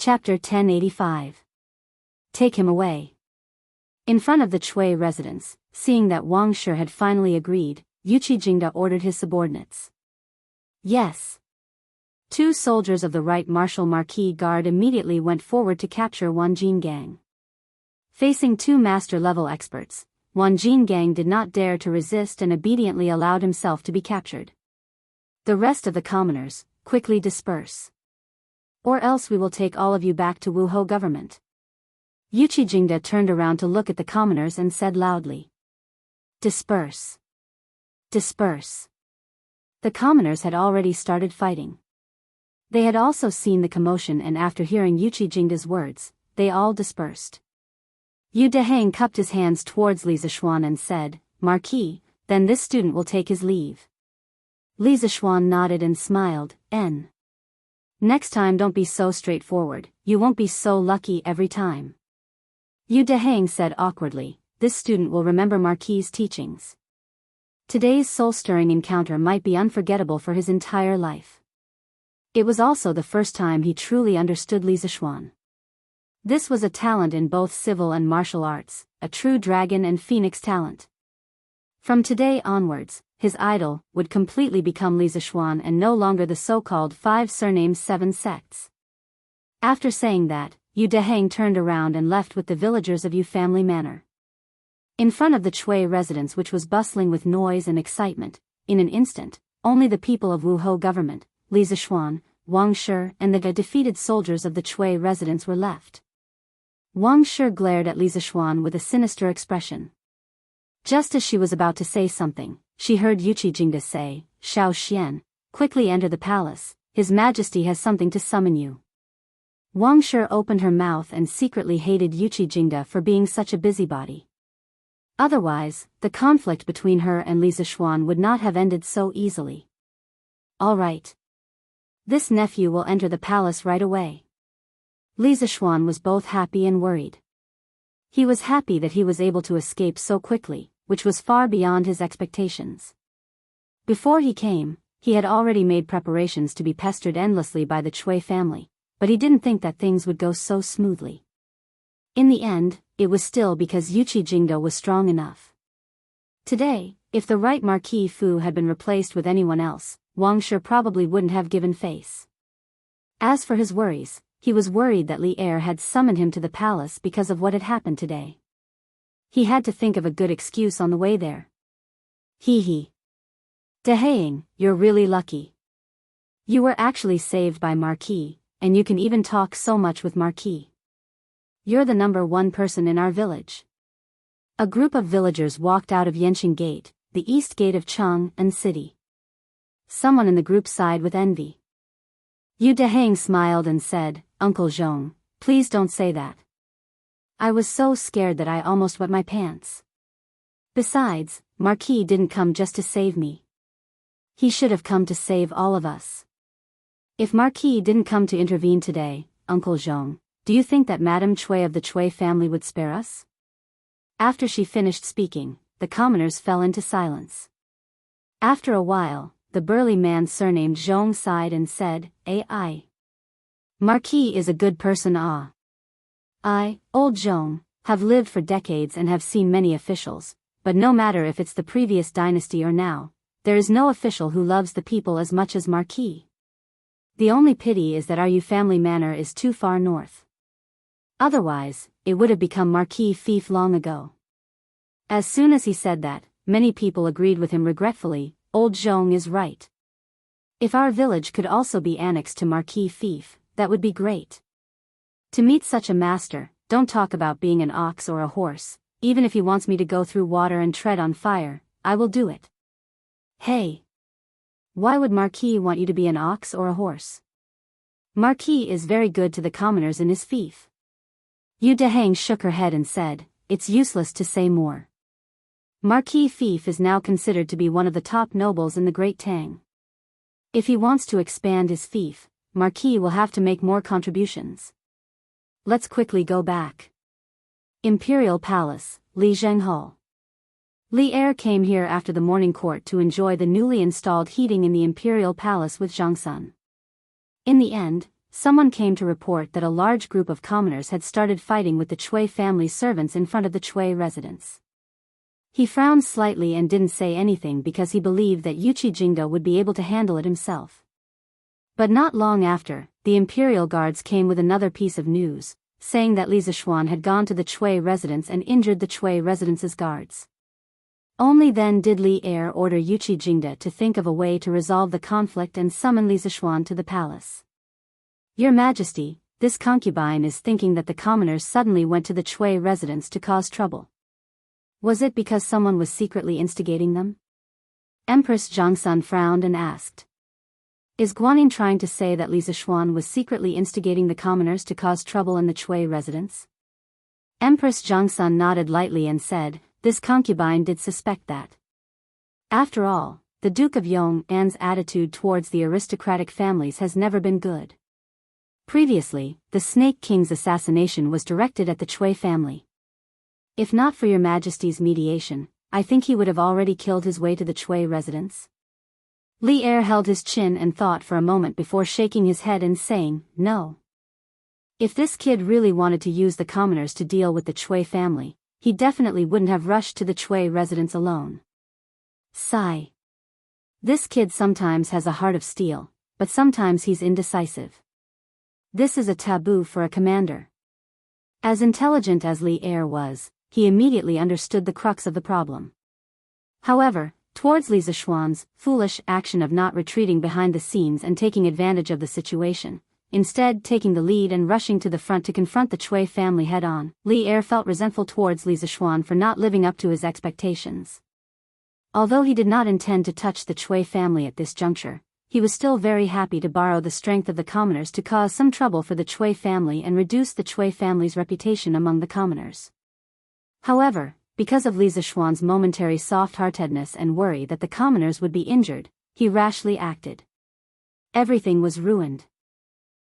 Chapter 1085. Take him away. In front of the Chui residence, seeing that Wang Shi had finally agreed, Yuqi Jingda ordered his subordinates. Yes. 2 soldiers of the Right Martial Marquis Guard immediately went forward to capture Wan Jingang. Facing 2 master-level experts, Wan Jingang did not dare to resist and obediently allowed himself to be captured. The rest of the commoners, quickly disperse. Or else we will take all of you back to Wuhou government. Yuqi Jingda turned around to look at the commoners and said loudly. Disperse. Disperse. The commoners had already started fighting. They had also seen the commotion, and after hearing Yuqi Jingda's words, they all dispersed. Yu Deheng cupped his hands towards Li Zishuan and said, Marquis, then this student will take his leave. Li Zishuan nodded and smiled. Next time don't be so straightforward, you won't be so lucky every time. Yu Deheng said awkwardly, this student will remember Marquis' teachings. Today's soul-stirring encounter might be unforgettable for his entire life. It was also the first time he truly understood Li Zishuan. This was a talent in both civil and martial arts, a true dragon and phoenix talent. From today onwards, his idol would completely become Li Zishuan and no longer the so-called 5 surnames 7 sects. After saying that, Yu Deheng turned around and left with the villagers of Yu Family Manor. In front of the Chui residence, which was bustling with noise and excitement, in an instant, only the people of Wuhou government, Li Zishuan, Wang Shi and the defeated soldiers of the Chui residence were left. Wang Shi glared at Li Zishuan with a sinister expression. Just as she was about to say something, she heard Yuqi Jingda say, Xiao Xian, quickly enter the palace, His Majesty has something to summon you. Wang Shi opened her mouth and secretly hated Yuqi Jingda for being such a busybody. Otherwise, the conflict between her and Li Zishuan would not have ended so easily. All right. This nephew will enter the palace right away. Li Zishuan was both happy and worried. He was happy that he was able to escape so quickly, which was far beyond his expectations. Before he came, he had already made preparations to be pestered endlessly by the Chui family, but he didn't think that things would go so smoothly. In the end, it was still because Yuqi Jingda was strong enough. Today, if the right Marquis Fu had been replaced with anyone else, Wang Shi probably wouldn't have given face. As for his worries, he was worried that Li Er had summoned him to the palace because of what had happened today. He had to think of a good excuse on the way there. Hee. Deheng, you're really lucky. You were actually saved by Marquis, and you can even talk so much with Marquis. You're the number 1 person in our village. A group of villagers walked out of Yanqing Gate, the east gate of Chang'an City. Someone in the group sighed with envy. Yu Deheng smiled and said, Uncle Zhong, please don't say that. I was so scared that I almost wet my pants. Besides, Marquis didn't come just to save me. He should have come to save all of us. If Marquis didn't come to intervene today, Uncle Zhong, do you think that Madame Chui of the Chui family would spare us? After she finished speaking, the commoners fell into silence. After a while, the burly man surnamed Zhong sighed and said, I. Marquis is a good person. I, old Zhong, have lived for decades and have seen many officials, but no matter if it's the previous dynasty or now, there is no official who loves the people as much as Marquis. The only pity is that our Yu family manor is too far north. Otherwise, it would have become Marquis fief long ago. As soon as he said that, many people agreed with him regretfully. Old Zhong is right. If our village could also be annexed to Marquis fief, that would be great. To meet such a master, don't talk about being an ox or a horse, even if he wants me to go through water and tread on fire, I will do it. Hey! Why would Marquis want you to be an ox or a horse? Marquis is very good to the commoners in his fief. Yu Deheng shook her head and said, it's useless to say more. Marquis fief is now considered to be one of the top nobles in the Great Tang. If he wants to expand his fief, Marquis will have to make more contributions. Let's quickly go back. Imperial Palace, Li Zhenghal. Li Er came here after the morning court to enjoy the newly installed heating in the Imperial Palace with Zhang Sun. In the end, someone came to report that a large group of commoners had started fighting with the Chui family's servants in front of the Chui residence. He frowned slightly and didn't say anything because he believed that Yuchi Jingda would be able to handle it himself. But not long after, the imperial guards came with another piece of news, saying that Li Zishuan had gone to the Chui residence and injured the Chui residence's guards. Only then did Li Er order Yuchi Jingda to think of a way to resolve the conflict and summon Li Zishuan to the palace. Your Majesty, this concubine is thinking that the commoners suddenly went to the Chui residence to cause trouble. Was it because someone was secretly instigating them? Empress Zhongsun frowned and asked. Is Guanyin trying to say that Li Zishuan was secretly instigating the commoners to cause trouble in the Chui residence? Empress Zhongsun nodded lightly and said, this concubine did suspect that. After all, the Duke of Yong'an's attitude towards the aristocratic families has never been good. Previously, the Snake King's assassination was directed at the Chui family. If not for your Majesty's mediation, I think he would have already killed his way to the Chui residence. Li Er held his chin and thought for a moment before shaking his head and saying, no. If this kid really wanted to use the commoners to deal with the Chui family, he definitely wouldn't have rushed to the Chui residence alone. Sigh. This kid sometimes has a heart of steel, but sometimes he's indecisive. This is a taboo for a commander. As intelligent as Li Er was, he immediately understood the crux of the problem. However, towards Li Zishuan's foolish action of not retreating behind the scenes and taking advantage of the situation, instead taking the lead and rushing to the front to confront the Chui family head-on, Li Er felt resentful towards Li Zishuan for not living up to his expectations. Although he did not intend to touch the Chui family at this juncture, he was still very happy to borrow the strength of the commoners to cause some trouble for the Chui family and reduce the Chui family's reputation among the commoners. However, because of Li Zishuan's momentary soft-heartedness and worry that the commoners would be injured, he rashly acted. Everything was ruined.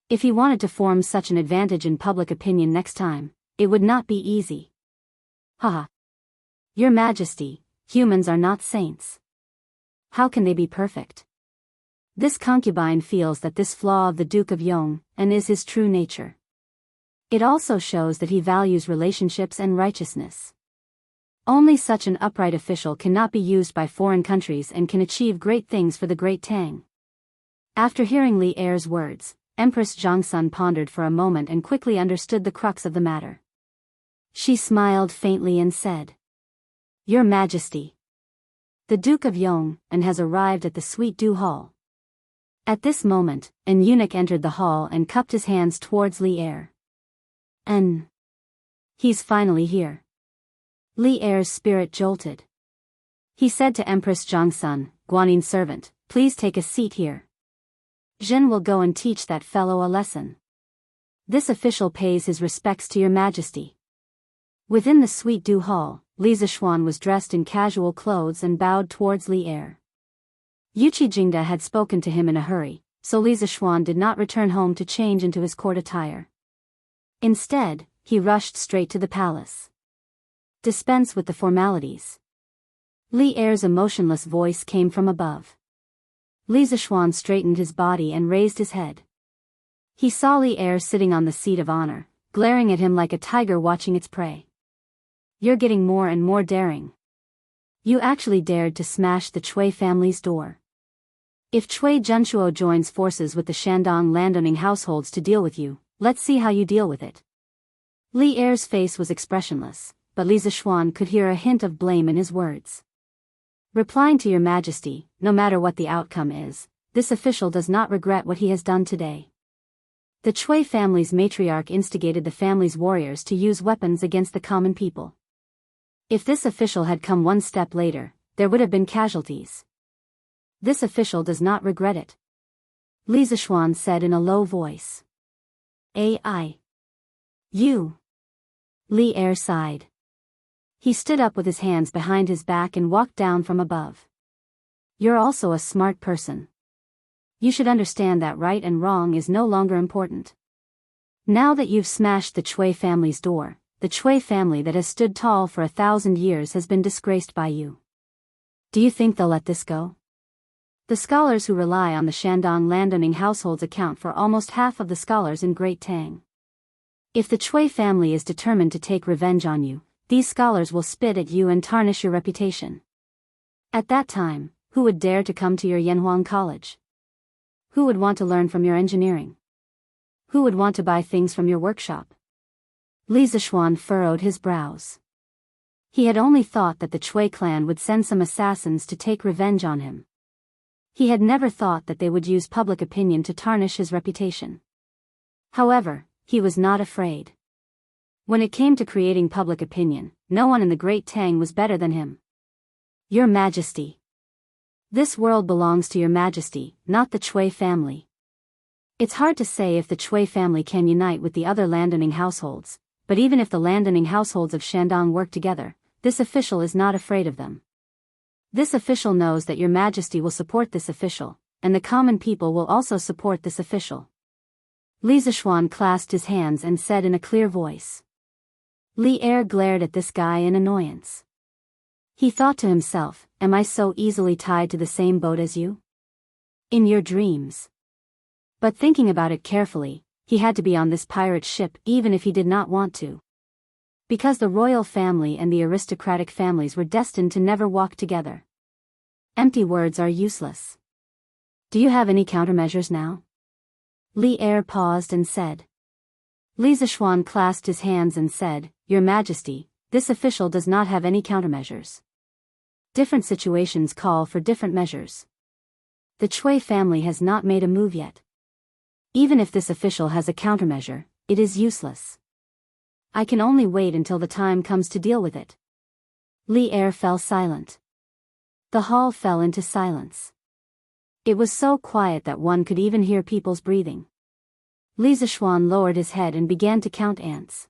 If he wanted to form such an advantage in public opinion next time, it would not be easy. Haha. Your Majesty, humans are not saints. How can they be perfect? This concubine feels that this flaw of the Duke of Yong and is his true nature. It also shows that he values relationships and righteousness. Only such an upright official cannot be used by foreign countries and can achieve great things for the Great Tang. After hearing Li Er's words, Empress Zhongsun pondered for a moment and quickly understood the crux of the matter. She smiled faintly and said, Your Majesty, the Duke of Yong and has arrived at the Sweet Dew Hall. At this moment, an eunuch entered the hall and cupped his hands towards Li Er. He's finally here. Li Er's spirit jolted. He said to Empress Zhongsun, Guanin's servant, please take a seat here. Zhen will go and teach that fellow a lesson. This official pays his respects to your Majesty. Within the Sweet Dew Hall, Li Zishuan was dressed in casual clothes and bowed towards Li Er. Yuchi Jingda had spoken to him in a hurry, so Li Zishuan did not return home to change into his court attire. Instead, he rushed straight to the palace. Dispense with the formalities. Li Er's emotionless voice came from above. Li Zishuan straightened his body and raised his head. He saw Li Er sitting on the seat of honor, glaring at him like a tiger watching its prey. You're getting more and more daring. You actually dared to smash the Chui family's door. If Chui Junchuo joins forces with the Shandong landowning households to deal with you, let's see how you deal with it. Li Er's face was expressionless, but Li Zishuan could hear a hint of blame in his words. Replying to your Majesty, no matter what the outcome is, this official does not regret what he has done today. The Chui family's matriarch instigated the family's warriors to use weapons against the common people. If this official had come one step later, there would have been casualties. This official does not regret it. Li Zishuan said in a low voice. AI. You. Li Er sighed. He stood up with his hands behind his back and walked down from above. You're also a smart person. You should understand that right and wrong is no longer important. Now that you've smashed the Chui family's door, the Chui family that has stood tall for 1,000 years has been disgraced by you. Do you think they'll let this go? The scholars who rely on the Shandong landowning households account for almost half of the scholars in Great Tang. If the Chui family is determined to take revenge on you, these scholars will spit at you and tarnish your reputation. At that time, who would dare to come to your Yanhuang College? Who would want to learn from your engineering? Who would want to buy things from your workshop? Li Zishuan furrowed his brows. He had only thought that the Chui clan would send some assassins to take revenge on him. He had never thought that they would use public opinion to tarnish his reputation. However, he was not afraid. When it came to creating public opinion, no one in the Great Tang was better than him. Your Majesty. This world belongs to your Majesty, not the Chui family. It's hard to say if the Chui family can unite with the other landowning households, but even if the landowning households of Shandong work together, this official is not afraid of them. This official knows that your Majesty will support this official, and the common people will also support this official. Li Zishuan clasped his hands and said in a clear voice. Li Er glared at this guy in annoyance. He thought to himself, am I so easily tied to the same boat as you? In your dreams. But thinking about it carefully, he had to be on this pirate ship even if he did not want to. Because the royal family and the aristocratic families were destined to never walk together. Empty words are useless. Do you have any countermeasures now? Li Er paused and said. Li Zishuan clasped his hands and said, Your Majesty, this official does not have any countermeasures. Different situations call for different measures. The Chui family has not made a move yet. Even if this official has a countermeasure, it is useless. I can only wait until the time comes to deal with it. Li Er fell silent. The hall fell into silence. It was so quiet that one could even hear people's breathing. Li Zishuan lowered his head and began to count ants.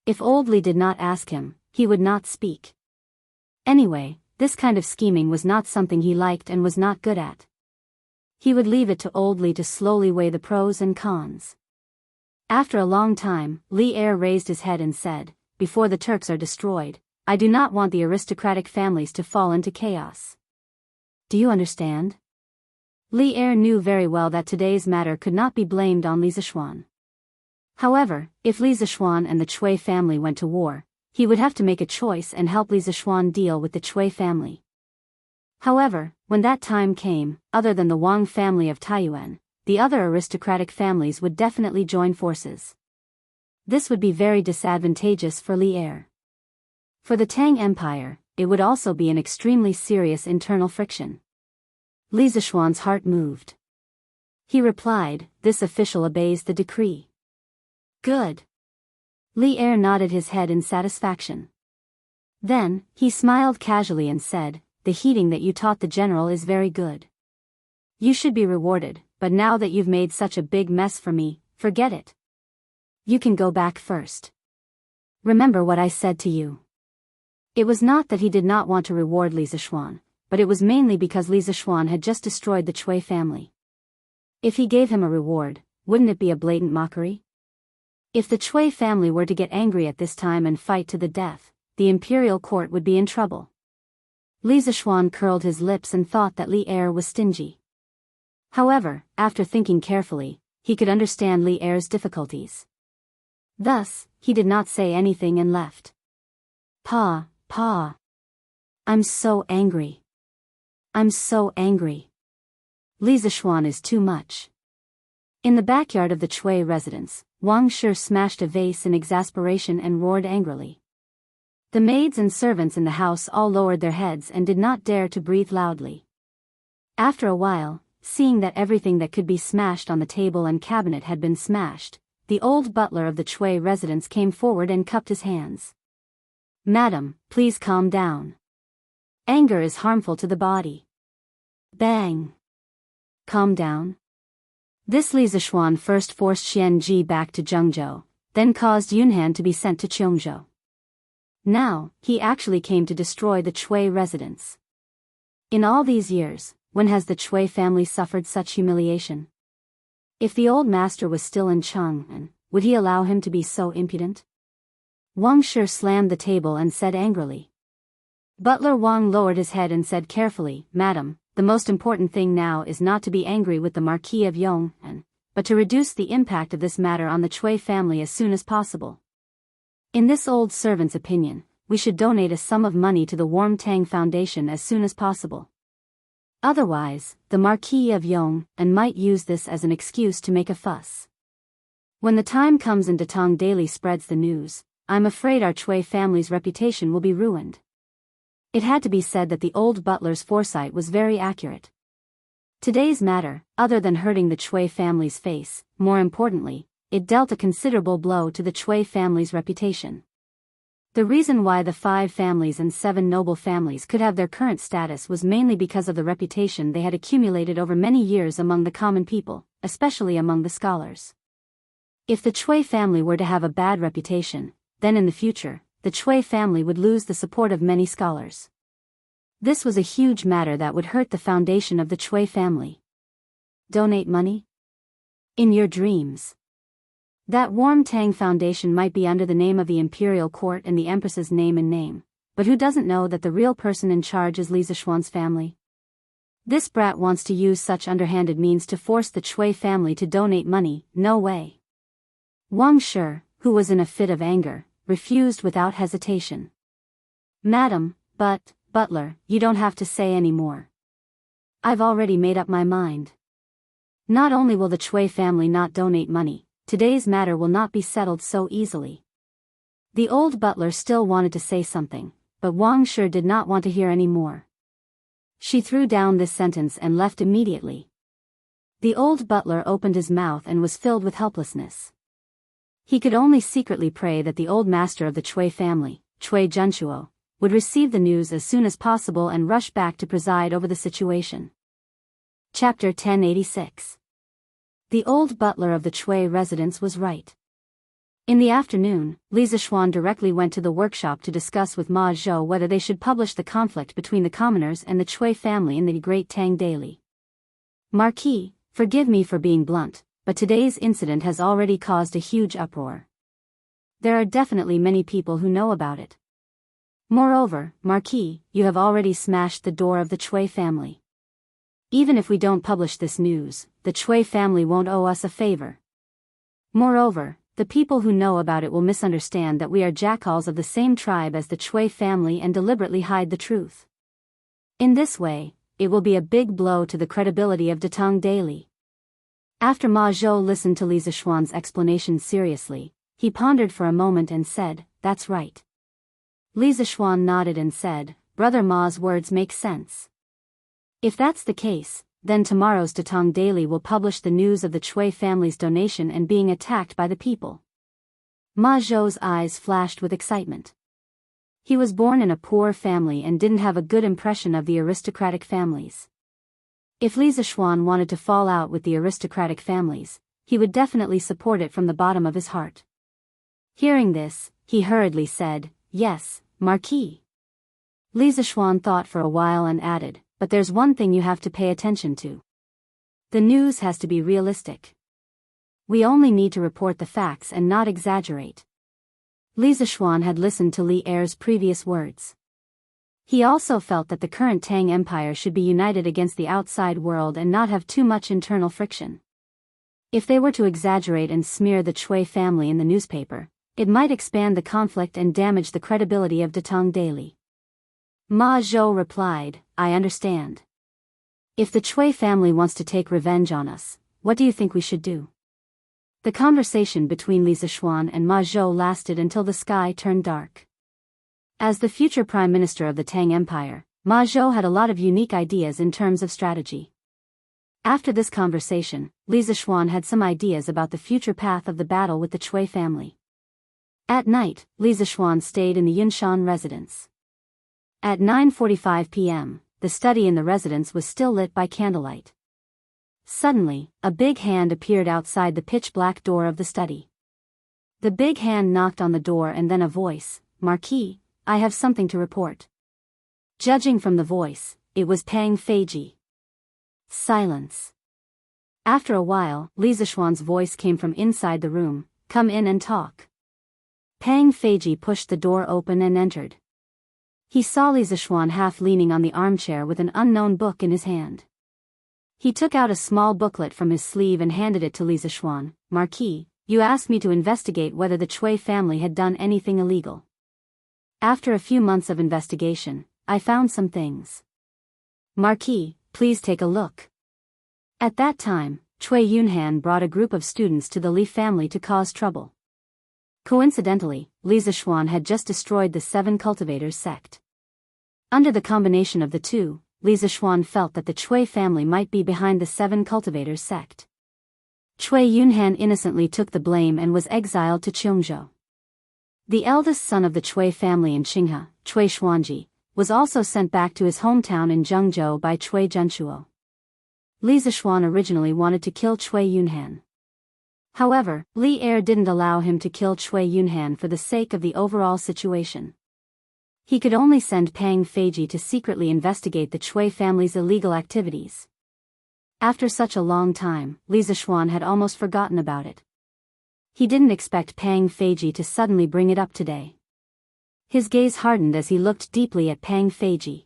If Old Li did not ask him, he would not speak. Anyway, this kind of scheming was not something he liked and was not good at. He would leave it to Old Li to slowly weigh the pros and cons. After a long time, Li Er raised his head and said, Before the Turks are destroyed, I do not want the aristocratic families to fall into chaos. Do you understand? Li Er knew very well that today's matter could not be blamed on Li Zishuan. However, if Li Zishuan and the Chui family went to war, he would have to make a choice and help Li Zishuan deal with the Chui family. However, when that time came, other than the Wang family of Taiyuan, the other aristocratic families would definitely join forces. This would be very disadvantageous for Li Er. For the Tang Empire, it would also be an extremely serious internal friction. Li Zishuan's heart moved. He replied, This official obeys the decree. Good. Li Er nodded his head in satisfaction. Then, he smiled casually and said, The heating that you taught the general is very good. You should be rewarded, but now that you've made such a big mess for me, forget it. You can go back first. Remember what I said to you. It was not that he did not want to reward Li Zishuan, but it was mainly because Li Zishuan had just destroyed the Chui family. If he gave him a reward, wouldn't it be a blatant mockery? If the Chui family were to get angry at this time and fight to the death, the imperial court would be in trouble. Li Zishuan curled his lips and thought that Li Er was stingy. However, after thinking carefully, he could understand Li Er's difficulties. Thus, he did not say anything and left. Pa. I'm so angry. I'm so angry. Li Zishuan is too much. In the backyard of the Chui residence, Wang Shi smashed a vase in exasperation and roared angrily. The maids and servants in the house all lowered their heads and did not dare to breathe loudly. After a while, seeing that everything that could be smashed on the table and cabinet had been smashed, the old butler of the Chui residence came forward and cupped his hands. Madam, please calm down. Anger is harmful to the body. Bang. Calm down. This Li Zishuan first forced Xian Ji back to Zhengzhou, then caused Yunhan to be sent to Cheongzhou. Now, he actually came to destroy the Chui residence. In all these years, when has the Chui family suffered such humiliation? If the old master was still in Chang'an, would he allow him to be so impudent? Wang Shi slammed the table and said angrily. Butler Wang lowered his head and said carefully, Madam, the most important thing now is not to be angry with the Marquis of Yong, but to reduce the impact of this matter on the Chui family as soon as possible. In this old servant's opinion, we should donate a sum of money to the Warm Tang Foundation as soon as possible. Otherwise, the Marquis of Yong might use this as an excuse to make a fuss. When the time comes and Datong Daily spreads the news, I'm afraid our Chui family's reputation will be ruined. It had to be said that the old butler's foresight was very accurate. Today's matter, other than hurting the Chui family's face, more importantly, it dealt a considerable blow to the Chui family's reputation. The reason why the 5 families and 7 noble families could have their current status was mainly because of the reputation they had accumulated over many years among the common people, especially among the scholars. If the Chui family were to have a bad reputation, then in the future, the Chui family would lose the support of many scholars. This was a huge matter that would hurt the foundation of the Chui family. Donate money? In your dreams. That Warm Tang Foundation might be under the name of the Imperial Court and the Empress's name, but who doesn't know that the real person in charge is Li Zishuan's family? This brat wants to use such underhanded means to force the Chui family to donate money, no way. Wang Shi, who was in a fit of anger, refused without hesitation. Madam, Butler, you don't have to say any more. I've already made up my mind. Not only will the Chui family not donate money, today's matter will not be settled so easily. The old butler still wanted to say something, but Wang Shi did not want to hear any more. She threw down this sentence and left immediately. The old butler opened his mouth and was filled with helplessness. He could only secretly pray that the old master of the Chui family, Chui Junchuo, would receive the news as soon as possible and rush back to preside over the situation. Chapter 1086. The old butler of the Chui residence was right. In the afternoon, Li Zishuan directly went to the workshop to discuss with Ma Zhou whether they should publish the conflict between the commoners and the Chui family in the Great Tang Daily. Marquis, forgive me for being blunt, but today's incident has already caused a huge uproar. There are definitely many people who know about it. Moreover, Marquis, you have already smashed the door of the Chui family. Even if we don't publish this news, the Chui family won't owe us a favor. Moreover, the people who know about it will misunderstand that we are jackals of the same tribe as the Chui family and deliberately hide the truth. In this way, it will be a big blow to the credibility of Datong Daily. After Ma Zhou listened to Li Zishuan's explanation seriously, he pondered for a moment and said, "That's right." Li Zishuan nodded and said, "Brother Ma's words make sense. If that's the case, then tomorrow's Datong Daily will publish the news of the Chui family's donation and being attacked by the people." Ma Zhou's eyes flashed with excitement. He was born in a poor family and didn't have a good impression of the aristocratic families. If Li Zishuan wanted to fall out with the aristocratic families, he would definitely support it from the bottom of his heart. Hearing this, he hurriedly said, "Yes, Marquis." Li Zishuan thought for a while and added, "But there's one thing you have to pay attention to. The news has to be realistic. We only need to report the facts and not exaggerate." Li Zishuan had listened to Li Er's previous words. He also felt that the current Tang Empire should be united against the outside world and not have too much internal friction. If they were to exaggerate and smear the Chui family in the newspaper, it might expand the conflict and damage the credibility of Datong Daily. Ma Zhou replied, "I understand. If the Chui family wants to take revenge on us, what do you think we should do?" The conversation between Li Zishuan and Ma Zhou lasted until the sky turned dark. As the future Prime Minister of the Tang Empire, Ma Zhou had a lot of unique ideas in terms of strategy. After this conversation, Li Zishuan had some ideas about the future path of the battle with the Chui family. At night, Li Zishuan stayed in the Yunshan residence. At 9:45 p.m., the study in the residence was still lit by candlelight. Suddenly, a big hand appeared outside the pitch-black door of the study. The big hand knocked on the door and then a voice, "Marquis, I have something to report." Judging from the voice, it was Pang Feiji. Silence. After a while, Li Zishuan's voice came from inside the room, "Come in and talk." Pang Feiji pushed the door open and entered. He saw Li Zishuan half leaning on the armchair with an unknown book in his hand. He took out a small booklet from his sleeve and handed it to Li Zishuan. Marquis, you asked me to investigate whether the Chui family had done anything illegal. After a few months of investigation, I found some things. Marquis, please take a look. At that time, Cui Yunhan brought a group of students to the Li family to cause trouble. Coincidentally, Li Zishuan had just destroyed the 7 cultivators sect. Under the combination of the two, Li Zishuan felt that the Cui family might be behind the 7 cultivators sect. Cui Yunhan innocently took the blame and was exiled to Cheongzhou. The eldest son of the Cui family in Qinghe, Cui Xuanji, was also sent back to his hometown in Zhengzhou by Cui Zhenshuo. Li Zishuan originally wanted to kill Cui Yunhan. However, Li Er didn't allow him to kill Cui Yunhan for the sake of the overall situation. He could only send Pang Feiji to secretly investigate the Cui family's illegal activities. After such a long time, Li Zishuan had almost forgotten about it. He didn't expect Pang Feiji to suddenly bring it up today. His gaze hardened as he looked deeply at Pang Feiji.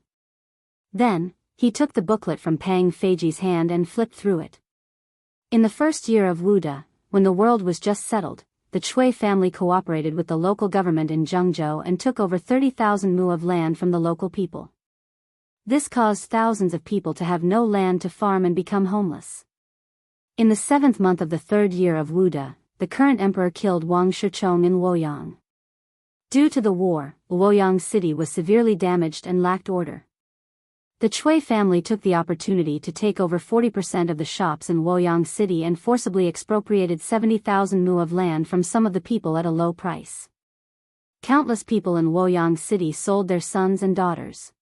Then, he took the booklet from Pang Feiji's hand and flipped through it. In the first year of Wuda, when the world was just settled, the Cui family cooperated with the local government in Zhengzhou and took over 30,000 mu of land from the local people. This caused thousands of people to have no land to farm and become homeless. In the 7th month of the 3rd year of Wuda, the current emperor killed Wang Shichong in Luoyang. Due to the war, Luoyang city was severely damaged and lacked order. The Cui family took the opportunity to take over 40% of the shops in Luoyang city and forcibly expropriated 70,000 mu of land from some of the people at a low price. Countless people in Luoyang city sold their sons and daughters.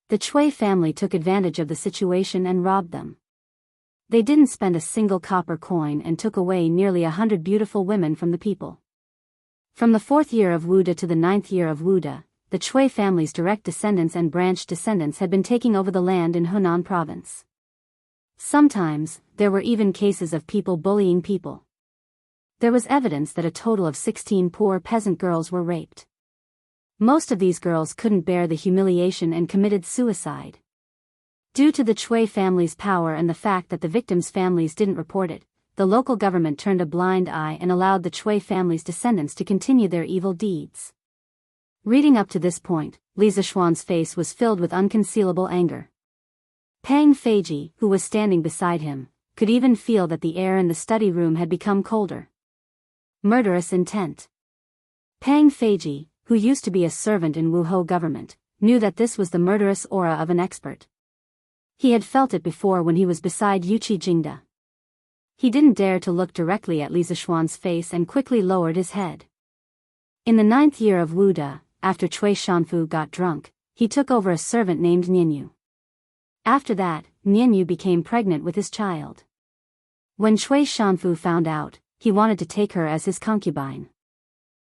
The Cui family took advantage of the situation and robbed them. They didn't spend a single copper coin and took away nearly 100 beautiful women from the people. From the 4th year of Wuda to the 9th year of Wuda, the Cui family's direct descendants and branch descendants had been taking over the land in Hunan province. Sometimes, there were even cases of people bullying people. There was evidence that a total of 16 poor peasant girls were raped. Most of these girls couldn't bear the humiliation and committed suicide. Due to the Cui family's power and the fact that the victims' families didn't report it, the local government turned a blind eye and allowed the Cui family's descendants to continue their evil deeds. Reading up to this point, Li Zishuan's face was filled with unconcealable anger. Pang Feiji, who was standing beside him, could even feel that the air in the study room had become colder. Murderous intent. Pang Feiji, who used to be a servant in Wuhou government, knew that this was the murderous aura of an expert. He had felt it before when he was beside Yuqi Jingda. He didn't dare to look directly at Li Zishuan's face and quickly lowered his head. In the 9th year of Wuda, after Cui Shanfu got drunk, he took over a servant named Nianyu. After that, Nianyu became pregnant with his child. When Cui Shanfu found out, he wanted to take her as his concubine.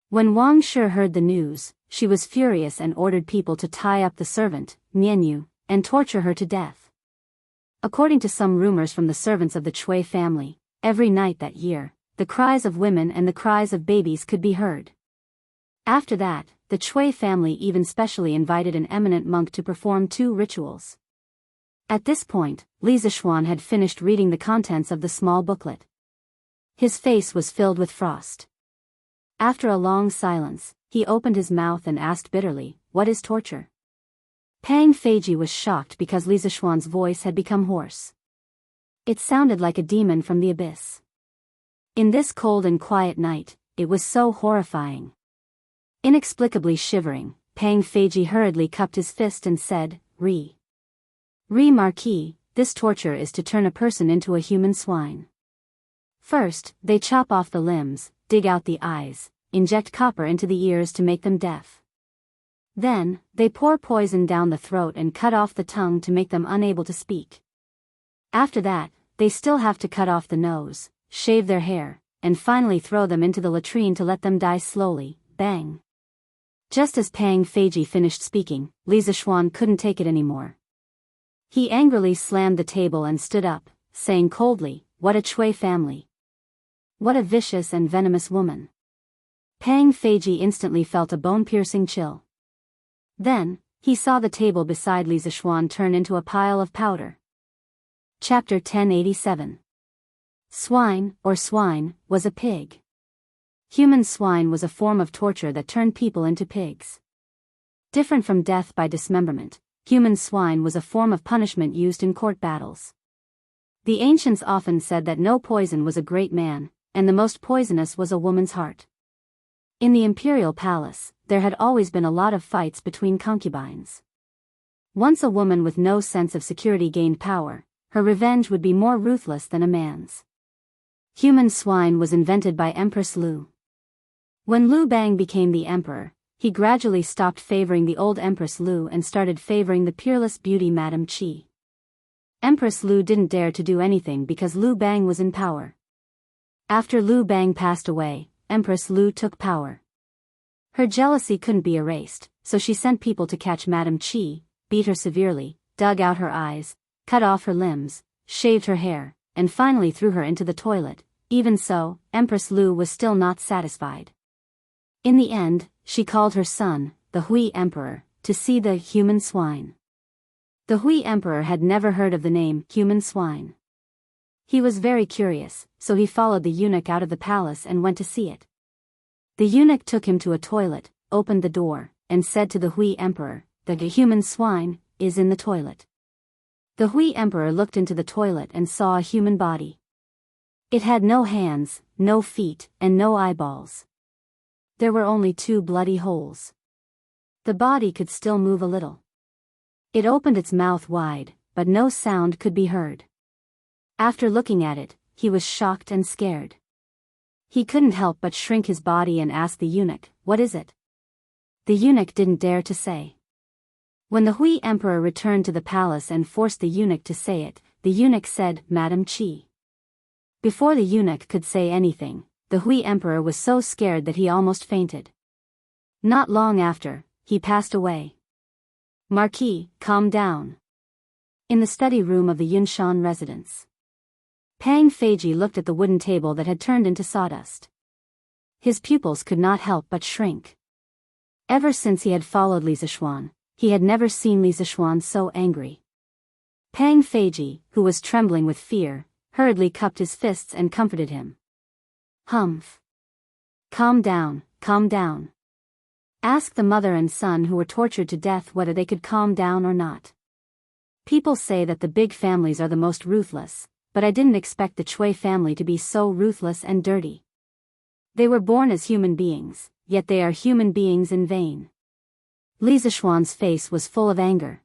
When Wang Shi heard the news, she was furious and ordered people to tie up the servant, Nianyu, and torture her to death. According to some rumors from the servants of the Cui family, every night that year, the cries of women and the cries of babies could be heard. After that, the Cui family even specially invited an eminent monk to perform 2 rituals. At this point, Li Zishuan had finished reading the contents of the small booklet. His face was filled with frost. After a long silence, he opened his mouth and asked bitterly, "What is torture?" Pang Feiji was shocked because Li Zishuan's voice had become hoarse. It sounded like a demon from the abyss. In this cold and quiet night, it was so horrifying. Inexplicably shivering, Pang Feiji hurriedly cupped his fist and said, Marquis, this torture is to turn a person into a human swine. First, they chop off the limbs, dig out the eyes, inject copper into the ears to make them deaf. Then, they pour poison down the throat and cut off the tongue to make them unable to speak. After that, they still have to cut off the nose, shave their hair, and finally throw them into the latrine to let them die slowly. Bang. Just as Pang Feiji finished speaking, Li Zishuan couldn't take it anymore. He angrily slammed the table and stood up, saying coldly, "What a Cui family! What a vicious and venomous woman!" Pang Feiji instantly felt a bone-piercing chill. Then, He saw the table beside Li Zixuan turn into a pile of powder. Chapter 1087. Swine, or swine, was a pig. Human swine was a form of torture that turned people into pigs. Different from death by dismemberment, human swine was a form of punishment used in court battles. The ancients often said that no poison was a great man, and the most poisonous was a woman's heart. In the imperial palace, there had always been a lot of fights between concubines. Once a woman with no sense of security gained power, her revenge would be more ruthless than a man's. Human swine was invented by Empress Lu. When Lu Bang became the emperor, he gradually stopped favoring the old Empress Lu and started favoring the peerless beauty Madame Qi. Empress Lu didn't dare to do anything because Lu Bang was in power. After Lu Bang passed away, Empress Lu took power. Her jealousy couldn't be erased, so she sent people to catch Madame Qi, beat her severely, dug out her eyes, cut off her limbs, shaved her hair, and finally threw her into the toilet. Even so, Empress Lu was still not satisfied. In the end, she called her son, the Hui Emperor, to see the human swine. The Hui Emperor had never heard of the name human swine. He was very curious, so he followed the eunuch out of the palace and went to see it. The eunuch took him to a toilet, opened the door, and said to the Hui Emperor, "The human swine is in the toilet." The Hui Emperor looked into the toilet and saw a human body. It had no hands, no feet, and no eyeballs. There were only 2 bloody holes. The body could still move a little. It opened its mouth wide, but no sound could be heard. After looking at it, he was shocked and scared. He couldn't help but shrink his body and ask the eunuch, "What is it?" The eunuch didn't dare to say. When the Hui Emperor returned to the palace and forced the eunuch to say it, the eunuch said, "Madame Qi." Before the eunuch could say anything, the Hui Emperor was so scared that he almost fainted. Not long after, he passed away. Marquis, calm down. In the study room of the Yunshan residence, Pang Feiji looked at the wooden table that had turned into sawdust. His pupils could not help but shrink. Ever since he had followed Li Zixuan, he had never seen Li Zixuan so angry. Pang Feiji, who was trembling with fear, hurriedly cupped his fists and comforted him. "Humph. Calm down, calm down. Ask the mother and son who were tortured to death whether they could calm down or not. People say that the big families are the most ruthless, but I didn't expect the Chui family to be so ruthless and dirty. They were born as human beings, yet they are human beings in vain." Li Zixuan's face was full of anger.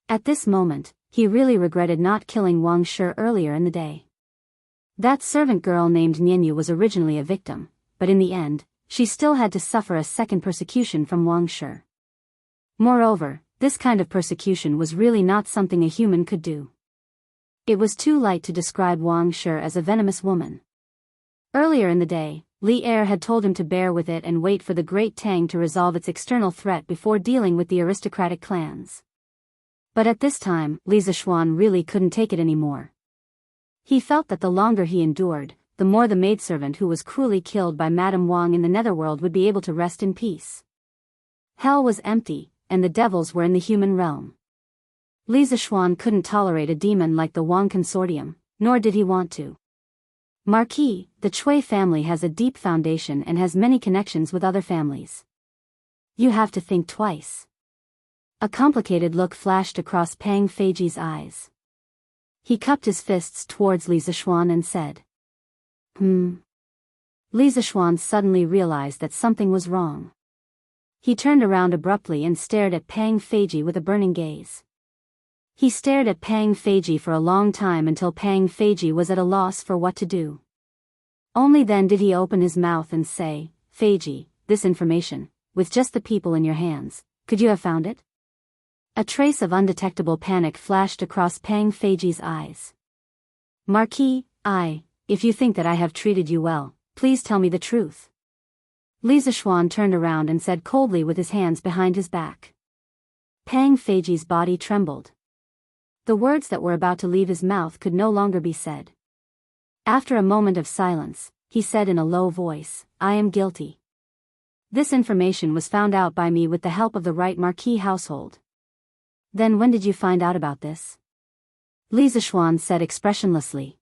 At this moment, he really regretted not killing Wang Shi earlier in the day. That servant girl named Nianyu was originally a victim, but in the end, she still had to suffer a second persecution from Wang Shi. Moreover, this kind of persecution was really not something a human could do. It was too light to describe Wang Shi as a venomous woman. Earlier in the day, Li Er had told him to bear with it and wait for the Great Tang to resolve its external threat before dealing with the aristocratic clans. But at this time, Li Zixuan really couldn't take it anymore. He felt that the longer he endured, the more the maidservant who was cruelly killed by Madame Wang in the netherworld would be able to rest in peace. Hell was empty, and the devils were in the human realm. Li Zixuan couldn't tolerate a demon like the Wang Consortium, nor did he want to. Marquis, the Chui family has a deep foundation and has many connections with other families. You have to think twice. A complicated look flashed across Pang Feiji's eyes. He cupped his fists towards Li Zixuan and said, Li Zixuan suddenly realized that something was wrong. He turned around abruptly and stared at Pang Feiji with a burning gaze. He stared at Pang Feiji for a long time until Pang Feiji was at a loss for what to do. Only then did he open his mouth and say, "Feiji, this information, with just the people in your hands, could you have found it?" A trace of undetectable panic flashed across Pang Feiji's eyes. "Marquis, if you think that I have treated you well, please tell me the truth." Li Zixuan turned around and said coldly with his hands behind his back. Pang Feiji's body trembled. The words that were about to leave his mouth could no longer be said. After a moment of silence, he said in a low voice, "I am guilty." This information was found out by me with the help of the right Marquis household. Then when did you find out about this? Li Zishuan said expressionlessly.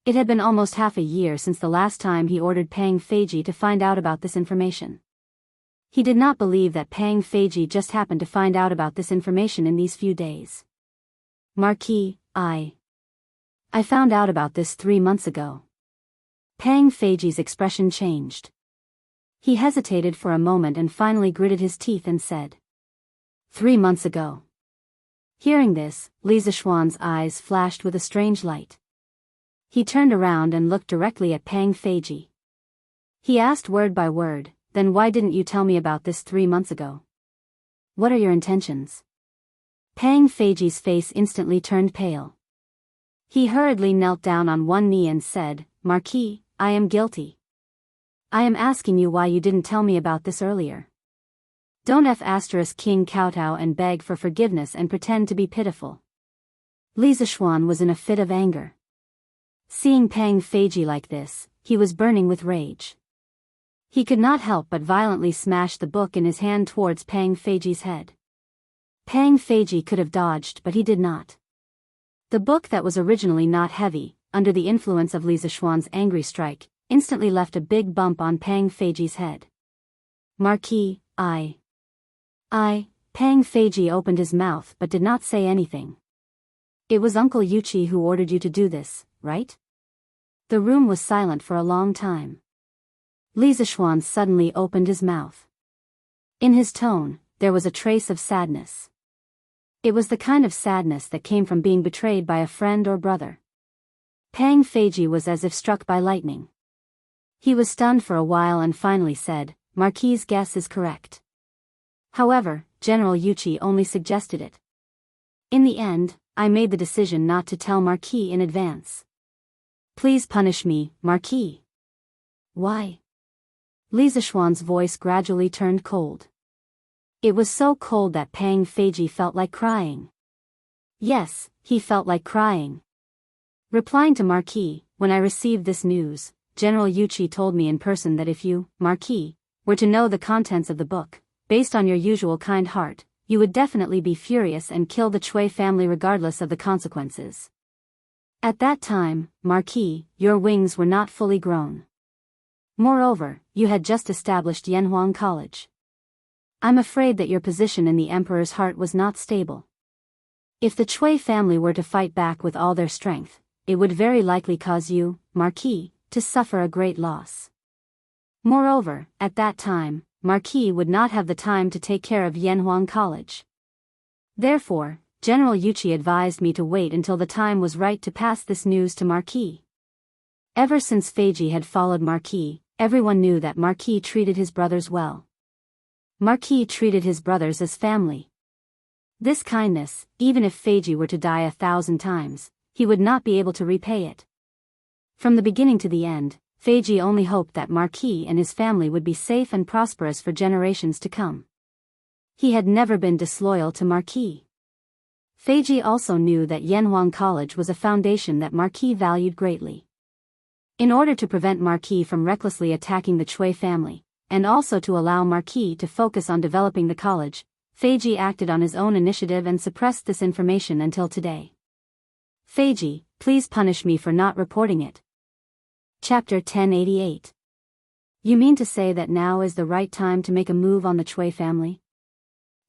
It had been almost half a year since the last time he ordered Pang Feiji to find out about this information. He did not believe that Pang Feiji just happened to find out about this information in these few days. Marquis, I found out about this 3 months ago. Pang Feiji's expression changed. He hesitated for a moment and finally gritted his teeth and said, 3 months ago. Hearing this, Li Zishuan's eyes flashed with a strange light. He turned around and looked directly at Pang Feiji. He asked word by word, then why didn't you tell me about this 3 months ago? What are your intentions? Pang Feiji's face instantly turned pale. He hurriedly knelt down on one knee and said, Marquis, I am guilty. I am asking you why you didn't tell me about this earlier. Don't King kowtow and beg for forgiveness and pretend to be pitiful. Li Zishuan was in a fit of anger. Seeing Pang Feiji like this, he was burning with rage. He could not help but violently smash the book in his hand towards Pang Feiji's head. Pang Feiji could have dodged, but he did not. The book that was originally not heavy, under the influence of Li Zishuan's angry strike, instantly left a big bump on Pang Feiji's head. Marquis, Pang Feiji opened his mouth but did not say anything. It was Uncle Yuchi who ordered you to do this, right? The room was silent for a long time. Li Zishuan suddenly opened his mouth. In his tone, there was a trace of sadness. It was the kind of sadness that came from being betrayed by a friend or brother. Pang Feiji was as if struck by lightning. He was stunned for a while and finally said, Marquis' guess is correct. However, General Yuchi only suggested it. In the end, I made the decision not to tell Marquis in advance. Please punish me, Marquis. Why? Li Zishuan's voice gradually turned cold. It was so cold that Pang Feiji felt like crying. Yes, he felt like crying. Replying to Marquis, when I received this news, General Yuchi told me in person that if you, Marquis, were to know the contents of the book, based on your usual kind heart, you would definitely be furious and kill the Chui family regardless of the consequences. At that time, Marquis, your wings were not fully grown. Moreover, you had just established Yanhuang College. I'm afraid that your position in the Emperor's heart was not stable. If the Chui family were to fight back with all their strength, it would very likely cause you, Marquis, to suffer a great loss. Moreover, at that time, Marquis would not have the time to take care of Yanhuang College. Therefore, General Yuchi advised me to wait until the time was right to pass this news to Marquis. Ever since Feiji had followed Marquis, everyone knew that Marquis treated his brothers well. Marquis treated his brothers as family. This kindness, even if Feiji were to die 1,000 times, he would not be able to repay it. From the beginning to the end, Feiji only hoped that Marquis and his family would be safe and prosperous for generations to come. He had never been disloyal to Marquis. Feiji also knew that Yanhuang College was a foundation that Marquis valued greatly. In order to prevent Marquis from recklessly attacking the Chui family, and also to allow Marquis to focus on developing the college, Feiji acted on his own initiative and suppressed this information until today. Feiji, please punish me for not reporting it. Chapter 1088. You mean to say that now is the right time to make a move on the Chui family?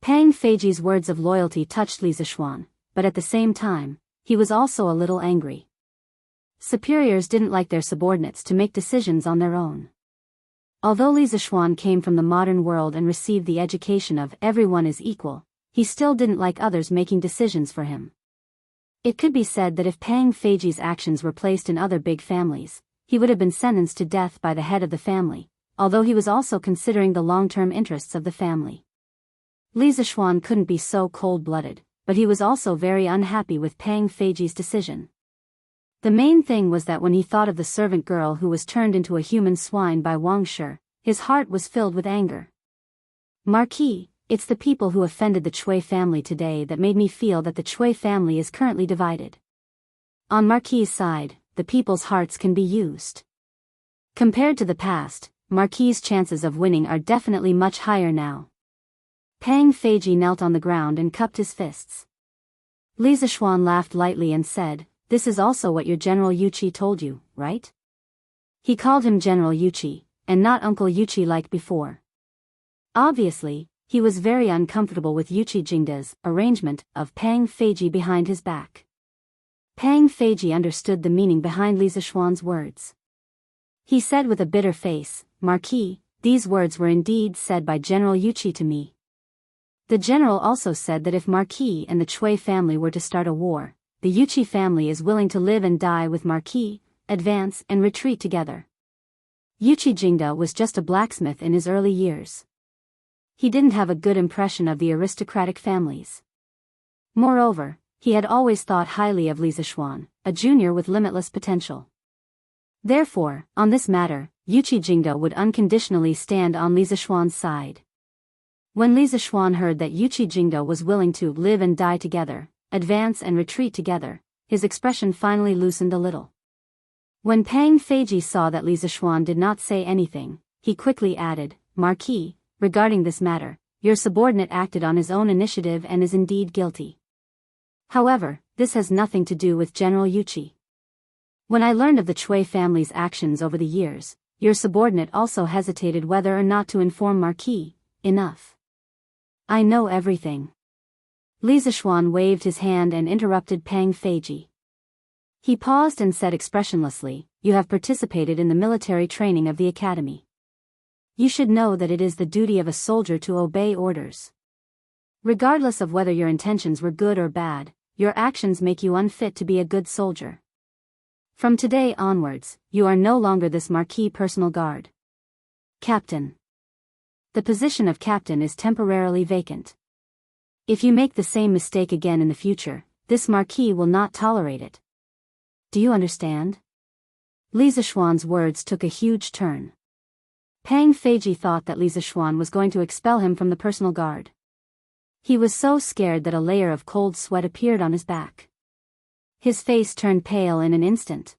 Pang Feiji's words of loyalty touched Li Zishuan, but at the same time, he was also a little angry. Superiors didn't like their subordinates to make decisions on their own. Although Li Zishuan came from the modern world and received the education of everyone is equal, he still didn't like others making decisions for him. It could be said that if Pang Feiji's actions were placed in other big families, he would have been sentenced to death by the head of the family, although he was also considering the long-term interests of the family. Li Zishuan couldn't be so cold-blooded, but he was also very unhappy with Pang Feiji's decision. The main thing was that when he thought of the servant girl who was turned into a human swine by Wang Shi, his heart was filled with anger. Marquis, it's the people who offended the Chui family today that made me feel that the Chui family is currently divided. On Marquis' side, the people's hearts can be used. Compared to the past, Marquis's chances of winning are definitely much higher now. Pang Feiji knelt on the ground and cupped his fists. Li Zishuan laughed lightly and said, "This is also what your General Yuqi told you, right?" He called him General Yuqi, and not Uncle Yuqi like before. Obviously, he was very uncomfortable with Yuqi Jingda's arrangement of Pang Feiji behind his back. Pang Feiji understood the meaning behind Li Zishuan's words. He said with a bitter face, "Marquis, these words were indeed said by General Yuqi to me. The general also said that if Marquis and the Chui family were to start a war, the Yuqi family is willing to live and die with Marquis, advance and retreat together." Yuqi Jingda was just a blacksmith in his early years. He didn't have a good impression of the aristocratic families. Moreover, he had always thought highly of Li Zishuan, a junior with limitless potential. Therefore, on this matter, Yuqi Jingda would unconditionally stand on Li Zishuan's side. When Li Zishuan heard that Yuqi Jingda was willing to live and die together, advance and retreat together, his expression finally loosened a little. When Pang Feiji saw that Li Zishuan did not say anything, he quickly added, "Marquis, regarding this matter, your subordinate acted on his own initiative and is indeed guilty. However, this has nothing to do with General Yuqi. When I learned of the Chui family's actions over the years, your subordinate also hesitated whether or not to inform Marquis. Enough. I know everything." Li Zishuan waved his hand and interrupted Pang Feiji. He paused and said expressionlessly, "You have participated in the military training of the academy. You should know that it is the duty of a soldier to obey orders. Regardless of whether your intentions were good or bad, your actions make you unfit to be a good soldier. From today onwards, you are no longer this Marquis personal guard. Captain. The position of captain is temporarily vacant. If you make the same mistake again in the future, this Marquis will not tolerate it. Do you understand?" Li Zishuan's words took a huge turn. Pang Feiji thought that Li Zishuan was going to expel him from the personal guard. He was so scared that a layer of cold sweat appeared on his back. His face turned pale in an instant.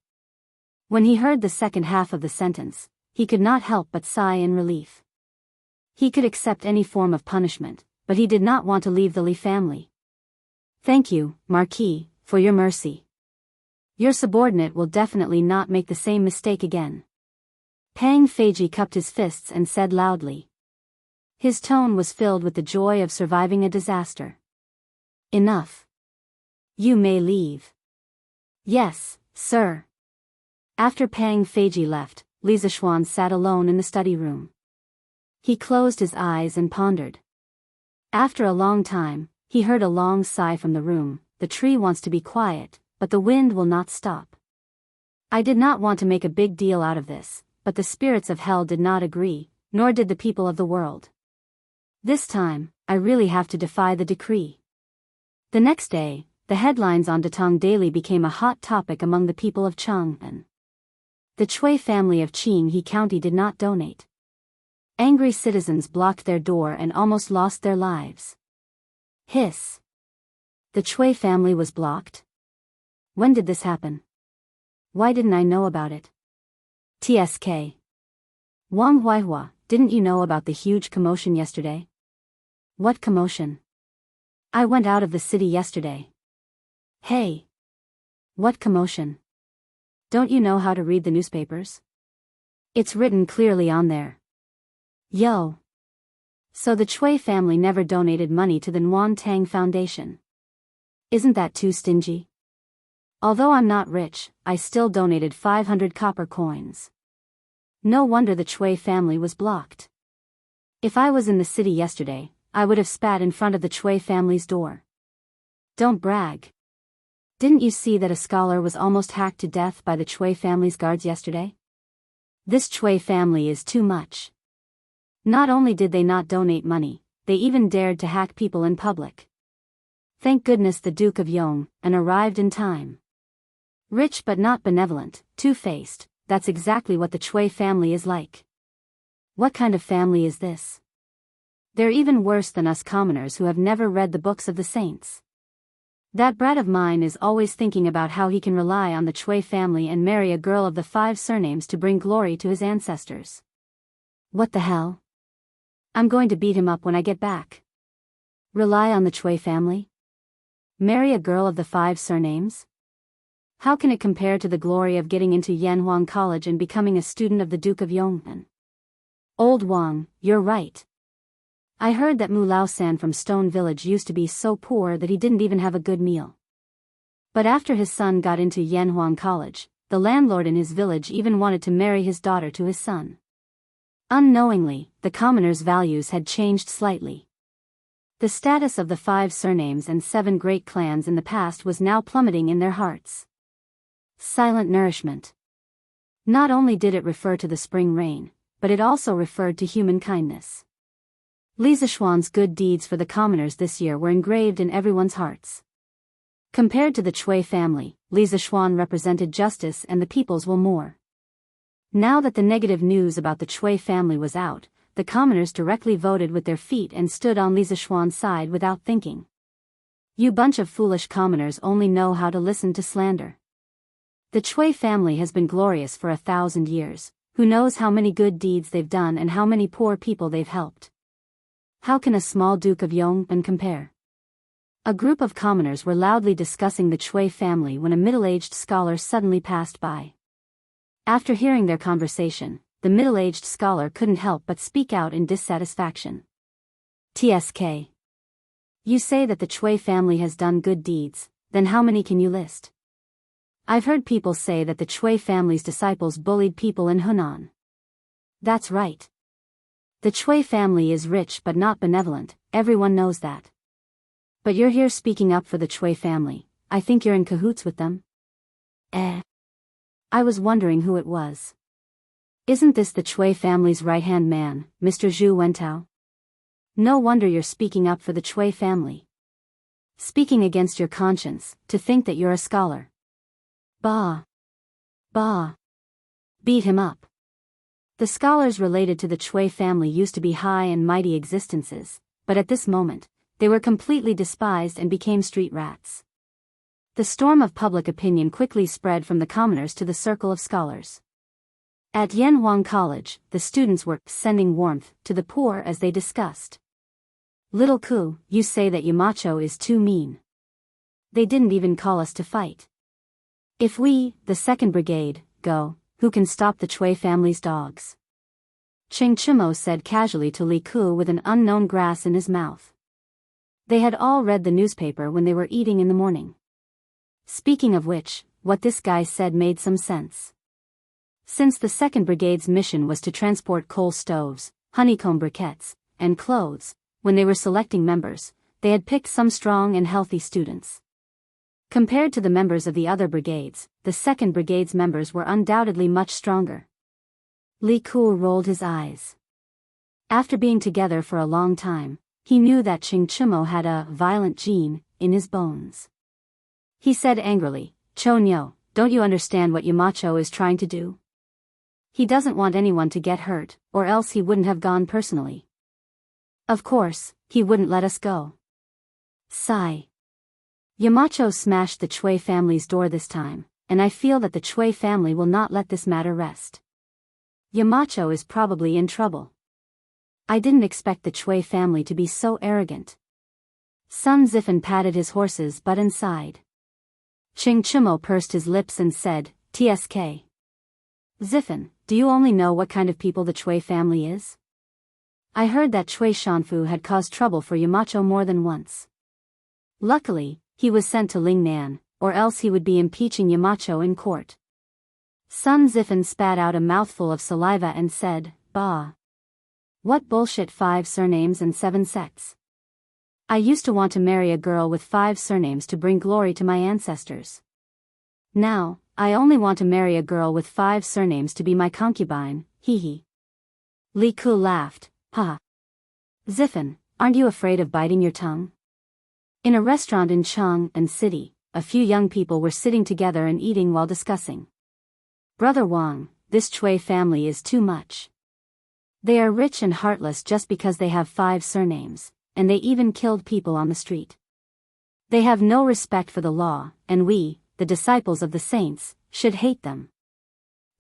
When he heard the second half of the sentence, he could not help but sigh in relief. He could accept any form of punishment, but he did not want to leave the Li family. "Thank you, Marquis, for your mercy. Your subordinate will definitely not make the same mistake again." Pang Feiji cupped his fists and said loudly. His tone was filled with the joy of surviving a disaster. "Enough. You may leave." "Yes, sir." After Pang Feiji left, Li Zishuan sat alone in the study room. He closed his eyes and pondered. After a long time, he heard a long sigh from the room. "The tree wants to be quiet, but the wind will not stop. I did not want to make a big deal out of this, but the spirits of hell did not agree, nor did the people of the world. This time, I really have to defy the decree." The next day, the headlines on Datong Daily became a hot topic among the people of Chang'an. The Chui family of Qinghe County did not donate. Angry citizens blocked their door and almost lost their lives. Hiss. The Chui family was blocked? When did this happen? Why didn't I know about it? TSK. Wang Huaihua, didn't you know about the huge commotion yesterday? What commotion? I went out of the city yesterday. Hey. What commotion? Don't you know how to read the newspapers? It's written clearly on there. Yo. So the Chui family never donated money to the Nguyen Tang Foundation. Isn't that too stingy? Although I'm not rich, I still donated 500 copper coins. No wonder the Chui family was blocked. If I was in the city yesterday, I would have spat in front of the Chui family's door. Don't brag. Didn't you see that a scholar was almost hacked to death by the Chui family's guards yesterday? This Chui family is too much. Not only did they not donate money, they even dared to hack people in public. Thank goodness the Duke of Yong arrived in time. Rich but not benevolent, two-faced, that's exactly what the Chui family is like. What kind of family is this? They're even worse than us commoners who have never read the books of the saints. That brat of mine is always thinking about how he can rely on the Chui family and marry a girl of the 5 surnames to bring glory to his ancestors. What the hell? I'm going to beat him up when I get back. Rely on the Chui family? Marry a girl of the 5 surnames? How can it compare to the glory of getting into Yanhuang College and becoming a student of the Duke of Yong'an? Old Wang, you're right. I heard that Mu Lao-san from Stone Village used to be so poor that he didn't even have a good meal. But after his son got into Yanhuang College, the landlord in his village even wanted to marry his daughter to his son. Unknowingly, the commoners' values had changed slightly. The status of the 5 surnames and 7 great clans in the past was now plummeting in their hearts. Silent nourishment. Not only did it refer to the spring rain, but it also referred to human kindness. Li Zishuan's good deeds for the commoners this year were engraved in everyone's hearts. Compared to the Chui family, Li Zishuan represented justice and the people's will more. Now that the negative news about the Chui family was out, the commoners directly voted with their feet and stood on Li Zishuan's side without thinking. You bunch of foolish commoners only know how to listen to slander. The Chui family has been glorious for 1,000 years. Who knows how many good deeds they've done and how many poor people they've helped? How can a small Duke of Yong'an compare? A group of commoners were loudly discussing the Chui family when a middle-aged scholar suddenly passed by. After hearing their conversation, the middle-aged scholar couldn't help but speak out in dissatisfaction. TSK. You say that the Chui family has done good deeds, then how many can you list? I've heard people say that the Chui family's disciples bullied people in Hunan. That's right. The Chui family is rich but not benevolent, everyone knows that. But you're here speaking up for the Chui family. I think you're in cahoots with them? I was wondering who it was. Isn't this the Chui family's right-hand man, Mr. Zhu Wentao? No wonder you're speaking up for the Chui family. Speaking against your conscience, to think that you're a scholar. Bah. Beat him up. The scholars related to the Chui family used to be high and mighty existences, but at this moment, they were completely despised and became street rats. The storm of public opinion quickly spread from the commoners to the circle of scholars. At Yanhuang College, the students were sending warmth to the poor as they discussed. Little Ku, you say that Yamacho is too mean. They didn't even call us to fight. If we, the 2nd Brigade, go, who can stop the Chui family's dogs? Ching Chimo said casually to Li Ku with an unknown grass in his mouth. They had all read the newspaper when they were eating in the morning. Speaking of which, what this guy said made some sense. Since the 2nd Brigade's mission was to transport coal stoves, honeycomb briquettes, and clothes, when they were selecting members, they had picked some strong and healthy students. Compared to the members of the other brigades, the 2nd Brigade's members were undoubtedly much stronger. Li Ku rolled his eyes. After being together for a long time, he knew that Ching Chimo had a violent gene in his bones. He said angrily, Chonyo, don't you understand what Yamacho is trying to do? He doesn't want anyone to get hurt, or else he wouldn't have gone personally. Of course, he wouldn't let us go. Sigh. Yamacho smashed the Chui family's door this time, and I feel that the Chui family will not let this matter rest. Yamacho is probably in trouble. I didn't expect the Chui family to be so arrogant. Sun Zifen patted his horse's butt and sighed. Ching Chimo pursed his lips and said, TSK. Zifen, do you only know what kind of people the Chui family is? I heard that Chui Shanfu had caused trouble for Yamacho more than once. Luckily, he was sent to Lingnan, or else he would be impeaching Yamacho in court. Sun Zifen spat out a mouthful of saliva and said, Bah. What bullshit 5 surnames and 7 sects. I used to want to marry a girl with 5 surnames to bring glory to my ancestors. Now, I only want to marry a girl with 5 surnames to be my concubine, hee hee. Li Ku laughed, ha. Zifen, aren't you afraid of biting your tongue? In a restaurant in Chang'an City, a few young people were sitting together and eating while discussing. Brother Wang, this Chui family is too much. They are rich and heartless just because they have 5 surnames, and they even killed people on the street. They have no respect for the law, and we, the disciples of the saints, should hate them.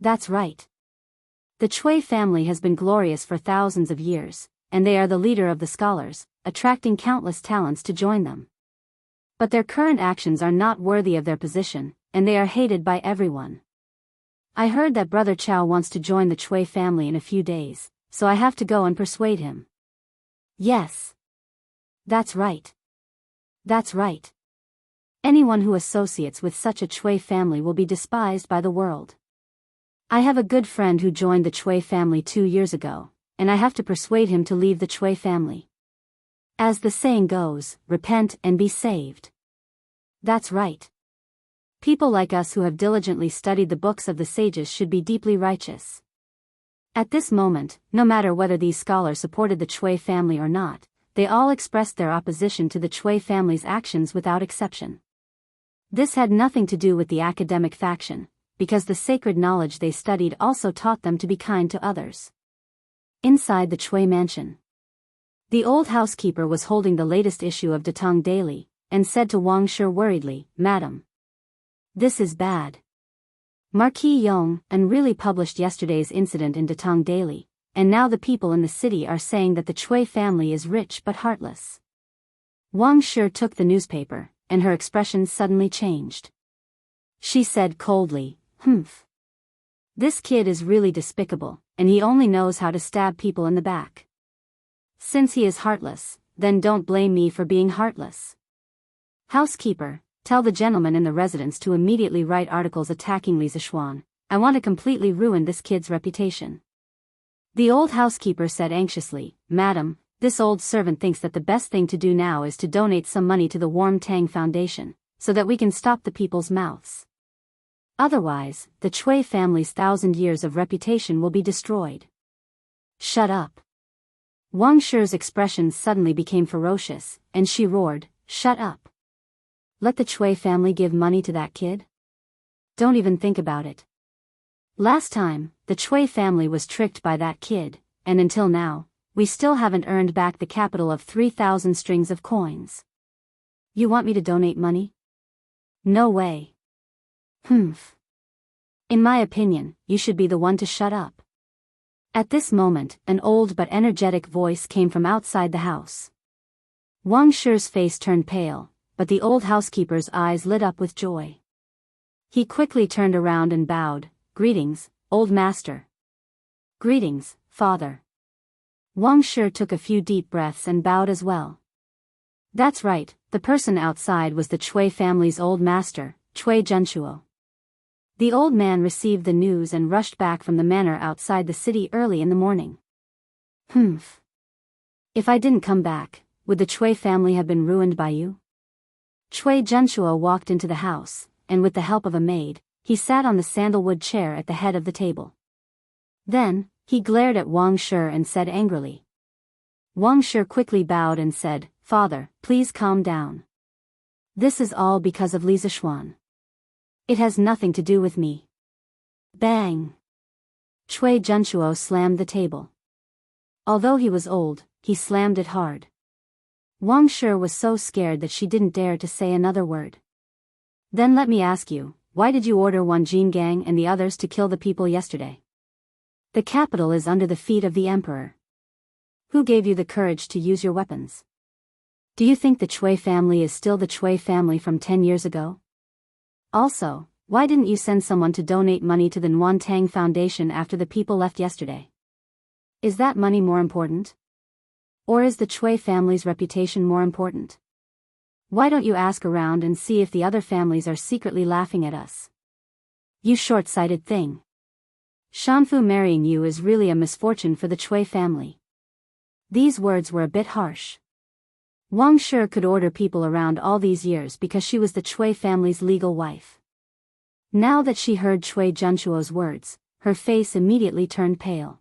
That's right. The Chui family has been glorious for thousands of years, and they are the leader of the scholars, attracting countless talents to join them. But their current actions are not worthy of their position, and they are hated by everyone. I heard that Brother Chow wants to join the Chui family in a few days, so I have to go and persuade him. Yes. That's right. That's right. Anyone who associates with such a Chui family will be despised by the world. I have a good friend who joined the Chui family 2 years ago, and I have to persuade him to leave the Chui family. As the saying goes, repent and be saved. That's right. People like us who have diligently studied the books of the sages should be deeply righteous. At this moment, no matter whether these scholars supported the Chui family or not, they all expressed their opposition to the Chui family's actions without exception. This had nothing to do with the academic faction, because the sacred knowledge they studied also taught them to be kind to others. Inside the Chui mansion, the old housekeeper was holding the latest issue of Datong Daily, and said to Wang Shi worriedly, "Madam, this is bad. Marquis Yong and really published yesterday's incident in Datong Daily, and now the people in the city are saying that the Chui family is rich but heartless." Wang Shi took the newspaper, and her expression suddenly changed. She said coldly, "Humph. This kid is really despicable, and he only knows how to stab people in the back. Since he is heartless, then don't blame me for being heartless. Housekeeper, tell the gentleman in the residence to immediately write articles attacking Li Zishuan. I want to completely ruin this kid's reputation." The old housekeeper said anxiously, "Madam, this old servant thinks that the best thing to do now is to donate some money to the Warm Tang Foundation, so that we can stop the people's mouths. Otherwise, the Chui family's 1,000 years of reputation will be destroyed." "Shut up." Wang Shi's expression suddenly became ferocious, and she roared, "Shut up. Let the Chui family give money to that kid? Don't even think about it. Last time, the Chui family was tricked by that kid, and until now, we still haven't earned back the capital of 3,000 strings of coins. You want me to donate money? No way. Humph. In my opinion, you should be the one to shut up." At this moment, an old but energetic voice came from outside the house. Wang Shi's face turned pale, but the old housekeeper's eyes lit up with joy. He quickly turned around and bowed, "Greetings, old master." "Greetings, father." Wang Shi took a few deep breaths and bowed as well. That's right, the person outside was the Chui family's old master, Chui Junchuo. The old man received the news and rushed back from the manor outside the city early in the morning. "Humph. If I didn't come back, would the Chui family have been ruined by you?" Chui Junchuo walked into the house, and with the help of a maid, he sat on the sandalwood chair at the head of the table. Then, he glared at Wang Shi and said angrily. Wang Shi quickly bowed and said, "Father, please calm down. This is all because of Li Zishuan. It has nothing to do with me." Bang! Chui Junchuo slammed the table. Although he was old, he slammed it hard. Wang Shi was so scared that she didn't dare to say another word. "Then let me ask you, why did you order Wan Jin Gang and the others to kill the people yesterday? The capital is under the feet of the emperor. Who gave you the courage to use your weapons? Do you think the Chui family is still the Chui family from 10 years ago? Also, why didn't you send someone to donate money to the Nuan Tang Foundation after the people left yesterday? Is that money more important? Or is the Chui family's reputation more important? Why don't you ask around and see if the other families are secretly laughing at us? You short-sighted thing. Shanfu marrying you is really a misfortune for the Chui family." These words were a bit harsh. Wang Shi could order people around all these years because she was the Chui family's legal wife. Now that she heard Chui Junchuo's words, her face immediately turned pale.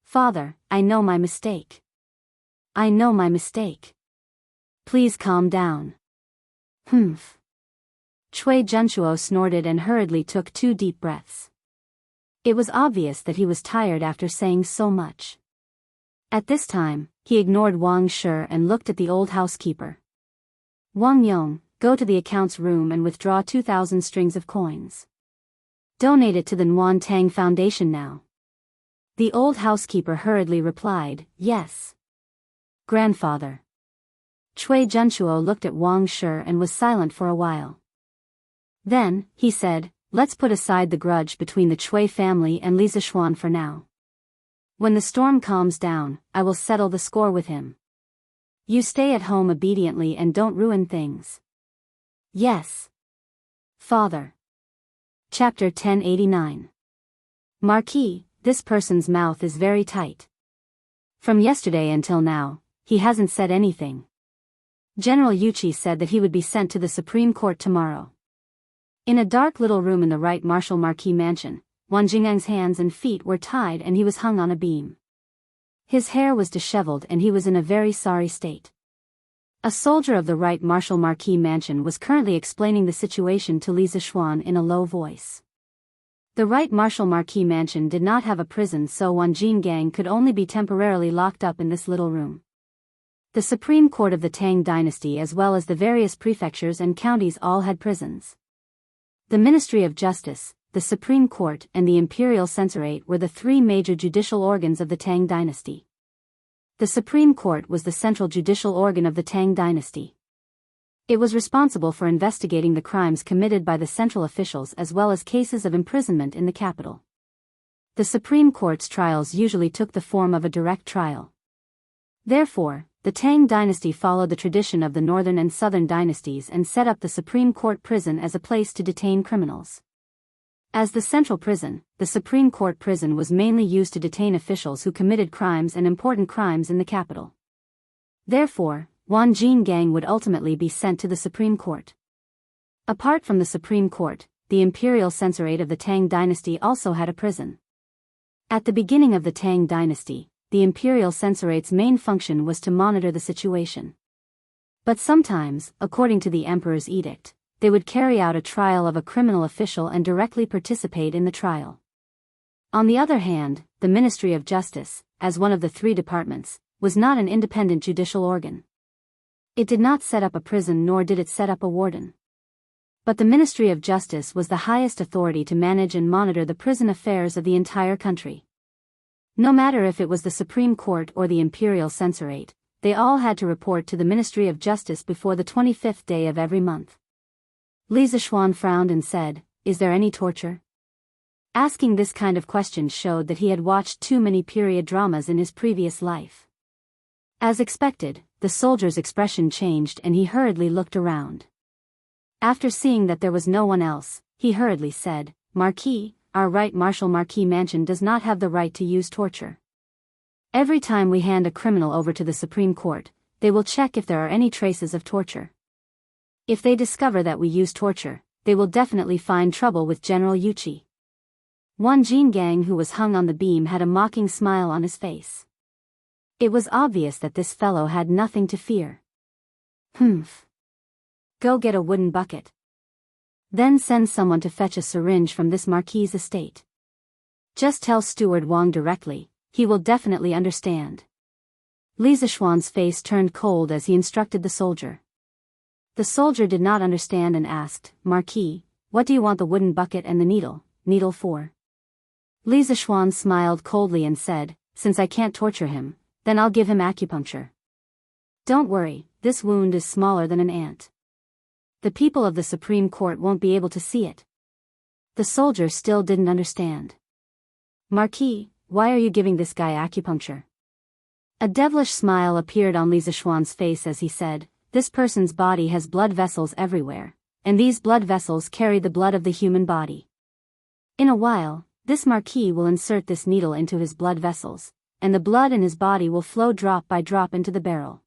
"Father, I know my mistake. I know my mistake. Please calm down." "Humph." Chui Junchuo snorted and hurriedly took 2 deep breaths. It was obvious that he was tired after saying so much. At this time, he ignored Wang Shi and looked at the old housekeeper. "Wang Yong, go to the accounts room and withdraw 2,000 strings of coins. Donate it to the Nuan Tang Foundation now." The old housekeeper hurriedly replied, yes. Grandfather. Cui Junchuo looked at Wang Shi and was silent for a while. Then, he said, let's put aside the grudge between the Cui family and Li Zishuan for now. When the storm calms down, I will settle the score with him. You stay at home obediently and don't ruin things. Yes. Father. Chapter 1089. Marquis, this person's mouth is very tight. From yesterday until now, he hasn't said anything. General Yuchi said that he would be sent to the Supreme Court tomorrow. In a dark little room in the Right Marshal Marquis mansion, Wang Jingang's hands and feet were tied and he was hung on a beam. His hair was disheveled and he was in a very sorry state. A soldier of the Right Marshal Marquis mansion was currently explaining the situation to Li Zishuan in a low voice. The Right Marshal Marquis mansion did not have a prison, so Wang Jinggang could only be temporarily locked up in this little room. The Supreme Court of the Tang Dynasty as well as the various prefectures and counties all had prisons. The Ministry of Justice, the Supreme Court and the Imperial Censorate were the three major judicial organs of the Tang Dynasty. The Supreme Court was the central judicial organ of the Tang Dynasty. It was responsible for investigating the crimes committed by the central officials as well as cases of imprisonment in the capital. The Supreme Court's trials usually took the form of a direct trial. Therefore, the Tang Dynasty followed the tradition of the northern and southern dynasties and set up the Supreme Court prison as a place to detain criminals. As the central prison, the Supreme Court prison was mainly used to detain officials who committed crimes and important crimes in the capital. Therefore, Wang Jinggang would ultimately be sent to the Supreme Court. Apart from the Supreme Court, the Imperial Censorate of the Tang Dynasty also had a prison. At the beginning of the Tang Dynasty, the Imperial Censorate's main function was to monitor the situation. But sometimes, according to the Emperor's edict, they would carry out a trial of a criminal official and directly participate in the trial. On the other hand, the Ministry of Justice, as one of the three departments, was not an independent judicial organ. It did not set up a prison nor did it set up a warden. But the Ministry of Justice was the highest authority to manage and monitor the prison affairs of the entire country. No matter if it was the Supreme Court or the Imperial Censorate, they all had to report to the Ministry of Justice before the 25th day of every month. Li Zishuan frowned and said, "Is there any torture?" Asking this kind of question showed that he had watched too many period dramas in his previous life. As expected, the soldier's expression changed and he hurriedly looked around. After seeing that there was no one else, he hurriedly said, "Marquis, our Right Marshal Marquis mansion does not have the right to use torture. Every time we hand a criminal over to the Supreme Court, they will check if there are any traces of torture. If they discover that we use torture, they will definitely find trouble with General Yuchi." Wang Jinggang, who was hung on the beam, had a mocking smile on his face. It was obvious that this fellow had nothing to fear. "Humph. Go get a wooden bucket. Then send someone to fetch a syringe from this marquis's estate. Just tell Steward Wang directly, he will definitely understand." Li Zishuan's face turned cold as he instructed the soldier. The soldier did not understand and asked, "Marquis, what do you want the wooden bucket and the needle for?" Li Zishuan smiled coldly and said, "Since I can't torture him, then I'll give him acupuncture. Don't worry, this wound is smaller than an ant. The people of the Supreme Court won't be able to see it." The soldier still didn't understand. "Marquis, why are you giving this guy acupuncture?" A devilish smile appeared on Li Zishuan's face as he said, "This person's body has blood vessels everywhere, and these blood vessels carry the blood of the human body. In a while, this marquis will insert this needle into his blood vessels, and the blood in his body will flow drop by drop into the barrel.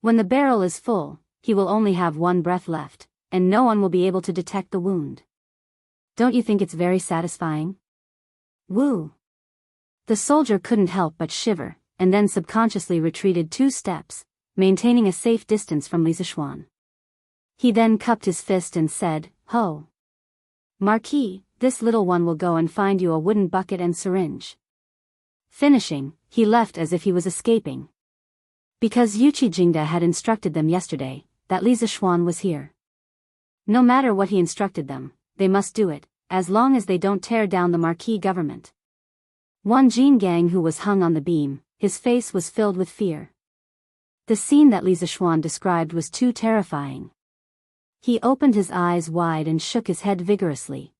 When the barrel is full, he will only have one breath left, and no one will be able to detect the wound. Don't you think it's very satisfying?" Woo! The soldier couldn't help but shiver, and then subconsciously retreated 2 steps, maintaining a safe distance from Li Zishuan. He then cupped his fist and said, "Ho! Marquis, this little one will go and find you a wooden bucket and syringe." Finishing, he left as if he was escaping. Because Yuchi Jingda had instructed them yesterday, that Li Zishuan was here. No matter what he instructed them, they must do it, as long as they don't tear down the Marquis government. Wan Jingang, who was hung on the beam, his face was filled with fear. The scene that Li Zishuan described was too terrifying. He opened his eyes wide and shook his head vigorously.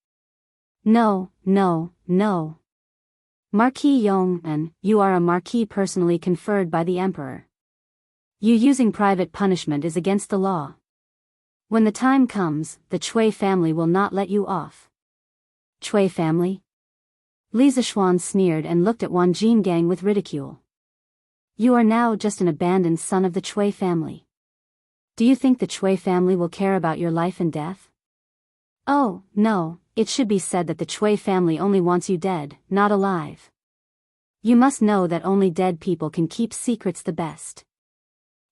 No, no, no. Marquis Yong, you are a marquis personally conferred by the emperor. You using private punishment is against the law. When the time comes, the Chui family will not let you off. Chui family? Li Zishuan sneered and looked at Wan Jingang with ridicule. You are now just an abandoned son of the Chui family. Do you think the Chui family will care about your life and death? Oh, no, it should be said that the Chui family only wants you dead, not alive. You must know that only dead people can keep secrets the best.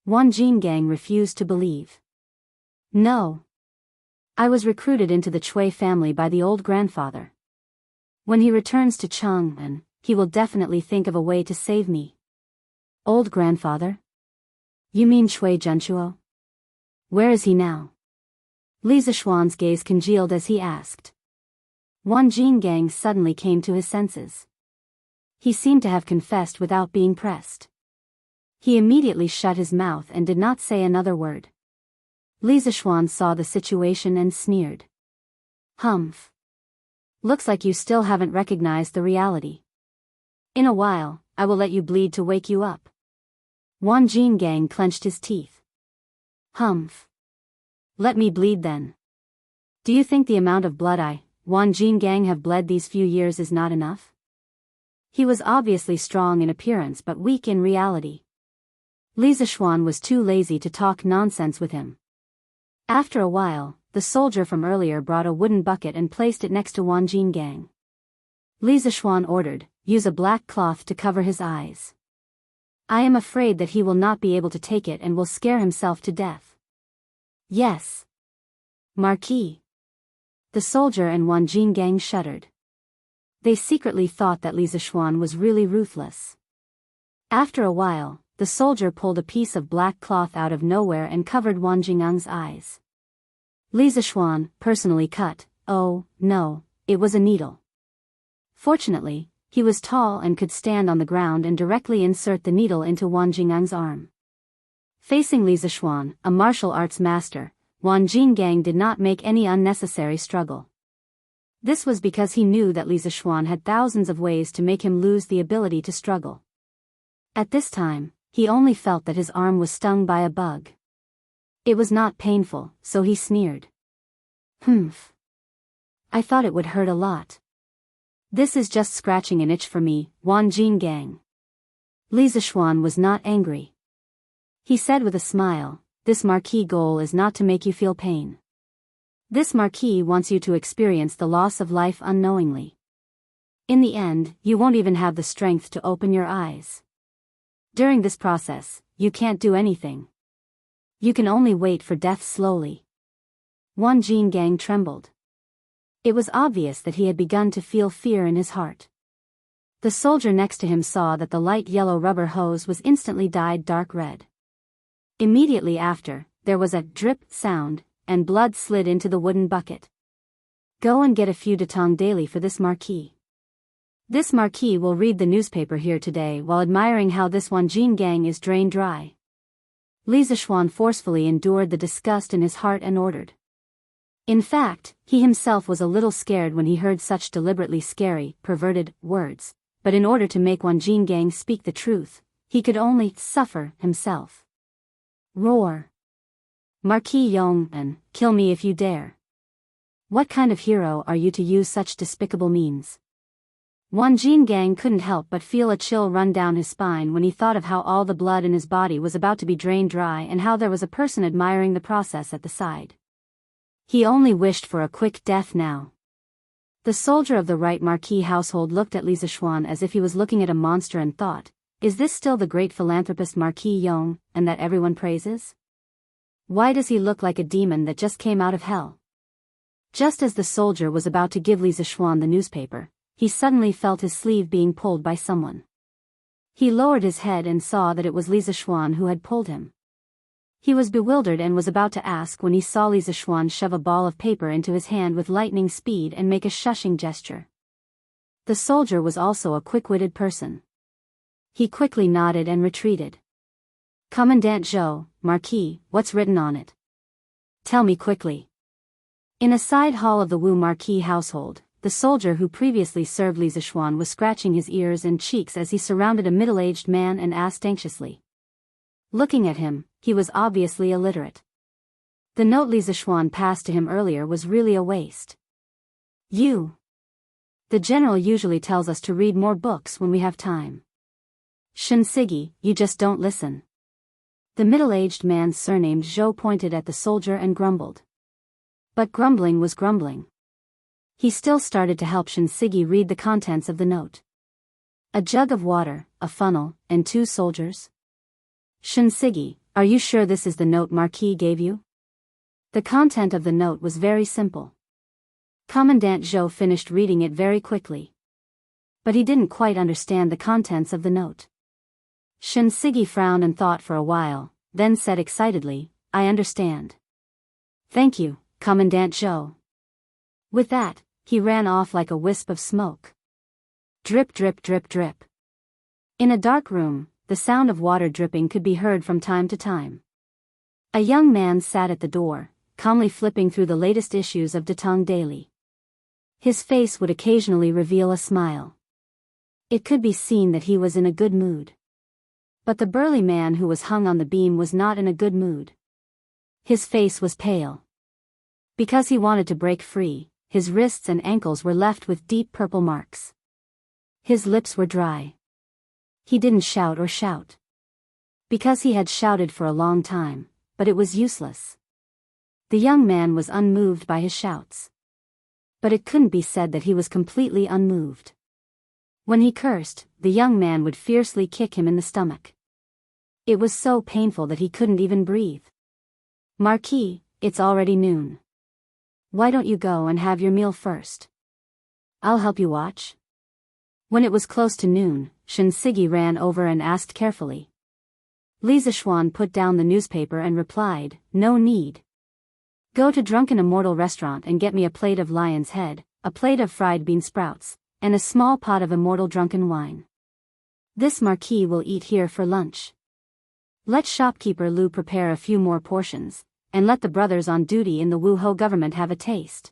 Wan Jingang refused to believe. No. I was recruited into the Chui family by the old grandfather. When he returns to Chang'an, he will definitely think of a way to save me. Old grandfather? You mean Chui Junchuo? Where is he now? Li Zishuan's gaze congealed as he asked. Wan Jingang suddenly came to his senses. He seemed to have confessed without being pressed. He immediately shut his mouth and did not say another word. Li Zishuan saw the situation and sneered. Humph. Looks like you still haven't recognized the reality. In a while, I will let you bleed to wake you up. Wan Jingang clenched his teeth. Humph. Let me bleed then. Do you think the amount of blood Wan Jingang, have bled these few years is not enough? He was obviously strong in appearance but weak in reality. Li Zishuan was too lazy to talk nonsense with him. After a while, the soldier from earlier brought a wooden bucket and placed it next to Wan Jingang. Li Zishuan ordered, use a black cloth to cover his eyes. I am afraid that he will not be able to take it and will scare himself to death. Yes. Marquis. The soldier and Wan Jingang shuddered. They secretly thought that Li Zishuan was really ruthless. After a while, the soldier pulled a piece of black cloth out of nowhere and covered Wan Jingang's eyes. Li Zishuan, personally cut. Oh, no, it was a needle. Fortunately, he was tall and could stand on the ground and directly insert the needle into Wan Jingang's arm. Facing Li Zishuan, a martial arts master, Wan Jingang did not make any unnecessary struggle. This was because he knew that Li Zishuan had thousands of ways to make him lose the ability to struggle. At this time, he only felt that his arm was stung by a bug. It was not painful, so he sneered. Humph. I thought it would hurt a lot. This is just scratching an itch for me, Wan Jingang. Li Zishuan was not angry. He said with a smile, this marquis goal is not to make you feel pain. This marquis wants you to experience the loss of life unknowingly. In the end, you won't even have the strength to open your eyes. During this process, you can't do anything. You can only wait for death slowly. Wan Jingang trembled. It was obvious that he had begun to feel fear in his heart. The soldier next to him saw that the light yellow rubber hose was instantly dyed dark red. Immediately after, there was a drip sound, and blood slid into the wooden bucket. Go and get a few datong daily for this marquis. This marquis will read the newspaper here today while admiring how this Wan Jingang is drained dry. Li Zishuan forcefully endured the disgust in his heart and ordered. In fact, he himself was a little scared when he heard such deliberately scary, perverted words, but in order to make Wan Jingang speak the truth, he could only suffer himself. Roar. Marquis Yong, kill me if you dare. What kind of hero are you to use such despicable means? Wan Jingang couldn't help but feel a chill run down his spine when he thought of how all the blood in his body was about to be drained dry and how there was a person admiring the process at the side. He only wished for a quick death now. The soldier of the right marquis household looked at Li Zishuan as if he was looking at a monster and thought, is this still the great philanthropist Marquis Yong, and that everyone praises? Why does he look like a demon that just came out of hell? Just as the soldier was about to give Li Zishuan the newspaper, he suddenly felt his sleeve being pulled by someone. He lowered his head and saw that it was Li Zishuan who had pulled him. He was bewildered and was about to ask when he saw Li Zishuan shove a ball of paper into his hand with lightning speed and make a shushing gesture. The soldier was also a quick-witted person. He quickly nodded and retreated. Commandant Zhou, Marquis, what's written on it? Tell me quickly. In a side hall of the Wu Marquis household, the soldier who previously served Li Zishuan was scratching his ears and cheeks as he surrounded a middle-aged man and asked anxiously. Looking at him, he was obviously illiterate. The note Li Zishuan passed to him earlier was really a waste. The general usually tells us to read more books when we have time. Shinsigi, you just don't listen. The middle-aged man surnamed Zhou pointed at the soldier and grumbled. But grumbling was grumbling. He still started to help Shinsigi read the contents of the note. A jug of water, a funnel, and 2 soldiers? Shinsigi, are you sure this is the note Marquis gave you? The content of the note was very simple. Commandant Zhou finished reading it very quickly. But he didn't quite understand the contents of the note. Shinsigi frowned and thought for a while, then said excitedly, I understand. Thank you, Commandant Zhou. With that, he ran off like a wisp of smoke. Drip drip drip drip. In a dark room, the sound of water dripping could be heard from time to time. A young man sat at the door, calmly flipping through the latest issues of Datong Daily. His face would occasionally reveal a smile. It could be seen that he was in a good mood. But the burly man who was hung on the beam was not in a good mood. His face was pale. Because he wanted to break free, his wrists and ankles were left with deep purple marks. His lips were dry. He didn't shout or shout. Because he had shouted for a long time, but it was useless. The young man was unmoved by his shouts. But it couldn't be said that he was completely unmoved. When he cursed, the young man would fiercely kick him in the stomach. It was so painful that he couldn't even breathe. Marquis, it's already noon. Why don't you go and have your meal first? I'll help you watch. When it was close to noon, Shinsigi ran over and asked carefully. Li Zishuan put down the newspaper and replied, no need. Go to Drunken Immortal restaurant and get me a plate of lion's head, a plate of fried bean sprouts, and a small pot of immortal drunken wine. This Marquis will eat here for lunch. Let shopkeeper Lu prepare a few more portions, and let the brothers on duty in the Wuhou government have a taste.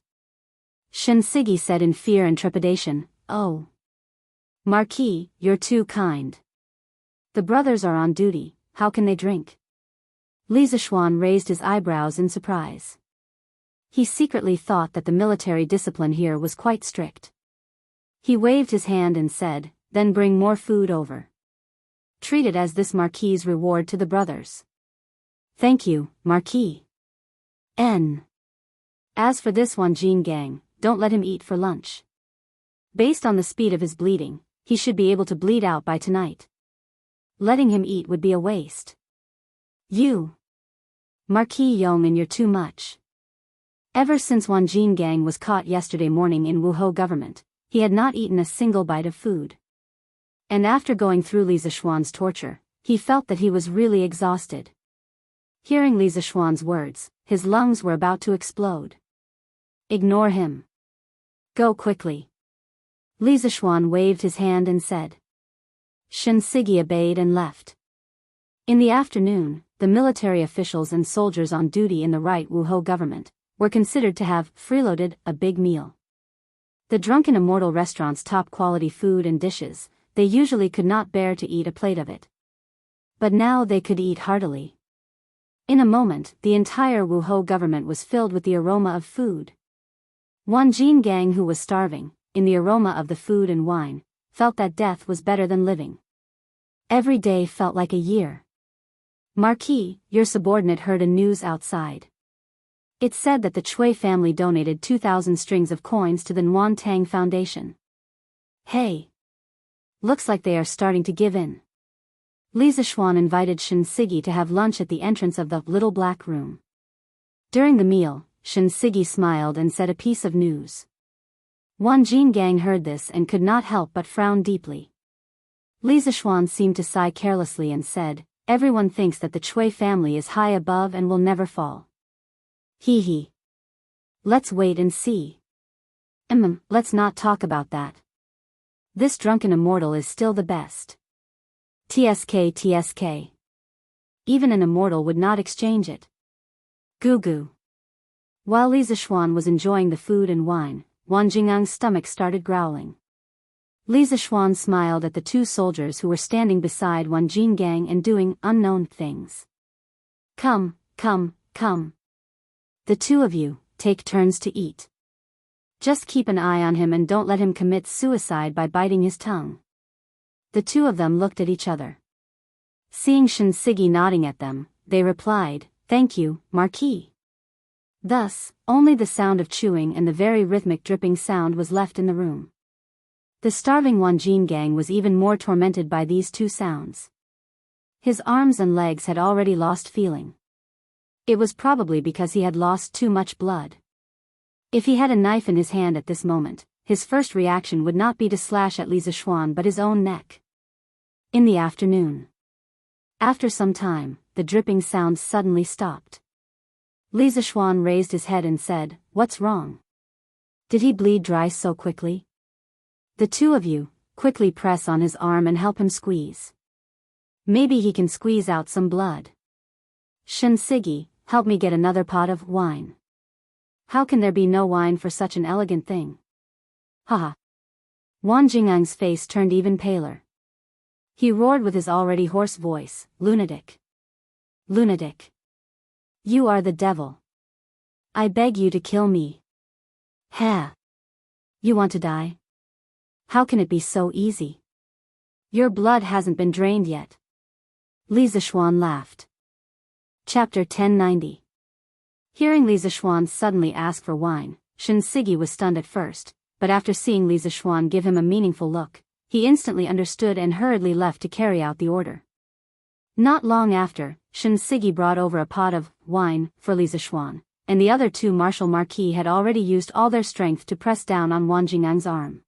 Shinsigi said in fear and trepidation, oh. Marquis, you're too kind. The brothers are on duty, how can they drink? Li Zishuan raised his eyebrows in surprise. He secretly thought that the military discipline here was quite strict. He waved his hand and said, then bring more food over. Treat it as this Marquis' reward to the brothers. Thank you, Marquis. As for this Wanjin gang, don't let him eat for lunch. Based on the speed of his bleeding, he should be able to bleed out by tonight. Letting him eat would be a waste. You, Marquis Yongin, you're too much. Ever since Wanjin gang was caught yesterday morning in Wuhou government, he had not eaten a single bite of food. And after going through Li Zishuan's torture, he felt that he was really exhausted. Hearing Li Zishuan's words, his lungs were about to explode. Ignore him. Go quickly. Li Zishuan waved his hand and said. Shinsigi obeyed and left. In the afternoon, the military officials and soldiers on duty in the right Wuhou government were considered to have freeloaded a big meal. The Drunken Immortal restaurant's top-quality food and dishes, they usually could not bear to eat a plate of it. But now they could eat heartily. In a moment, the entire Wuhou government was filled with the aroma of food. Wanjin gang, who was starving, in the aroma of the food and wine, felt that death was better than living. Every day felt like a year. Marquis, your subordinate heard a news outside. It said that the Chui family donated 2,000 strings of coins to the Nguyen Tang Foundation. Hey! Looks like they are starting to give in. Li Zishuan invited Shinsigi to have lunch at the entrance of the little black room. During the meal, Shinsigi smiled and said a piece of news. Wanjin gang heard this and could not help but frown deeply. Li Zishuan seemed to sigh carelessly and said, everyone thinks that the Chui family is high above and will never fall. Hee hee. Let's wait and see. Let's not talk about that. This drunken immortal is still the best. TSK TSK. Even an immortal would not exchange it. Goo goo. While Li Zixuan was enjoying the food and wine, Wang Jingang's stomach started growling. Li Zixuan smiled at the two soldiers who were standing beside Wang Jinggang and doing unknown things. Come, come, come. The two of you, take turns to eat. Just keep an eye on him and don't let him commit suicide by biting his tongue. The two of them looked at each other. Seeing Shen Sigi nodding at them, they replied, "Thank you, Marquis." Thus, only the sound of chewing and the very rhythmic dripping sound was left in the room. The starving Wang Jinggang was even more tormented by these two sounds. His arms and legs had already lost feeling. It was probably because he had lost too much blood. If he had a knife in his hand at this moment, his first reaction would not be to slash at Li Zixuan but his own neck. In the afternoon. After some time, the dripping sounds suddenly stopped. Li Zixuan raised his head and said, "What's wrong? Did he bleed dry so quickly? The two of you, quickly press on his arm and help him squeeze. Maybe he can squeeze out some blood. Shen Sigi, help me get another pot of wine." How can there be no wine for such an elegant thing? Haha. Wang Jingang's face turned even paler. He roared with his already hoarse voice, "Lunatic! Lunatic! You are the devil. I beg you to kill me." "Ha! You want to die? How can it be so easy? Your blood hasn't been drained yet." Li Zixuan laughed. Chapter 1090. Hearing Li Zixuan suddenly ask for wine, Shen Sigi was stunned at first, but after seeing Li Zixuan give him a meaningful look, he instantly understood and hurriedly left to carry out the order. Not long after, Shen Sigi brought over a pot of wine for Li Zixuan, and the other two martial marquis had already used all their strength to press down on Wang Jingang's arm.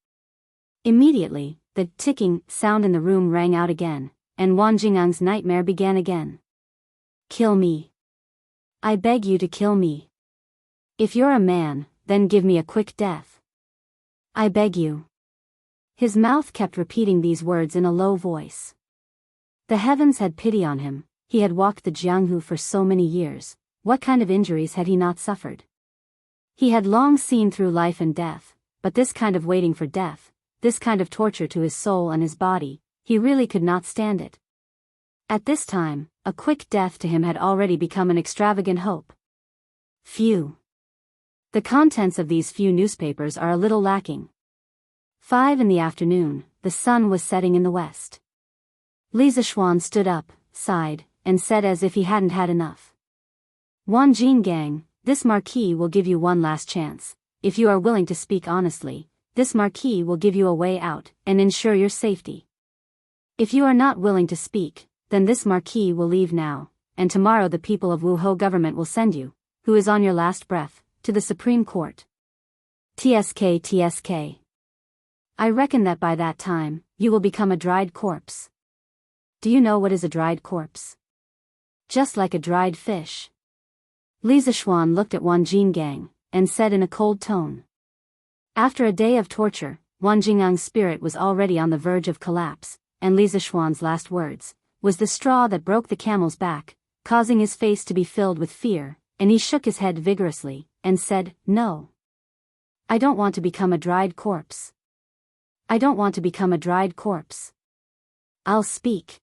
Immediately, the ticking sound in the room rang out again, and Wang Jingang's nightmare began again. "Kill me. I beg you to kill me. If you're a man, then give me a quick death. I beg you." His mouth kept repeating these words in a low voice. The heavens had pity on him. He had walked the Jianghu for so many years. What kind of injuries had he not suffered? He had long seen through life and death, but this kind of waiting for death, this kind of torture to his soul and his body, he really could not stand it. At this time, a quick death to him had already become an extravagant hope. Phew. The contents of these few newspapers are a little lacking. 5 in the afternoon, the sun was setting in the west. Li Zixuan stood up, sighed, and said as if he hadn't had enough. "Wang Jinggang, this marquis will give you one last chance. If you are willing to speak honestly, this marquis will give you a way out and ensure your safety. If you are not willing to speak, then this marquis will leave now, and tomorrow the people of Wuhou government will send you, who is on your last breath, to the Supreme Court. TSK TSK. I reckon that by that time, you will become a dried corpse. Do you know what is a dried corpse? Just like a dried fish." Li Zixuan looked at Wang Jinggang, and said in a cold tone. After a day of torture, Wang Jingang's spirit was already on the verge of collapse, and Li Zixuan's last words was the straw that broke the camel's back, causing his face to be filled with fear, and he shook his head vigorously, and said, "No. I don't want to become a dried corpse. I don't want to become a dried corpse. I'll speak.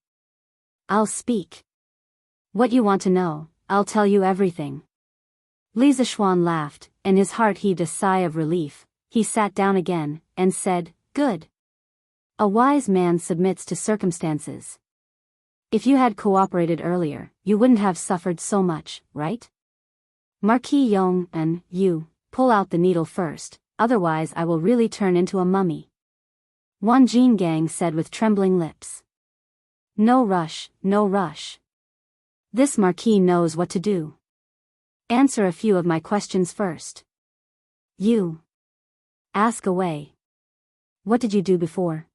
I'll speak. What you want to know, I'll tell you everything." Li Zixuan laughed, and his heart heaved a sigh of relief. He sat down again, and said, "Good. A wise man submits to circumstances. If you had cooperated earlier, you wouldn't have suffered so much, right? Marquis Yong and you, pull out the needle first, otherwise I will really turn into a mummy." Wang Jinggang said with trembling lips. "No rush, no rush. This marquis knows what to do. Answer a few of my questions first. You. Ask away. What did you do before?"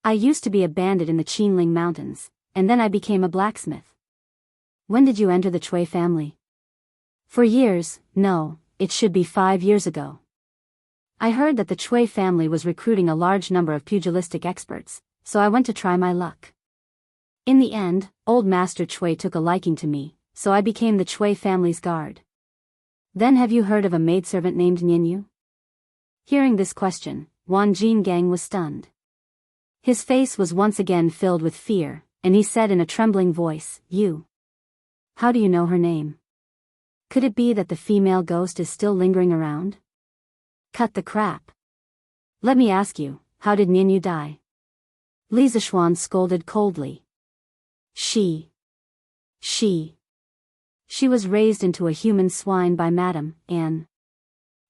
"I used to be a bandit in the Qinling Mountains, and then I became a blacksmith." "When did you enter the Chui family?" "For years, no, it should be 5 years ago." I heard that the Chui family was recruiting a large number of pugilistic experts, so I went to try my luck. In the end, old Master Chui took a liking to me, so I became the Chui family's guard. Then have you heard of a maidservant named Nianyu? Hearing this question, Wan Jingang was stunned. His face was once again filled with fear, and he said in a trembling voice, "You? How do you know her name? Could it be that the female ghost is still lingering around?" Cut the crap. Let me ask you, how did Nianyu die? Li Zishuan scolded coldly. She was raised into a human swine by Madame Anne.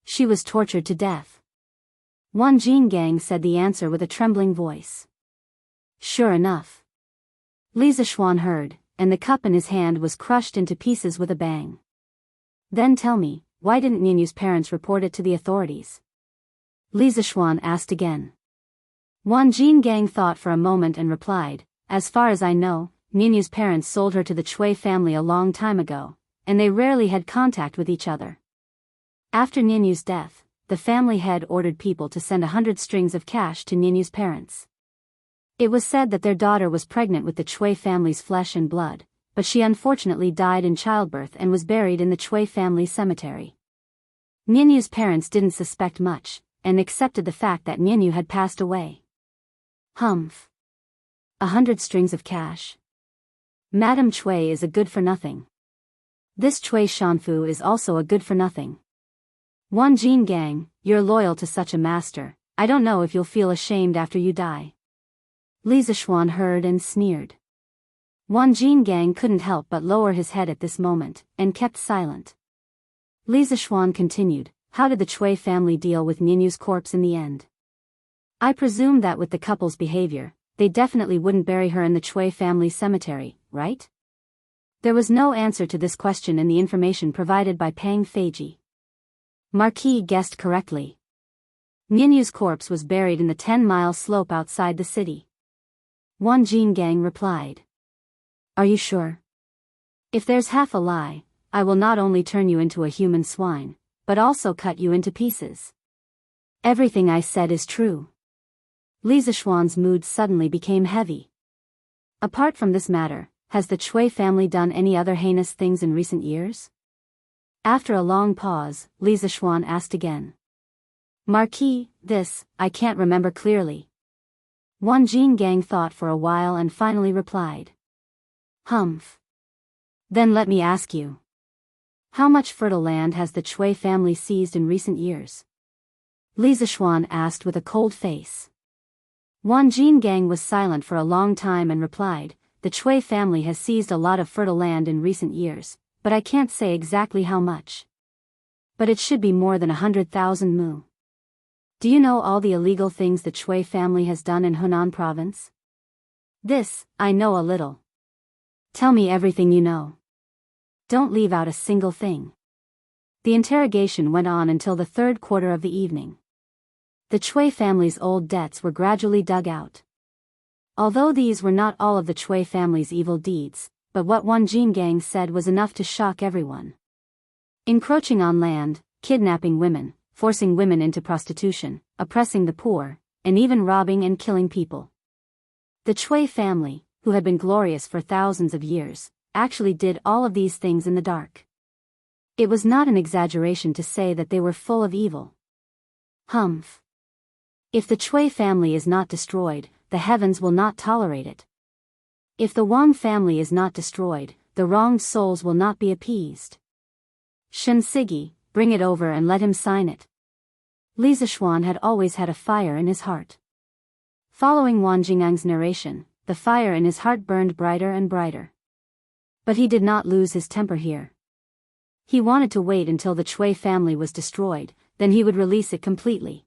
She was tortured to death. Wan Jingang said the answer with a trembling voice. Sure enough. Li Zishuan heard, and the cup in his hand was crushed into pieces with a bang. Then tell me, why didn't Nianyu's parents report it to the authorities? Li Zishuan asked again. Wan Jingang thought for a moment and replied, as far as I know, Nianyu's parents sold her to the Chui family a long time ago, and they rarely had contact with each other. After Nianyu's death, the family head ordered people to send 100 strings of cash to Nianyu's parents. It was said that their daughter was pregnant with the Chui family's flesh and blood, but she unfortunately died in childbirth and was buried in the Chui family cemetery. Nianyu's parents didn't suspect much, and accepted the fact that Nianyu had passed away. Humph. 100 strings of cash. Madame Chui is a good-for-nothing. This Chui Shanfu is also a good-for-nothing. Wan Jingang, you're loyal to such a master, I don't know if you'll feel ashamed after you die. Li Zishuan heard and sneered. Wan Jingang couldn't help but lower his head at this moment, and kept silent. Li Zishuan continued, how did the Chui family deal with Nianyu's corpse in the end? I presume that with the couple's behavior, they definitely wouldn't bury her in the Chui family cemetery, right? There was no answer to this question in the information provided by Pang Feiji. Marquis guessed correctly. Nianyu's corpse was buried in the 10-mile slope outside the city. Wan Jingang replied. Are you sure? If there's half a lie, I will not only turn you into a human swine, but also cut you into pieces. Everything I said is true. Li Zishuan's mood suddenly became heavy. Apart from this matter, has the Chui family done any other heinous things in recent years? After a long pause, Li Zishuan asked again. Marquis, this, I can't remember clearly. Wan Jingang thought for a while and finally replied. Humph. Then let me ask you. How much fertile land has the Chui family seized in recent years? Li Zishuan asked with a cold face. Wan Jingang was silent for a long time and replied, the Chui family has seized a lot of fertile land in recent years, but I can't say exactly how much. But it should be more than 100,000 mu. Do you know all the illegal things the Chui family has done in Hunan province? This, I know a little. Tell me everything you know. Don't leave out a single thing. The interrogation went on until the third quarter of the evening. The Chui family's old debts were gradually dug out. Although these were not all of the Chui family's evil deeds, but what Wan Jingang said was enough to shock everyone. Encroaching on land, kidnapping women, forcing women into prostitution, oppressing the poor, and even robbing and killing people. The Chui family, who had been glorious for thousands of years, actually did all of these things in the dark. It was not an exaggeration to say that they were full of evil. Humph. If the Chui family is not destroyed, the heavens will not tolerate it. If the Wang family is not destroyed, the wronged souls will not be appeased. Shen Sigi, bring it over and let him sign it. Li Zishuan had always had a fire in his heart. Following Wan Jingang's narration, the fire in his heart burned brighter and brighter. But he did not lose his temper here. He wanted to wait until the Chui family was destroyed, then he would release it completely.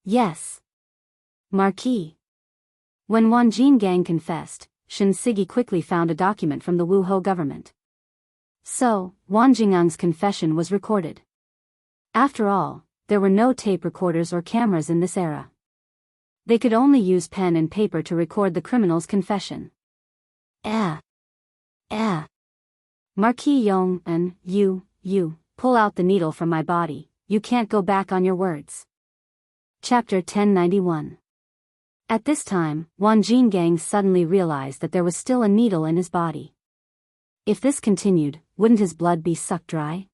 Yes. Marquis. When Wan Jingang confessed, Shen Sigi quickly found a document from the Wuhou government. So, Wan Jingang's confession was recorded. After all, there were no tape recorders or cameras in this era. They could only use pen and paper to record the criminal's confession. Marquis Yong and you, pull out the needle from my body, you can't go back on your words. Chapter 1091. At this time, Wan Jingang suddenly realized that there was still a needle in his body. If this continued, wouldn't his blood be sucked dry?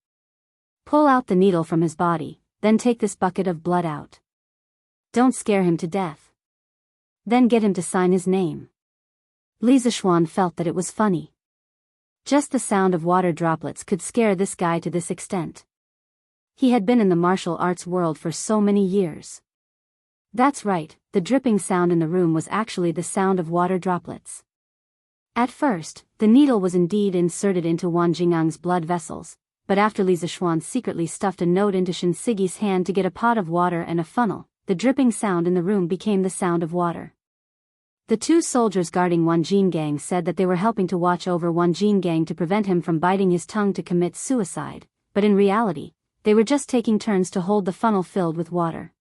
Pull out the needle from his body, then take this bucket of blood out. Don't scare him to death. Then get him to sign his name. Li Zishuan felt that it was funny. Just the sound of water droplets could scare this guy to this extent. He had been in the martial arts world for so many years. That's right, the dripping sound in the room was actually the sound of water droplets. At first, the needle was indeed inserted into Wan Jingang's blood vessels, but after Li Zishuan secretly stuffed a note into Shinsigi's hand to get a pot of water and a funnel, the dripping sound in the room became the sound of water. The two soldiers guarding Wan Jingang said that they were helping to watch over Wan Jingang to prevent him from biting his tongue to commit suicide, but in reality, they were just taking turns to hold the funnel filled with water.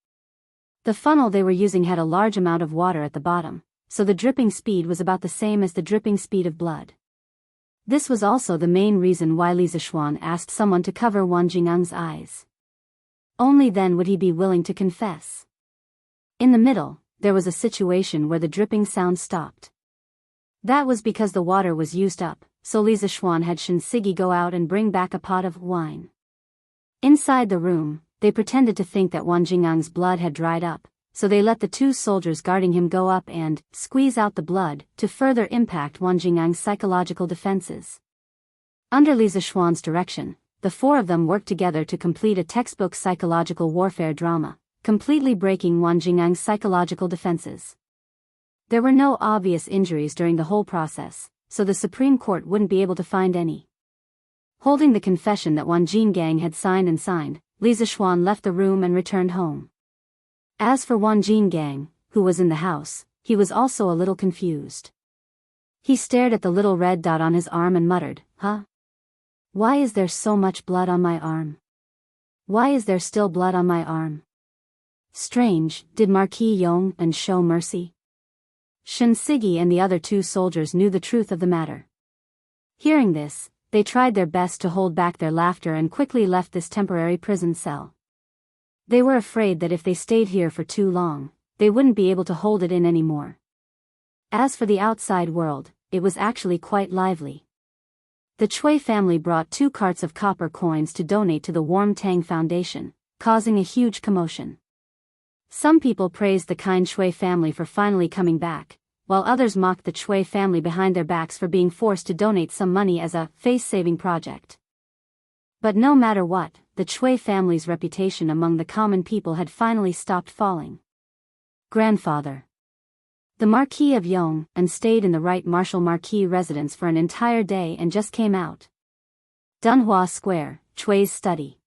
The funnel they were using had a large amount of water at the bottom, so the dripping speed was about the same as the dripping speed of blood. This was also the main reason why Li Zishuan asked someone to cover Wan Jingang's eyes. Only then would he be willing to confess. In the middle, there was a situation where the dripping sound stopped. That was because the water was used up, so Li Zishuan had Shinsigi go out and bring back a pot of wine. Inside the room, they pretended to think that Wan Jingang's blood had dried up, so they let the two soldiers guarding him go up and squeeze out the blood to further impact Wan Jingang's psychological defenses. Under Li Zishuan's direction, the four of them worked together to complete a textbook psychological warfare drama, completely breaking Wan Jingang's psychological defenses. There were no obvious injuries during the whole process, so the Supreme Court wouldn't be able to find any. Holding the confession that Wan Jingang had signed, Li Zishuan left the room and returned home. As for Wan Jingang, who was in the house, he was also a little confused. He stared at the little red dot on his arm and muttered, "Huh? Why is there so much blood on my arm? Why is there still blood on my arm? Strange, did Marquis Yong and show mercy?" Shinsigi and the other two soldiers knew the truth of the matter. Hearing this, they tried their best to hold back their laughter and quickly left this temporary prison cell. They were afraid that if they stayed here for too long, they wouldn't be able to hold it in anymore. As for the outside world, it was actually quite lively. The Chui family brought 2 carts of copper coins to donate to the Warm Tang Foundation, causing a huge commotion. Some people praised the kind Chui family for finally coming back, while others mocked the Chui family behind their backs for being forced to donate some money as a face-saving project. But no matter what, the Chui family's reputation among the common people had finally stopped falling. Grandfather. The Marquis of Yong and stayed in the Right Martial Marquis residence for an entire day and just came out. Dunhua Square, Chui's study.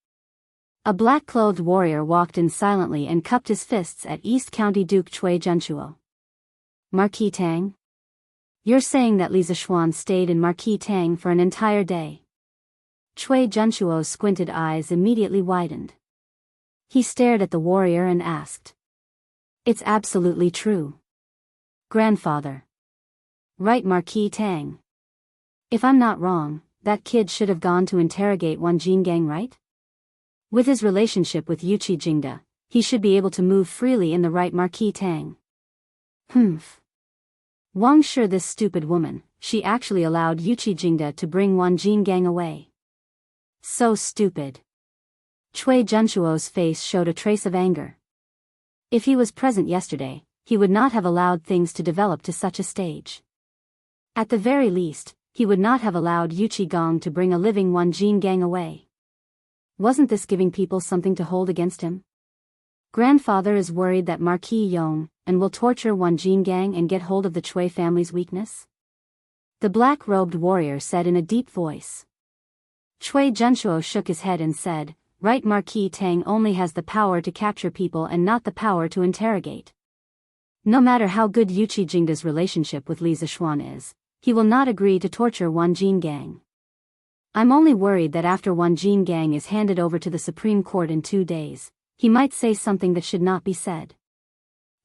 A black-clothed warrior walked in silently and cupped his fists at East County Duke Chui Junchuo. Marquis Tang? You're saying that Li Zishuan stayed in Marquis Tang for an entire day? Chui Junchuo's squinted eyes immediately widened. He stared at the warrior and asked. It's absolutely true. Grandfather. Right, Marquis Tang. If I'm not wrong, that kid should have gone to interrogate Wan Jingang, right? With his relationship with Yuqi Jingda, he should be able to move freely in the right Marquis Tang. Humph. Wang Shi, this stupid woman, she actually allowed Yuqi Jingda to bring Wan Jingang away. So stupid. Chui Junchuo's face showed a trace of anger. If he was present yesterday, he would not have allowed things to develop to such a stage. At the very least, he would not have allowed Yuqi Gong to bring a living Wan Jingang away. Wasn't this giving people something to hold against him? Grandfather is worried that Marquis Yong and will torture Wan Jingang and get hold of the Chui family's weakness? The black-robed warrior said in a deep voice. Chui Junchuo shook his head and said, Right, Marquis Tang only has the power to capture people and not the power to interrogate. No matter how good Yuqi Jingda's relationship with Li Zishuan is, he will not agree to torture Wan Jingang. I'm only worried that after Wan Jingang is handed over to the Supreme Court in 2 days, he might say something that should not be said.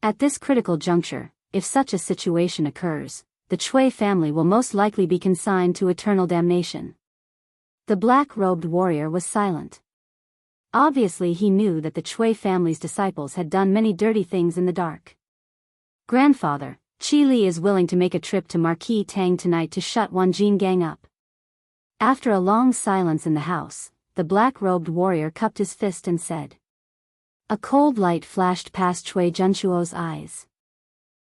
At this critical juncture, if such a situation occurs, the Chui family will most likely be consigned to eternal damnation. The black-robed warrior was silent. Obviously he knew that the Chui family's disciples had done many dirty things in the dark. Grandfather, Qi Li is willing to make a trip to Marquis Tang tonight to shut Wanjin gang up. After a long silence in the house, the black-robed warrior cupped his fist and said. A cold light flashed past Chui Junchuo's eyes.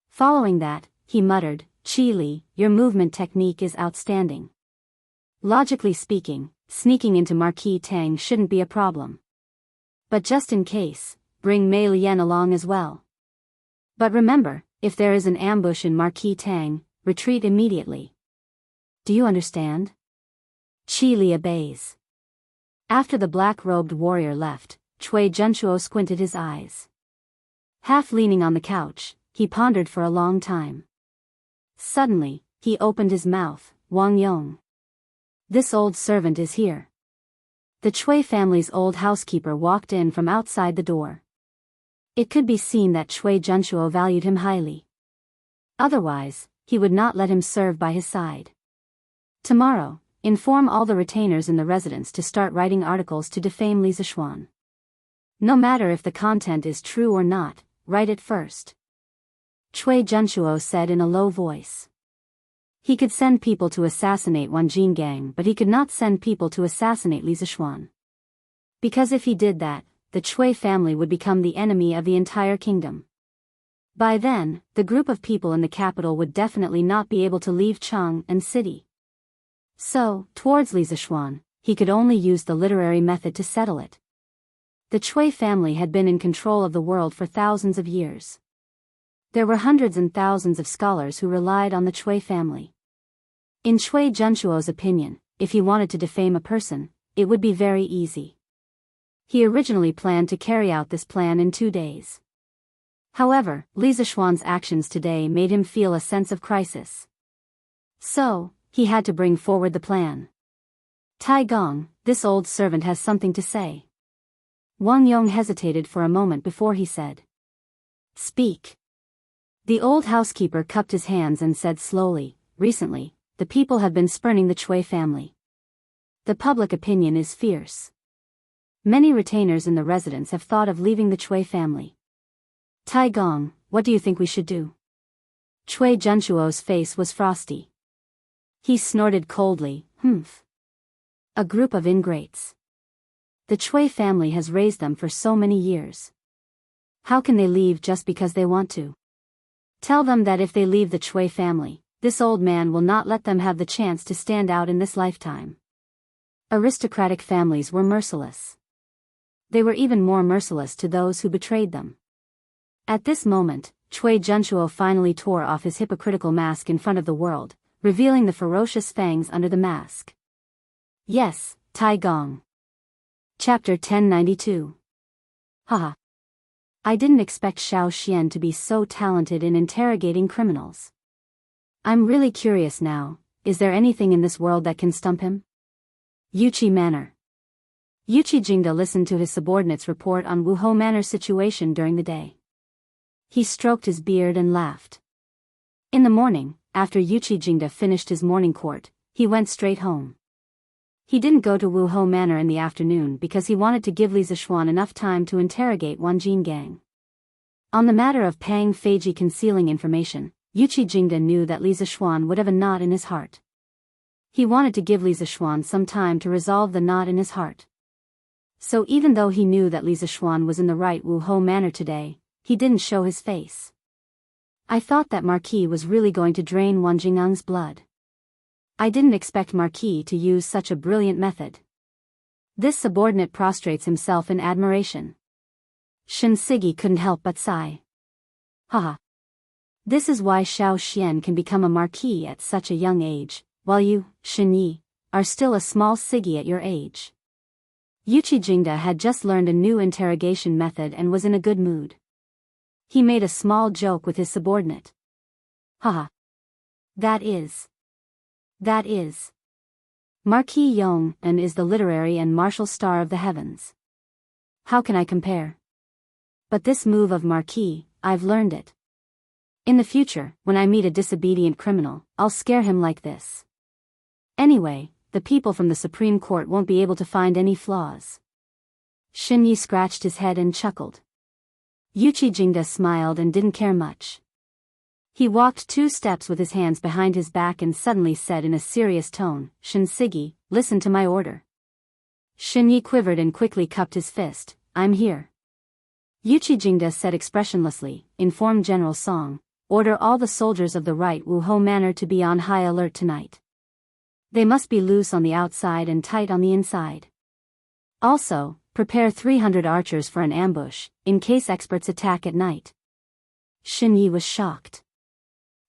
Following that, he muttered, Qi Li, your movement technique is outstanding. Logically speaking, sneaking into Marquis Tang shouldn't be a problem. But just in case, bring Mei Lian along as well. But remember, if there is an ambush in Marquis Tang, retreat immediately. Do you understand? Qi Li obeys. After the black-robed warrior left, Chui Junchuo squinted his eyes. Half leaning on the couch, he pondered for a long time. Suddenly, he opened his mouth. Wang Yong. This old servant is here. The Chui family's old housekeeper walked in from outside the door. It could be seen that Chui Junchuo valued him highly. Otherwise, he would not let him serve by his side. Tomorrow, inform all the retainers in the residence to start writing articles to defame Li Zishuan. No matter if the content is true or not, write it first. Chui Junchuo said in a low voice. He could send people to assassinate Wanjin gang, but he could not send people to assassinate Li Zishuan. Because if he did that, the Chui family would become the enemy of the entire kingdom. By then, the group of people in the capital would definitely not be able to leave Chang and city. So, towards Li Zishuan, he could only use the literary method to settle it. The Chui family had been in control of the world for thousands of years. There were hundreds and thousands of scholars who relied on the Chui family. In Chui Junchuo's opinion, if he wanted to defame a person, it would be very easy. He originally planned to carry out this plan in 2 days. However, Li Zishuan's actions today made him feel a sense of crisis. So, he had to bring forward the plan. Tai Gong, this old servant has something to say. Wang Yong hesitated for a moment before he said. Speak. The old housekeeper cupped his hands and said slowly, recently, the people have been spurning the Chui family. The public opinion is fierce. Many retainers in the residence have thought of leaving the Chui family. Tai Gong, what do you think we should do? Chui Junchuo's face was frosty. He snorted coldly, humph. A group of ingrates. The Chui family has raised them for so many years. How can they leave just because they want to? Tell them that if they leave the Chui family, this old man will not let them have the chance to stand out in this lifetime. Aristocratic families were merciless. They were even more merciless to those who betrayed them. At this moment, Chui Junchuo finally tore off his hypocritical mask in front of the world, revealing the ferocious fangs under the mask. Yes, Tai Gong. Chapter 1092. Haha. I didn't expect Xiao Xian to be so talented in interrogating criminals. I'm really curious now, is there anything in this world that can stump him? Yuqi Manor. Yuqi Jingda listened to his subordinate's report on Wuhou Manor's situation during the day. He stroked his beard and laughed. In the morning, after Yuqi Jingda finished his morning court, he went straight home. He didn't go to Wuhou Manor in the afternoon because he wanted to give Li Zishuan enough time to interrogate Wanjin gang. On the matter of Pang Feiji concealing information, Yuqi Jingda knew that Li Zishuan would have a knot in his heart. He wanted to give Li Zishuan some time to resolve the knot in his heart. So even though he knew that Li Zishuan was in the right Wuhou Manor today, he didn't show his face. I thought that Marquis was really going to drain Wanjingang's blood. I didn't expect Marquis to use such a brilliant method. This subordinate prostrates himself in admiration. Shen Sigi couldn't help but sigh. Haha. This is why Xiao Xian can become a marquis at such a young age, while you, Shen Yi, are still a small Sigi at your age. Yuqi Jingda had just learned a new interrogation method and was in a good mood. He made a small joke with his subordinate. Haha. That is. Marquis Yong and is the literary and martial star of the heavens. How can I compare? But this move of Marquis, I've learned it. In the future, when I meet a disobedient criminal, I'll scare him like this. Anyway, the people from the Supreme Court won't be able to find any flaws. Xinyi scratched his head and chuckled. Yuchi Jingda smiled and didn't care much. He walked 2 steps with his hands behind his back and suddenly said in a serious tone, Shinsigi, listen to my order. Xinyi quivered and quickly cupped his fist, I'm here. Yuchi Jingda said expressionlessly, inform General Song, order all the soldiers of the right Wuhou Manor to be on high alert tonight. They must be loose on the outside and tight on the inside. Also, prepare 300 archers for an ambush, in case experts attack at night. Xinyi was shocked.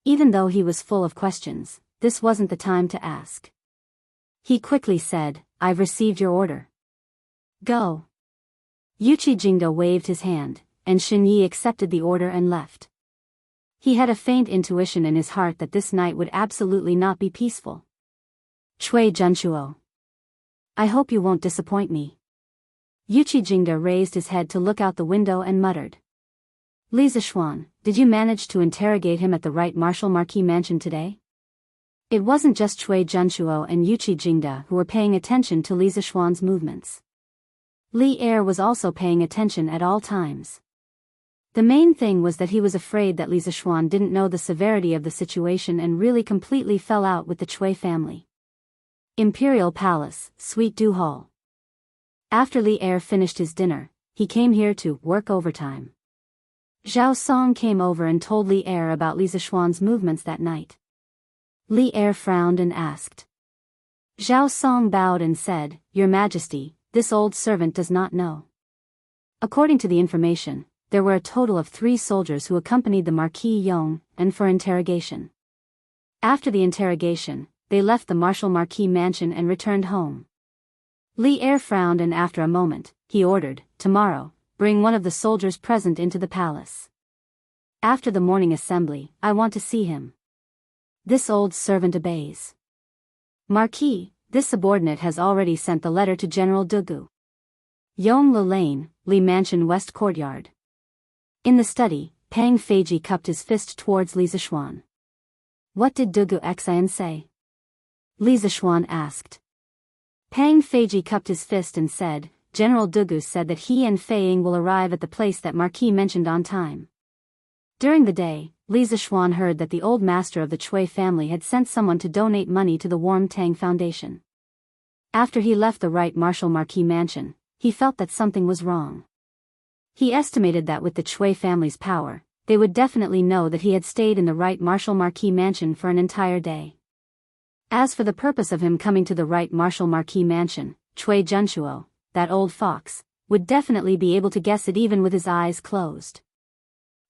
Even though he was full of questions, this wasn't the time to ask. He quickly said, I've received your order. Go. Yuchi Jingda waved his hand, and Xinyi accepted the order and left. He had a faint intuition in his heart that this night would absolutely not be peaceful. Cui Junchuo. I hope you won't disappoint me. Yuchi Jingda raised his head to look out the window and muttered. Li Zishuan, did you manage to interrogate him at the right Marshal Marquis mansion today? It wasn't just Cui Junchuo and Yuchi Jingda who were paying attention to Li Zishuan's movements. Li Er was also paying attention at all times. The main thing was that he was afraid that Li Zishuan didn't know the severity of the situation and really completely fell out with the Cui family. Imperial Palace, Suite Du Hall. After Li Er finished his dinner, he came here to work overtime. Zhao Song came over and told Li Er about Li Zishuan's movements that night. Li Er frowned and asked. Zhao Song bowed and said, Your Majesty, this old servant does not know. According to the information, there were a total of 3 soldiers who accompanied the Marquis Yong, and for interrogation. After the interrogation, they left the Marshal Marquis mansion and returned home. Li Er frowned and after a moment, he ordered, tomorrow, bring one of the soldiers present into the palace. After the morning assembly, I want to see him. This old servant obeys. Marquis, this subordinate has already sent the letter to General Dugu. Yong Le Lane, Li Mansion West Courtyard. In the study, Pang Feiji cupped his fist towards Li Zishuan. What did Dugu Xian say? Li Zishuan asked. Pang Feiji cupped his fist and said, General Dugu said that he and Fei Ying will arrive at the place that Marquis mentioned on time. During the day, Li Zishuan heard that the old master of the Cui family had sent someone to donate money to the Warm Tang Foundation. After he left the right Marshal Marquis mansion, he felt that something was wrong. He estimated that with the Cui family's power, they would definitely know that he had stayed in the right Marshal Marquis mansion for an entire day. As for the purpose of him coming to the right Marshal Marquis mansion, Cui Junchuo, that old fox, would definitely be able to guess it even with his eyes closed.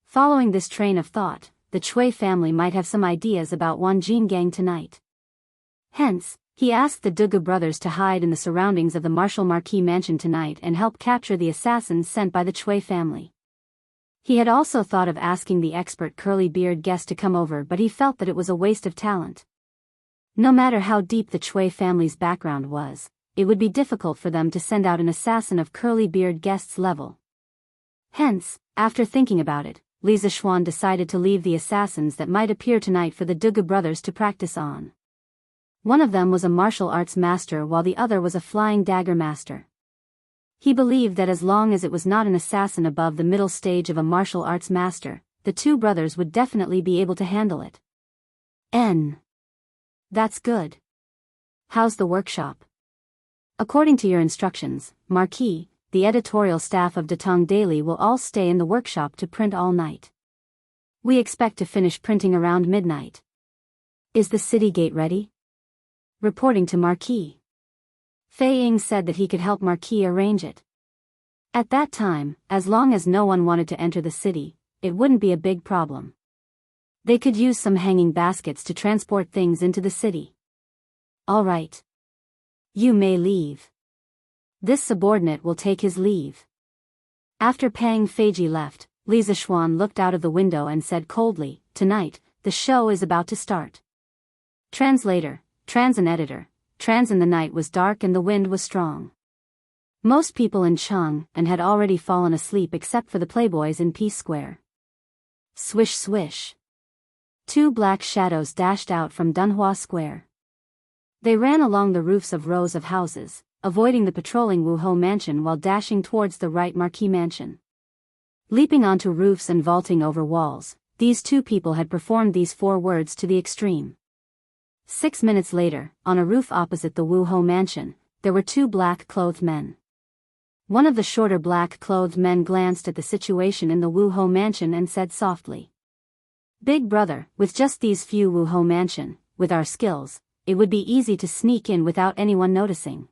Following this train of thought, the Cui family might have some ideas about Wan Jingang tonight. Hence, he asked the Dugu brothers to hide in the surroundings of the Marshal Marquis mansion tonight and help capture the assassins sent by the Cui family. He had also thought of asking the expert curly-beard guest to come over, but he felt that it was a waste of talent. No matter how deep the Cui family's background was, it would be difficult for them to send out an assassin of curly-beard guest's level. Hence, after thinking about it, Li Zishuan decided to leave the assassins that might appear tonight for the Dugu brothers to practice on. One of them was a martial arts master while the other was a flying dagger master. He believed that as long as it was not an assassin above the middle stage of a martial arts master, the 2 brothers would definitely be able to handle it. That's good. How's the workshop? According to your instructions, Marquis, the editorial staff of Datong Daily will all stay in the workshop to print all night. We expect to finish printing around midnight. Is the city gate ready? Reporting to Marquis. Fei Ying said that he could help Marquis arrange it. At that time, as long as no one wanted to enter the city, it wouldn't be a big problem. They could use some hanging baskets to transport things into the city. All right. You may leave. This subordinate will take his leave. After Pang Feiji left, Li Zishuan looked out of the window and said coldly, Tonight, the show is about to start. Translator, trans and editor, trans and the night was dark and the wind was strong. Most people in Chang and had already fallen asleep except for the playboys in Peace Square. Swish swish. 2 black shadows dashed out from Dunhua Square. They ran along the roofs of rows of houses, avoiding the patrolling Wuho mansion while dashing towards the right Marquis mansion. Leaping onto roofs and vaulting over walls, these two people had performed these 4 words to the extreme. 6 minutes later, on a roof opposite the Wuho mansion, there were 2 black-clothed men. One of the shorter black-clothed men glanced at the situation in the Wuho mansion and said softly, "Big brother, with just these few Wuho mansion, with our skills, it would be easy to sneak in without anyone noticing.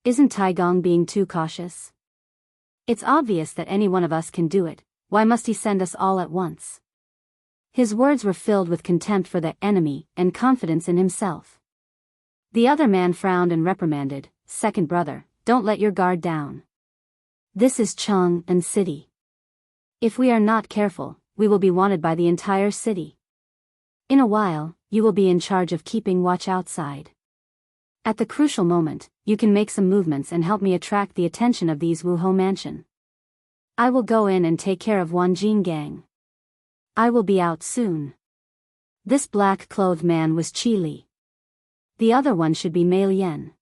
Isn't Taigong being too cautious? It's obvious that any one of us can do it, why must he send us all at once?" His words were filled with contempt for the enemy and confidence in himself. The other man frowned and reprimanded, "Second brother, don't let your guard down. This is Chang'an City. If we are not careful, we will be wanted by the entire city. In a while, you will be in charge of keeping watch outside. At the crucial moment, you can make some movements and help me attract the attention of these Wuho mansion. I will go in and take care of Wanjin gang. I will be out soon." This black-clothed man was Qi Li. The other one should be Mei Lian.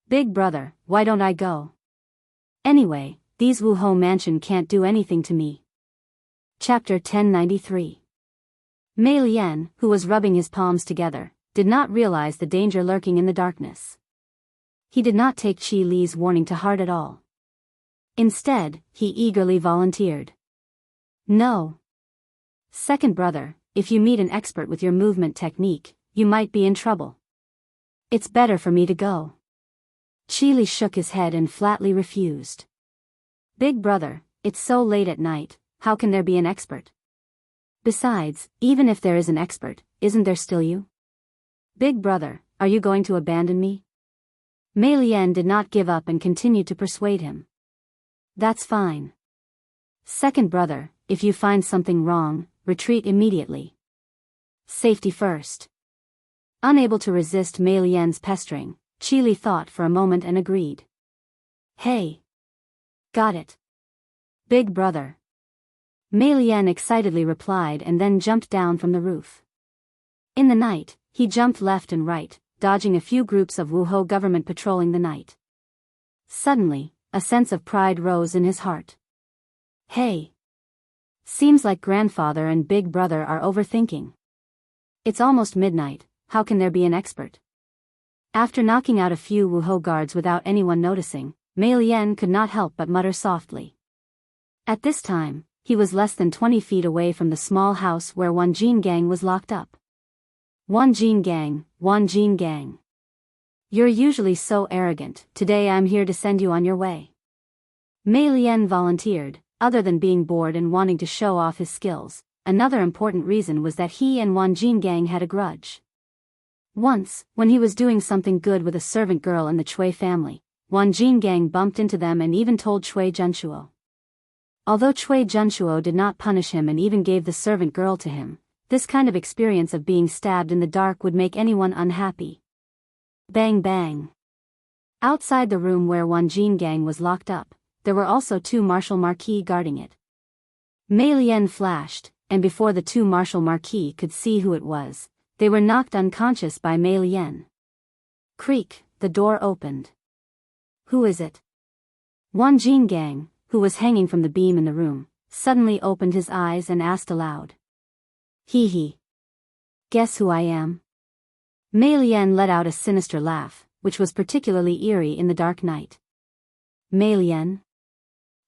"Big brother, why don't I go? Anyway, these Wuho mansion can't do anything to me." Chapter 1093. Mei Lian, who was rubbing his palms together, did not realize the danger lurking in the darkness. He did not take Qi Li's warning to heart at all. Instead, he eagerly volunteered. "No. Second brother, if you meet an expert with your movement technique, you might be in trouble. It's better for me to go." Qi Li shook his head and flatly refused. "Big brother, it's so late at night, how can there be an expert? Besides, even if there is an expert, isn't there still you? Big brother, are you going to abandon me?" Mei Lian did not give up and continued to persuade him. "That's fine. Second brother, if you find something wrong, retreat immediately. Safety first." Unable to resist Mei Lian's pestering, Qi Li thought for a moment and agreed. "Hey. Got it. Big brother." Mei Lian excitedly replied and then jumped down from the roof. In the night, he jumped left and right, dodging a few groups of Wuho government patrolling the night. Suddenly, a sense of pride rose in his heart. "Hey. Seems like grandfather and big brother are overthinking. It's almost midnight, how can there be an expert?" After knocking out a few Wuho guards without anyone noticing, Mei Lian could not help but mutter softly. At this time, he was less than 20 feet away from the small house where Wanjin gang was locked up. Wanjin gang. You're usually so arrogant, today I'm here to send you on your way." Mei Lian volunteered. Other than being bored and wanting to show off his skills, another important reason was that he and Wanjin gang had a grudge. Once, when he was doing something good with a servant girl in the Chui family, Wanjin gang bumped into them and even told Chui Junshuo. Although Chui Junshuo did not punish him and even gave the servant girl to him, this kind of experience of being stabbed in the dark would make anyone unhappy. Bang bang. Outside the room where Wanjin gang was locked up, there were also 2 martial marquis guarding it. Mei Lian flashed, and before the 2 martial marquis could see who it was, they were knocked unconscious by Mei Lian. Creak, the door opened. "Who is it?" Wanjin gang, who was hanging from the beam in the room, suddenly opened his eyes and asked aloud. "Hee hee. Guess who I am?" Mei Lian let out a sinister laugh, which was particularly eerie in the dark night. "Mei Lian?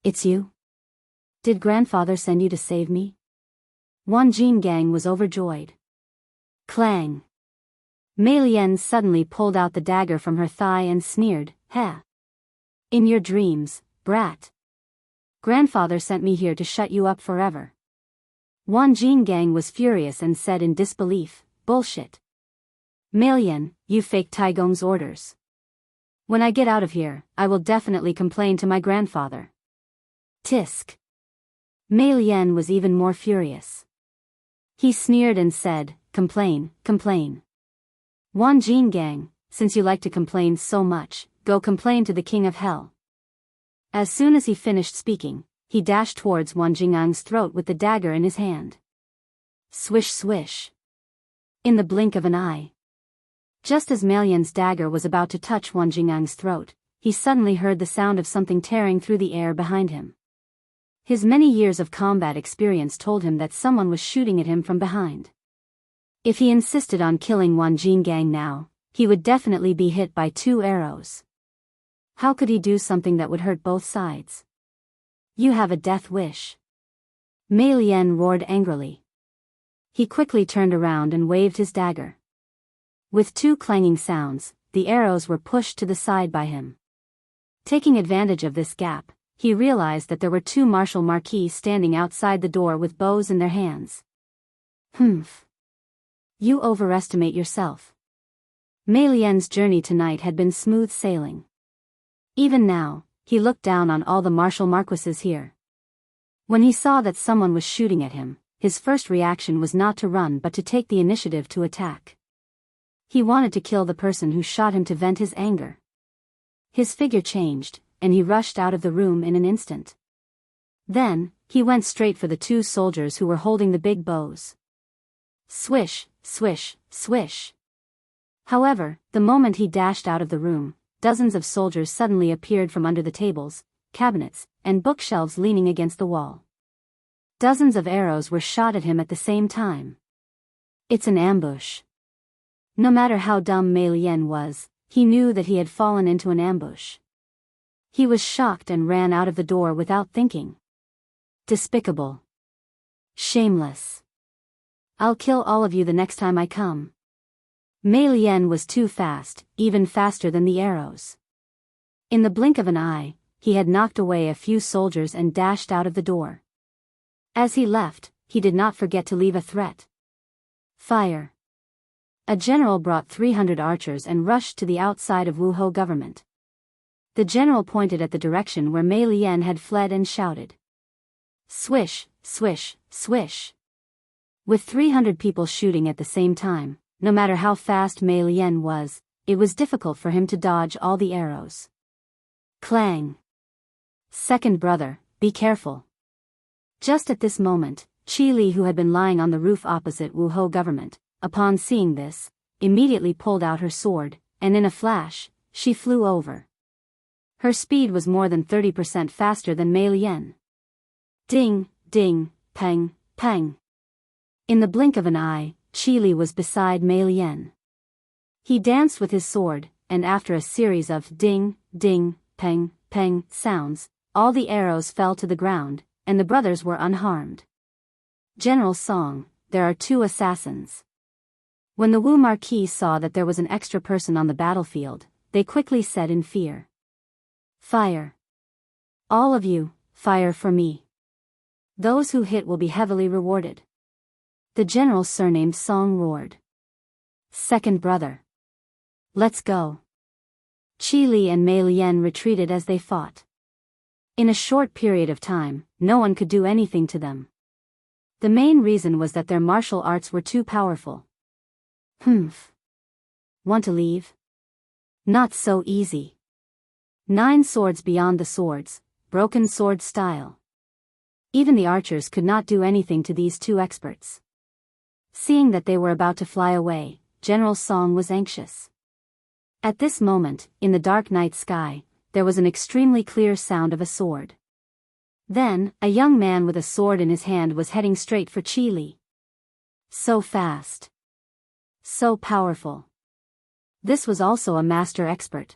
It's you? Did grandfather send you to save me?" Wanjin gang was overjoyed. Clang. Mei Lian suddenly pulled out the dagger from her thigh and sneered, "Heh. In your dreams, brat. Grandfather sent me here to shut you up forever." Wanjin gang was furious and said in disbelief, "Bullshit. Mei Lian, you faked Taigong's orders. When I get out of here, I will definitely complain to my grandfather." Tisk. Mei Lian was even more furious. He sneered and said, "Complain. Wanjin gang, since you like to complain so much, go complain to the king of hell." As soon as he finished speaking, he dashed towards Wanjingang's throat with the dagger in his hand. Swish swish. In the blink of an eye, Just as Mei dagger was about to touch Wang Jingang's throat, he suddenly heard the sound of something tearing through the air behind him. His many years of combat experience told him that someone was shooting at him from behind. If he insisted on killing Wang Jingang now, he would definitely be hit by 2 arrows. How could he do something that would hurt both sides? You have a death wish. Mei Lian roared angrily. He quickly turned around and waved his dagger. With 2 clanging sounds, the arrows were pushed to the side by him. Taking advantage of this gap, he realized that there were 2 martial marquis standing outside the door with bows in their hands. Humph. You overestimate yourself. Mei Lian's journey tonight had been smooth sailing. Even now, he looked down on all the martial marquises here. When he saw that someone was shooting at him, his first reaction was not to run but to take the initiative to attack. He wanted to kill the person who shot him to vent his anger. His figure changed, and he rushed out of the room in an instant. Then, he went straight for the 2 soldiers who were holding the big bows. Swish, swish, swish. However, the moment he dashed out of the room, dozens of soldiers suddenly appeared from under the tables, cabinets, and bookshelves leaning against the wall. Dozens of arrows were shot at him at the same time. It's an ambush. No matter how dumb Mei Lian was, he knew that he had fallen into an ambush. He was shocked and ran out of the door without thinking. Despicable. Shameless. I'll kill all of you the next time I come. Mei Lian was too fast, even faster than the arrows. In the blink of an eye, he had knocked away a few soldiers and dashed out of the door. As he left, he did not forget to leave a threat. Fire. A general brought 300 archers and rushed to the outside of Wuhou government. The general pointed at the direction where Mei Lian had fled and shouted. Swish, swish, swish. With 300 people shooting at the same time, no matter how fast Mei Lian was, it was difficult for him to dodge all the arrows. Clang. Second brother, be careful. Just at this moment, Qi Li, who had been lying on the roof opposite Wuhou government, upon seeing this, immediately pulled out her sword, and in a flash, she flew over. Her speed was more than 30% faster than Mei Lian. Ding, ding, pang, pang. In the blink of an eye, Qi Li was beside Mei Lian. He danced with his sword, and after a series of ding, ding, pang, pang sounds, all the arrows fell to the ground, and the brothers were unharmed. General Song, there are 2 assassins. When the Wu Marquis saw that there was an extra person on the battlefield, they quickly said in fear. Fire. All of you, fire for me. Those who hit will be heavily rewarded. The general surnamed Song roared. Second brother. Let's go. Qi Li and Mei Lian retreated as they fought. In a short period of time, no one could do anything to them. The main reason was that their martial arts were too powerful. Humph. Want to leave? Not so easy. 9 swords beyond the swords, broken sword style. Even the archers could not do anything to these 2 experts. Seeing that they were about to fly away, General Song was anxious. At this moment, in the dark night sky, there was an extremely clear sound of a sword. Then, a young man with a sword in his hand was heading straight for Qi Li. So fast. So powerful. This was also a master expert.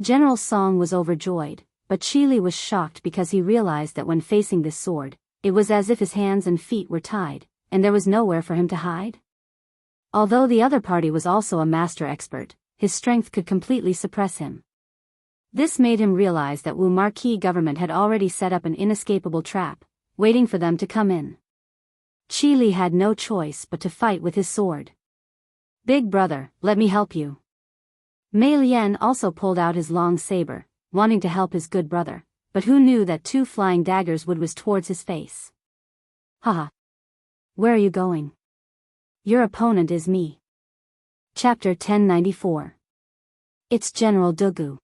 General Song was overjoyed, but Qi Li was shocked because he realized that when facing this sword, it was as if his hands and feet were tied, and there was nowhere for him to hide. Although the other party was also a master expert, his strength could completely suppress him. This made him realize that Wu Marquis government had already set up an inescapable trap, waiting for them to come in. Qi Li had no choice but to fight with his sword. Big brother, let me help you. Mei Lian also pulled out his long saber, wanting to help his good brother, but who knew that 2 flying daggers would whiz towards his face. Haha. Where are you going? Your opponent is me. Chapter 1094. It's General Dugu.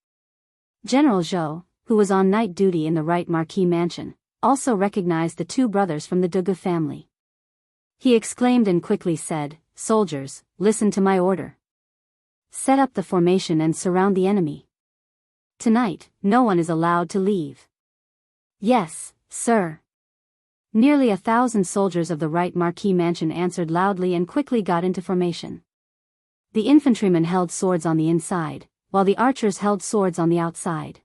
General Zhou, who was on night duty in the Right Marquis mansion, also recognized the 2 brothers from the Dugu family. He exclaimed and quickly said, "Soldiers, listen to my order. Set up the formation and surround the enemy. Tonight, no one is allowed to leave. Yes, sir. Nearly 1,000 soldiers of the right Marquis Mansion answered loudly and quickly got into formation. The infantrymen held swords on the inside, while the archers held swords on the outside.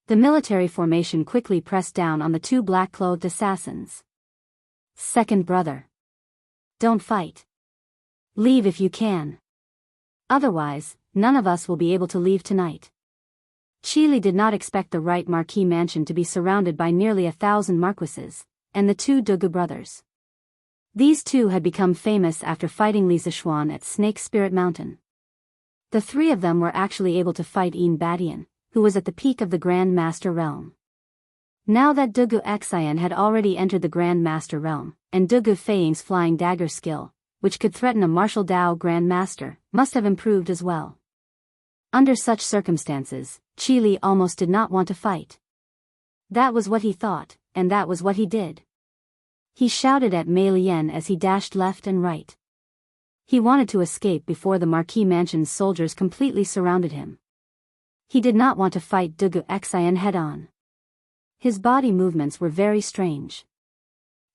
The military formation quickly pressed down on the two black-clothed assassins. Second brother. Don't fight. Leave if you can. Otherwise, none of us will be able to leave tonight. Chili did not expect the right Marquis Mansion to be surrounded by nearly 1,000 marquises, and the two Dugu brothers. These two had become famous after fighting Li Zishuan at Snake Spirit Mountain. The three of them were actually able to fight Badian, who was at the peak of the Grand Master realm. Now that Dugu Xian had already entered the Grand Master realm, and Dugu Feiying's flying dagger skill, which could threaten a martial Dao Grand Master, must have improved as well. Under such circumstances, Chili almost did not want to fight. That was what he thought, and that was what he did. He shouted at Mei Lian as he dashed left and right. He wanted to escape before the Marquis Mansion's soldiers completely surrounded him. He did not want to fight Dugu Xian head-on. His body movements were very strange.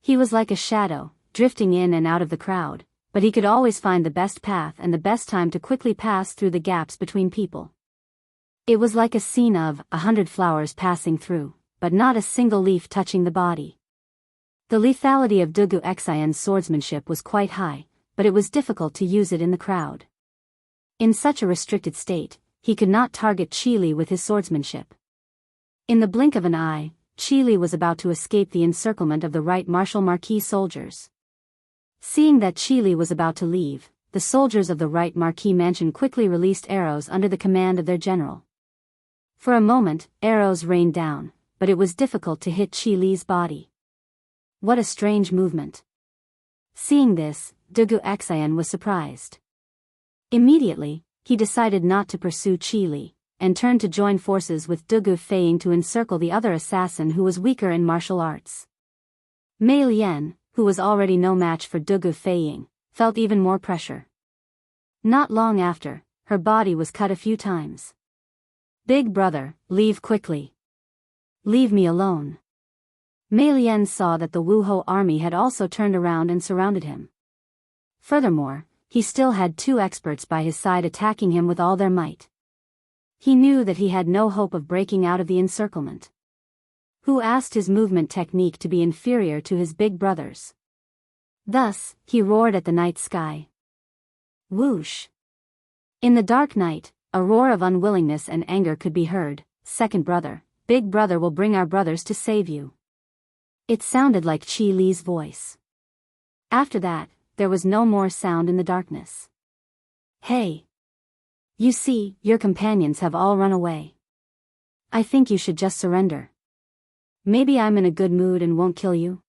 He was like a shadow, drifting in and out of the crowd, but he could always find the best path and the best time to quickly pass through the gaps between people. It was like a scene of 100 flowers passing through, but not a single leaf touching the body. The lethality of Dugu Xian's swordsmanship was quite high, but it was difficult to use it in the crowd. In such a restricted state, he could not target Chili with his swordsmanship. In the blink of an eye, Chili was about to escape the encirclement of the right Martial Marquis soldiers. Seeing that Chili was about to leave, the soldiers of the right Marquis Mansion quickly released arrows under the command of their general. For a moment, arrows rained down, but it was difficult to hit Chili's body. What a strange movement. Seeing this, Dugu Xian was surprised. Immediately, he decided not to pursue Chili, and turned to join forces with Dugu Feiying to encircle the other assassin who was weaker in martial arts. Mei Lian, who was already no match for Dugu Feiying, felt even more pressure. Not long after, her body was cut a few times. Big brother, leave quickly. Leave me alone. Mei Lian saw that the Wuhou army had also turned around and surrounded him. Furthermore, he still had two experts by his side attacking him with all their might. He knew that he had no hope of breaking out of the encirclement. Hu asked his movement technique to be inferior to his big brother's. Thus, he roared at the night sky. Whoosh! In the dark night, a roar of unwillingness and anger could be heard. Second brother, big brother will bring our brothers to save you. It sounded like Chi Li's voice. After that, there was no more sound in the darkness. Hey! You see, your companions have all run away. I think you should just surrender. Maybe I'm in a good mood and won't kill you.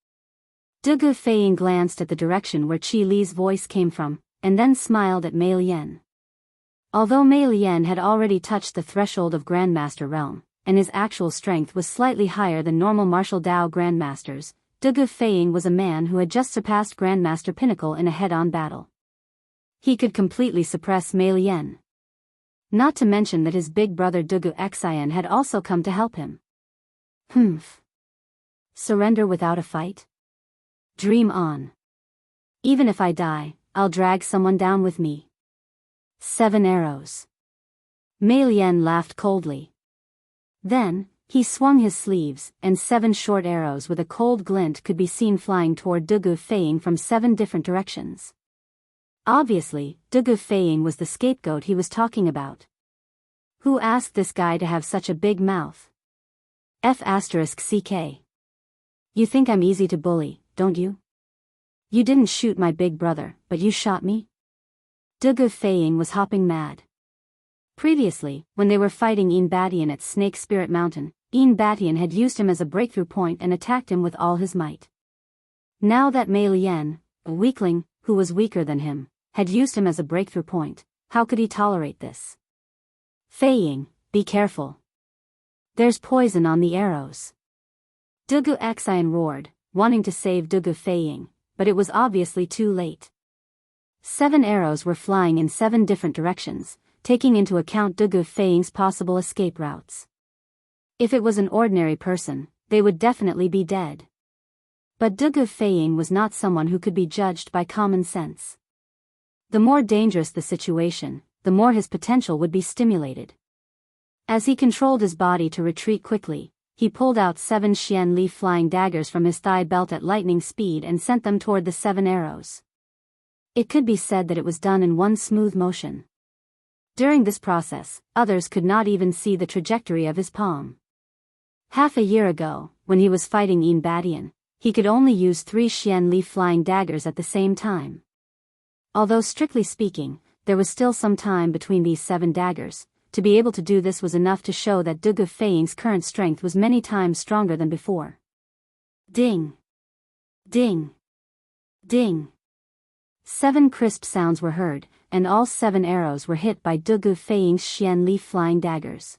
Dugu Feiying glanced at the direction where Chi Li's voice came from, and then smiled at Mei Lian. Although Mei Lian had already touched the threshold of Grandmaster realm, and his actual strength was slightly higher than normal martial Dao Grandmasters, Dugu Feiying was a man who had just surpassed Grandmaster Pinnacle in a head-on battle. He could completely suppress Mei Lian. Not to mention that his big brother Dugu Xian had also come to help him. Humph. Surrender without a fight? Dream on. Even if I die, I'll drag someone down with me. 7 arrows. Mei Lian laughed coldly. Then, he swung his sleeves, and 7 short arrows with a cold glint could be seen flying toward Dugu Feiying from 7 different directions. Obviously, Dugu Feiying was the scapegoat he was talking about. Who asked this guy to have such a big mouth? F***CK. You think I'm easy to bully, don't you? You didn't shoot my big brother, but you shot me? Dugu Feiying was hopping mad. Previously, when they were fighting Badian at Snake Spirit Mountain, Badian had used him as a breakthrough point and attacked him with all his might. Now that Mei Lian, a weakling, who was weaker than him, had used him as a breakthrough point, how could he tolerate this? Feiying, be careful. There's poison on the arrows. Dugu Xian roared, wanting to save Dugu Feiying, but it was obviously too late. 7 arrows were flying in 7 different directions, taking into account Dugu Feiying's possible escape routes. If it was an ordinary person, they would definitely be dead. But Dugu Feiying was not someone who could be judged by common sense. The more dangerous the situation, the more his potential would be stimulated. As he controlled his body to retreat quickly, he pulled out 7 Xian Li flying daggers from his thigh belt at lightning speed and sent them toward the 7 arrows. It could be said that it was done in one smooth motion. During this process, others could not even see the trajectory of his palm. Half a year ago, when he was fighting Yin Badian, he could only use 3 Xian Li flying daggers at the same time. Although strictly speaking, there was still some time between these 7 daggers. To be able to do this was enough to show that Dugu Feiying's current strength was many times stronger than before. Ding! Ding! Ding! 7 crisp sounds were heard, and all 7 arrows were hit by Dugu Feiying's Xian Li flying daggers.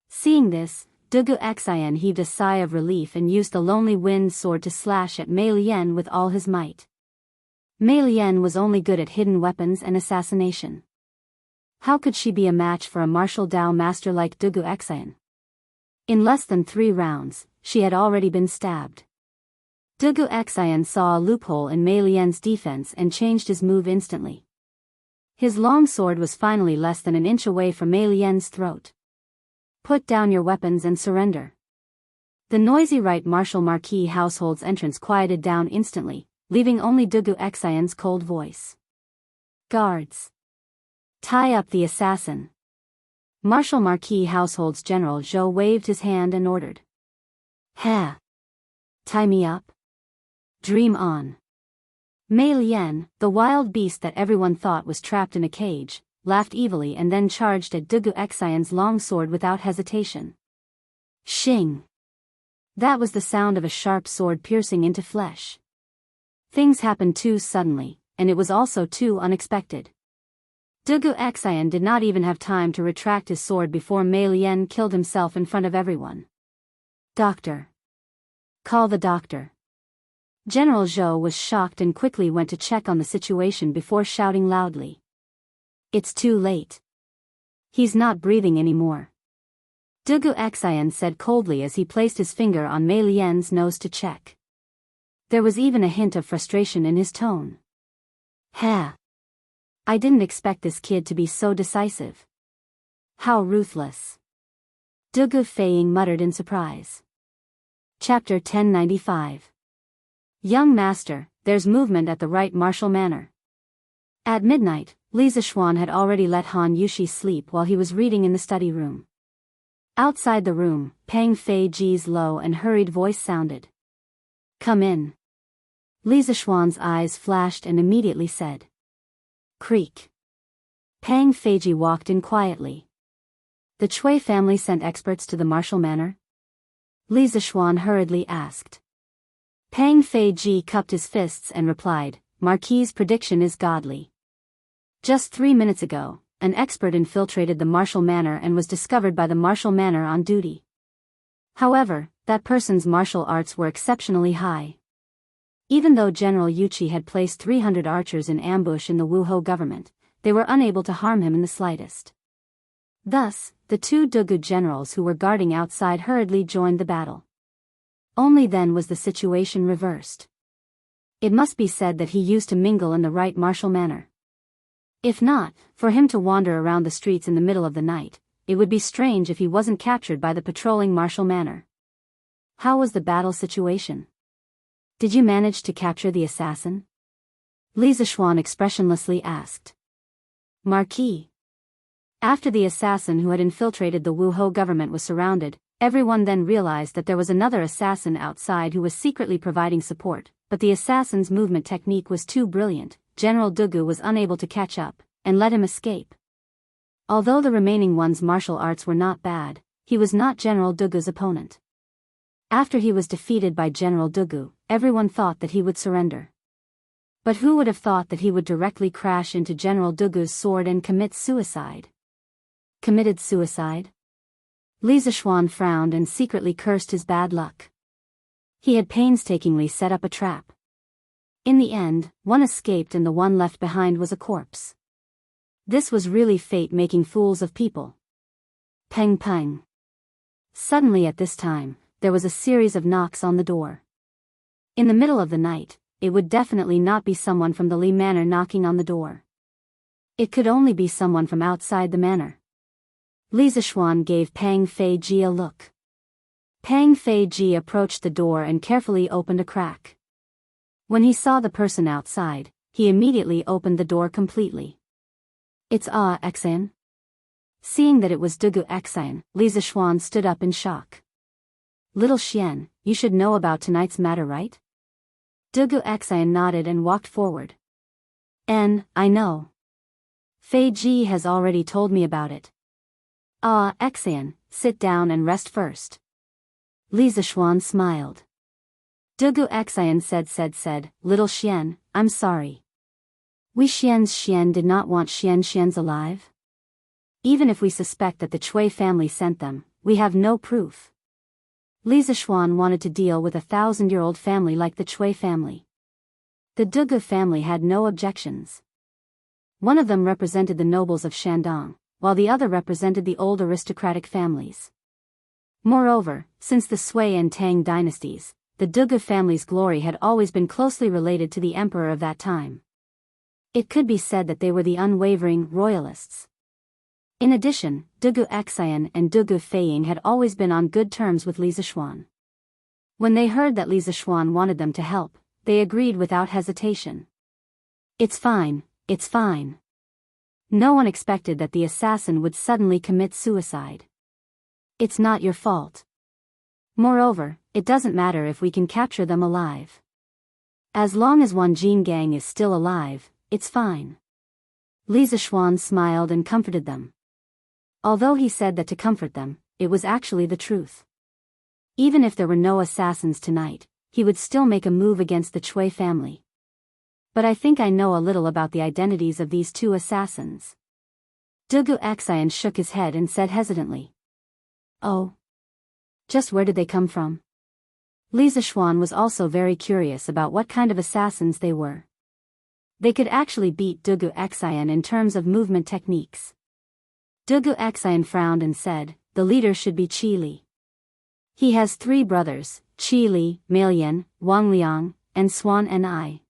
Seeing this, Dugu Xian heaved a sigh of relief and used the Lonely Wind sword to slash at Mei Lian with all his might. Mei Lian was only good at hidden weapons and assassination. How could she be a match for a martial Dao master like Dugu Xian? In less than 3 rounds, she had already been stabbed. Dugu Xian saw a loophole in Mei Lian's defense and changed his move instantly. His long sword was finally less than an inch away from Mei Lian's throat. Put down your weapons and surrender. The noisy right martial marquis household's entrance quieted down instantly, leaving only Dugu Xian's cold voice. Guards! Tie up the assassin. Martial Marquis Household's General Zhou waved his hand and ordered. Ha! Tie me up? Dream on. Mei Lian, the wild beast that everyone thought was trapped in a cage, laughed evilly and then charged at Dugu Xian's long sword without hesitation. Shing! That was the sound of a sharp sword piercing into flesh. Things happened too suddenly, and it was also too unexpected. Dugu Xian did not even have time to retract his sword before Mei Lian killed himself in front of everyone. Doctor! Call the doctor. General Zhou was shocked and quickly went to check on the situation before shouting loudly. It's too late. He's not breathing anymore. Dugu Xian said coldly as he placed his finger on Mei Lian's nose to check. There was even a hint of frustration in his tone. Ha! I didn't expect this kid to be so decisive. How ruthless. Dugu Feiying muttered in surprise. Chapter 1095. Young master, there's movement at the right martial manor. At midnight, Li Zixuan had already let Han Yushi sleep while he was reading in the study room. Outside the room, Pang Feiji's low and hurried voice sounded. Come in. Li Zixuan's eyes flashed and immediately said. Creak. Pang Feiji walked in quietly. The Chui family sent experts to the martial manor? Li Zixuan hurriedly asked. Pang Feiji cupped his fists and replied, Marquis' prediction is godly. Just 3 minutes ago, an expert infiltrated the martial manor and was discovered by the martial manor on duty. However, that person's martial arts were exceptionally high. Even though General Yuchi had placed 300 archers in ambush in the Wuhou government, they were unable to harm him in the slightest. Thus, the 2 Dugu generals who were guarding outside hurriedly joined the battle. Only then was the situation reversed. It must be said that he used to mingle in the right martial manner. If not, for him to wander around the streets in the middle of the night, it would be strange if he wasn't captured by the patrolling martial manor. How was the battle situation? Did you manage to capture the assassin? Li Zixuan expressionlessly asked. Marquis. After the assassin who had infiltrated the Wuhou government was surrounded, everyone then realized that there was another assassin outside who was secretly providing support, but the assassin's movement technique was too brilliant, General Dugu was unable to catch up, and let him escape. Although the remaining one's martial arts were not bad, he was not General Dugu's opponent. After he was defeated by General Dugu, everyone thought that he would surrender. But who would have thought that he would directly crash into General Dugu's sword and commit suicide? Committed suicide? Li Zixuan frowned and secretly cursed his bad luck. He had painstakingly set up a trap. In the end, one escaped and the one left behind was a corpse. This was really fate making fools of people. Peng peng. Suddenly at this time, there was a series of knocks on the door. In the middle of the night, it would definitely not be someone from the Li Manor knocking on the door. It could only be someone from outside the manor. Li Zishuan gave Pang Fei-ji a look. Pang Fei-ji approached the door and carefully opened a crack. When he saw the person outside, he immediately opened the door completely. It's Xan. Seeing that it was Dugu Xan, Li Zishuan stood up in shock. Little Xian, you should know about tonight's matter, right? Dugu Xan nodded and walked forward. I know. Fei-ji has already told me about it. Xan, sit down and rest first. Li Zishuan smiled. Dugu Xan said, Little Xian, I'm sorry. We Xian did not want Xian's alive. Even if we suspect that the Chui family sent them, we have no proof. Li Zishuan wanted to deal with a 1,000-year-old family like the Chui family. The Dugu family had no objections. One of them represented the nobles of Shandong, while the other represented the old aristocratic families. Moreover, since the Sui and Tang dynasties, the Dugu family's glory had always been closely related to the emperor of that time. It could be said that they were the unwavering royalists. In addition, Dugu Xan and Dugu Feiying had always been on good terms with Li Zishuan. When they heard that Li Zishuan wanted them to help, they agreed without hesitation. It's fine, it's fine. No one expected that the assassin would suddenly commit suicide. It's not your fault. Moreover, it doesn't matter if we can capture them alive. As long as Wan Jinggang is still alive, it's fine. Li Zishuan smiled and comforted them. Although he said that to comfort them, it was actually the truth. Even if there were no assassins tonight, he would still make a move against the Chui family. But I think I know a little about the identities of these two assassins. Dugu Xan shook his head and said hesitantly. Oh. Just where did they come from? Li Zishuan was also very curious about what kind of assassins they were. They could actually beat Dugu Xan in terms of movement techniques. Dugu Xan frowned and said, the leader should be Qi Li. He has 3 brothers, Qi Li, Melian, Wang Liang, and Swan Ni.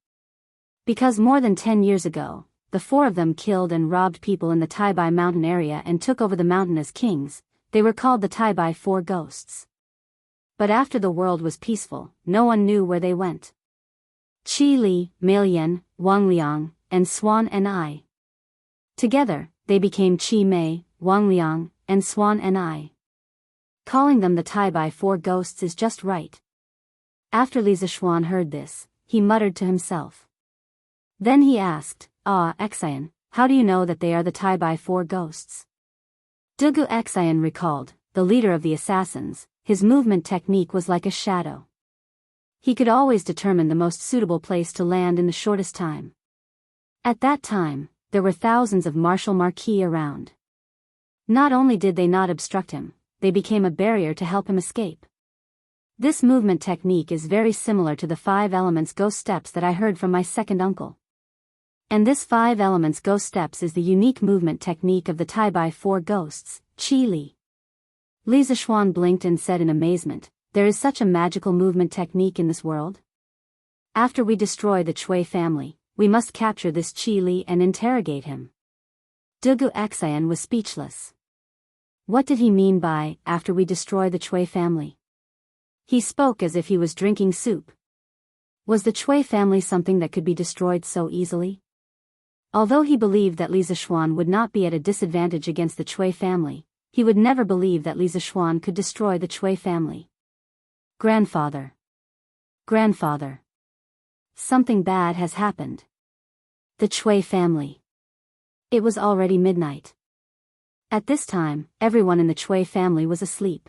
Because more than 10 years ago, the 4 of them killed and robbed people in the Taibai mountain area and took over the mountain as kings, they were called the Taibai 4 Ghosts. But after the world was peaceful, no one knew where they went. Qi Li, Melian, Wang Liang, and Swan Ni. Together, they became Qi Mei, Wang Liang, and Swan Ni. Calling them the Taibai 4 Ghosts is just right. After Li Zishuan heard this, he muttered to himself. Then he asked, Xan, how do you know that they are the Taibai 4 Ghosts? Dugu Xan recalled, the leader of the assassins, his movement technique was like a shadow. He could always determine the most suitable place to land in the shortest time. At that time, there were thousands of martial marquis around. Not only did they not obstruct him, they became a barrier to help him escape. This movement technique is very similar to the 5 elements ghost steps that I heard from my second uncle. And this 5 elements ghost steps is the unique movement technique of the Taibai 4 Ghosts, Qi Li. Li Zishuan blinked and said in amazement, there is such a magical movement technique in this world? After we destroy the Chui family, we must capture this Qi Li and interrogate him. Dugu Xan was speechless. What did he mean by, after we destroy the Chui family? He spoke as if he was drinking soup. Was the Chui family something that could be destroyed so easily? Although he believed that Li Zishuan would not be at a disadvantage against the Chui family, he would never believe that Li Zishuan could destroy the Chui family. Grandfather. Grandfather. Something bad has happened. The Chui family. It was already midnight. At this time, everyone in the Chui family was asleep.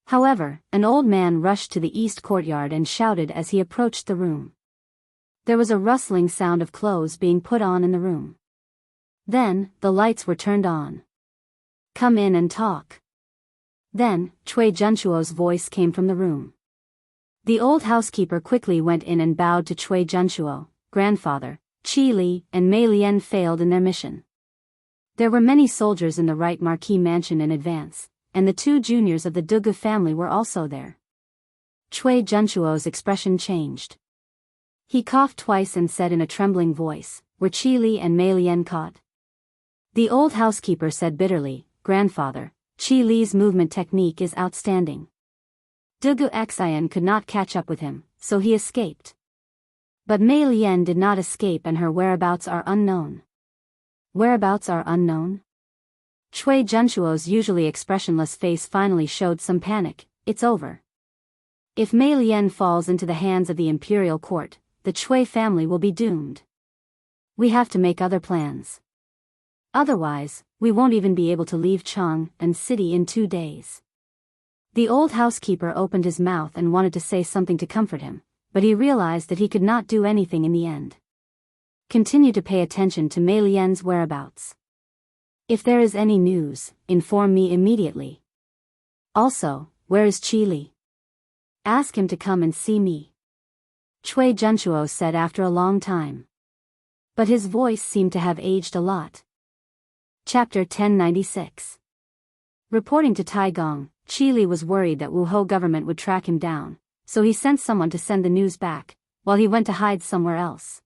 However, an old man rushed to the east courtyard and shouted as he approached the room. There was a rustling sound of clothes being put on in the room. Then, the lights were turned on. Come in and talk. Then, Chui Junchuo's voice came from the room. The old housekeeper quickly went in and bowed to Chui Junchuo. Grandfather, Qi Li and Mei Lian failed in their mission. There were many soldiers in the right Marquis mansion in advance, and the 2 juniors of the Dugu family were also there. Chui Junchuo's expression changed. He coughed twice and said in a trembling voice, "Were Qi Li and Mei Lian caught?" The old housekeeper said bitterly, "Grandfather, Qi Li's movement technique is outstanding. Dugu Xian could not catch up with him, so he escaped. But Mei Lian did not escape and her whereabouts are unknown." Whereabouts are unknown? Chui Junchuo's usually expressionless face finally showed some panic. It's over. If Mei Lian falls into the hands of the imperial court, the Chui family will be doomed. We have to make other plans. Otherwise, we won't even be able to leave Chang and city in 2 days. The old housekeeper opened his mouth and wanted to say something to comfort him, but he realized that he could not do anything in the end. Continue to pay attention to Mei Lian's whereabouts. If there is any news, inform me immediately. Also, where is Qi Li? Ask him to come and see me. Chui Junchuo said after a long time. But his voice seemed to have aged a lot. Chapter 1096. Reporting to Taigong, Qi Li was worried that Wuhou government would track him down, so he sent someone to send the news back, while he went to hide somewhere else.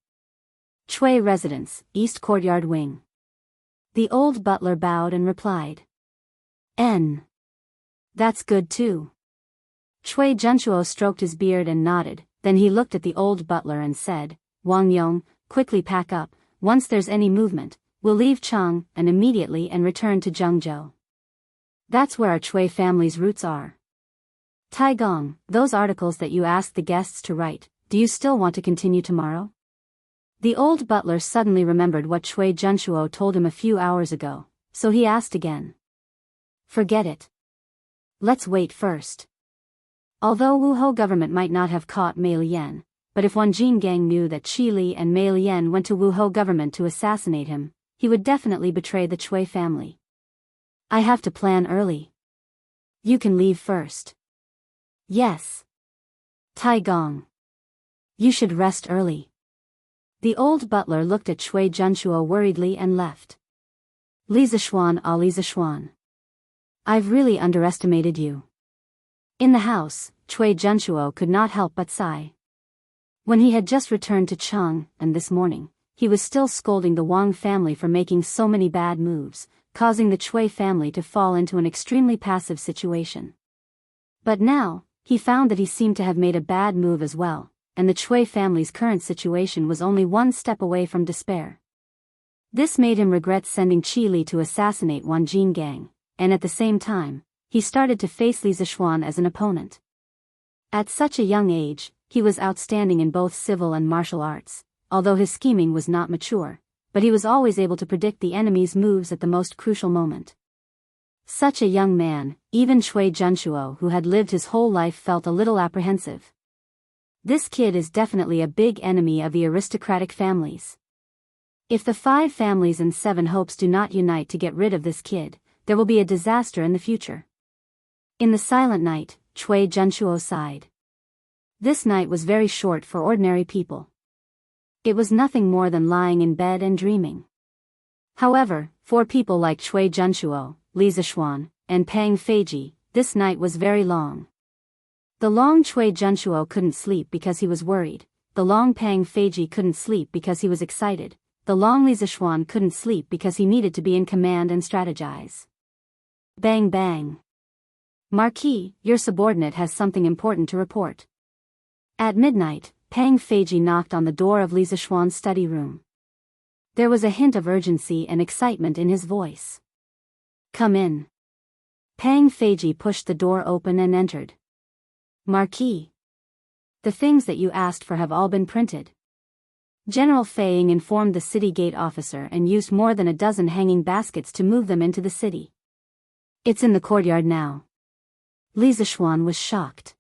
Chui Residence, East Courtyard Wing. The old butler bowed and replied. That's good too. Chui Junchuo stroked his beard and nodded, then he looked at the old butler and said, "Wang Yong, quickly pack up, once there's any movement, we'll leave Chang and immediately and return to Zhengzhou. That's where our Chui family's roots are. Taigong, those articles that you asked the guests to write, do you still want to continue tomorrow?" The old butler suddenly remembered what Chui Junchuo told him a few hours ago, so he asked again. "Forget it. Let's wait first." Although Wuhou government might not have caught Mei Lian, but if Wan Jingang knew that Qi Li and Mei Lian went to Wuhou government to assassinate him, he would definitely betray the Chui family. "I have to plan early. You can leave first." "Yes. Taigong. You should rest early." The old butler looked at Chui Junchuo worriedly and left. "Li Zishuan, Li Zishuan. I've really underestimated you." In the house, Chui Junchuo could not help but sigh. When he had just returned to Chang, and this morning, he was still scolding the Wang family for making so many bad moves, causing the Chui family to fall into an extremely passive situation. But now, he found that he seemed to have made a bad move as well, and the Chui family's current situation was only one step away from despair. This made him regret sending Qi Li to assassinate Wan Jingang, and at the same time, he started to face Li Zishuan as an opponent. At such a young age, he was outstanding in both civil and martial arts, although his scheming was not mature, but he was always able to predict the enemy's moves at the most crucial moment. Such a young man, even Chui Junchuo who had lived his whole life felt a little apprehensive. This kid is definitely a big enemy of the aristocratic families. If the 5 families and 7 hopes do not unite to get rid of this kid, there will be a disaster in the future. In the silent night, Chui Junchuo sighed. This night was very short for ordinary people. It was nothing more than lying in bed and dreaming. However, for people like Chui Junchuo, Li Zishuan, and Pang Feiji, this night was very long. The long Chui Junchuo couldn't sleep because he was worried, the long Pang Feiji couldn't sleep because he was excited, the long Li Zishuan couldn't sleep because he needed to be in command and strategize. Bang bang. "Marquis, your subordinate has something important to report." At midnight, Pang Feiji knocked on the door of Li Zishuan's study room. There was a hint of urgency and excitement in his voice. "Come in." Pang Feiji pushed the door open and entered. "Marquis. The things that you asked for have all been printed." General Feiying informed the city gate officer and used more than a dozen hanging baskets to move them into the city. "It's in the courtyard now." Li Zishuan was shocked.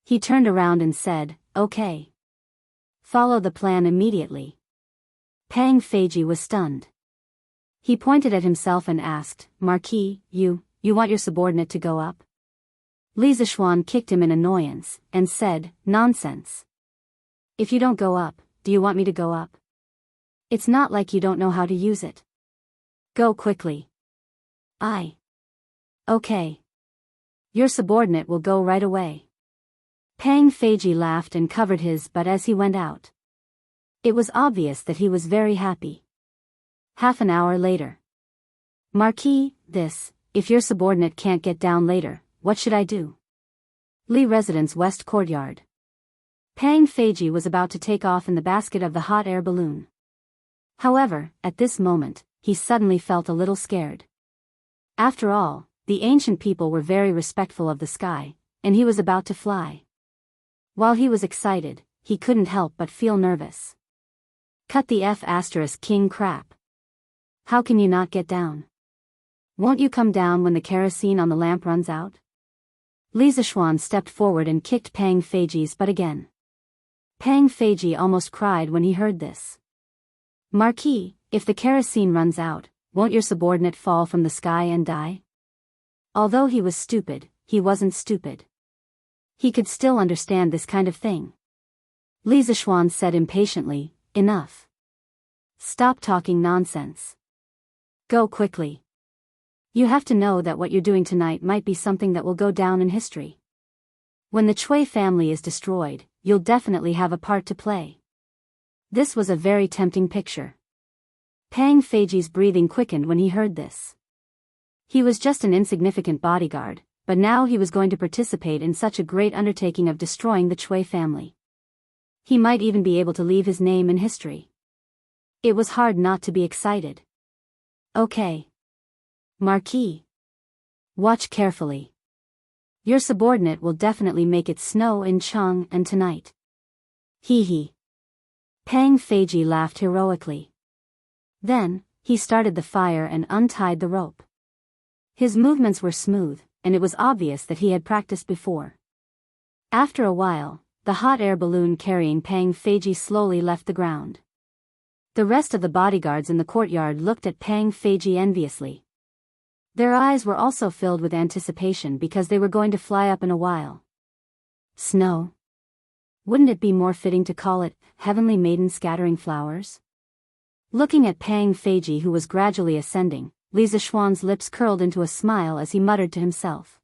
He turned around and said, "Okay. Follow the plan immediately." Pang Feiji was stunned. He pointed at himself and asked, "Marquis, you want your subordinate to go up?" Li Zishuan kicked him in annoyance, and said, "Nonsense. If you don't go up, do you want me to go up? It's not like you don't know how to use it. Go quickly. Okay. Your subordinate will go right away. Pang Feiji laughed and covered his butt as he went out. It was obvious that he was very happy. Half an hour later. Marquis, if your subordinate can't get down later, what should I do? Li Residence West Courtyard. Pang Feiji was about to take off in the basket of the hot air balloon. However, at this moment, he suddenly felt a little scared. After all, the ancient people were very respectful of the sky, and he was about to fly. While he was excited, he couldn't help but feel nervous. Cut the king crap. How can you not get down? Won't you come down when the kerosene on the lamp runs out? Li Zishuan stepped forward and kicked Pang Feiji's butt again. Pang Feiji almost cried when he heard this. Marquis, if the kerosene runs out, won't your subordinate fall from the sky and die? Although he was stupid, he wasn't stupid. He could still understand this kind of thing. Li Zishuan said impatiently, enough. Stop talking nonsense. Go quickly. You have to know that what you're doing tonight might be something that will go down in history. When the Chui family is destroyed, you'll definitely have a part to play. This was a very tempting picture. Pang Feiji's breathing quickened when he heard this. He was just an insignificant bodyguard, but now he was going to participate in such a great undertaking of destroying the Chui family. He might even be able to leave his name in history. It was hard not to be excited. Okay. Marquis. Watch carefully. Your subordinate will definitely make it snow in Chang'an tonight. Hee hee. Pang Feiji laughed heroically. Then, he started the fire and untied the rope. His movements were smooth, and it was obvious that he had practiced before. After a while, the hot air balloon carrying Pang Feiji slowly left the ground. The rest of the bodyguards in the courtyard looked at Pang Feiji enviously. Their eyes were also filled with anticipation because they were going to fly up in a while. Snow? Wouldn't it be more fitting to call it, Heavenly Maiden Scattering Flowers? Looking at Pang Feiji who was gradually ascending, Li Zishuan's lips curled into a smile as he muttered to himself.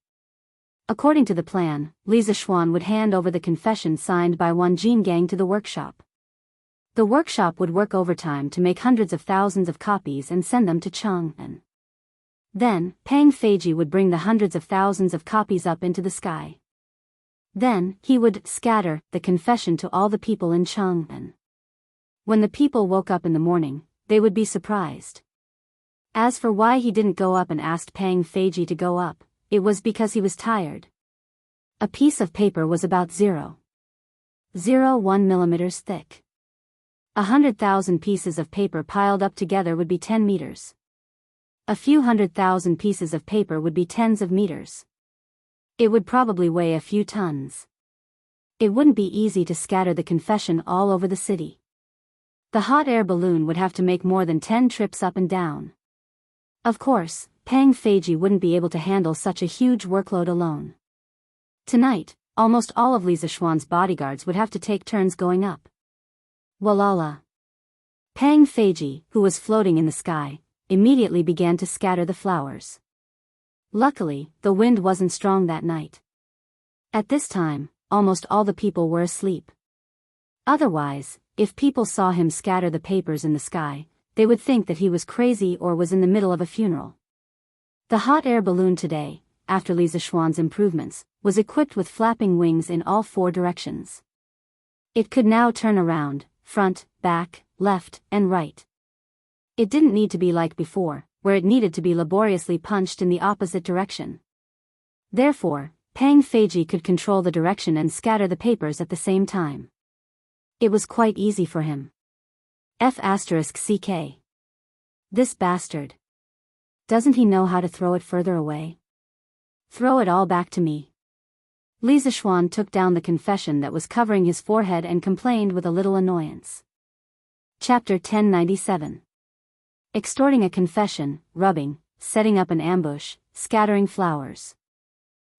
According to the plan, Li Zishuan would hand over the confession signed by Wan Jingang to the workshop. The workshop would work overtime to make hundreds of thousands of copies and send them to Chang'an. Then, Pang Feiji would bring the hundreds of thousands of copies up into the sky. Then, he would scatter the confession to all the people in Chang'an. When the people woke up in the morning, they would be surprised. As for why he didn't go up and asked Pang Feiji to go up, it was because he was tired. A piece of paper was about 0.01 millimeters thick. 100,000 pieces of paper piled up together would be 10 meters. A few 100,000 pieces of paper would be tens of meters. It would probably weigh a few tons. It wouldn't be easy to scatter the confession all over the city. The hot air balloon would have to make more than 10 trips up and down. Of course, Pang Feiji wouldn't be able to handle such a huge workload alone. Tonight, almost all of Li Zishuan's bodyguards would have to take turns going up. Walala. Pang Feiji, who was floating in the sky, immediately began to scatter the flowers. Luckily, the wind wasn't strong that night. At this time, almost all the people were asleep. Otherwise, if people saw him scatter the papers in the sky, they would think that he was crazy or was in the middle of a funeral. The hot air balloon today, after Li Zishuan's improvements, was equipped with flapping wings in all 4 directions. It could now turn around, front, back, left, and right. It didn't need to be like before, where it needed to be laboriously punched in the opposite direction. Therefore, Pang Feiji could control the direction and scatter the papers at the same time. It was quite easy for him. F***ck. This bastard. Doesn't he know how to throw it further away? Throw it all back to me. Li Zishuan took down the confession that was covering his forehead and complained with a little annoyance. Chapter 1097. Extorting a confession, rubbing, setting up an ambush, scattering flowers.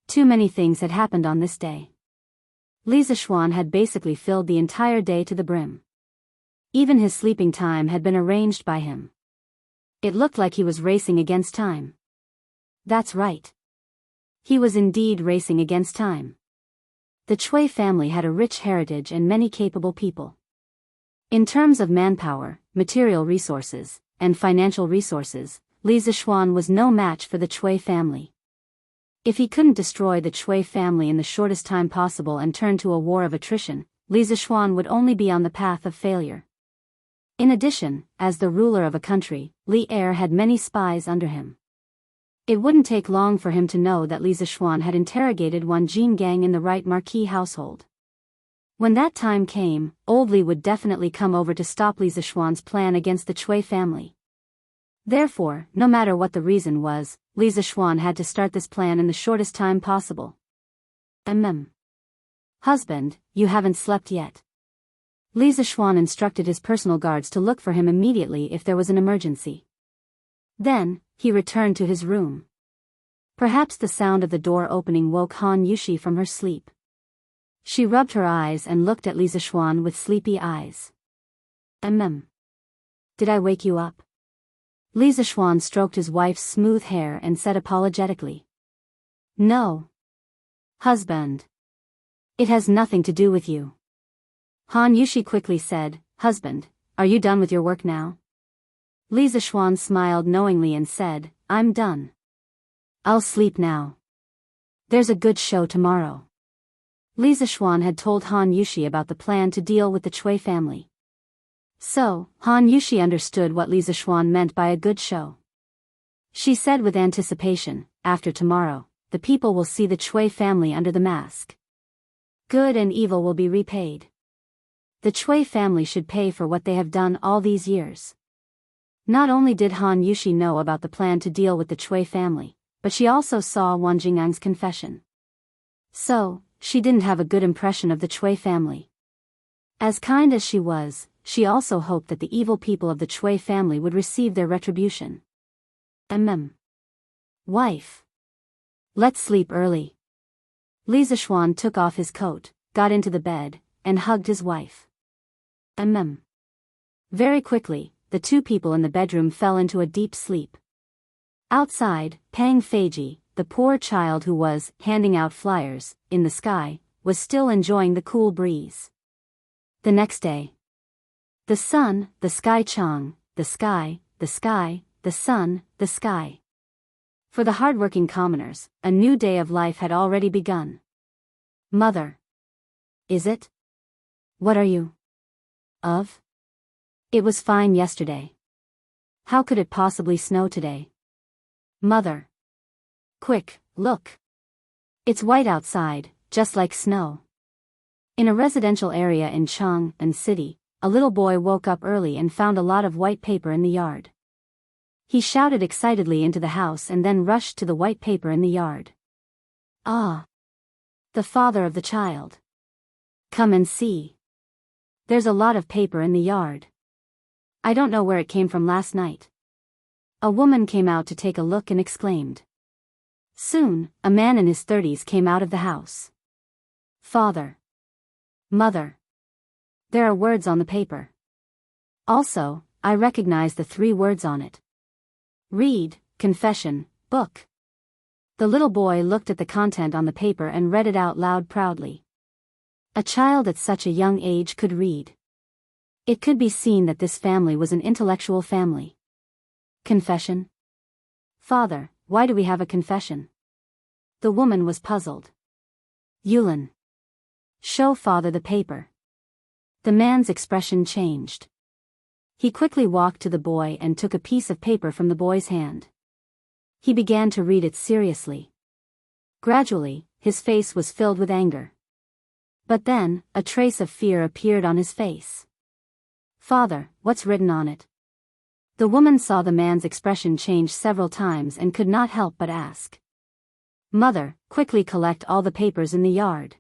Too many things had happened on this day. Li Zishuan had basically filled the entire day to the brim. Even his sleeping time had been arranged by him. It looked like he was racing against time. That's right. He was indeed racing against time. The Chui family had a rich heritage and many capable people. In terms of manpower, material resources, and financial resources, Li Zixuan was no match for the Chui family. If he couldn't destroy the Chui family in the shortest time possible and turn to a war of attrition, Li Zixuan would only be on the path of failure. In addition, as the ruler of a country, Li Er had many spies under him. It wouldn't take long for him to know that Li Zixuan had interrogated Wan Jin gang in the right marquis household. When that time came, old Li would definitely come over to stop Li Zixuan's plan against the Chui family. Therefore, no matter what the reason was, Li Zixuan had to start this plan in the shortest time possible. Husband, you haven't slept yet. Li Zixuan instructed his personal guards to look for him immediately if there was an emergency. Then, he returned to his room. Perhaps the sound of the door opening woke Han Yushi from her sleep. She rubbed her eyes and looked at Li Zixuan with sleepy eyes. Did I wake you up? Li Zixuan stroked his wife's smooth hair and said apologetically. No. Husband. It has nothing to do with you. Han Yushi quickly said, Husband, are you done with your work now? Li Zixuan smiled knowingly and said, I'm done. I'll sleep now. There's a good show tomorrow. Li Zixuan had told Han Yushi about the plan to deal with the Chui family. So, Han Yushi understood what Li Zixuan meant by a good show. She said with anticipation, after tomorrow, the people will see the Chui family under the mask. Good and evil will be repaid. The Chui family should pay for what they have done all these years. Not only did Han Yushi know about the plan to deal with the Chui family, but she also saw Wan Jingyang's confession. So, she didn't have a good impression of the Chui family. As kind as she was, she also hoped that the evil people of the Chui family would receive their retribution. Wife. Let's sleep early. Li Zixuan took off his coat, got into the bed, and hugged his wife. Very quickly, the two people in the bedroom fell into a deep sleep. Outside, Pang Feiji, the poor child who was handing out flyers in the sky, was still enjoying the cool breeze. The next day. The sun, the sky Chang, the sky, the sky, the sun, the sky. For the hardworking commoners, a new day of life had already begun. Mother. Is it? What are you? Of? It was fine yesterday. How could it possibly snow today? Mother. Quick, look. It's white outside, just like snow. In a residential area in Chang'an City, a little boy woke up early and found a lot of white paper in the yard. He shouted excitedly into the house and then rushed to the white paper in the yard. Ah! The father of the child. Come and see. There's a lot of paper in the yard. I don't know where it came from last night. A woman came out to take a look and exclaimed. Soon, a man in his 30s came out of the house. Father. Mother. There are words on the paper. Also, I recognize the 3 words on it. Read, confession, book. The little boy looked at the content on the paper and read it out loud proudly. A child at such a young age could read. It could be seen that this family was an intellectual family. Confession? Father, why do we have a confession? The woman was puzzled. Yulin. Show father the paper. The man's expression changed. He quickly walked to the boy and took a piece of paper from the boy's hand. He began to read it seriously. Gradually, his face was filled with anger. But then, a trace of fear appeared on his face. Father, what's written on it? The woman saw the man's expression change several times and could not help but ask. Mother, quickly collect all the papers in the yard.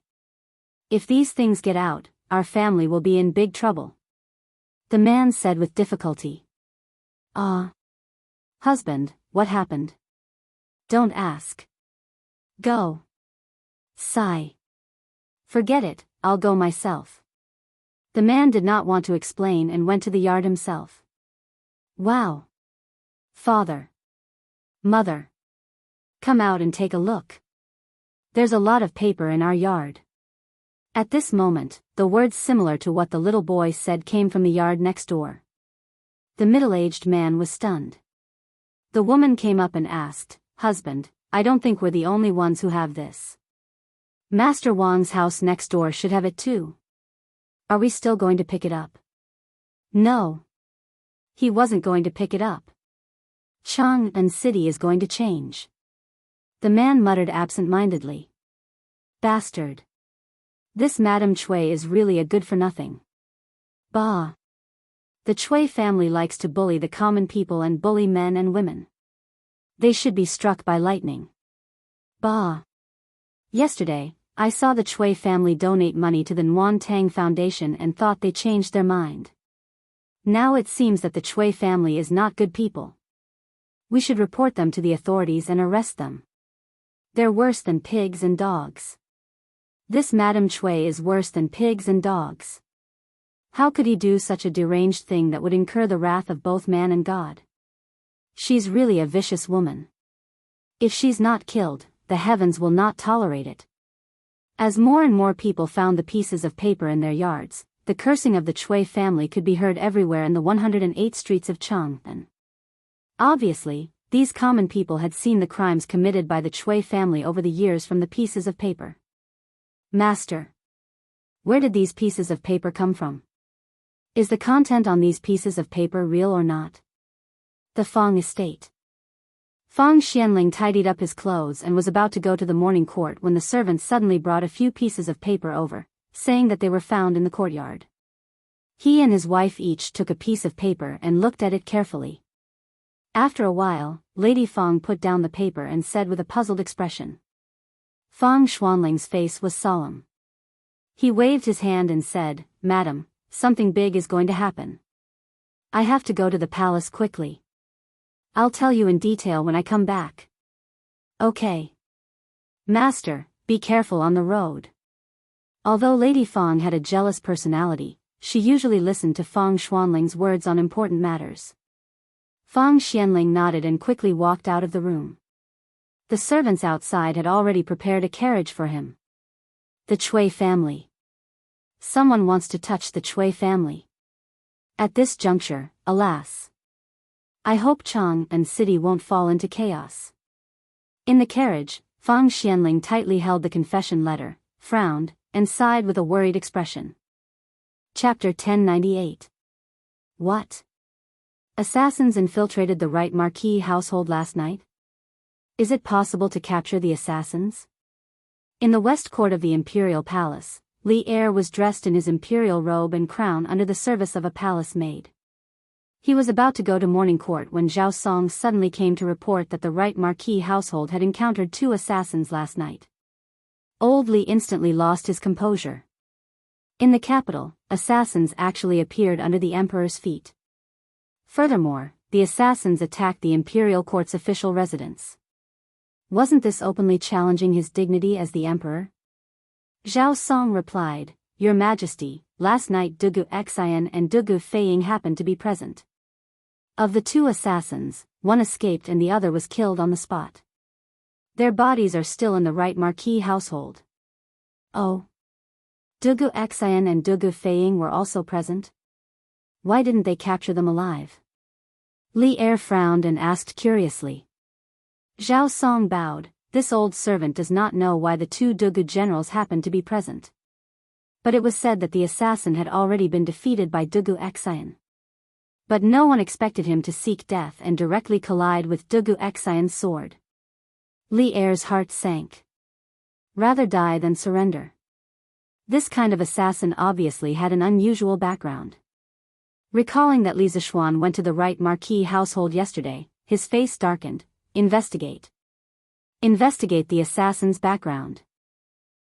If these things get out, our family will be in big trouble. The man said with difficulty. Husband, what happened? Don't ask. Go. Sigh. Forget it, I'll go myself. The man did not want to explain and went to the yard himself. Wow. Father. Mother. Come out and take a look. There's a lot of paper in our yard. At this moment, the words similar to what the little boy said came from the yard next door. The middle-aged man was stunned. The woman came up and asked, "Husband, I don't think we're the only ones who have this. Master Wang's house next door should have it too. Are we still going to pick it up?" No. He wasn't going to pick it up. Chang and city is going to change. The man muttered absent-mindedly. Bastard. This Madame Chui is really a good-for-nothing. Bah. The Chui family likes to bully the common people and bully men and women. They should be struck by lightning. Bah. Yesterday, I saw the Chui family donate money to the Nguyen Tang Foundation and thought they changed their mind. Now it seems that the Chui family is not good people. We should report them to the authorities and arrest them. They're worse than pigs and dogs. This Madame Chui is worse than pigs and dogs. How could he do such a deranged thing that would incur the wrath of both man and God? She's really a vicious woman. If she's not killed, the heavens will not tolerate it. As more and more people found the pieces of paper in their yards, the cursing of the Chui family could be heard everywhere in the 108 streets of Chang'an. Obviously, these common people had seen the crimes committed by the Chui family over the years from the pieces of paper. Master. Where did these pieces of paper come from? Is the content on these pieces of paper real or not? The Fang estate. Fang Xianling tidied up his clothes and was about to go to the morning court when the servant suddenly brought a few pieces of paper over, saying that they were found in the courtyard. He and his wife each took a piece of paper and looked at it carefully. After a while, Lady Fang put down the paper and said with a puzzled expression. Fang Xuanling's face was solemn. He waved his hand and said, "Madam, something big is going to happen. I have to go to the palace quickly. I'll tell you in detail when I come back." Okay. Master, be careful on the road. Although Lady Fang had a jealous personality, she usually listened to Fang Xuanling's words on important matters. Fang Xianling nodded and quickly walked out of the room. The servants outside had already prepared a carriage for him. The Chui family. Someone wants to touch the Chui family. At this juncture, alas. I hope Chang and city won't fall into chaos. In the carriage, Fang Xianling tightly held the confession letter, frowned, and sighed with a worried expression. Chapter 1098. What? Assassins infiltrated the Right Marquis household last night? Is it possible to capture the assassins? In the west court of the imperial palace, Li Er was dressed in his imperial robe and crown under the service of a palace maid. He was about to go to morning court when Zhao Song suddenly came to report that the Right Marquis household had encountered 2 assassins last night. Old Li instantly lost his composure. In the capital, assassins actually appeared under the emperor's feet. Furthermore, the assassins attacked the imperial court's official residence. Wasn't this openly challenging his dignity as the emperor? Zhao Song replied, "Your Majesty, last night Dugu Xian and Dugu Feiying happened to be present. Of the 2 assassins, one escaped and the other was killed on the spot. Their bodies are still in the Right Marquis household." Oh. Dugu Xian and Dugu Feiying were also present? Why didn't they capture them alive? Li Er frowned and asked curiously. Zhao Song bowed. This old servant does not know why the 2 Dugu generals happened to be present. But it was said that the assassin had already been defeated by Dugu Xian. But no one expected him to seek death and directly collide with Dugu Xian's sword. Li Er's heart sank. Rather die than surrender. This kind of assassin obviously had an unusual background. Recalling that Li Zishuan went to the Right Marquis household yesterday, his face darkened. Investigate. Investigate the assassin's background.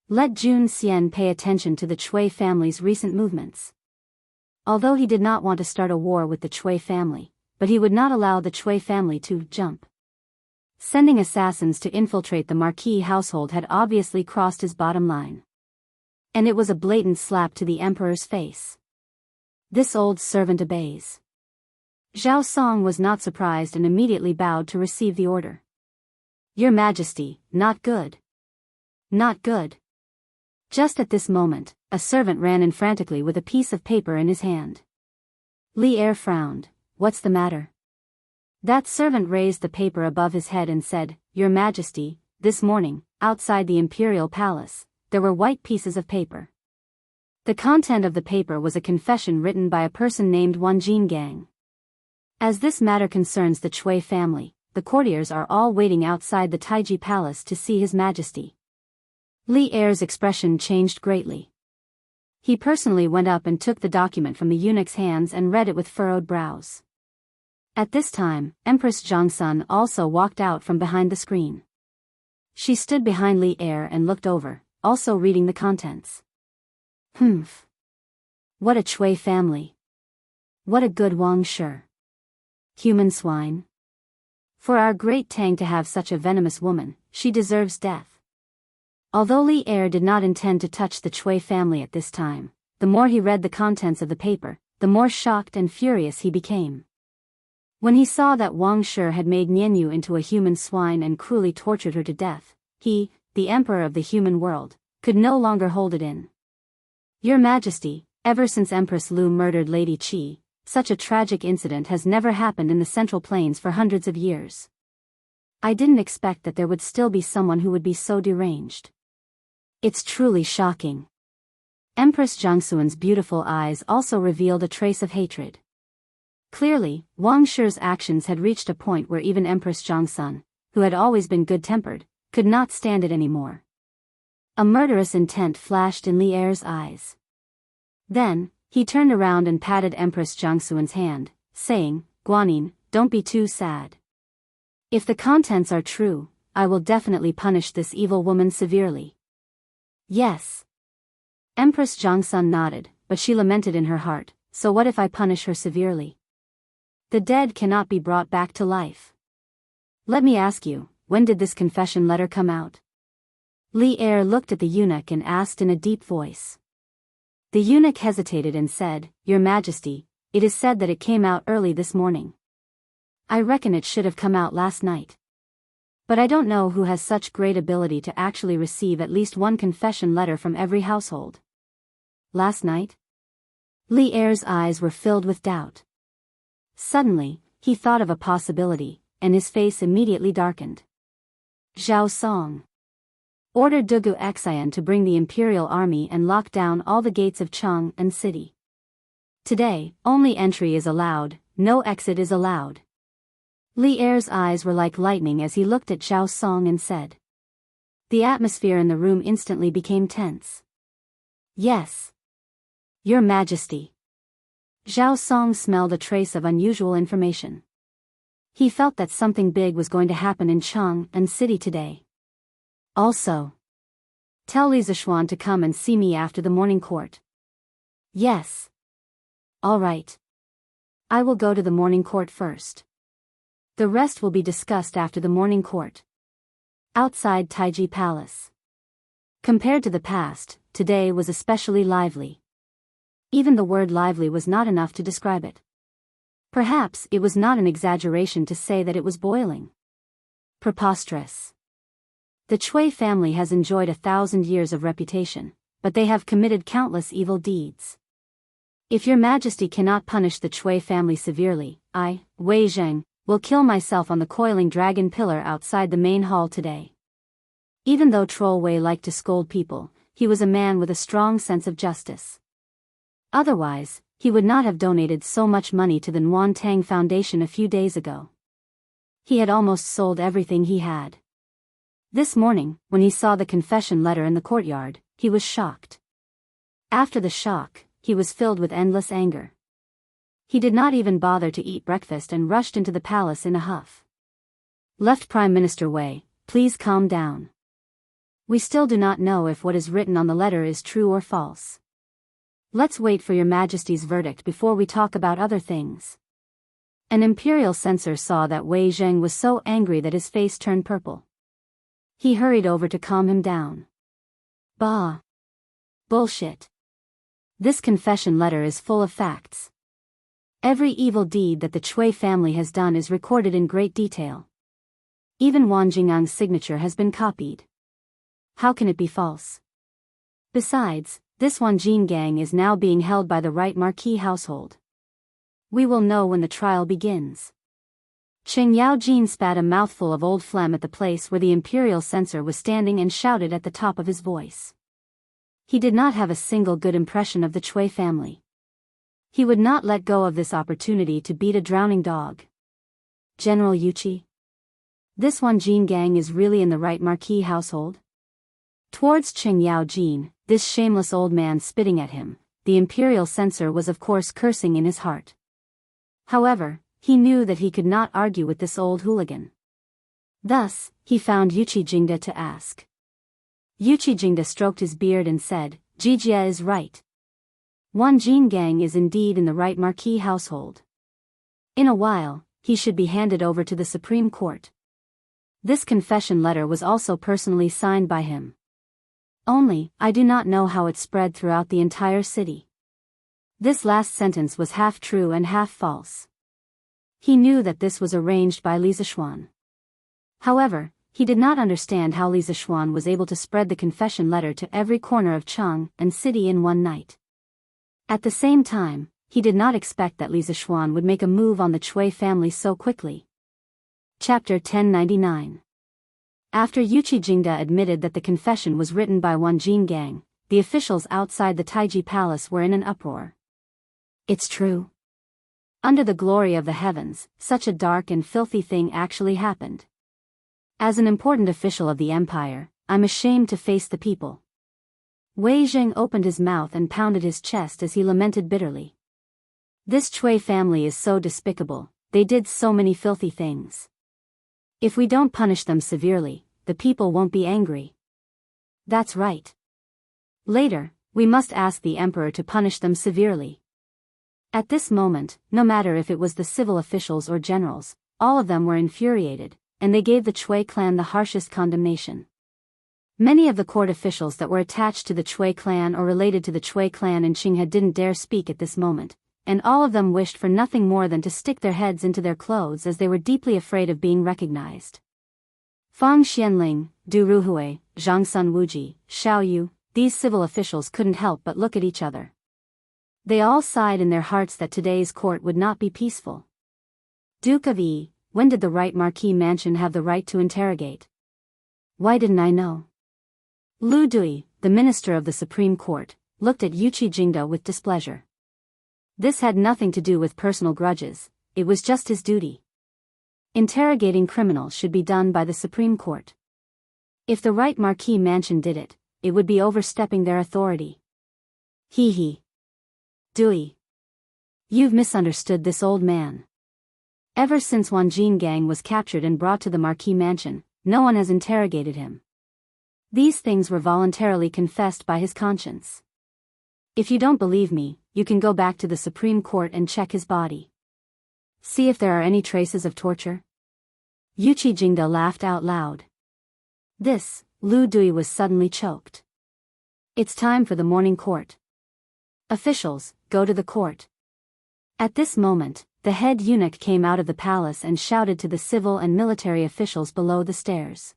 Let Jun Xian pay attention to the Chui family's recent movements. Although he did not want to start a war with the Chui family, but he would not allow the Chui family to jump. Sending assassins to infiltrate the Marquis household had obviously crossed his bottom line. And it was a blatant slap to the emperor's face. This old servant obeys. Zhao Song was not surprised and immediately bowed to receive the order. Your Majesty, not good. Not good. Just at this moment, a servant ran in frantically with a piece of paper in his hand. Li Er frowned. What's the matter? That servant raised the paper above his head and said, Your Majesty, this morning, outside the imperial palace, there were white pieces of paper. The content of the paper was a confession written by a person named Wan Jingang. As this matter concerns the Chui family, the courtiers are all waiting outside the Taiji palace to see His Majesty. Li Er's expression changed greatly. He personally went up and took the document from the eunuch's hands and read it with furrowed brows. At this time, Empress Zhongsun also walked out from behind the screen. She stood behind Li Er and looked over, also reading the contents. Humph. What a Chui family. What a good Wang Shi. Human swine. For our great Tang to have such a venomous woman, she deserves death. Although Li Er did not intend to touch the Chui family at this time, the more he read the contents of the paper, the more shocked and furious he became. When he saw that Wang Shi had made Nianyu into a human swine and cruelly tortured her to death, he, the emperor of the human world, could no longer hold it in. Your Majesty, ever since Empress Lu murdered Lady Qi, such a tragic incident has never happened in the Central Plains for hundreds of years. I didn't expect that there would still be someone who would be so deranged. It's truly shocking. Empress Zhongxuan's beautiful eyes also revealed a trace of hatred. Clearly, Wang Shi's actions had reached a point where even Empress Zhongxun, who had always been good-tempered, could not stand it anymore. A murderous intent flashed in Li Er's eyes. Then, he turned around and patted Empress Zhongxuan's hand, saying, Guanyin, don't be too sad. If the contents are true, I will definitely punish this evil woman severely. Yes. Empress Zhongxun nodded, but she lamented in her heart, so what if I punish her severely? The dead cannot be brought back to life. Let me ask you, when did this confession letter come out? Li Er looked at the eunuch and asked in a deep voice. The eunuch hesitated and said, Your Majesty, it is said that it came out early this morning. I reckon it should have come out last night. But I don't know who has such great ability to actually receive at least one confession letter from every household. Last night? Li Er's eyes were filled with doubt. Suddenly, he thought of a possibility, and his face immediately darkened. Zhao Song. Order Dugu Xian to bring the imperial army and lock down all the gates of Cheng and city. Today, only entry is allowed, no exit is allowed. Li Er's eyes were like lightning as he looked at Zhao Song and said. The atmosphere in the room instantly became tense. Yes. Your Majesty. Zhao Song smelled a trace of unusual information. He felt that something big was going to happen in Cheng and city today. Also, tell Li Zishuan to come and see me after the morning court. Yes. All right. I will go to the morning court first. The rest will be discussed after the morning court. Outside Taiji Palace. Compared to the past, today was especially lively. Even the word lively was not enough to describe it. Perhaps it was not an exaggeration to say that it was boiling. Preposterous. The Chui family has enjoyed 1,000 years of reputation, but they have committed countless evil deeds. If your Majesty cannot punish the Chui family severely, I, Wei Zheng, will kill myself on the coiling dragon pillar outside the main hall today. Even though Troll Wei liked to scold people, he was a man with a strong sense of justice. Otherwise, he would not have donated so much money to the Nguyen Tang Foundation a few days ago. He had almost sold everything he had. This morning, when he saw the confession letter in the courtyard, he was shocked. After the shock, he was filled with endless anger. He did not even bother to eat breakfast and rushed into the palace in a huff. Left Prime Minister Wei, please calm down. We still do not know if what is written on the letter is true or false. Let's wait for your Majesty's verdict before we talk about other things. An imperial censor saw that Wei Zheng was so angry that his face turned purple. He hurried over to calm him down. Bah! Bullshit. This confession letter is full of facts. Every evil deed that the Chui family has done is recorded in great detail. Even Wang Jingang's signature has been copied. How can it be false? Besides, this Wang Jingang is now being held by the right marquis household. We will know when the trial begins. Cheng Yaojin spat a mouthful of old phlegm at the place where the imperial censor was standing and shouted at the top of his voice. He did not have a single good impression of the Chui family. He would not let go of this opportunity to beat a drowning dog. General Yuchi? This Wang Jingang is really in the right marquis household? Towards Cheng Yaojin, this shameless old man spitting at him, the imperial censor was of course cursing in his heart. However, he knew that he could not argue with this old hooligan. Thus, he found Yuchi Jingda to ask. Yuchi Jingda stroked his beard and said, Jijia is right. Wang Jingang is indeed in the right marquis household. In a while, he should be handed over to the Supreme Court. This confession letter was also personally signed by him. Only, I do not know how it spread throughout the entire city. This last sentence was half true and half false. He knew that this was arranged by Li Zishuan. However, he did not understand how Li Zishuan was able to spread the confession letter to every corner of Cheng and city in one night. At the same time, he did not expect that Li Zishuan would make a move on the Chui family so quickly. Chapter 1099. After Yuchi Jingda admitted that the confession was written by Wang Jingang, the officials outside the Taiji Palace were in an uproar. It's true. Under the glory of the heavens, such a dark and filthy thing actually happened. As an important official of the empire, I'm ashamed to face the people. Wei Zheng opened his mouth and pounded his chest as he lamented bitterly. This Chui family is so despicable, they did so many filthy things. If we don't punish them severely, the people won't be angry. That's right. Later, we must ask the emperor to punish them severely. At this moment, no matter if it was the civil officials or generals, all of them were infuriated, and they gave the Chui clan the harshest condemnation. Many of the court officials that were attached to the Chui clan or related to the Chui clan in Qinghe didn't dare speak at this moment, and all of them wished for nothing more than to stick their heads into their clothes as they were deeply afraid of being recognized. Fang Xianling, Du Ruhui, Zhang Sun Wuji, Xiao Yu, these civil officials couldn't help but look at each other. They all sighed in their hearts that today's court would not be peaceful. Duke of Yi, when did the right Marquis Mansion have the right to interrogate? Why didn't I know? Lu Dui, the minister of the Supreme Court, looked at Yuchi Jingda with displeasure. This had nothing to do with personal grudges, it was just his duty. Interrogating criminals should be done by the Supreme Court. If the right Marquis Mansion did it, it would be overstepping their authority. Hee. Dui. You've misunderstood this old man. Ever since Wang Jingang was captured and brought to the Marquis Mansion, no one has interrogated him. These things were voluntarily confessed by his conscience. If you don't believe me, you can go back to the Supreme Court and check his body. See if there are any traces of torture. Yuchi Jingda laughed out loud. This, Lu Dui was suddenly choked. It's time for the morning court. Officials, go to the court. At this moment, the head eunuch came out of the palace and shouted to the civil and military officials below the stairs.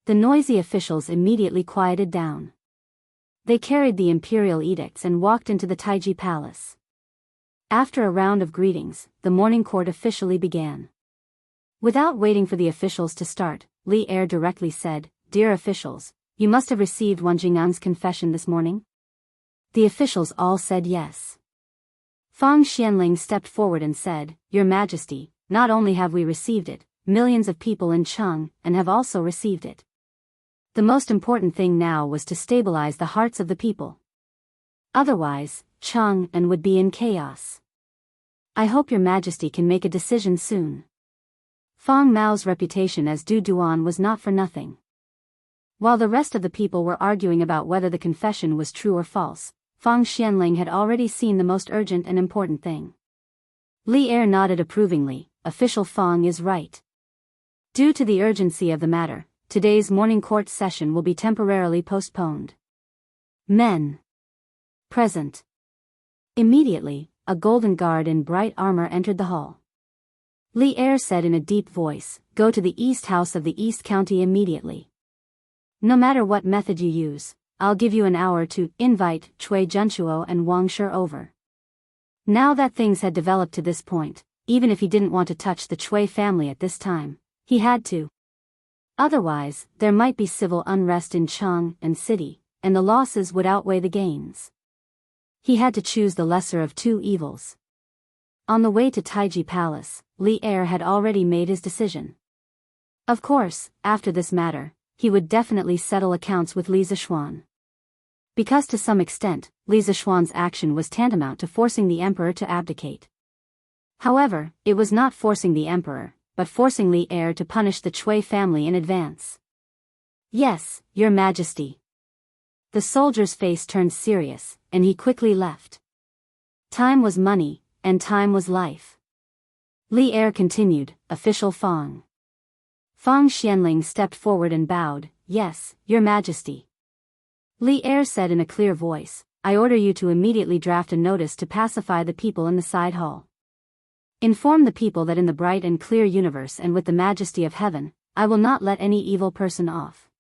The noisy officials immediately quieted down. They carried the imperial edicts and walked into the Taiji Palace. After a round of greetings, the morning court officially began. Without waiting for the officials to start, Li Er directly said, "Dear officials, you must have received Wang Jingang's confession this morning?" The officials all said yes. Fang Xianling stepped forward and said, "Your Majesty, not only have we received it, millions of people in Cheng and have also received it. The most important thing now was to stabilize the hearts of the people. Otherwise, Cheng and would be in chaos. I hope your Majesty can make a decision soon." Fang Mao's reputation as Du Duan was not for nothing. While the rest of the people were arguing about whether the confession was true or false, Fang Xianling had already seen the most urgent and important thing. Li Er nodded approvingly. Official Fang is right. Due to the urgency of the matter, today's morning court session will be temporarily postponed. Men. Present. Immediately, a golden guard in bright armor entered the hall. Li Er said in a deep voice, "Go to the East House of the East County immediately. No matter what method you use, I'll give you an hour to invite Chui Junchuo and Wang Shi over." Now that things had developed to this point, even if he didn't want to touch the Chui family at this time, he had to. Otherwise, there might be civil unrest in Cheng and city, and the losses would outweigh the gains. He had to choose the lesser of two evils. On the way to Taiji Palace, Li Er had already made his decision. Of course, after this matter, he would definitely settle accounts with Li Zixuan. Because to some extent, Li Zixuan's action was tantamount to forcing the emperor to abdicate. However, it was not forcing the emperor, but forcing Li Er to punish the Chui family in advance. "Yes, your majesty." The soldier's face turned serious, and he quickly left. Time was money, and time was life. Li Er continued, "Official Fang." Fang Xianling stepped forward and bowed, "Yes, your majesty." Li Er said in a clear voice, "I order you to immediately draft a notice to pacify the people in the side hall. Inform the people that in the bright and clear universe and with the majesty of heaven, I will not let any evil person off.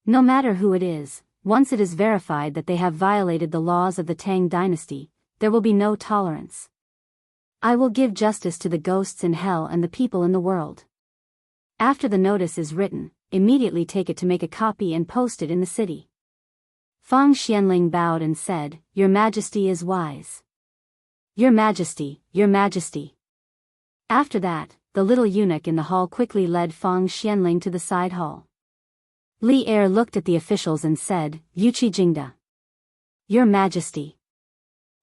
No matter who it is, once it is verified that they have violated the laws of the Tang dynasty, there will be no tolerance. I will give justice to the ghosts in hell and the people in the world. After the notice is written, immediately take it to make a copy and post it in the city." Fang Xianling bowed and said, "Your majesty is wise." "Your majesty, your majesty." After that, the little eunuch in the hall quickly led Fang Xianling to the side hall. Li Er looked at the officials and said, "Yuqi Jingda." "Your majesty."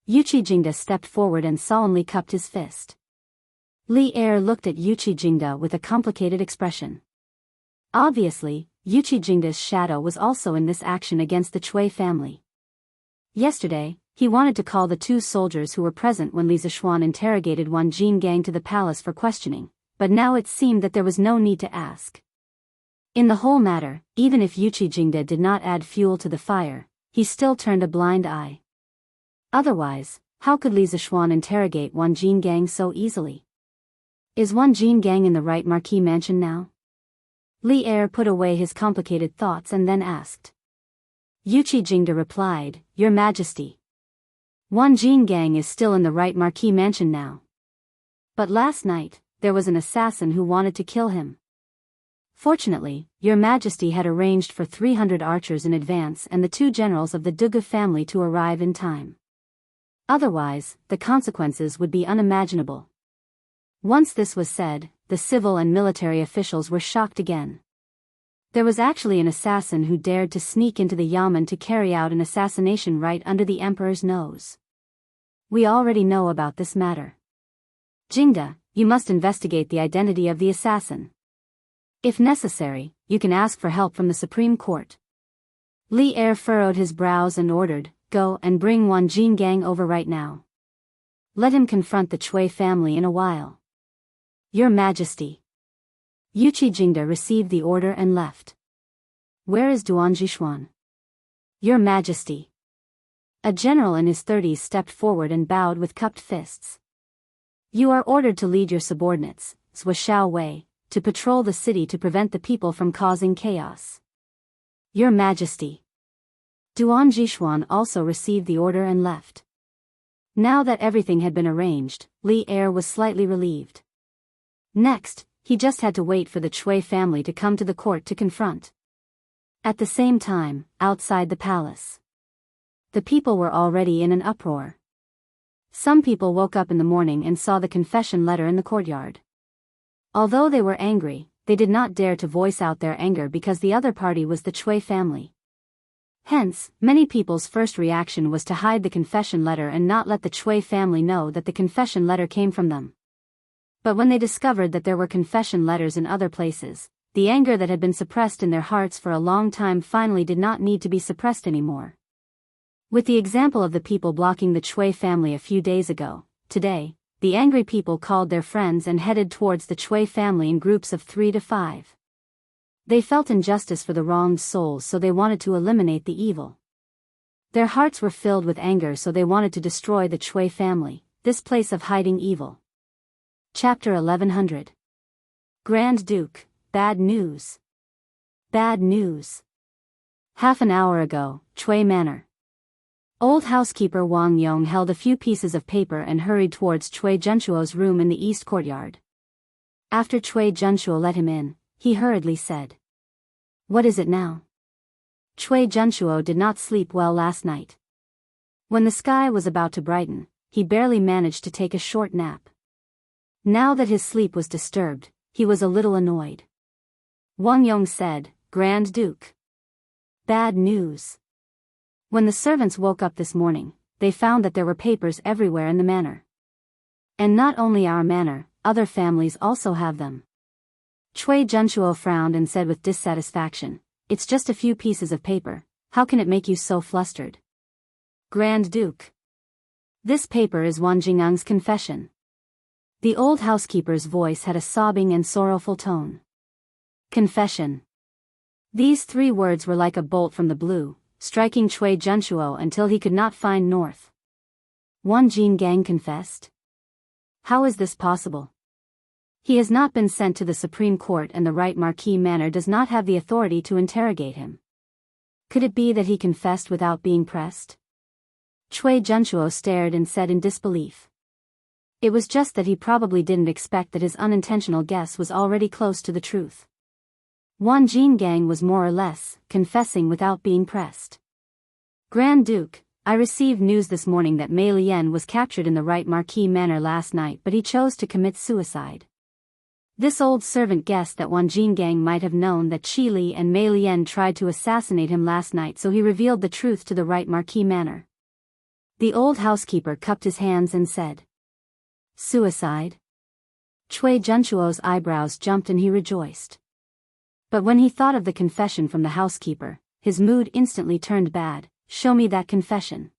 Yuqi Jingda stepped forward and solemnly cupped his fist. Li Er looked at Yuqi Jingda with a complicated expression. Obviously, Yuqi Jingda's shadow was also in this action against the Chui family. Yesterday, he wanted to call the two soldiers who were present when Li Zixuan interrogated Wan Jingang to the palace for questioning, but now it seemed that there was no need to ask. In the whole matter, even if Yuqi Jingda did not add fuel to the fire, he still turned a blind eye. Otherwise, how could Li Zixuan interrogate Wan Jingang so easily? Is Wan Jingang in the right marquee mansion now? Li Er put away his complicated thoughts and then asked. Yuqi Jingda replied, "Your majesty. Wan Jingang is still in the right marquee mansion now. But last night, there was an assassin who wanted to kill him. Fortunately, your majesty had arranged for 300 archers in advance and the two generals of the Dugu family to arrive in time. Otherwise, the consequences would be unimaginable." Once this was said, the civil and military officials were shocked again. There was actually an assassin who dared to sneak into the yamen to carry out an assassination right under the emperor's nose. We already know about this matter. Jingda, you must investigate the identity of the assassin. If necessary, you can ask for help from the Supreme Court. Li Er furrowed his brows and ordered, "Go and bring Wan Jingang over right now. Let him confront the Chui family in a while." "Your majesty." Yuqi Jingda received the order and left. "Where is Duan Zixuan?" "Your majesty." A general in his 30s stepped forward and bowed with cupped fists. "You are ordered to lead your subordinates, Zhou Xiao Wei, to patrol the city to prevent the people from causing chaos." "Your majesty." Duan Zixuan also received the order and left. Now that everything had been arranged, Li Er was slightly relieved. Next, he just had to wait for the Chui family to come to the court to confront. At the same time, outside the palace, the people were already in an uproar. Some people woke up in the morning and saw the confession letter in the courtyard. Although they were angry, they did not dare to voice out their anger because the other party was the Chui family. Hence, many people's first reaction was to hide the confession letter and not let the Chui family know that the confession letter came from them. But when they discovered that there were confession letters in other places, the anger that had been suppressed in their hearts for a long time finally did not need to be suppressed anymore. With the example of the people blocking the Chui family a few days ago, today, the angry people called their friends and headed towards the Chui family in groups of 3 to 5. They felt injustice for the wronged souls, so they wanted to eliminate the evil. Their hearts were filled with anger, so they wanted to destroy the Chui family, this place of hiding evil. Chapter 1100. Grand Duke, bad news. Bad news. Half an hour ago, Chui Manor. Old housekeeper Wang Yong held a few pieces of paper and hurried towards Chui Junchuo's room in the east courtyard. After Chui Junchuo let him in, he hurriedly said, "What is it now?" Chui Junchuo did not sleep well last night. When the sky was about to brighten, he barely managed to take a short nap. Now that his sleep was disturbed, he was a little annoyed. Wang Yong said, "Grand Duke. Bad news. When the servants woke up this morning, they found that there were papers everywhere in the manor. And not only our manor, other families also have them." Chui Junchuo frowned and said with dissatisfaction, "It's just a few pieces of paper, how can it make you so flustered?" "Grand Duke. This paper is Wan Jingang's confession." The old housekeeper's voice had a sobbing and sorrowful tone. Confession. These 3 words were like a bolt from the blue, striking Chui Junchuo until he could not find north. Wan Jinggang confessed? How is this possible? He has not been sent to the Supreme Court and the Right Marquis Manor does not have the authority to interrogate him. Could it be that he confessed without being pressed? Chui Junchuo stared and said in disbelief. It was just that he probably didn't expect that his unintentional guess was already close to the truth. Wan Jinggang was more or less confessing without being pressed. "Grand Duke, I received news this morning that Mei Lian was captured in the Right Marquis Manor last night but he chose to commit suicide." This old servant guessed that Wan Jinggang might have known that Qi Li and Mei Lian tried to assassinate him last night, so he revealed the truth to the Right Marquis Manor. The old housekeeper cupped his hands and said, "Suicide?" Chui Junchuo's eyebrows jumped and he rejoiced. But when he thought of the confession from the housekeeper, his mood instantly turned bad. "Show me that confession."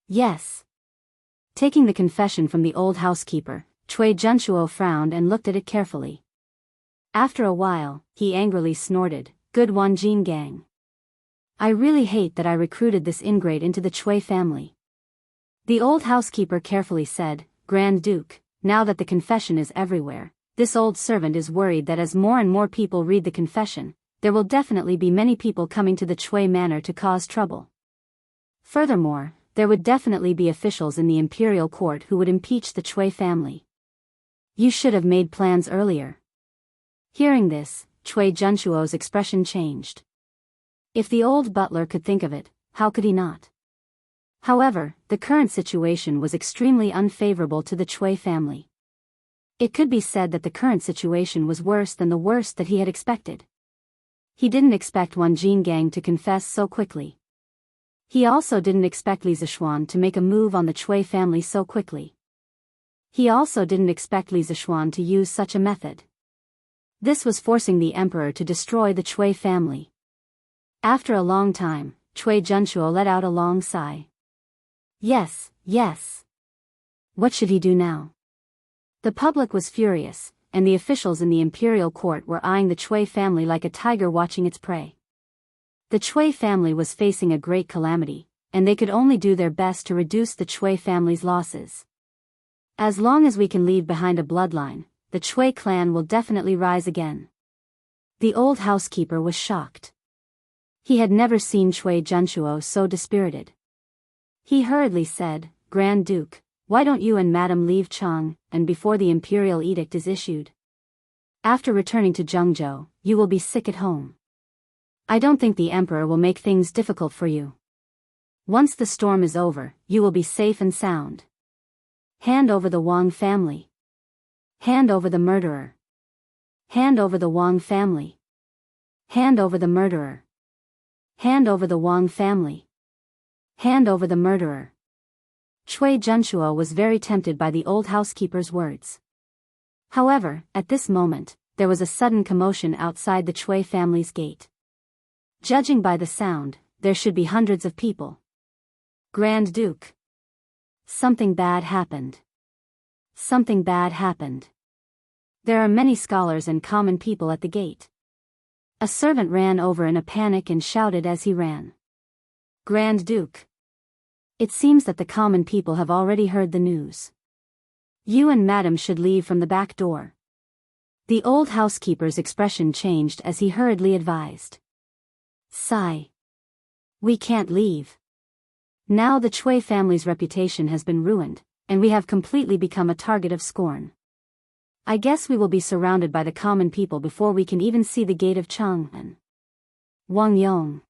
"Yes." Taking the confession from the old housekeeper, Chui Junchuo frowned and looked at it carefully. After a while, he angrily snorted, "Good Wan Jinggang. I really hate that I recruited this ingrate into the Chui family." The old housekeeper carefully said, "Grand Duke, now that the confession is everywhere, this old servant is worried that as more and more people read the confession, there will definitely be many people coming to the Chui Manor to cause trouble. Furthermore, there would definitely be officials in the imperial court who would impeach the Chui family. You should have made plans earlier." Hearing this, Chui Junchuo's expression changed. If the old butler could think of it, how could he not? However, the current situation was extremely unfavorable to the Chui family. It could be said that the current situation was worse than the worst that he had expected. He didn't expect Wan Jinggang to confess so quickly. He also didn't expect Li Zishuan to make a move on the Chui family so quickly. He also didn't expect Li Zishuan to use such a method. This was forcing the emperor to destroy the Chui family. After a long time, Chui Junchuo let out a long sigh. Yes, yes. What should he do now? The public was furious, and the officials in the imperial court were eyeing the Chui family like a tiger watching its prey. The Chui family was facing a great calamity, and they could only do their best to reduce the Chui family's losses. As long as we can leave behind a bloodline, the Chui clan will definitely rise again. The old housekeeper was shocked. He had never seen Chui Junchuo so dispirited. He hurriedly said, "Grand Duke, why don't you and Madam leave Chang, and before the imperial edict is issued? After returning to Zhengzhou, you will be sick at home. I don't think the emperor will make things difficult for you. Once the storm is over, you will be safe and sound. Hand over the Wang family. Hand over the murderer. Hand over the Wang family. Hand over the murderer. Hand over the Wang family. Hand over the murderer." Chui Junchuo was very tempted by the old housekeeper's words. However, at this moment, there was a sudden commotion outside the Chui family's gate. Judging by the sound, there should be hundreds of people. "Grand Duke. Something bad happened. Something bad happened. There are many scholars and common people at the gate." A servant ran over in a panic and shouted as he ran. "Grand Duke. It seems that the common people have already heard the news. You and Madam should leave from the back door. The old housekeeper's expression changed as he hurriedly advised. Sigh. We can't leave. Now the Chui family's reputation has been ruined, and we have completely become a target of scorn. I guess we will be surrounded by the common people before we can even see the gate of Chang'an. Wang Yong.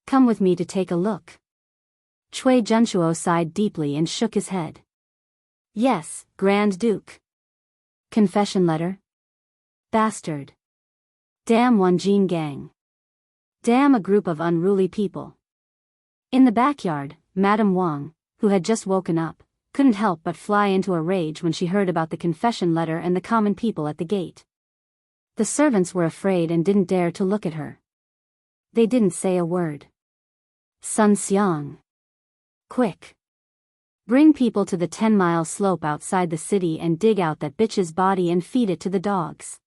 Come with me to take a look. Chui Junchuo sighed deeply and shook his head. Yes, Grand Duke. Confession letter? Bastard. Damn Wanjin gang. Damn a group of unruly people. In the backyard, Madame Wang, who had just woken up, couldn't help but fly into a rage when she heard about the confession letter and the common people at the gate. The servants were afraid and didn't dare to look at her. They didn't say a word. Sun Xiang. Quick. Bring people to the 10-mile slope outside the city and dig out that bitch's body and feed it to the dogs.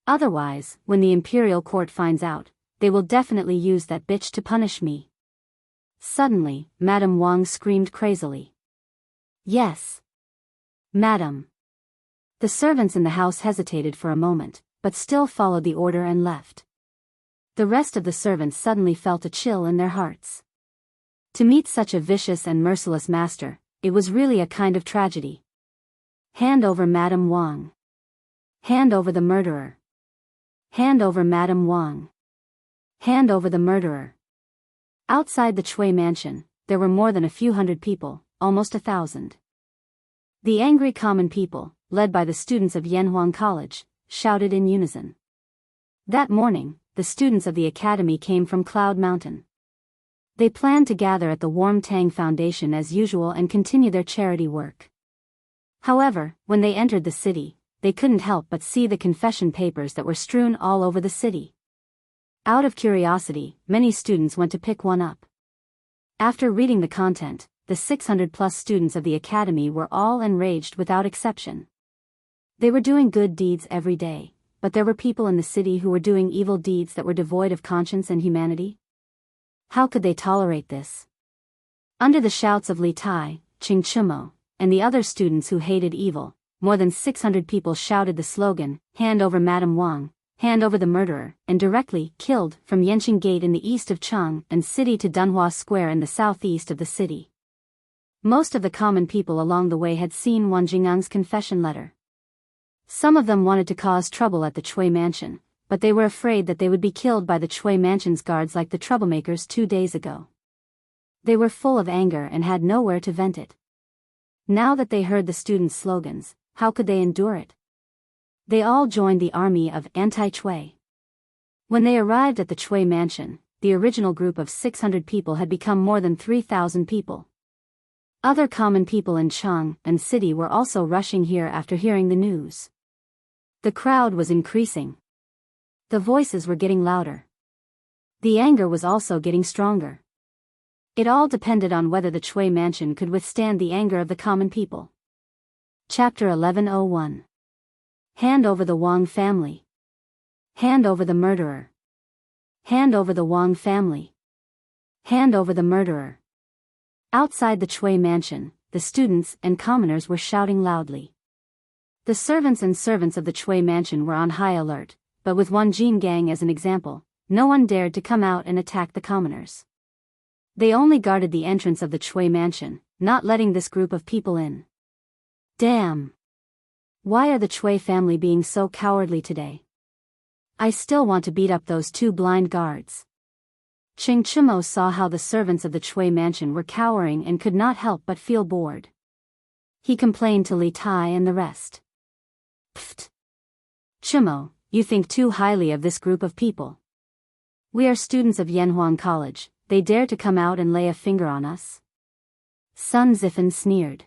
Otherwise, when the imperial court finds out, they will definitely use that bitch to punish me. Suddenly, Madame Wang screamed crazily. Yes. Madam. The servants in the house hesitated for a moment, but still followed the order and left. The rest of the servants suddenly felt a chill in their hearts. To meet such a vicious and merciless master, it was really a kind of tragedy. Hand over Madame Wang. Hand over the murderer. Hand over Madame Wang. Hand over the murderer. Outside the Chui mansion, there were more than a few hundred people, almost 1,000. The angry common people, led by the students of Yanhuang College, shouted in unison. That morning, the students of the academy came from Cloud Mountain. They planned to gather at the Warm Tang Foundation as usual and continue their charity work. However, when they entered the city, they couldn't help but see the confession papers that were strewn all over the city. Out of curiosity, many students went to pick one up. After reading the content, the 600-plus students of the academy were all enraged without exception. They were doing good deeds every day, but there were people in the city who were doing evil deeds that were devoid of conscience and humanity. How could they tolerate this? Under the shouts of Li Tai, Ching Chumo, and the other students who hated evil, more than 600 people shouted the slogan, "Hand over Madame Wang, hand over the murderer," and directly killed from Yanqing Gate in the east of Chang'an City to Dunhua Square in the southeast of the city. Most of the common people along the way had seen Wan Jingang's confession letter. Some of them wanted to cause trouble at the Chui mansion, but they were afraid that they would be killed by the Chui mansion's guards like the troublemakers 2 days ago. They were full of anger and had nowhere to vent it. Now that they heard the students' slogans, how could they endure it? They all joined the army of anti-Chui. When they arrived at the Chui mansion, the original group of 600 people had become more than 3,000 people. Other common people in Chang'an City were also rushing here after hearing the news. The crowd was increasing. The voices were getting louder. The anger was also getting stronger. It all depended on whether the Chui mansion could withstand the anger of the common people. Chapter 1101. Hand over the Wang family. Hand over the murderer. Hand over the Wang family. Hand over the murderer. Outside the Chui mansion, the students and commoners were shouting loudly. The servants of the Chui mansion were on high alert, but with Wanjin gang as an example, no one dared to come out and attack the commoners. They only guarded the entrance of the Chui mansion, not letting this group of people in. Damn! Why are the Chui family being so cowardly today? I still want to beat up those 2 blind guards. Ching Chumo saw how the servants of the Chui mansion were cowering and could not help but feel bored. He complained to Li Tai and the rest. Pfft! Chumo, you think too highly of this group of people. We are students of Yanhuang College, they dare to come out and lay a finger on us? Sun Zifen sneered.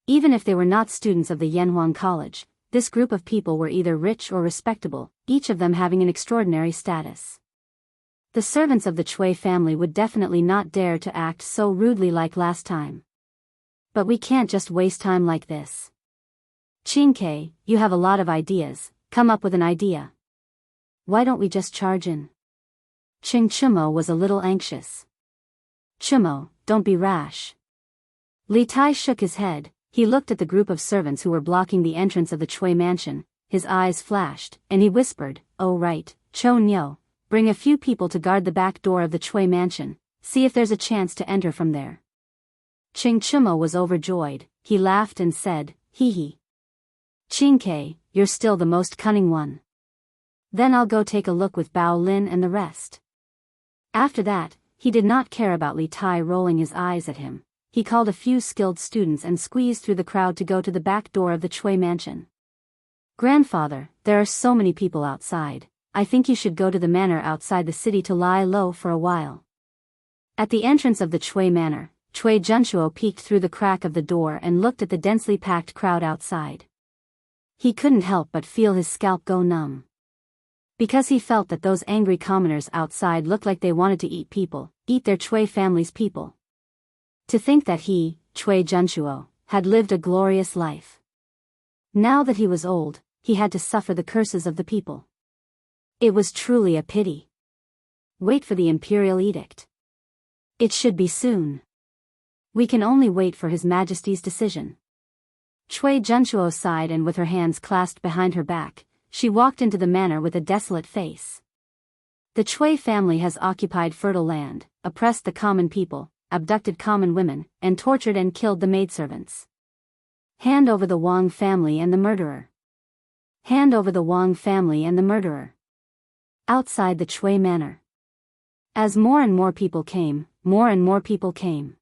Even if they were not students of the Yanhuang College, this group of people were either rich or respectable, each of them having an extraordinary status. The servants of the Chui family would definitely not dare to act so rudely like last time. But we can't just waste time like this. Qingke, you have a lot of ideas, come up with an idea. Why don't we just charge in? Ching Chumo was a little anxious. Chumo, don't be rash. Li Tai shook his head. He looked at the group of servants who were blocking the entrance of the Chui mansion. His eyes flashed, and he whispered, "Oh right, Cho Nyo, bring a few people to guard the back door of the Chui mansion, see if there's a chance to enter from there." Ching Chumo was overjoyed. He laughed and said, "Hee hee. Qingke, you're still the most cunning one. Then I'll go take a look with Bao Lin and the rest." After that, he did not care about Li Tai rolling his eyes at him. He called a few skilled students and squeezed through the crowd to go to the back door of the Chui mansion. "Grandfather, there are so many people outside. I think you should go to the manor outside the city to lie low for a while." At the entrance of the Chui manor, Chui Junshuo peeked through the crack of the door and looked at the densely packed crowd outside. He couldn't help but feel his scalp go numb. Because he felt that those angry commoners outside looked like they wanted to eat people, eat their Chui family's people. To think that he, Chui Junshuo, had lived a glorious life. Now that he was old, he had to suffer the curses of the people. It was truly a pity. Wait for the imperial edict. It should be soon. We can only wait for His Majesty's decision. Chui Junshuo sighed, and with her hands clasped behind her back, she walked into the manor with a desolate face. The Chui family has occupied fertile land, oppressed the common people, abducted common women, and tortured and killed the maidservants. Hand over the Wang family and the murderer. Hand over the Wang family and the murderer. Outside the Chui manor. As more and more people came, more and more people came.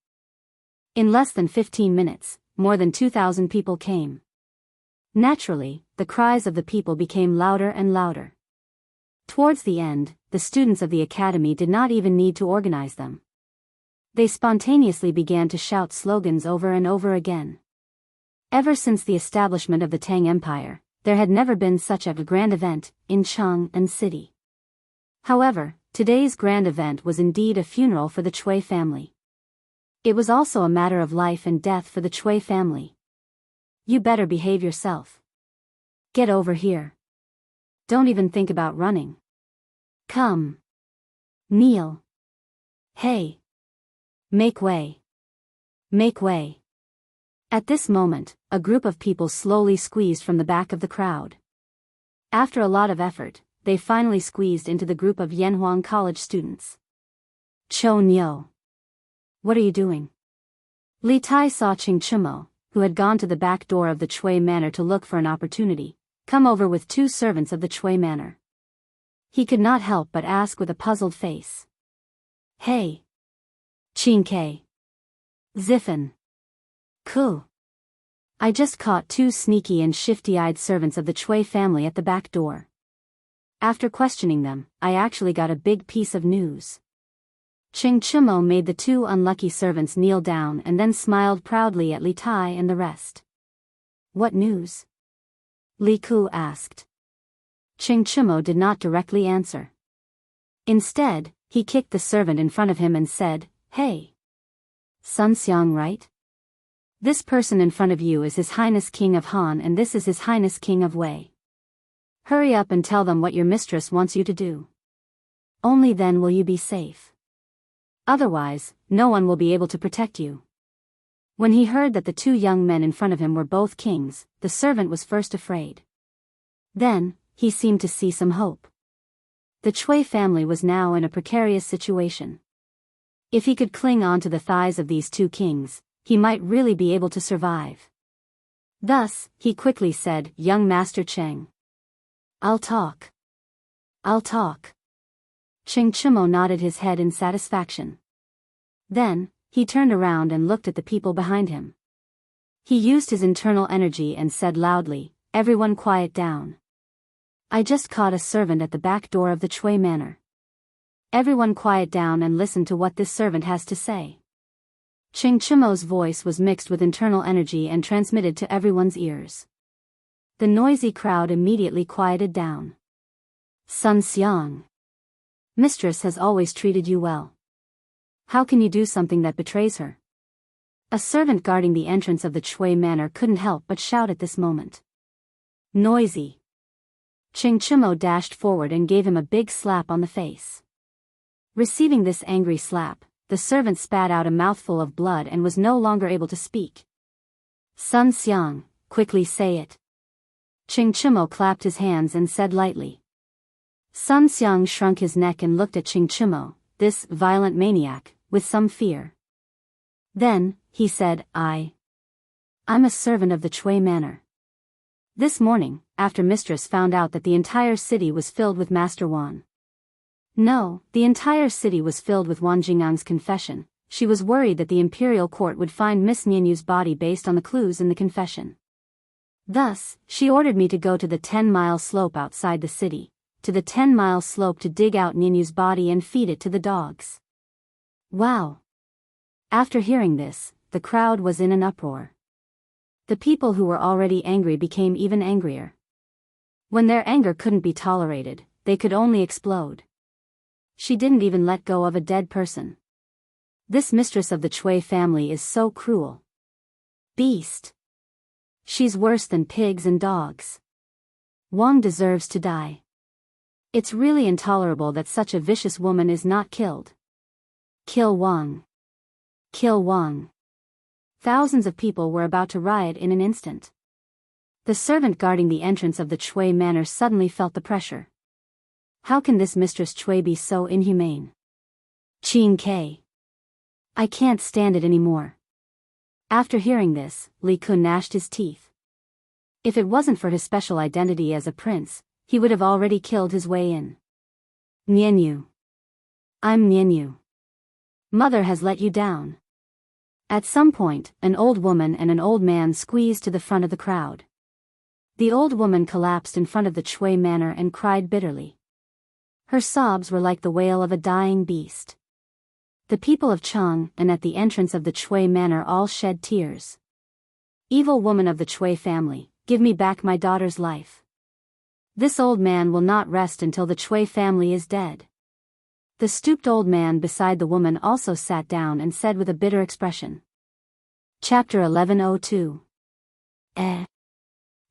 In less than 15 minutes, more than 2,000 people came. Naturally, the cries of the people became louder and louder. Towards the end, the students of the academy did not even need to organize them. They spontaneously began to shout slogans over and over again. Ever since the establishment of the Tang Empire, there had never been such a grand event in Chang'an City. However, today's grand event was indeed a funeral for the Chui family. It was also a matter of life and death for the Chui family. "You better behave yourself. Get over here. Don't even think about running. Come. Kneel. Hey. Make way. Make way." At this moment, a group of people slowly squeezed from the back of the crowd. After a lot of effort, they finally squeezed into the group of Yanhuang College students. "Cho Nyo. What are you doing?" Li Tai saw Ching Chumo, who had gone to the back door of the Chui manor to look for an opportunity, come over with 2 servants of the Chui manor. He could not help but ask with a puzzled face. "Hey. Qingke. Ziffin. Ku. I just caught 2 sneaky and shifty-eyed servants of the Chui family at the back door. After questioning them, I actually got a big piece of news." Ching Chumo made the 2 unlucky servants kneel down and then smiled proudly at Li Tai and the rest. "What news?" Li Ku asked. Ching Chumo did not directly answer. Instead, he kicked the servant in front of him and said, "Hey. Sun Xiang, right? This person in front of you is His Highness King of Han, and this is His Highness King of Wei. Hurry up and tell them what your mistress wants you to do. Only then will you be safe. Otherwise, no one will be able to protect you." When he heard that the 2 young men in front of him were both kings, the servant was first afraid. Then, he seemed to see some hope. The Chui family was now in a precarious situation. If he could cling on to the thighs of these 2 kings, he might really be able to survive. Thus, he quickly said, "Young Master Cheng. I'll talk. I'll talk." Ching Chumo nodded his head in satisfaction. Then, he turned around and looked at the people behind him. He used his internal energy and said loudly, "Everyone quiet down. I just caught a servant at the back door of the Chui manor. Everyone quiet down and listen to what this servant has to say." Ching Chumo's voice was mixed with internal energy and transmitted to everyone's ears. The noisy crowd immediately quieted down. "Sun Xiang. Mistress has always treated you well. How can you do something that betrays her?" A servant guarding the entrance of the Chui manor couldn't help but shout at this moment. "Noisy." Ching Chumo dashed forward and gave him a big slap on the face. Receiving this angry slap, the servant spat out a mouthful of blood and was no longer able to speak. Sun Xiang, quickly say it. Ching Chimo clapped his hands and said lightly. Sun Xiang shrunk his neck and looked at Ching Chimo, this violent maniac, with some fear. Then, he said, I'm a servant of the Chui Manor. This morning, after Mistress found out that the entire city was filled with Master Wan. No, the entire city was filled with Wan Jingyang's confession. She was worried that the imperial court would find Miss Nianyu's body based on the clues in the confession. Thus, she ordered me to go to the 10-mile slope outside the city, to the 10-mile slope to dig out Nianyu's body and feed it to the dogs. Wow! After hearing this, the crowd was in an uproar. The people who were already angry became even angrier. When their anger couldn't be tolerated, they could only explode. She didn't even let go of a dead person. This mistress of the Chui family is so cruel. Beast. She's worse than pigs and dogs. Wang deserves to die. It's really intolerable that such a vicious woman is not killed. Kill Wang. Kill Wang. Thousands of people were about to riot in an instant. The servant guarding the entrance of the Chui Manor suddenly felt the pressure. How can this Mistress Chui be so inhumane? Qin Ke. I can't stand it anymore. After hearing this, Li Kun gnashed his teeth. If it wasn't for his special identity as a prince, he would have already killed his way in. Nianyu. I'm Nianyu. Mother has let you down. At some point, an old woman and an old man squeezed to the front of the crowd. The old woman collapsed in front of the Chui Manor and cried bitterly. Her sobs were like the wail of a dying beast. The people of Chang and at the entrance of the Chui Manor all shed tears. Evil woman of the Chui family, give me back my daughter's life. This old man will not rest until the Chui family is dead. The stooped old man beside the woman also sat down and said with a bitter expression. Chapter 1102.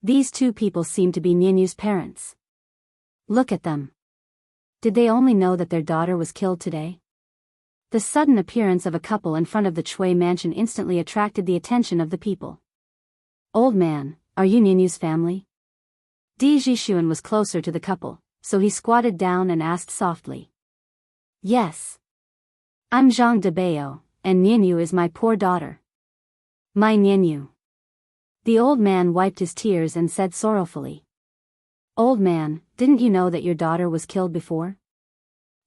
These two people seem to be Nianyu's parents. Look at them. Did they only know that their daughter was killed today? The sudden appearance of a couple in front of the Chui mansion instantly attracted the attention of the people. Old man, are you Nianyu's family? Di Jishuan was closer to the couple, so he squatted down and asked softly. Yes. I'm Zhang Debao, and Nianyu is my poor daughter. My Nianyu. The old man wiped his tears and said sorrowfully. Old man, didn't you know that your daughter was killed before?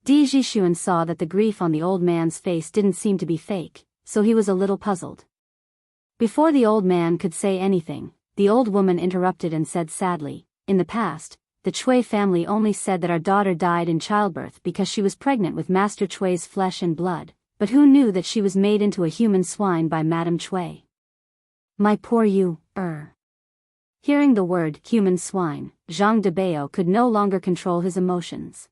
Di Jishuan saw that the grief on the old man's face didn't seem to be fake, so he was a little puzzled. Before the old man could say anything, the old woman interrupted and said sadly, in the past, the Chui family only said that our daughter died in childbirth because she was pregnant with Master Chui's flesh and blood, but who knew that she was made into a human swine by Madame Chui? My poor you, Hearing the word human swine, Zhang Debao could no longer control his emotions.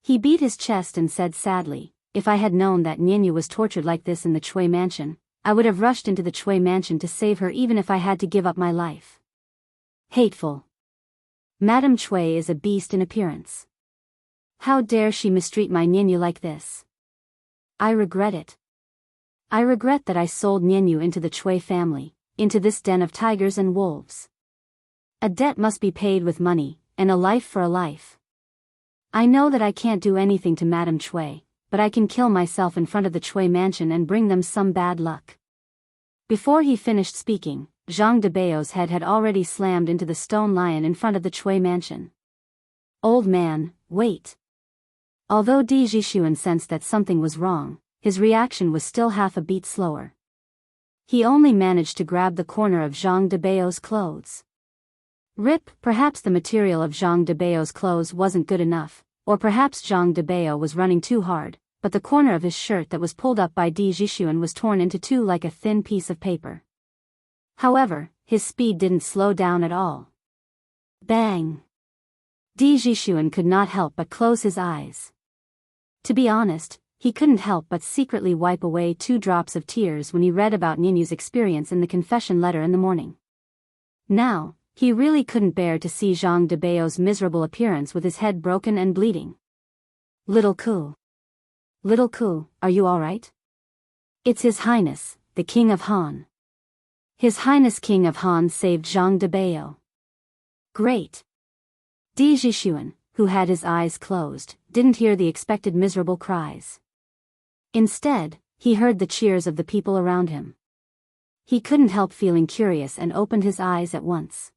He beat his chest and said sadly, if I had known that Nianyu was tortured like this in the Chui mansion, I would have rushed into the Chui mansion to save her even if I had to give up my life. Hateful. Madame Chui is a beast in appearance. How dare she mistreat my Nianyu like this? I regret it. I regret that I sold Nianyu into the Chui family, into this den of tigers and wolves. A debt must be paid with money, and a life for a life. I know that I can't do anything to Madame Chui, but I can kill myself in front of the Chui mansion and bring them some bad luck. Before he finished speaking, Zhang Debao's head had already slammed into the stone lion in front of the Chui mansion. Old man, wait. Although Di Jishuan sensed that something was wrong, his reaction was still half a beat slower. He only managed to grab the corner of Zhang Debao's clothes. Rip, perhaps the material of Zhang Debao's clothes wasn't good enough, or perhaps Zhang Debao was running too hard, but the corner of his shirt that was pulled up by Di Jishuan was torn into two like a thin piece of paper. However, his speed didn't slow down at all. Bang! Di Jishuan could not help but close his eyes. To be honest, he couldn't help but secretly wipe away 2 drops of tears when he read about Nianyu's experience in the confession letter in the morning. Now, he really couldn't bear to see Zhang Debao's miserable appearance with his head broken and bleeding. Little Ku. Little Ku, are you alright? It's His Highness, the King of Han. His Highness King of Han saved Zhang de Bao. Great. Di Jixuan, who had his eyes closed, didn't hear the expected miserable cries. Instead, he heard the cheers of the people around him. He couldn't help feeling curious and opened his eyes at once.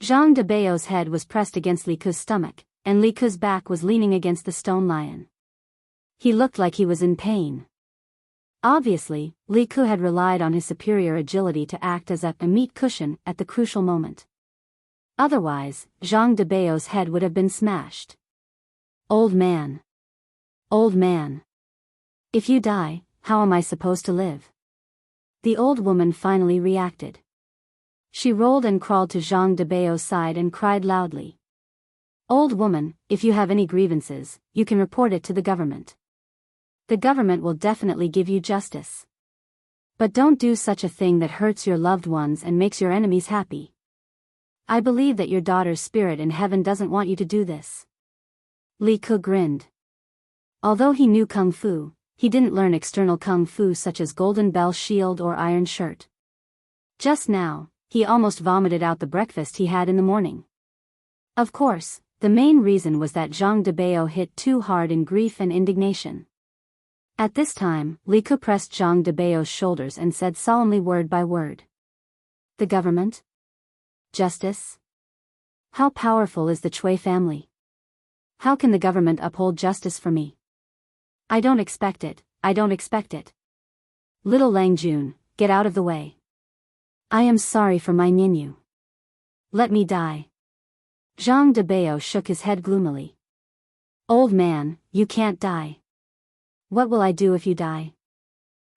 Zhang de Bao's head was pressed against Li Ku's stomach, and Li Ku's back was leaning against the stone lion. He looked like he was in pain. Obviously, Li Ku had relied on his superior agility to act as a meat cushion at the crucial moment. Otherwise, Zhang de Bao's head would have been smashed. Old man. Old man. If you die, how am I supposed to live? The old woman finally reacted. She rolled and crawled to Zhang de Bao's side and cried loudly. Old woman, if you have any grievances, you can report it to the government. The government will definitely give you justice. But don't do such a thing that hurts your loved ones and makes your enemies happy. I believe that your daughter's spirit in heaven doesn't want you to do this. Li Ku grinned. Although he knew Kung Fu, he didn't learn external Kung Fu such as Golden Bell Shield or Iron Shirt. Just now, he almost vomited out the breakfast he had in the morning. Of course, the main reason was that Zhang de Bao hit too hard in grief and indignation. At this time, Li Ku pressed Zhang de Bao's shoulders and said solemnly word by word. The government? Justice? How powerful is the Chui family? How can the government uphold justice for me? I don't expect it, I don't expect it. Little Lang Jun, get out of the way. I am sorry for my Ninyu. Let me die. Zhang de Bao shook his head gloomily. Old man, you can't die. What will I do if you die?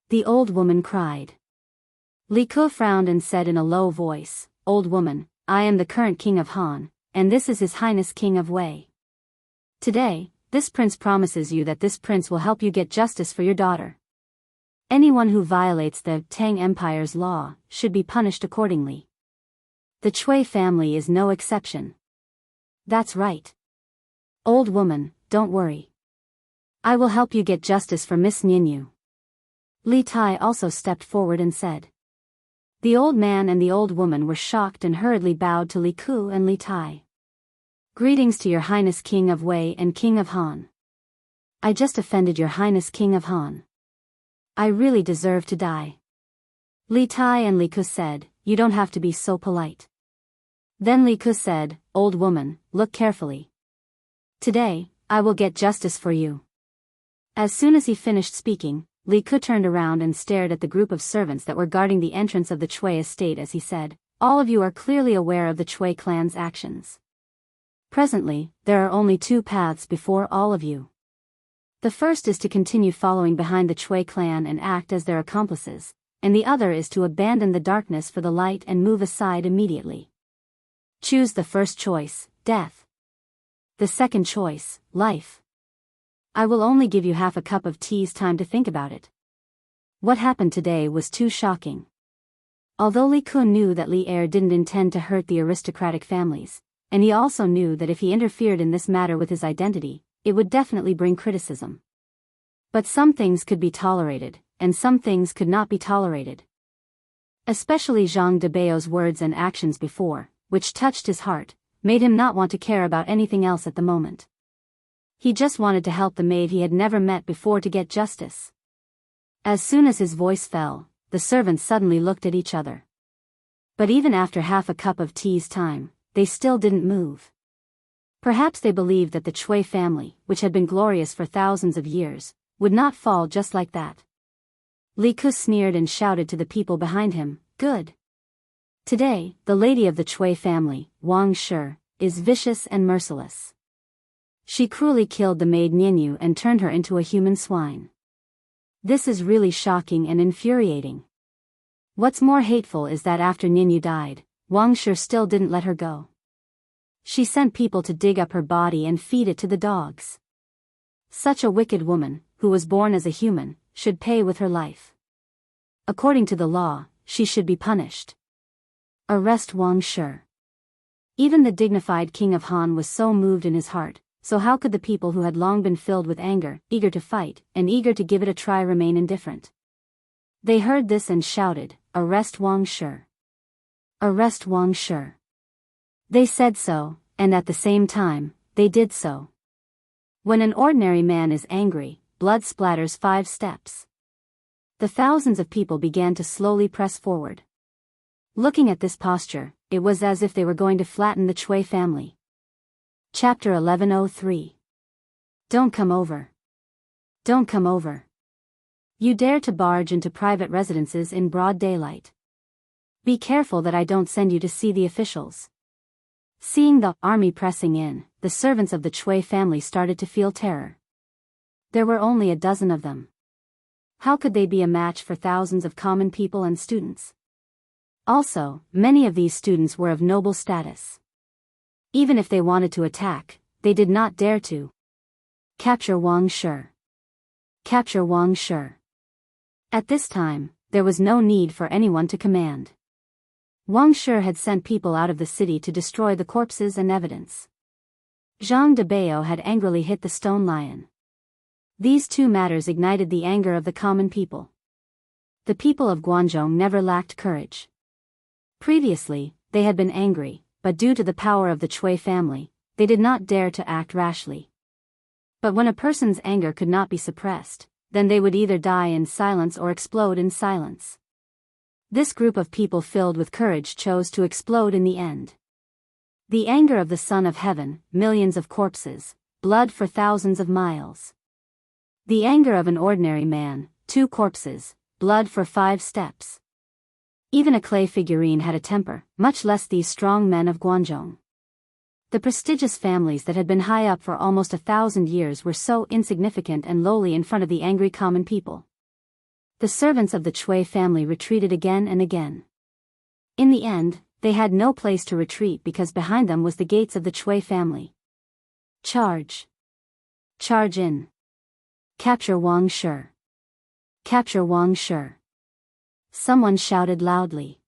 The old woman cried. Li Ku frowned and said in a low voice, Old woman, I am the current king of Han, and this is His Highness King of Wei. Today, this prince promises you that this prince will help you get justice for your daughter. Anyone who violates the Tang Empire's law should be punished accordingly. The Chui family is no exception. That's right. Old woman, don't worry. I will help you get justice for Miss Ninyu. Li Tai also stepped forward and said. The old man and the old woman were shocked and hurriedly bowed to Li Ku and Li Tai. Greetings to Your Highness King of Wei and King of Han. I just offended Your Highness King of Han. I really deserve to die. Li Tai and Li Ku said, You don't have to be so polite. Then Li Ku said, Old woman, look carefully. Today, I will get justice for you. As soon as he finished speaking, Li Ku turned around and stared at the group of servants that were guarding the entrance of the Chui estate as he said, All of you are clearly aware of the Chui clan's actions. Presently, there are only two paths before all of you. The first is to continue following behind the Chui clan and act as their accomplices, and the other is to abandon the darkness for the light and move aside immediately. Choose the first choice, death. The second choice, life. I will only give you half a cup of tea's time to think about it. What happened today was too shocking. Although Li Ku knew that Li Er didn't intend to hurt the aristocratic families, and he also knew that if he interfered in this matter with his identity, it would definitely bring criticism. But some things could be tolerated, and some things could not be tolerated. Especially Zhang de Bao's words and actions before, which touched his heart, made him not want to care about anything else at the moment. He just wanted to help the maid he had never met before to get justice. As soon as his voice fell, the servants suddenly looked at each other. But even after half a cup of tea's time, they still didn't move. Perhaps they believed that the Chui family, which had been glorious for thousands of years, would not fall just like that. Li Ku sneered and shouted to the people behind him, Good. Today, the lady of the Chui family, Wang Shi, is vicious and merciless. She cruelly killed the maid Ninyu and turned her into a human swine. This is really shocking and infuriating. What's more hateful is that after Ninyu died, Wang Shi still didn't let her go. She sent people to dig up her body and feed it to the dogs. Such a wicked woman, who was born as a human, should pay with her life. According to the law, she should be punished. Arrest Wang Shi. Even the dignified king of Han was so moved in his heart, so how could the people who had long been filled with anger, eager to fight, and eager to give it a try remain indifferent? They heard this and shouted, "Arrest Wang Shi! Arrest Wang Shi!" They said so, and at the same time, they did so. When an ordinary man is angry, blood splatters 5 steps. The thousands of people began to slowly press forward. Looking at this posture, it was as if they were going to flatten the Chui family. Chapter 1103. Don't come over. Don't come over. You dare to barge into private residences in broad daylight. Be careful that I don't send you to see the officials. Seeing the army pressing in, the servants of the Chui family started to feel terror. There were only a dozen of them. How could they be a match for thousands of common people and students? Also, many of these students were of noble status. Even if they wanted to attack, they did not dare to. Capture Wang Shi. Capture Wang Shi. At this time, there was no need for anyone to command. Wang Shi had sent people out of the city to destroy the corpses and evidence. Zhang de Bao had angrily hit the stone lion. These 2 matters ignited the anger of the common people. The people of Guangzhou never lacked courage. Previously, they had been angry, but due to the power of the Chui family, they did not dare to act rashly. But when a person's anger could not be suppressed, then they would either die in silence or explode in silence. This group of people filled with courage chose to explode in the end. The anger of the Son of Heaven, millions of corpses, blood for thousands of miles. The anger of an ordinary man, 2 corpses, blood for 5 steps. Even a clay figurine had a temper, much less these strong men of Guangzhou. The prestigious families that had been high up for almost 1,000 years were so insignificant and lowly in front of the angry common people. The servants of the Chui family retreated again and again. In the end, they had no place to retreat because behind them was the gates of the Chui family. Charge! Charge in! Capture Wang Shi! Capture Wang Shi! Someone shouted loudly.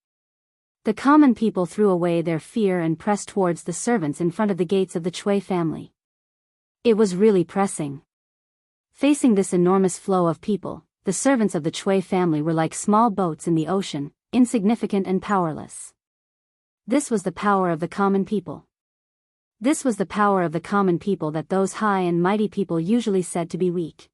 The common people threw away their fear and pressed towards the servants in front of the gates of the Chui family. It was really pressing. Facing this enormous flow of people, the servants of the Chui family were like small boats in the ocean, insignificant and powerless. This was the power of the common people. This was the power of the common people that those high and mighty people usually said to be weak.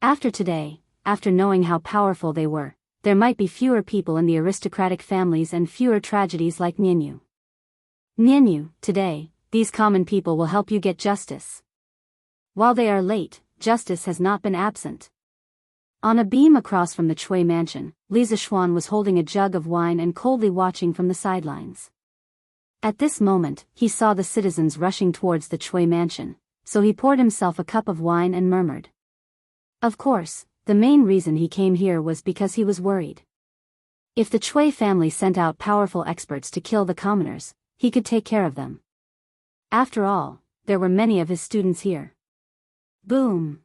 After today, after knowing how powerful they were, there might be fewer people in the aristocratic families and fewer tragedies like Nianyu. Nianyu, today, these common people will help you get justice. While they are late, justice has not been absent. On a beam across from the Chui mansion, Li Zixuan was holding a jug of wine and coldly watching from the sidelines. At this moment, he saw the citizens rushing towards the Chui mansion, so he poured himself a cup of wine and murmured. Of course, the main reason he came here was because he was worried. If the Chui family sent out powerful experts to kill the commoners, he could take care of them. After all, there were many of his students here. Boom!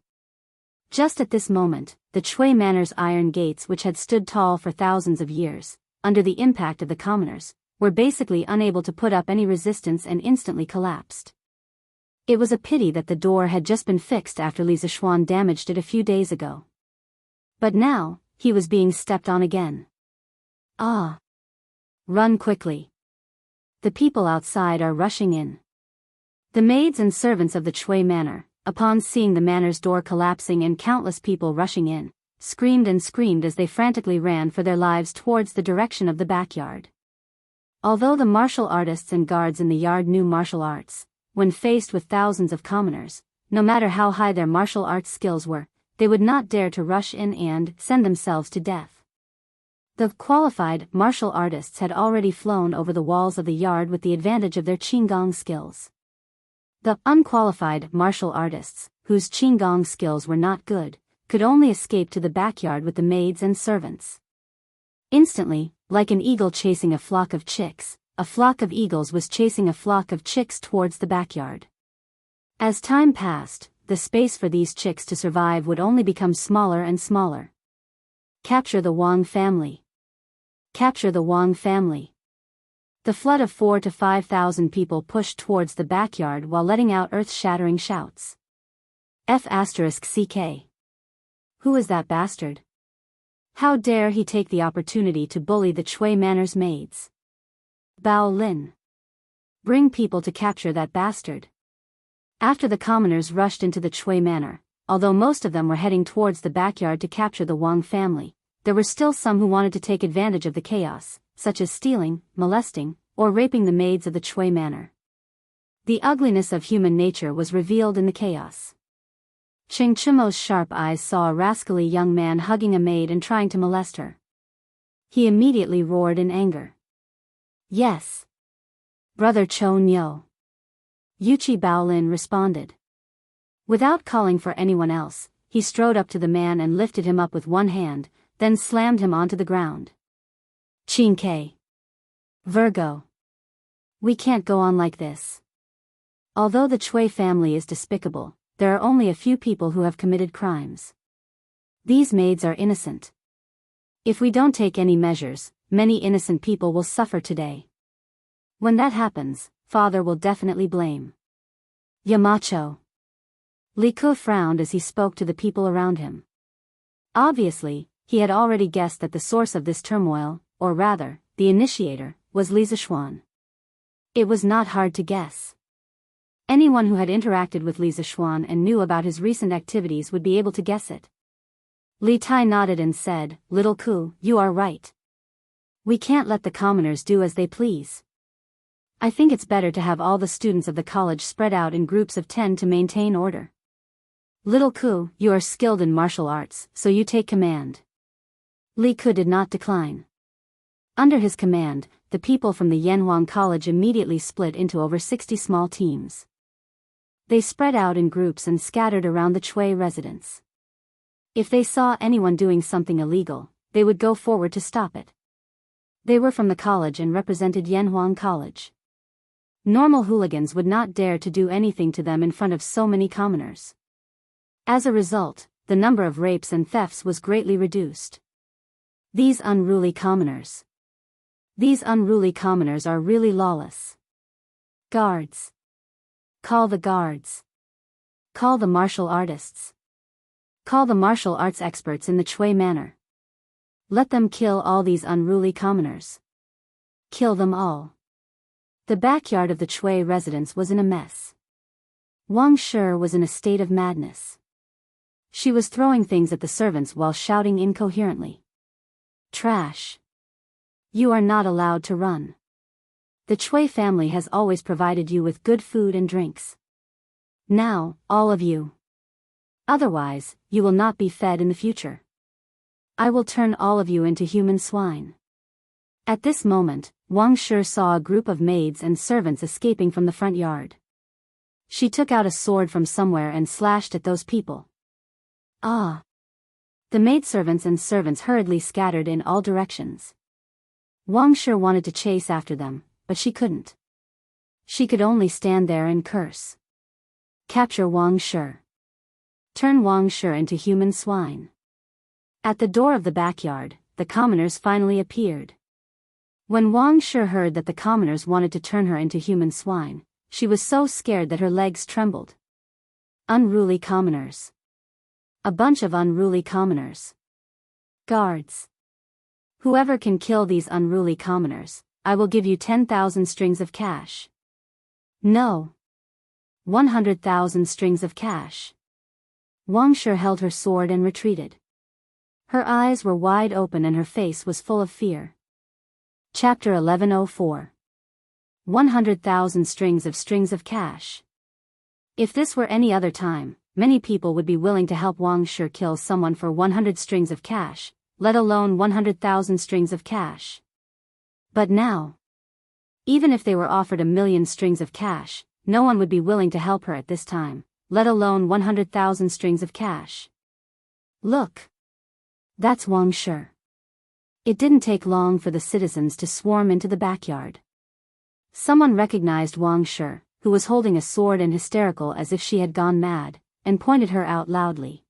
Just at this moment, the Chui Manor's iron gates, which had stood tall for thousands of years, under the impact of the commoners, were basically unable to put up any resistance and instantly collapsed. It was a pity that the door had just been fixed after Li Zixuan damaged it a few days ago. But now, he was being stepped on again. Ah! Run quickly. The people outside are rushing in. The maids and servants of the Chui Manor, upon seeing the manor's door collapsing and countless people rushing in, screamed and screamed as they frantically ran for their lives towards the direction of the backyard. Although the martial artists and guards in the yard knew martial arts, when faced with thousands of commoners, no matter how high their martial arts skills were, they would not dare to rush in and send themselves to death. The qualified martial artists had already flown over the walls of the yard with the advantage of their Qinggong skills. The unqualified martial artists, whose Qinggong skills were not good, could only escape to the backyard with the maids and servants. Instantly, like an eagle chasing a flock of chicks, a flock of eagles was chasing a flock of chicks towards the backyard. As time passed, the space for these chicks to survive would only become smaller and smaller. Capture the Wang family. Capture the Wang family. The flood of 4,000 to 5,000 people pushed towards the backyard while letting out earth-shattering shouts. F***ck. Who is that bastard? How dare he take the opportunity to bully the Chui Manor's maids? Bao Lin. Bring people to capture that bastard. After the commoners rushed into the Chui Manor, although most of them were heading towards the backyard to capture the Wang family, there were still some who wanted to take advantage of the chaos, such as stealing, molesting, or raping the maids of the Chui Manor. The ugliness of human nature was revealed in the chaos. Cheng Chimo's sharp eyes saw a rascally young man hugging a maid and trying to molest her. He immediately roared in anger. Yes. Brother Cho Nyo. Yuchi Baolin responded. Without calling for anyone else, he strode up to the man and lifted him up with one hand, then slammed him onto the ground. Chin K. Virgo. We can't go on like this. Although the Chui family is despicable, there are only a few people who have committed crimes. These maids are innocent. If we don't take any measures, many innocent people will suffer today. When that happens, Father will definitely blame. Yamacho. Li Ku frowned as he spoke to the people around him. Obviously, he had already guessed that the source of this turmoil, or rather, the initiator, was Li Zixuan. It was not hard to guess. Anyone who had interacted with Li Zixuan and knew about his recent activities would be able to guess it. Li Tai nodded and said, Little Ku, you are right. We can't let the commoners do as they please. I think it's better to have all the students of the college spread out in groups of 10 to maintain order. Little Ku, you are skilled in martial arts, so you take command. Li Ku did not decline. Under his command, the people from the Yanhuang College immediately split into over 60 small teams. They spread out in groups and scattered around the Chui residence. If they saw anyone doing something illegal, they would go forward to stop it. They were from the college and represented Yanhuang College. Normal hooligans would not dare to do anything to them in front of so many commoners. As a result, the number of rapes and thefts was greatly reduced. These unruly commoners. These unruly commoners are really lawless. Guards. Call the guards. Call the martial artists. Call the martial arts experts in the Chui Manor. Let them kill all these unruly commoners. Kill them all. The backyard of the Chui residence was in a mess. Wang Shi was in a state of madness. She was throwing things at the servants while shouting incoherently. Trash. You are not allowed to run. The Chui family has always provided you with good food and drinks. Now, all of you. Otherwise, you will not be fed in the future. I will turn all of you into human swine. At this moment, Wang Shi saw a group of maids and servants escaping from the front yard. She took out a sword from somewhere and slashed at those people. Ah! The maidservants and servants hurriedly scattered in all directions. Wang Shi wanted to chase after them, but she couldn't. She could only stand there and curse. Capture Wang Shi. Turn Wang Shi into human swine. At the door of the backyard, the commoners finally appeared. When Wang Shi heard that the commoners wanted to turn her into human swine, she was so scared that her legs trembled. Unruly commoners. A bunch of unruly commoners. Guards. Whoever can kill these unruly commoners, I will give you 10,000 strings of cash. No. 100,000 strings of cash. Wang Shi held her sword and retreated. Her eyes were wide open and her face was full of fear. Chapter 1104. 100,000 strings of cash. If this were any other time, many people would be willing to help Wang Shi kill someone for 100 strings of cash, let alone 100,000 strings of cash. But now, even if they were offered 1,000,000 strings of cash, no one would be willing to help her at this time, let alone 100,000 strings of cash. Look. That's Wang Shi. It didn't take long for the citizens to swarm into the backyard. Someone recognized Wang Shi, who was holding a sword and hysterical as if she had gone mad, and pointed her out loudly.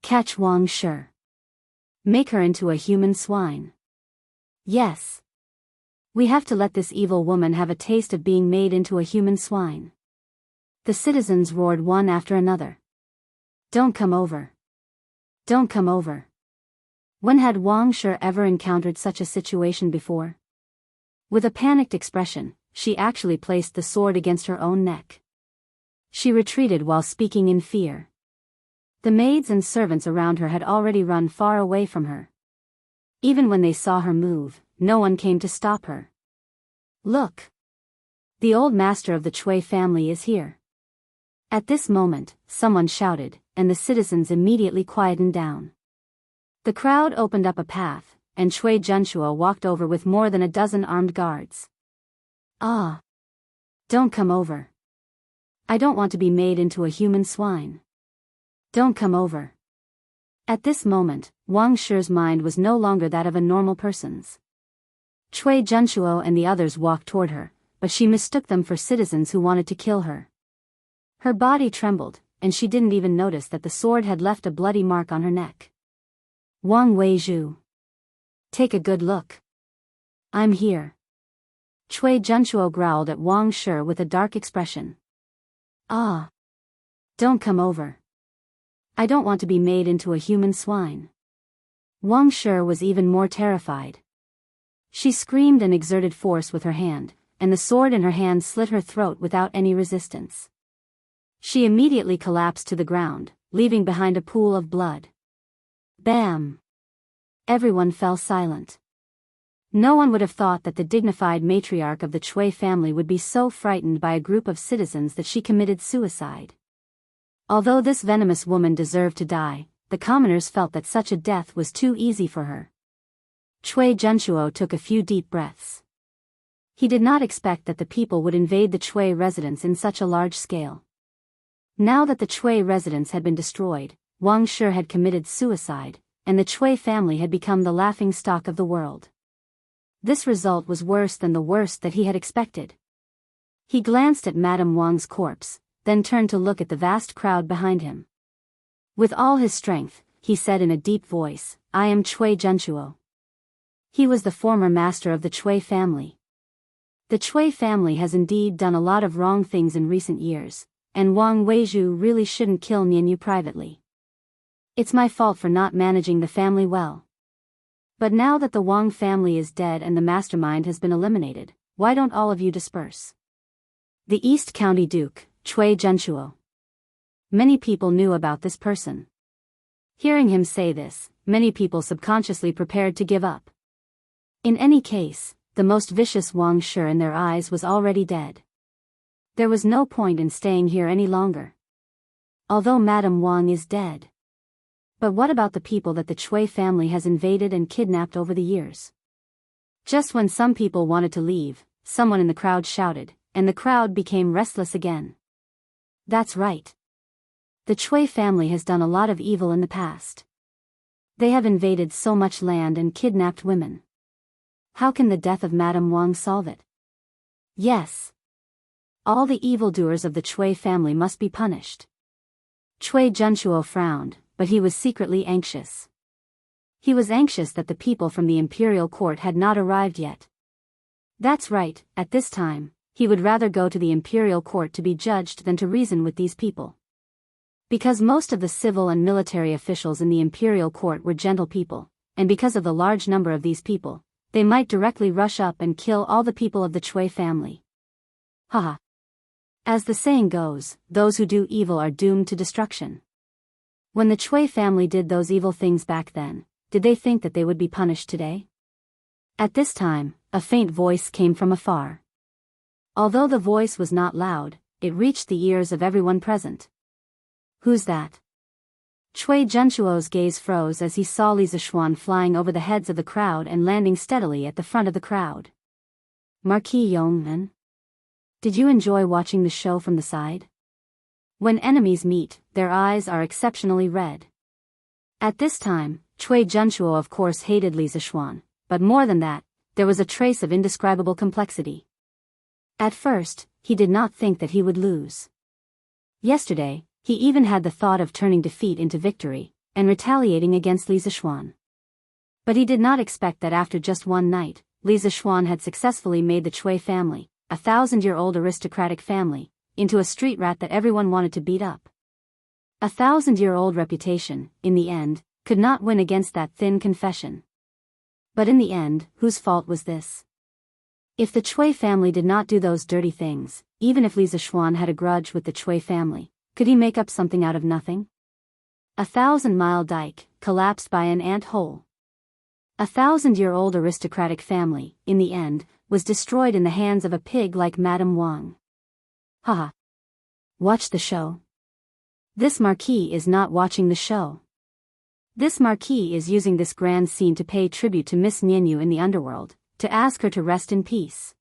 Catch Wang Shi. Make her into a human swine. Yes. We have to let this evil woman have a taste of being made into a human swine. The citizens roared one after another. Don't come over. Don't come over. When had Wang Shi ever encountered such a situation before? With a panicked expression, she actually placed the sword against her own neck. She retreated while speaking in fear. The maids and servants around her had already run far away from her. Even when they saw her move, no one came to stop her. Look! The old master of the Chui family is here. At this moment, someone shouted, and the citizens immediately quietened down. The crowd opened up a path, and Chui Junshuo walked over with more than a dozen armed guards. Ah! Don't come over. I don't want to be made into a human swine. Don't come over. At this moment, Wang Shi's mind was no longer that of a normal person's. Chui Junshuo and the others walked toward her, but she mistook them for citizens who wanted to kill her. Her body trembled, and she didn't even notice that the sword had left a bloody mark on her neck. Wang Weizhu. Take a good look. I'm here. Chui Junshuo growled at Wang Shi with a dark expression. Ah! Don't come over. I don't want to be made into a human swine. Wang Shi was even more terrified. She screamed and exerted force with her hand, and the sword in her hand slit her throat without any resistance. She immediately collapsed to the ground, leaving behind a pool of blood. Bam! Everyone fell silent. No one would have thought that the dignified matriarch of the Chui family would be so frightened by a group of citizens that she committed suicide. Although this venomous woman deserved to die, the commoners felt that such a death was too easy for her. Chui Junshuo took a few deep breaths. He did not expect that the people would invade the Chui residence in such a large scale. Now that the Chui residence had been destroyed, Wang Shi had committed suicide, and the Chui family had become the laughingstock of the world. This result was worse than the worst that he had expected. He glanced at Madame Wang's corpse, then turned to look at the vast crowd behind him. With all his strength, he said in a deep voice, I am Chui Junshuo. He was the former master of the Chui family. The Chui family has indeed done a lot of wrong things in recent years, and Wang Weizhu really shouldn't kill Nianyu privately. It's my fault for not managing the family well. But now that the Wang family is dead and the mastermind has been eliminated, why don't all of you disperse? The East County Duke, Chui Junshuo. Many people knew about this person. Hearing him say this, many people subconsciously prepared to give up. In any case, the most vicious Wang Shi in their eyes was already dead. There was no point in staying here any longer. Although Madame Wang is dead. But what about the people that the Chui family has invaded and kidnapped over the years? Just when some people wanted to leave, someone in the crowd shouted, and the crowd became restless again. That's right. The Chui family has done a lot of evil in the past. They have invaded so much land and kidnapped women. How can the death of Madame Wang solve it? Yes. All the evildoers of the Chui family must be punished. Chui Junshuo frowned, but he was secretly anxious. He was anxious that the people from the imperial court had not arrived yet. That's right, at this time, he would rather go to the imperial court to be judged than to reason with these people. Because most of the civil and military officials in the imperial court were gentle people, and because of the large number of these people, they might directly rush up and kill all the people of the Chui family. Haha. As the saying goes, those who do evil are doomed to destruction. When the Chui family did those evil things back then, did they think that they would be punished today? At this time, a faint voice came from afar. Although the voice was not loud, it reached the ears of everyone present. Who's that? Chui Junshuo's gaze froze as he saw Li Zishuan flying over the heads of the crowd and landing steadily at the front of the crowd. Marquis Yongmen? Did you enjoy watching the show from the side? When enemies meet, their eyes are exceptionally red. At this time, Chui Junshuo of course hated Li Zishuan, but more than that, there was a trace of indescribable complexity. At first, he did not think that he would lose. Yesterday, he even had the thought of turning defeat into victory, and retaliating against Li Zishuan. But he did not expect that after just one night, Li Zixuan had successfully made the Chui family, a 1,000-year-old aristocratic family, into a street rat that everyone wanted to beat up. A 1,000-year-old reputation, in the end, could not win against that thin confession. But in the end, whose fault was this? If the Chui family did not do those dirty things, even if Li Zixuan had a grudge with the Chui family, could he make up something out of nothing? A 1,000-mile dike, collapsed by an ant hole. A 1,000-year-old aristocratic family, in the end, was destroyed in the hands of a pig like Madame Wang. Haha. Watch the show. This marquis is not watching the show. This marquis is using this grand scene to pay tribute to Miss Nianyu in the underworld, to ask her to rest in peace.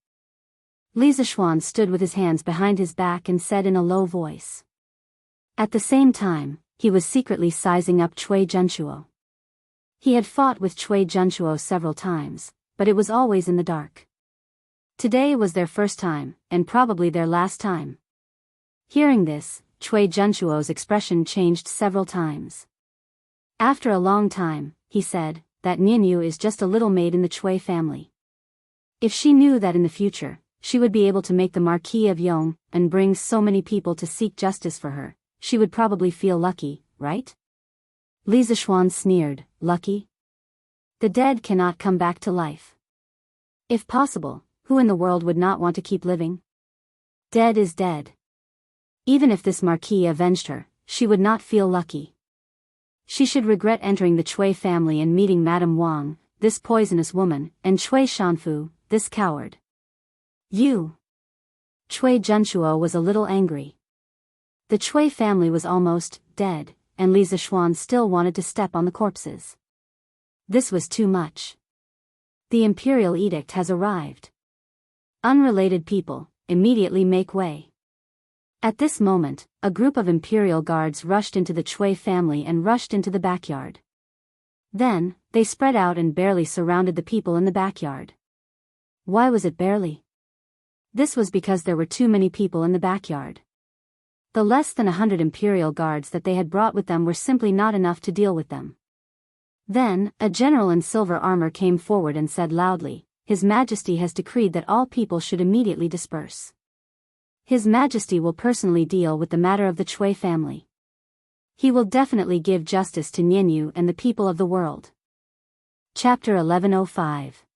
Li Zixuan stood with his hands behind his back and said in a low voice. At the same time, he was secretly sizing up Cui Junchuo. He had fought with Cui Junchuo several times, but it was always in the dark. Today was their first time, and probably their last time. Hearing this, Cui Junchuo's expression changed several times. After a long time, he said, that Nianyu is just a little maid in the Cui family. If she knew that in the future, she would be able to make the Marquis of Yong, and bring so many people to seek justice for her, she would probably feel lucky, right? Li Zixuan sneered, lucky? The dead cannot come back to life. If possible, who in the world would not want to keep living? Dead is dead. Even if this Marquis avenged her, she would not feel lucky. She should regret entering the Chui family and meeting Madame Wang, this poisonous woman, and Cui Shanfu, this coward. You. Cui Junchuo was a little angry. The Chui family was almost dead, and Li Zixuan still wanted to step on the corpses. This was too much. The imperial edict has arrived. Unrelated people, immediately make way. At this moment, a group of imperial guards rushed into the Chui family and rushed into the backyard. Then, they spread out and barely surrounded the people in the backyard. Why was it barely? This was because there were too many people in the backyard. The less than 100 imperial guards that they had brought with them were simply not enough to deal with them. Then, a general in silver armor came forward and said loudly, His Majesty has decreed that all people should immediately disperse. His Majesty will personally deal with the matter of the Chui family. He will definitely give justice to Nianyu and the people of the world. Chapter 1105.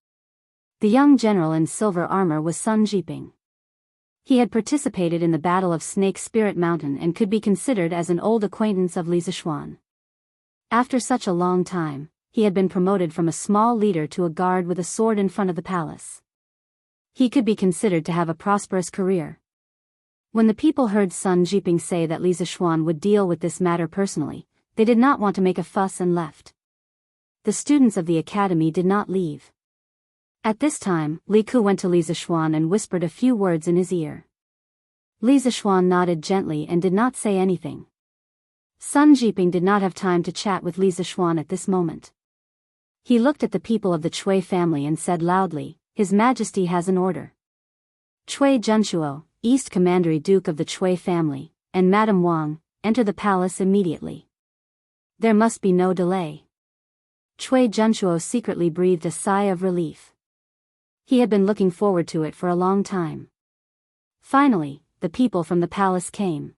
The young general in silver armor was Sun Jiping. He had participated in the Battle of Snake Spirit Mountain and could be considered as an old acquaintance of Li Zixuan. After such a long time, he had been promoted from a small leader to a guard with a sword in front of the palace. He could be considered to have a prosperous career. When the people heard Sun Jiping say that Li Zixuan would deal with this matter personally, they did not want to make a fuss and left. The students of the academy did not leave. At this time, Li Ku went to Li Zixuan and whispered a few words in his ear. Li Zixuan nodded gently and did not say anything. Sun Jiping did not have time to chat with Li Zixuan at this moment. He looked at the people of the Chui family and said loudly, His Majesty has an order. Cui Junchuo, East Commandery Duke of the Chui family, and Madame Wang, enter the palace immediately. There must be no delay. Cui Junchuo secretly breathed a sigh of relief. He had been looking forward to it for a long time. Finally, the people from the palace came.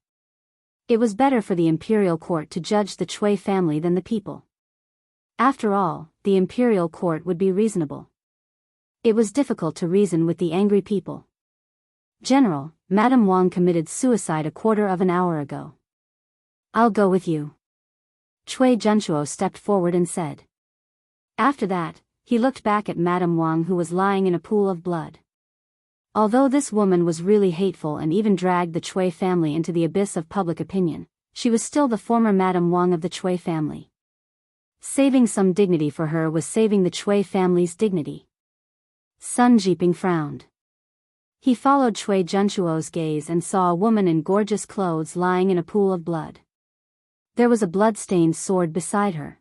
It was better for the imperial court to judge the Chui family than the people. After all, the imperial court would be reasonable. It was difficult to reason with the angry people. General, Madame Wang committed suicide a quarter of an hour ago. I'll go with you. Cui Junchuo stepped forward and said. After that, he looked back at Madame Wang who was lying in a pool of blood. Although this woman was really hateful and even dragged the Chui family into the abyss of public opinion, she was still the former Madame Wang of the Chui family. Saving some dignity for her was saving the Chui family's dignity. Sun Jiping frowned. He followed Cui Junchuo's gaze and saw a woman in gorgeous clothes lying in a pool of blood. There was a blood-stained sword beside her.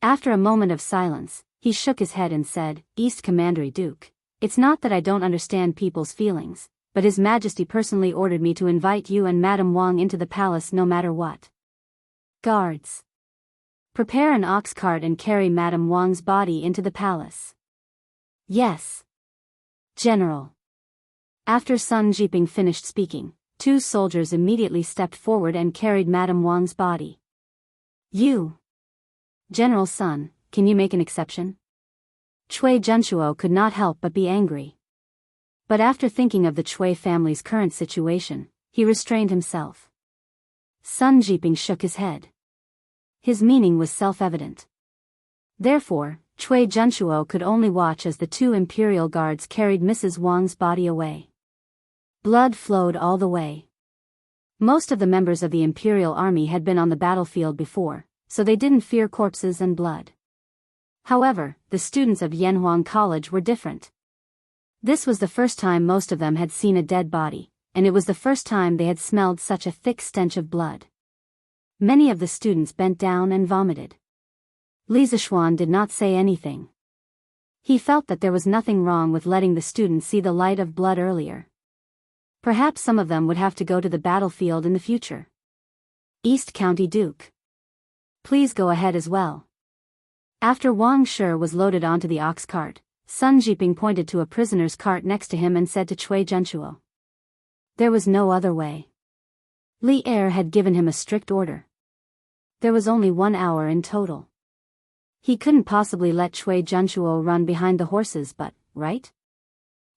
After a moment of silence, he shook his head and said, East Commandery Duke, it's not that I don't understand people's feelings, but His Majesty personally ordered me to invite you and Madame Wang into the palace no matter what. Guards. Prepare an ox cart and carry Madame Wang's body into the palace. Yes. General. After Sun Jiping finished speaking, 2 soldiers immediately stepped forward and carried Madame Wang's body. You. General Sun, can you make an exception? Cui Junchuo could not help but be angry. But after thinking of the Cui family's current situation, he restrained himself. Sun Jiping shook his head. His meaning was self-evident. Therefore, Cui Junchuo could only watch as the 2 imperial guards carried Mrs. Wang's body away. Blood flowed all the way. Most of the members of the imperial army had been on the battlefield before, so they didn't fear corpses and blood. However, the students of Yanhuang College were different. This was the first time most of them had seen a dead body, and it was the first time they had smelled such a thick stench of blood. Many of the students bent down and vomited. Li Zishuan did not say anything. He felt that there was nothing wrong with letting the students see the light of blood earlier. Perhaps some of them would have to go to the battlefield in the future. East County Duke. Please go ahead as well. After Wang Shi was loaded onto the ox cart, Sun Jiping pointed to a prisoner's cart next to him and said to Cui Junchuo. There was no other way. Li Er had given him a strict order. There was only 1 hour in total. He couldn't possibly let Cui Junchuo run behind the horses but, right?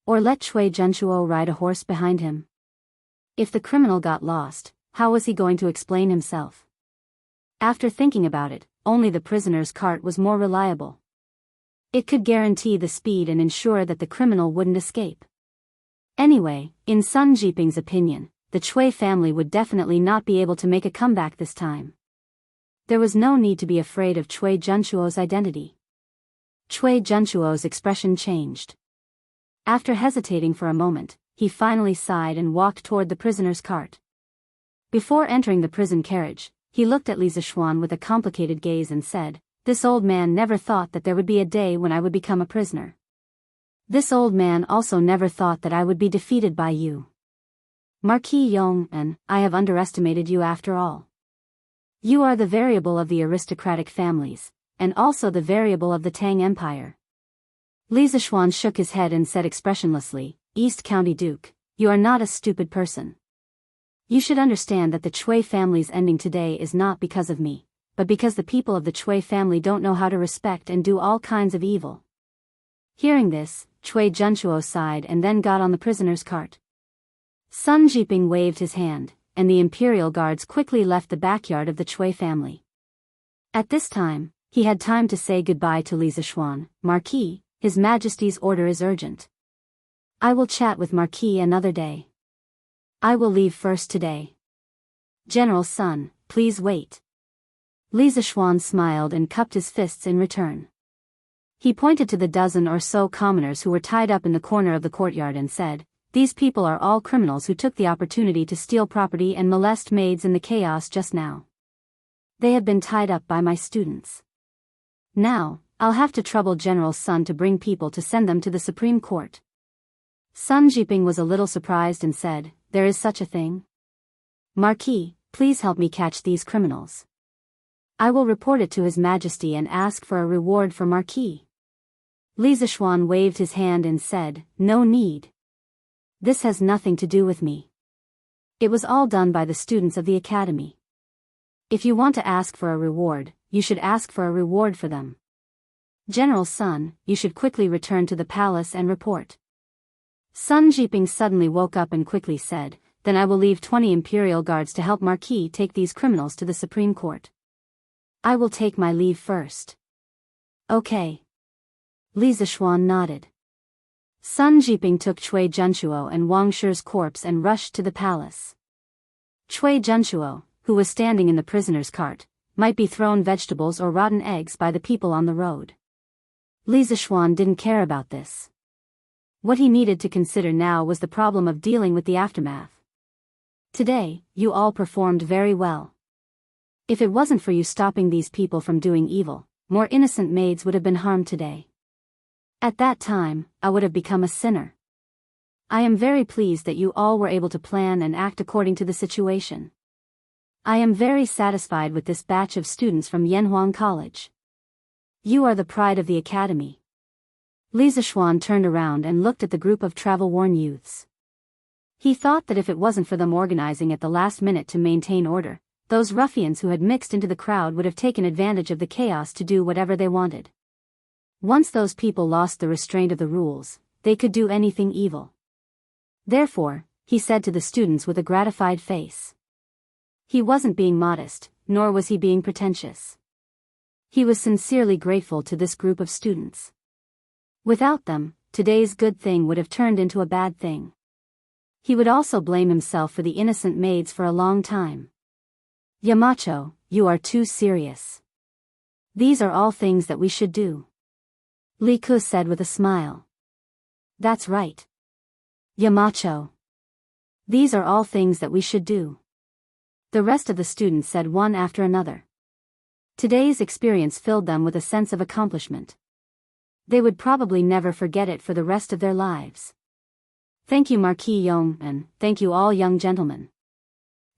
Or let Cui Junchuo ride a horse behind him. If the criminal got lost, how was he going to explain himself? After thinking about it, only the prisoner's cart was more reliable. It could guarantee the speed and ensure that the criminal wouldn't escape. Anyway, in Sun Jiping's opinion, the Cui family would definitely not be able to make a comeback this time. There was no need to be afraid of Cui Junchuo's identity. Cui Junchuo's expression changed. After hesitating for a moment, he finally sighed and walked toward the prisoner's cart. Before entering the prison carriage, he looked at Li Zishuan with a complicated gaze and said, "This old man never thought that there would be a day when I would become a prisoner. This old man also never thought that I would be defeated by you. Marquis Yong, and I have underestimated you after all. You are the variable of the aristocratic families, and also the variable of the Tang Empire." Li Zishuan shook his head and said expressionlessly, "East County Duke, you are not a stupid person. You should understand that the Cui family's ending today is not because of me, but because the people of the Cui family don't know how to respect and do all kinds of evil." Hearing this, Cui Junchuo sighed and then got on the prisoner's cart. Sun Jiping waved his hand, and the imperial guards quickly left the backyard of the Cui family. At this time, he had time to say goodbye to Li Zishuan. "Marquis, His Majesty's order is urgent. I will chat with Marquis another day. I will leave first today. General Sun, please wait." Li Zishuan smiled and cupped his fists in return. He pointed to the dozen or so commoners who were tied up in the corner of the courtyard and said, "These people are all criminals who took the opportunity to steal property and molest maids in the chaos just now. They have been tied up by my students. Now, I'll have to trouble General Sun to bring people to send them to the Supreme Court." Sun Jiping was a little surprised and said, "There is such a thing? Marquis, please help me catch these criminals. I will report it to His Majesty and ask for a reward for Marquis." Li Zishuan waved his hand and said, "No need. This has nothing to do with me. It was all done by the students of the academy. If you want to ask for a reward, you should ask for a reward for them. General Sun, you should quickly return to the palace and report." Sun Jiping suddenly woke up and quickly said, "Then I will leave 20 imperial guards to help Marquis take these criminals to the Supreme Court. I will take my leave first." "Okay." Li Zishuan nodded. Sun Jiping took Cui Junchuo and Wang Shi's corpse and rushed to the palace. Cui Junchuo, who was standing in the prisoner's cart, might be thrown vegetables or rotten eggs by the people on the road. Li Zishuan didn't care about this. What he needed to consider now was the problem of dealing with the aftermath. "Today, you all performed very well. If it wasn't for you stopping these people from doing evil, more innocent maids would have been harmed today. At that time, I would have become a sinner. I am very pleased that you all were able to plan and act according to the situation. I am very satisfied with this batch of students from Yanhuang College. You are the pride of the academy." Li Zishuan turned around and looked at the group of travel-worn youths. He thought that if it wasn't for them organizing at the last minute to maintain order, those ruffians who had mixed into the crowd would have taken advantage of the chaos to do whatever they wanted. Once those people lost the restraint of the rules, they could do anything evil. Therefore, he said to the students with a gratified face. He wasn't being modest, nor was he being pretentious. He was sincerely grateful to this group of students. Without them, today's good thing would have turned into a bad thing. He would also blame himself for the innocent maids for a long time. Yamacho, you are too serious. These are all things that we should do. Li Ku said with a smile. That's right. Yamacho. These are all things that we should do. The rest of the students said one after another. Today's experience filled them with a sense of accomplishment. They would probably never forget it for the rest of their lives. Thank you Marquis Yong, and thank you all young gentlemen.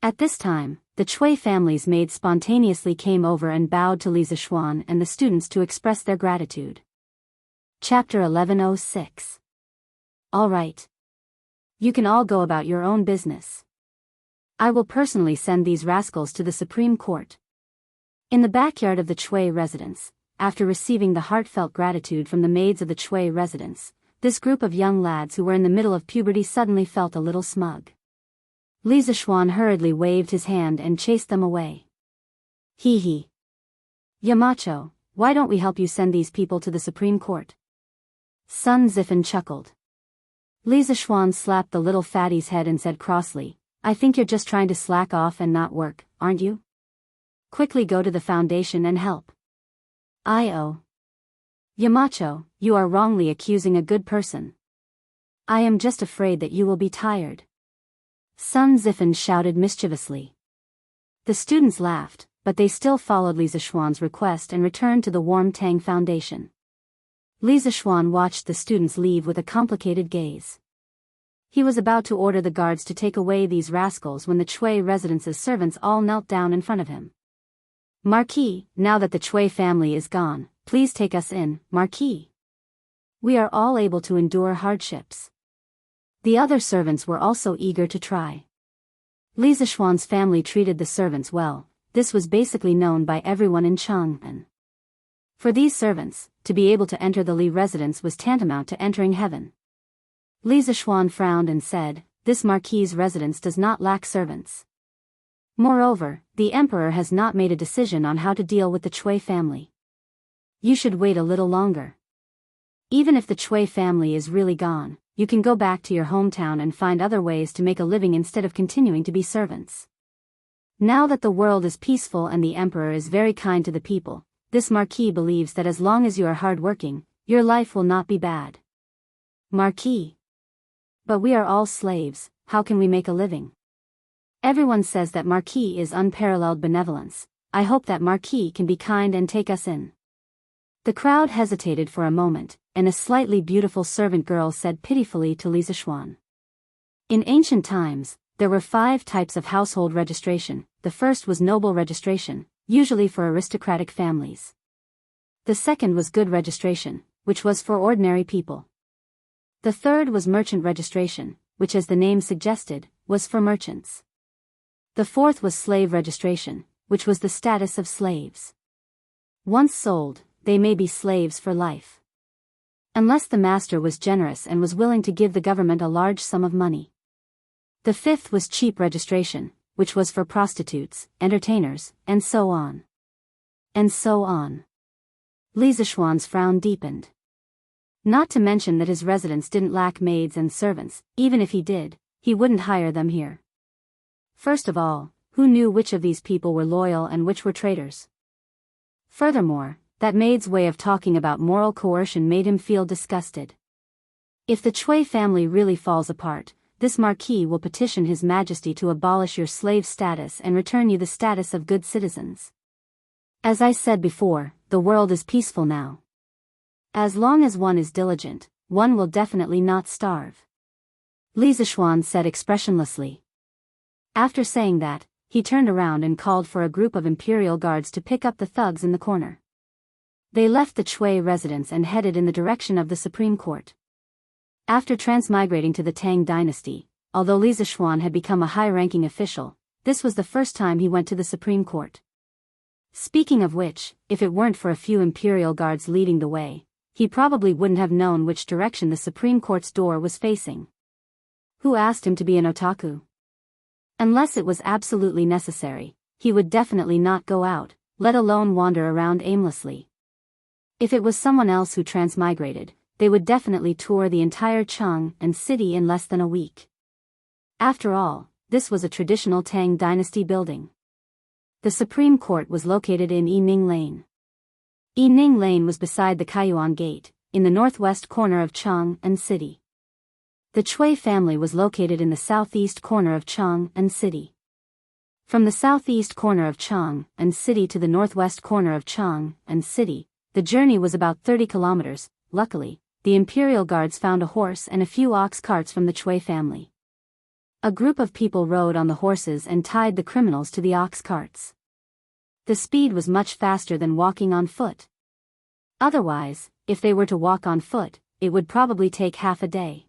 At this time, the Chui family's maids spontaneously came over and bowed to Li Zishuan and the students to express their gratitude. Chapter 1106. All right. You can all go about your own business. I will personally send these rascals to the Supreme Court. In the backyard of the Chui residence, after receiving the heartfelt gratitude from the maids of the Chui residence, this group of young lads who were in the middle of puberty suddenly felt a little smug. Li Zishuan hurriedly waved his hand and chased them away. Hee hee. Yamacho, why don't we help you send these people to the Supreme Court? Sun Zifan chuckled. Li Zishuan slapped the little fatty's head and said crossly, I think you're just trying to slack off and not work, aren't you? Quickly go to the foundation and help. Yamacho, you are wrongly accusing a good person. I am just afraid that you will be tired. Sun Zifan shouted mischievously. The students laughed, but they still followed Li Zishuan's request and returned to the Warm Tang Foundation. Li Zishuan watched the students leave with a complicated gaze. He was about to order the guards to take away these rascals when the Chui residence's servants all knelt down in front of him. Marquis, now that the Chui family is gone, please take us in, Marquis. We are all able to endure hardships. The other servants were also eager to try. Li Zishuan's family treated the servants well. This was basically known by everyone in Chang'an. For these servants, to be able to enter the Li residence was tantamount to entering heaven. Li Zishuan frowned and said, this Marquis' residence does not lack servants. Moreover, the emperor has not made a decision on how to deal with the Chui family. You should wait a little longer. Even if the Chui family is really gone, you can go back to your hometown and find other ways to make a living instead of continuing to be servants. Now that the world is peaceful and the emperor is very kind to the people, this Marquis believes that as long as you are hardworking, your life will not be bad. Marquis. But we are all slaves, how can we make a living? Everyone says that Marquis is unparalleled benevolence. I hope that Marquis can be kind and take us in. The crowd hesitated for a moment, and a slightly beautiful servant girl said pitifully to Li Zishuan. In ancient times, there were 5 types of household registration. The first was noble registration, usually for aristocratic families. The second was good registration, which was for ordinary people. The third was merchant registration, which as the name suggested, was for merchants. The fourth was slave registration, which was the status of slaves. Once sold, they may be slaves for life. Unless the master was generous and was willing to give the government a large sum of money. The fifth was cheap registration, which was for prostitutes, entertainers, and so on. And so on. Li Zishuan's frown deepened. Not to mention that his residence didn't lack maids and servants. Even if he did, he wouldn't hire them here. First of all, who knew which of these people were loyal and which were traitors? Furthermore, that maid's way of talking about moral coercion made him feel disgusted. If the Chui family really falls apart, this Marquis will petition His Majesty to abolish your slave status and return you the status of good citizens. As I said before, the world is peaceful now. As long as one is diligent, one will definitely not starve. Li Zishuan said expressionlessly. After saying that, he turned around and called for a group of imperial guards to pick up the thugs in the corner. They left the Chui residence and headed in the direction of the Supreme Court. After transmigrating to the Tang dynasty, although Li Zixuan had become a high-ranking official, this was the first time he went to the Supreme Court. Speaking of which, if it weren't for a few imperial guards leading the way, he probably wouldn't have known which direction the Supreme Court's door was facing. Who asked him to be an otaku? Unless it was absolutely necessary, he would definitely not go out, let alone wander around aimlessly. If it was someone else who transmigrated, they would definitely tour the entire Cheng and city in less than a week. After all, this was a traditional Tang dynasty building. The Supreme Court was located in Yining Lane. Yining Lane was beside the Kaiyuan Gate, in the northwest corner of Cheng and city. The Chui family was located in the southeast corner of Cheng and city. From the southeast corner of Cheng and city to the northwest corner of Cheng and city, the journey was about 30 kilometers. Luckily, the imperial guards found a horse and a few ox carts from the Chui family. A group of people rode on the horses and tied the criminals to the ox carts. The speed was much faster than walking on foot. Otherwise, if they were to walk on foot, it would probably take half a day.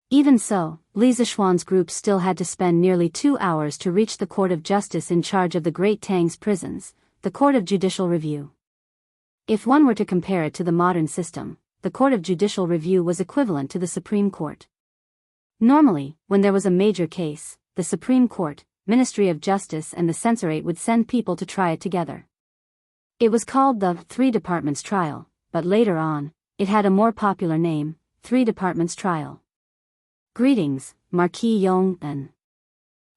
Even so, Li Zixuan's group still had to spend nearly 2 hours to reach the Court of Justice in charge of the Great Tang's prisons, the Court of Judicial Review. If one were to compare it to the modern system, the Court of Judicial Review was equivalent to the Supreme Court. Normally, when there was a major case, the Supreme Court, Ministry of Justice and the Censorate would send people to try it together. It was called the Three Departments Trial, but later on, it had a more popular name, Three Departments Trial. Greetings, Marquis Yong-en.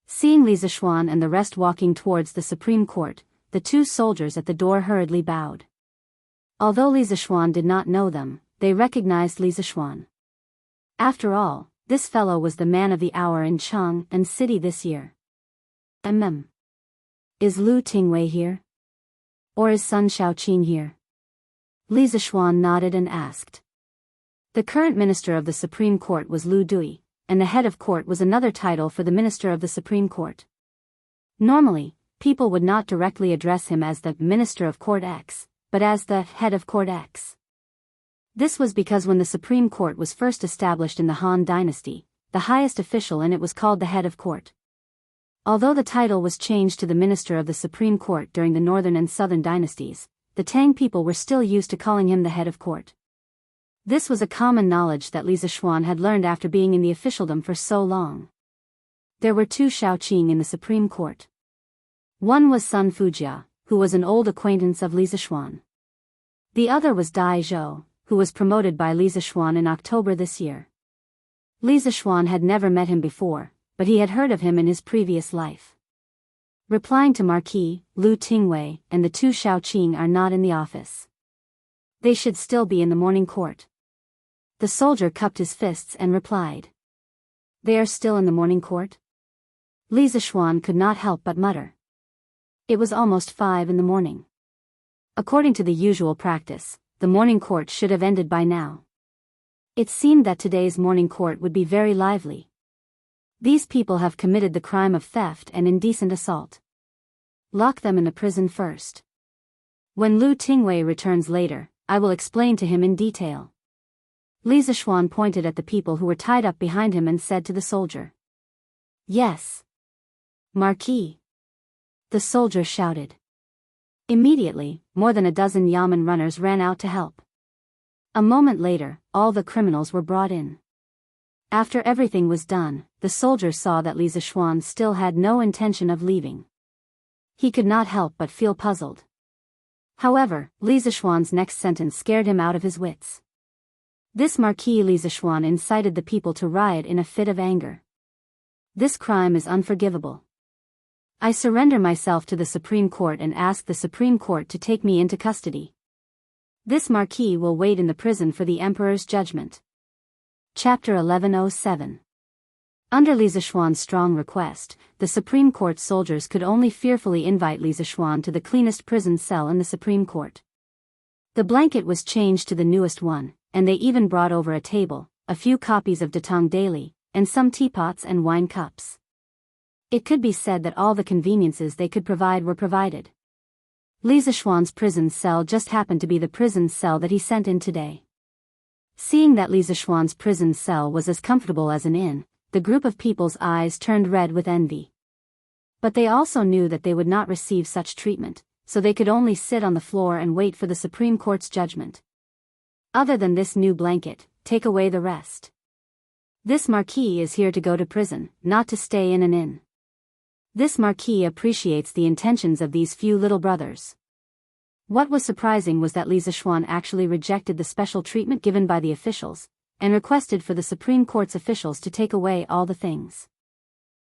Seeing Li Zixuan and the rest walking towards the Supreme Court, the two soldiers at the door hurriedly bowed. Although Li Zixuan did not know them, they recognized Li Zixuan. After all, this fellow was the man of the hour in Cheng and city this year. Is Lu Tingwei here? Or is Sun Shaoqing here? Li Zixuan nodded and asked. The current minister of the Supreme Court was Lu Dui, and the head of court was another title for the minister of the Supreme Court. Normally, people would not directly address him as the Minister of Court X, but as the Head of Court X. This was because when the Supreme Court was first established in the Han Dynasty, the highest official in it was called the Head of Court. Although the title was changed to the Minister of the Supreme Court during the Northern and Southern dynasties, the Tang people were still used to calling him the Head of Court. This was a common knowledge that Li Zixuan had learned after being in the officialdom for so long. There were two Shaoqing in the Supreme Court. One was Sun Fujia, who was an old acquaintance of Li Zixuan. The other was Dai Zhou, who was promoted by Li Zixuan in October this year. Li Zixuan had never met him before, but he had heard of him in his previous life. Replying to Marquis, Lu Tingwei and the two Shaoqing are not in the office. They should still be in the morning court. The soldier cupped his fists and replied. They are still in the morning court? Li Zixuan could not help but mutter. It was almost 5 in the morning. According to the usual practice, the morning court should have ended by now. It seemed that today's morning court would be very lively. These people have committed the crime of theft and indecent assault. Lock them in the prison first. When Lu Tingwei returns later, I will explain to him in detail. Li Zixuan pointed at the people who were tied up behind him and said to the soldier. Yes. Marquis. The soldier shouted. Immediately, more than a dozen yamen runners ran out to help. A moment later, all the criminals were brought in. After everything was done, the soldier saw that Li Zixuan still had no intention of leaving. He could not help but feel puzzled. However, Li Zixuan's next sentence scared him out of his wits. This Marquis Li Zixuan incited the people to riot in a fit of anger. This crime is unforgivable. I surrender myself to the Supreme Court and ask the Supreme Court to take me into custody. This Marquis will wait in the prison for the Emperor's judgment. Chapter 1107. Under Li Zixuan's strong request, the Supreme Court soldiers could only fearfully invite Li Zixuan to the cleanest prison cell in the Supreme Court. The blanket was changed to the newest one, and they even brought over a table, a few copies of Datang Daily, and some teapots and wine cups. It could be said that all the conveniences they could provide were provided. Li Zixuan's prison cell just happened to be the prison cell that he sent in today. Seeing that Li Zixuan's prison cell was as comfortable as an inn, the group of people's eyes turned red with envy. But they also knew that they would not receive such treatment, so they could only sit on the floor and wait for the Supreme Court's judgment. Other than this new blanket, take away the rest. This marquis is here to go to prison, not to stay in an inn. This marquis appreciates the intentions of these few little brothers. What was surprising was that Li Zixuan actually rejected the special treatment given by the officials, and requested for the Supreme Court's officials to take away all the things.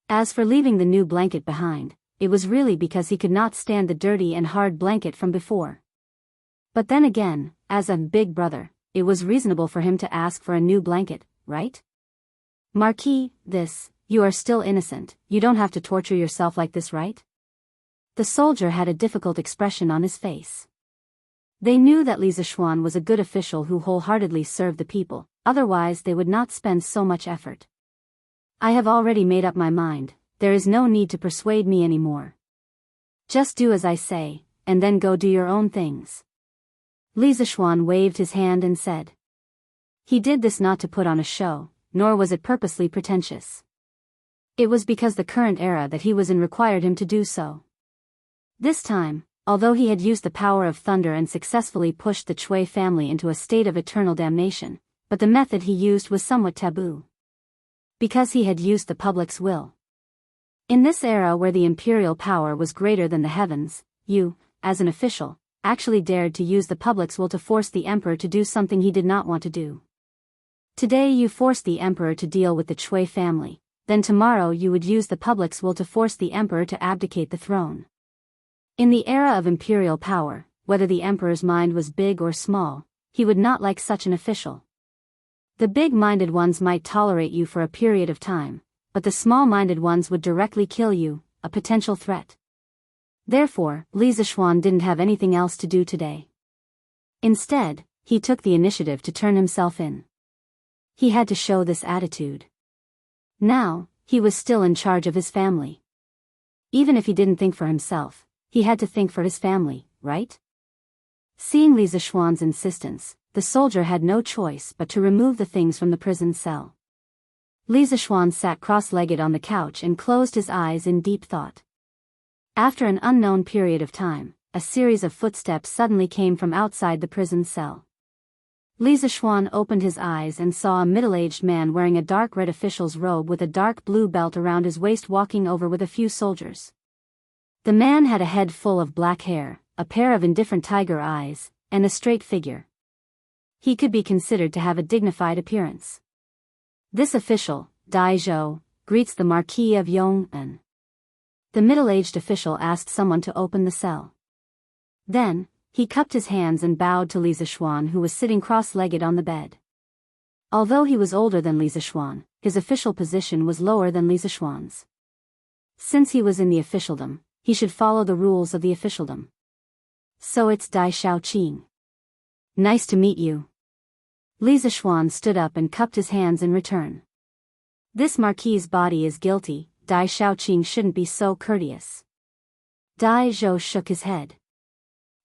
As for leaving the new blanket behind, it was really because he could not stand the dirty and hard blanket from before. But then again, as a big brother, it was reasonable for him to ask for a new blanket, right? Marquis, you are still innocent, you don't have to torture yourself like this, right? The soldier had a difficult expression on his face. They knew that Li Zixuan was a good official who wholeheartedly served the people, otherwise they would not spend so much effort. I have already made up my mind, there is no need to persuade me anymore. Just do as I say, and then go do your own things. Li Zixuan waved his hand and said. He did this not to put on a show, nor was it purposely pretentious. It was because the current era that he was in required him to do so. This time, although he had used the power of thunder and successfully pushed the Chui family into a state of eternal damnation, but the method he used was somewhat taboo. Because he had used the public's will. In this era where the imperial power was greater than the heavens, you, as an official, actually dared to use the public's will to force the emperor to do something he did not want to do. Today you forced the emperor to deal with the Chui family, then tomorrow you would use the public's will to force the emperor to abdicate the throne. In the era of imperial power, whether the emperor's mind was big or small, he would not like such an official. The big-minded ones might tolerate you for a period of time, but the small-minded ones would directly kill you, a potential threat. Therefore, Li Zixuan didn't have anything else to do today. Instead, he took the initiative to turn himself in. He had to show this attitude. Now, he was still in charge of his family. Even if he didn't think for himself, he had to think for his family, right? Seeing Li Zixuan's insistence, the soldier had no choice but to remove the things from the prison cell. Li Zixuan sat cross-legged on the couch and closed his eyes in deep thought. After an unknown period of time, a series of footsteps suddenly came from outside the prison cell. Li Zixuan opened his eyes and saw a middle-aged man wearing a dark red official's robe with a dark blue belt around his waist walking over with a few soldiers. The man had a head full of black hair, a pair of indifferent tiger eyes, and a straight figure. He could be considered to have a dignified appearance. This official, Dai Zhou, greets the Marquis of Yong'an. The middle-aged official asked someone to open the cell. Then, he cupped his hands and bowed to Li Zixuan, who was sitting cross-legged on the bed. Although he was older than Li Zixuan, his official position was lower than Li Zixuan's. Since he was in the officialdom, he should follow the rules of the officialdom. So it's Dai Xiaoqing. Nice to meet you. Li Zixuan stood up and cupped his hands in return. This marquis's body is guilty, Dai Xiaoqing shouldn't be so courteous. Dai Zhou shook his head.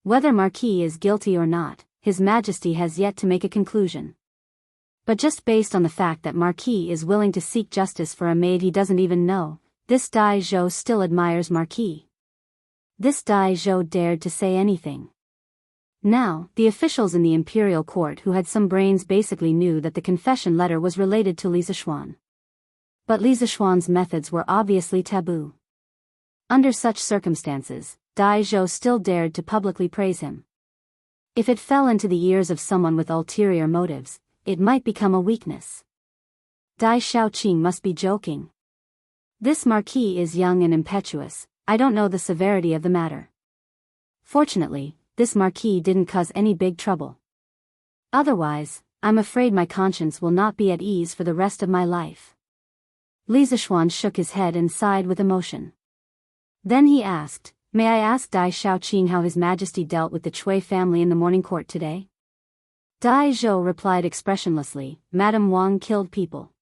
Whether Marquis is guilty or not, His Majesty has yet to make a conclusion. But just based on the fact that Marquis is willing to seek justice for a maid he doesn't even know, this Dai Zhou still admires Marquis. This Dai Zhou dared to say anything. Now, the officials in the imperial court who had some brains basically knew that the confession letter was related to Li Zixuan. But Li Zixuan's methods were obviously taboo. Under such circumstances, Dai Zhou still dared to publicly praise him. If it fell into the ears of someone with ulterior motives, it might become a weakness. Dai Xiaoqing must be joking. This marquis is young and impetuous, I don't know the severity of the matter. Fortunately, this marquis didn't cause any big trouble. Otherwise, I'm afraid my conscience will not be at ease for the rest of my life. Li Zixuan shook his head and sighed with emotion. Then he asked, May I ask Dai Xiaoqing how His Majesty dealt with the Chui family in the morning court today? Dai Zhou replied expressionlessly, Madame Wang killed people.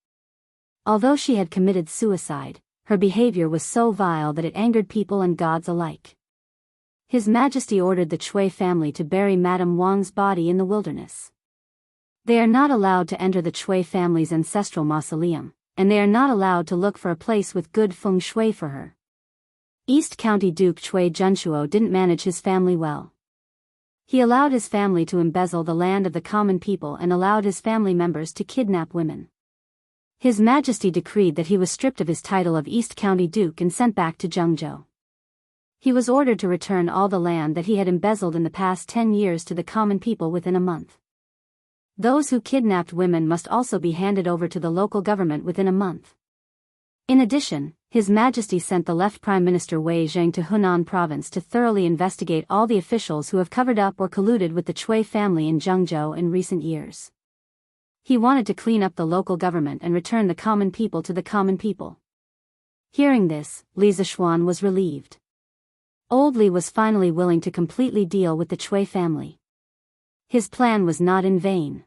Although she had committed suicide, her behavior was so vile that it angered people and gods alike. His Majesty ordered the Chui family to bury Madame Wang's body in the wilderness. They are not allowed to enter the Chui family's ancestral mausoleum, and they are not allowed to look for a place with good feng shui for her. East County Duke Chui Junchuo didn't manage his family well. He allowed his family to embezzle the land of the common people and allowed his family members to kidnap women. His Majesty decreed that he was stripped of his title of East County Duke and sent back to Zhengzhou. He was ordered to return all the land that he had embezzled in the past 10 years to the common people within a month. Those who kidnapped women must also be handed over to the local government within a month. In addition, His Majesty sent the left Prime Minister Wei Zheng to Hunan Province to thoroughly investigate all the officials who have covered up or colluded with the Chui family in Zhengzhou in recent years. He wanted to clean up the local government and return the common people to the common people. Hearing this, Li Zishuan was relieved. Old Li was finally willing to completely deal with the Chui family. His plan was not in vain.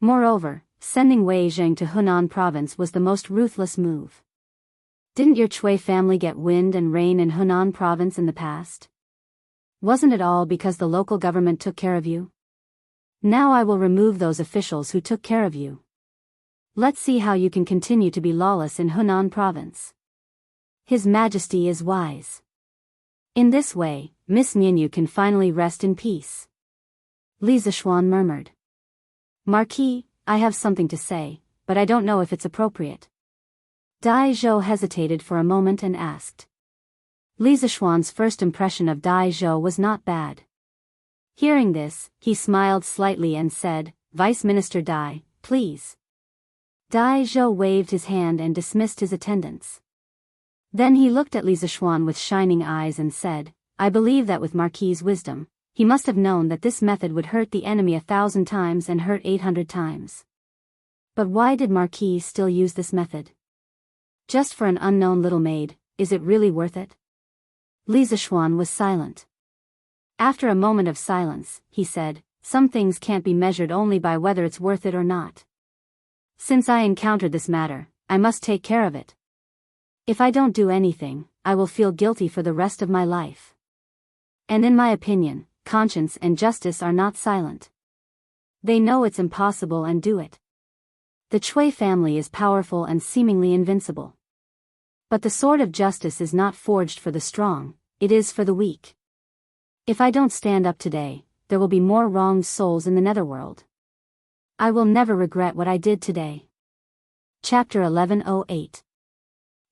Moreover, sending Wei Zheng to Hunan Province was the most ruthless move. Didn't your Chui family get wind and rain in Hunan Province in the past? Wasn't it all because the local government took care of you? Now I will remove those officials who took care of you. Let's see how you can continue to be lawless in Hunan Province. His Majesty is wise. In this way, Miss Ningyu can finally rest in peace. Li Zishuan murmured. Marquis, I have something to say, but I don't know if it's appropriate. Dai Zhou hesitated for a moment and asked. Li Zishuan's first impression of Dai Zhou was not bad. Hearing this, he smiled slightly and said, Vice Minister Dai, please. Dai Zhou waved his hand and dismissed his attendants. Then he looked at Li Zishuan with shining eyes and said, I believe that with Marquis's wisdom, he must have known that this method would hurt the enemy 1,000 times and hurt 800 times. But why did Marquis still use this method? Just for an unknown little maid, is it really worth it? Li Zishuan was silent. After a moment of silence, he said, some things can't be measured only by whether it's worth it or not. Since I encountered this matter, I must take care of it. If I don't do anything, I will feel guilty for the rest of my life. And in my opinion, conscience and justice are not silent. They know it's impossible and do it. The Chui family is powerful and seemingly invincible. But the sword of justice is not forged for the strong, it is for the weak. If I don't stand up today, there will be more wronged souls in the netherworld. I will never regret what I did today. Chapter 1108.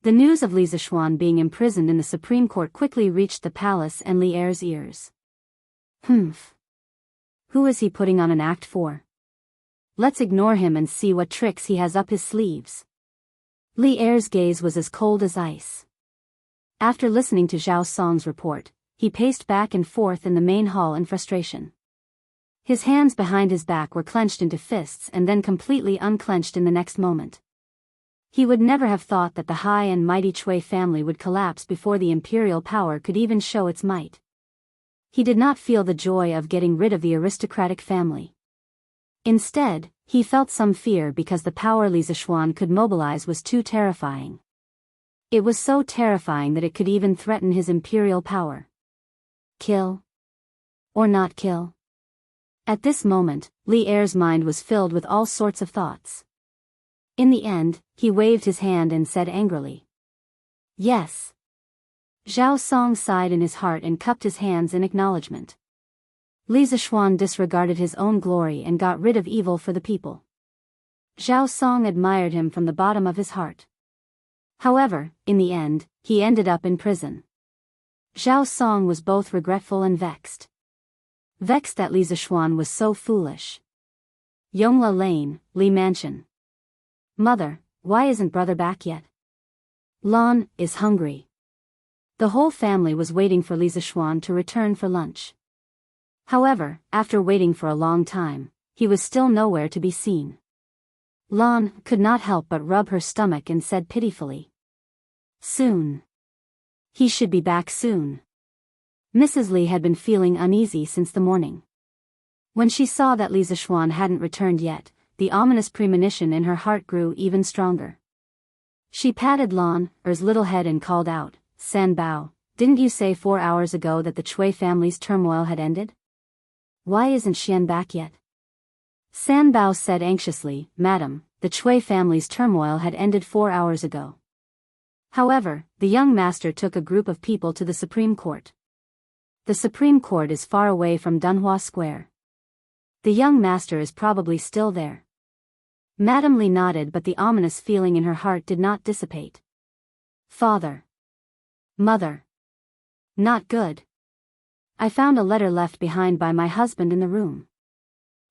The news of Li Zishuan being imprisoned in the Supreme Court quickly reached the palace and Li Er's ears. Humph. Who is he putting on an act for? Let's ignore him and see what tricks he has up his sleeves. Li Er's gaze was as cold as ice. After listening to Zhao Song's report, he paced back and forth in the main hall in frustration. His hands behind his back were clenched into fists and then completely unclenched in the next moment. He would never have thought that the high and mighty Chui family would collapse before the imperial power could even show its might. He did not feel the joy of getting rid of the aristocratic family. Instead, he felt some fear because the power Li Zishuan could mobilize was too terrifying. It was so terrifying that it could even threaten his imperial power. Kill? Or not kill? At this moment, Li Er's mind was filled with all sorts of thoughts. In the end, he waved his hand and said angrily. Yes. Zhao Song sighed in his heart and cupped his hands in acknowledgement. Li Zishuan disregarded his own glory and got rid of evil for the people. Zhao Song admired him from the bottom of his heart. However, in the end, he ended up in prison. Zhao Song was both regretful and vexed. Vexed that Li Zishuan was so foolish. Yongla Lane, Li Mansion. Mother, why isn't brother back yet? Lan is hungry. The whole family was waiting for Li Zishuan to return for lunch. However, after waiting for a long time, he was still nowhere to be seen. Lan could not help but rub her stomach and said pitifully. Soon. He should be back soon. Mrs. Li had been feeling uneasy since the morning. When she saw that Li Zishuan hadn't returned yet, the ominous premonition in her heart grew even stronger. She patted Lan Er's little head and called out, San Bao, didn't you say 4 hours ago that the Chui family's turmoil had ended? Why isn't Xian back yet? San Bao said anxiously, Madam, the Chui family's turmoil had ended 4 hours ago. However, the young master took a group of people to the Supreme Court. The Supreme Court is far away from Dunhua Square. The young master is probably still there. Madame Li nodded, but the ominous feeling in her heart did not dissipate. Father. Mother. Not good. I found a letter left behind by my husband in the room.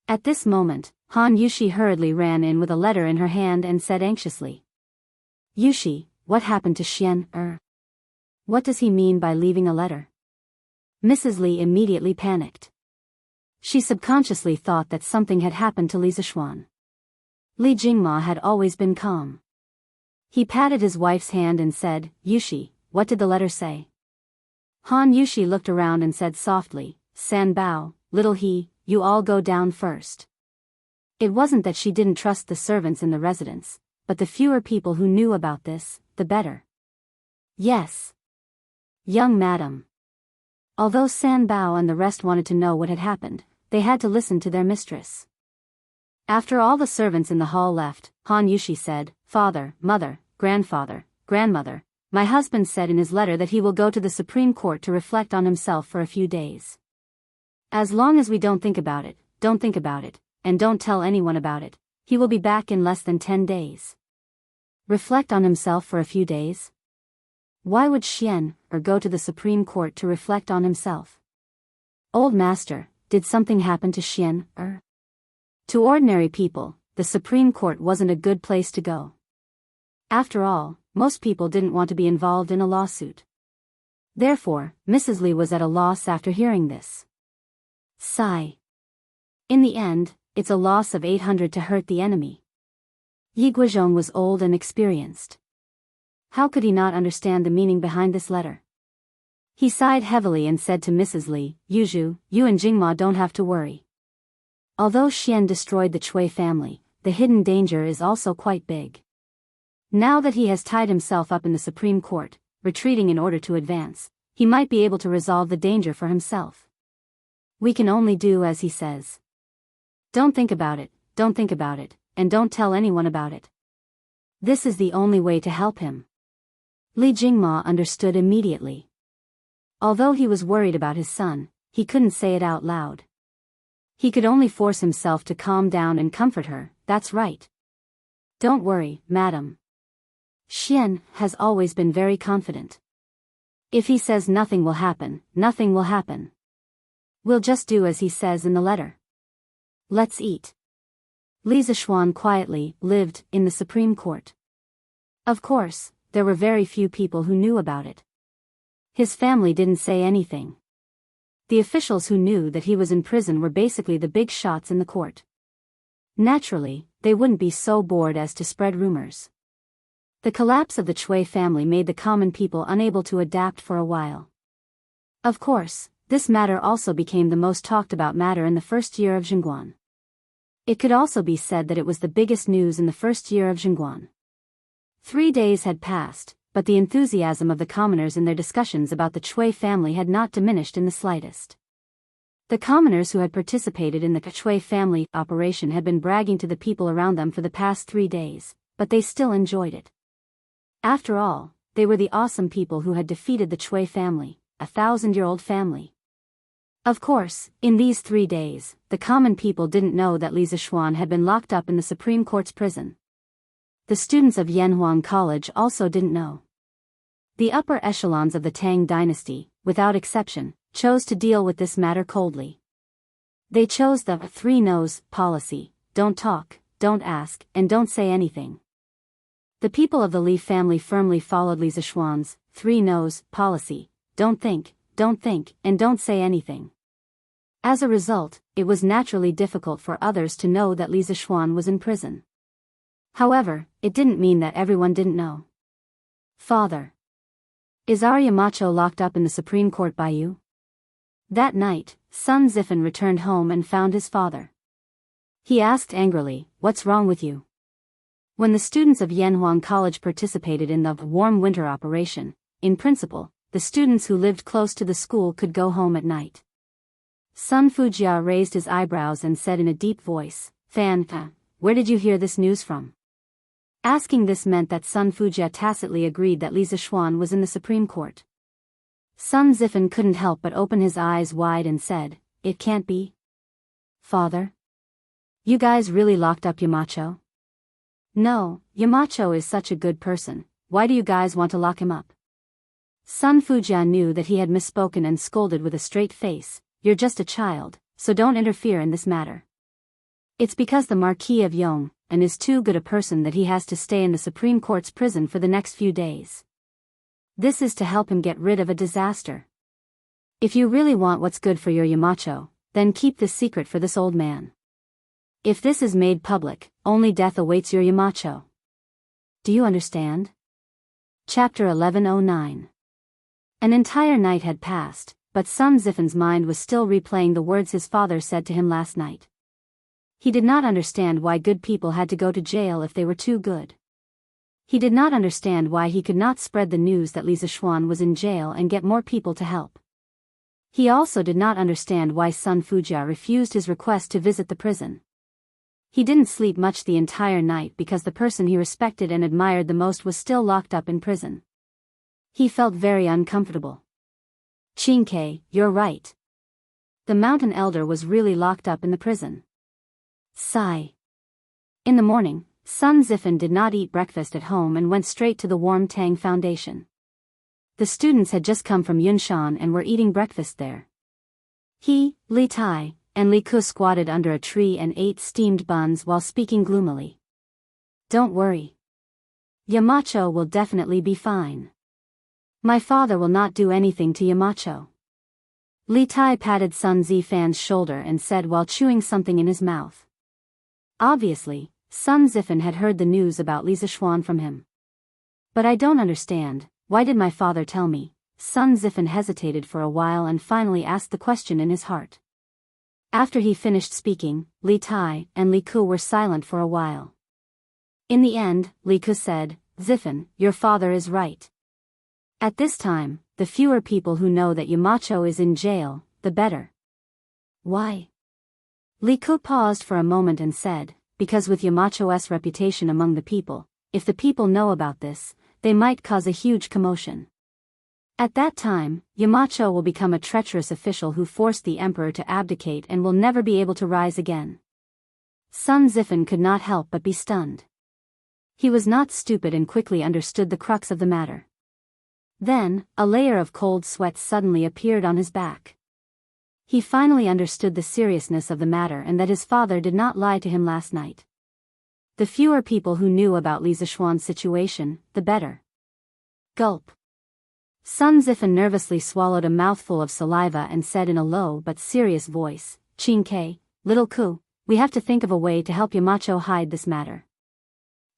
At this moment, Han Yushi hurriedly ran in with a letter in her hand and said anxiously. Yushi, what happened to Xian? What does he mean by leaving a letter? Mrs. Li immediately panicked. She subconsciously thought that something had happened to Li Zixuan. Li Jingma had always been calm. He patted his wife's hand and said, Yushi, what did the letter say? Han Yushi looked around and said softly, San Bao, little he, you all go down first. It wasn't that she didn't trust the servants in the residence, but the fewer people who knew about this, the better. Yes. Young madam. Although San Bao and the rest wanted to know what had happened, they had to listen to their mistress. After all the servants in the hall left, Han Yushi said, Father, mother, grandfather, grandmother, my husband said in his letter that he will go to the Supreme Court to reflect on himself for a few days. As long as we don't think about it, and don't tell anyone about it, he will be back in less than 10 days. Reflect on himself for a few days? Why would Xian go to the Supreme Court to reflect on himself? Old master, did something happen to Xian? To ordinary people, the Supreme Court wasn't a good place to go. After all, most people didn't want to be involved in a lawsuit. Therefore, Mrs. Li was at a loss after hearing this. Sigh. In the end, it's a loss of 800 to hurt the enemy. Yi Guizhong was old and experienced. How could he not understand the meaning behind this letter? He sighed heavily and said to Mrs. Li, Yuzhu, you and Jingma don't have to worry. Although Xian destroyed the Chui family, the hidden danger is also quite big. Now that he has tied himself up in the Supreme Court, retreating in order to advance, he might be able to resolve the danger for himself. We can only do as he says. Don't think about it, and don't tell anyone about it. This is the only way to help him. Li Jingma understood immediately. Although he was worried about his son, he couldn't say it out loud. He could only force himself to calm down and comfort her, that's right. Don't worry, madam. Xian has always been very confident. If he says nothing will happen, nothing will happen. We'll just do as he says in the letter. Let's eat. Li Zixuan quietly lived in the Supreme Court. Of course, there were very few people who knew about it. His family didn't say anything. The officials who knew that he was in prison were basically the big shots in the court. Naturally, they wouldn't be so bored as to spread rumors. The collapse of the Chui family made the common people unable to adapt for a while. Of course, this matter also became the most talked about matter in the first year of Zhengguan. It could also be said that it was the biggest news in the first year of Zhengguan. 3 days had passed, but the enthusiasm of the commoners in their discussions about the Chui family had not diminished in the slightest. The commoners who had participated in the Chui family operation had been bragging to the people around them for the past 3 days, but they still enjoyed it. After all, they were the awesome people who had defeated the Chui family, a 1,000-year-old family. Of course, in these 3 days, the common people didn't know that Li Zixuan had been locked up in the Supreme Court's prison. The students of Yanhuang College also didn't know. The upper echelons of the Tang dynasty, without exception, chose to deal with this matter coldly. They chose the 3 no's policy: don't talk, don't ask, and don't say anything. The people of the Li family firmly followed Li Zixuan's 3 no's policy: don't think, and don't say anything. As a result, it was naturally difficult for others to know that Li Zixuan was in prison. However, it didn't mean that everyone didn't know. Father. Is Arya Macho locked up in the Supreme Court by you? That night, Sun Zifan returned home and found his father. He asked angrily, "What's wrong with you?" When the students of Yanhuang College participated in the warm winter operation, in principle, the students who lived close to the school could go home at night. Sun Fujia raised his eyebrows and said in a deep voice, Fan, where did you hear this news from? Asking this meant that Sun Fujia tacitly agreed that Li Zixuan was in the Supreme Court. Sun Zifen couldn't help but open his eyes wide and said, It can't be. Father? You guys really locked up Yamacho? No, Yamacho is such a good person, why do you guys want to lock him up? Sun Fujia knew that he had misspoken and scolded with a straight face, You're just a child, so don't interfere in this matter. It's because the Marquis of Yong is too good a person that he has to stay in the Supreme Court's prison for the next few days. This is to help him get rid of a disaster. If you really want what's good for your Yamacho, then keep this secret for this old man. If this is made public, only death awaits your Yamacho. Do you understand? Chapter 1109. An entire night had passed, but Sun Zifen's mind was still replaying the words his father said to him last night. He did not understand why good people had to go to jail if they were too good. He did not understand why he could not spread the news that Li Zixuan was in jail and get more people to help. He also did not understand why Sun Fujia refused his request to visit the prison. He didn't sleep much the entire night because the person he respected and admired the most was still locked up in prison. He felt very uncomfortable. Chinke, you're right. The mountain elder was really locked up in the prison. Sigh. In the morning, Sun Zifen did not eat breakfast at home and went straight to the Warm Tang Foundation. The students had just come from Yunshan and were eating breakfast there. He, Li Tai, and Li Ku squatted under a tree and ate steamed buns while speaking gloomily. Don't worry. Yamacho will definitely be fine. My father will not do anything to Yamacho. Li Tai patted Sun Zifan's shoulder and said while chewing something in his mouth. Obviously, Sun Zifen had heard the news about Li Zixuan from him. But I don't understand, why did my father tell me? Sun Zifen hesitated for a while and finally asked the question in his heart. After he finished speaking, Li Tai and Li Ku were silent for a while. In the end, Li Ku said, Zifen, your father is right. At this time, the fewer people who know that Yamacho is in jail, the better. Why? Li Ku paused for a moment and said, because with Yamacho's reputation among the people, if the people know about this, they might cause a huge commotion. At that time, Yamacho will become a treacherous official who forced the emperor to abdicate and will never be able to rise again. Sun Zifen could not help but be stunned. He was not stupid and quickly understood the crux of the matter. Then, a layer of cold sweat suddenly appeared on his back. He finally understood the seriousness of the matter and that his father did not lie to him last night. The fewer people who knew about Li Zixuan's situation, the better. Gulp. Sun Zifen nervously swallowed a mouthful of saliva and said in a low but serious voice, Chinke, little Ku, we have to think of a way to help Yamacho hide this matter.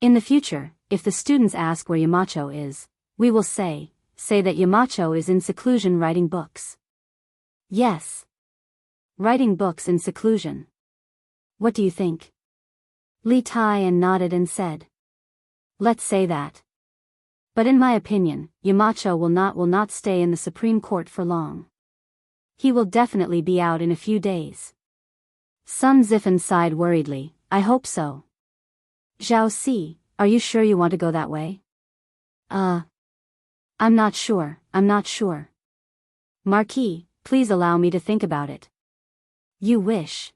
In the future, if the students ask where Yamacho is, we will say that Yamacho is in seclusion writing books. Yes. Writing books in seclusion. What do you think? Li Tai nodded and said. Let's say that. But in my opinion, Yamacho will not stay in the Supreme Court for long. He will definitely be out in a few days. Sun Zifen sighed worriedly, I hope so. Zhao Si, are you sure you want to go that way? I'm not sure. Marquis, please allow me to think about it. You wish.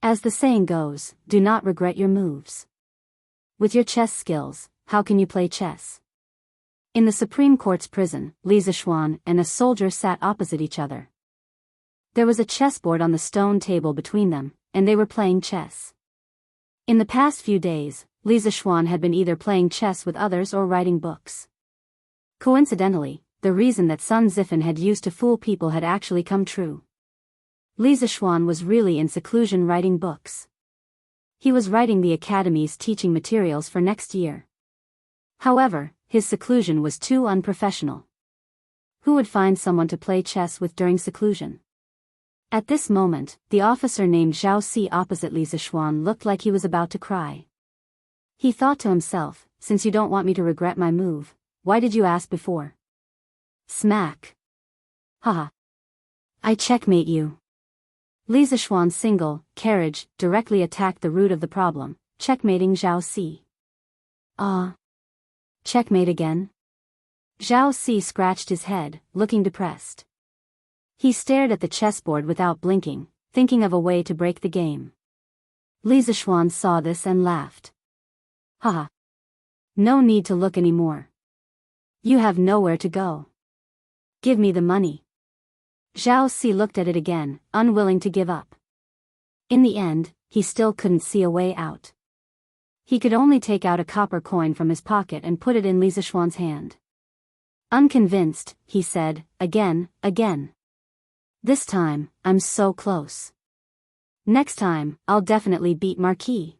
As the saying goes, do not regret your moves. With your chess skills, how can you play chess? In the Supreme Court's prison, Li Zixuan and a soldier sat opposite each other. There was a chessboard on the stone table between them, and they were playing chess. In the past few days, Li Zixuan had been either playing chess with others or writing books. Coincidentally, the reason that Sun Zifen had used to fool people had actually come true. Li Zixuan was really in seclusion writing books. He was writing the Academy's teaching materials for next year. However, his seclusion was too unprofessional. Who would find someone to play chess with during seclusion? At this moment, the officer named Zhao Si opposite Li Zixuan looked like he was about to cry. He thought to himself, since you don't want me to regret my move, why did you ask before? Smack. Haha. I checkmate you. Li Zishuan's single carriage directly attacked the root of the problem, checkmating Zhao Si. Checkmate again? Zhao Si scratched his head, looking depressed. He stared at the chessboard without blinking, thinking of a way to break the game. Li Zishuan saw this and laughed. Haha. No need to look anymore. You have nowhere to go. Give me the money. Zhao Si looked at it again, unwilling to give up. In the end, he still couldn't see a way out. He could only take out a copper coin from his pocket and put it in Li Zishuan's hand. Unconvinced, he said, again. This time, I'm so close. Next time, I'll definitely beat Marquis.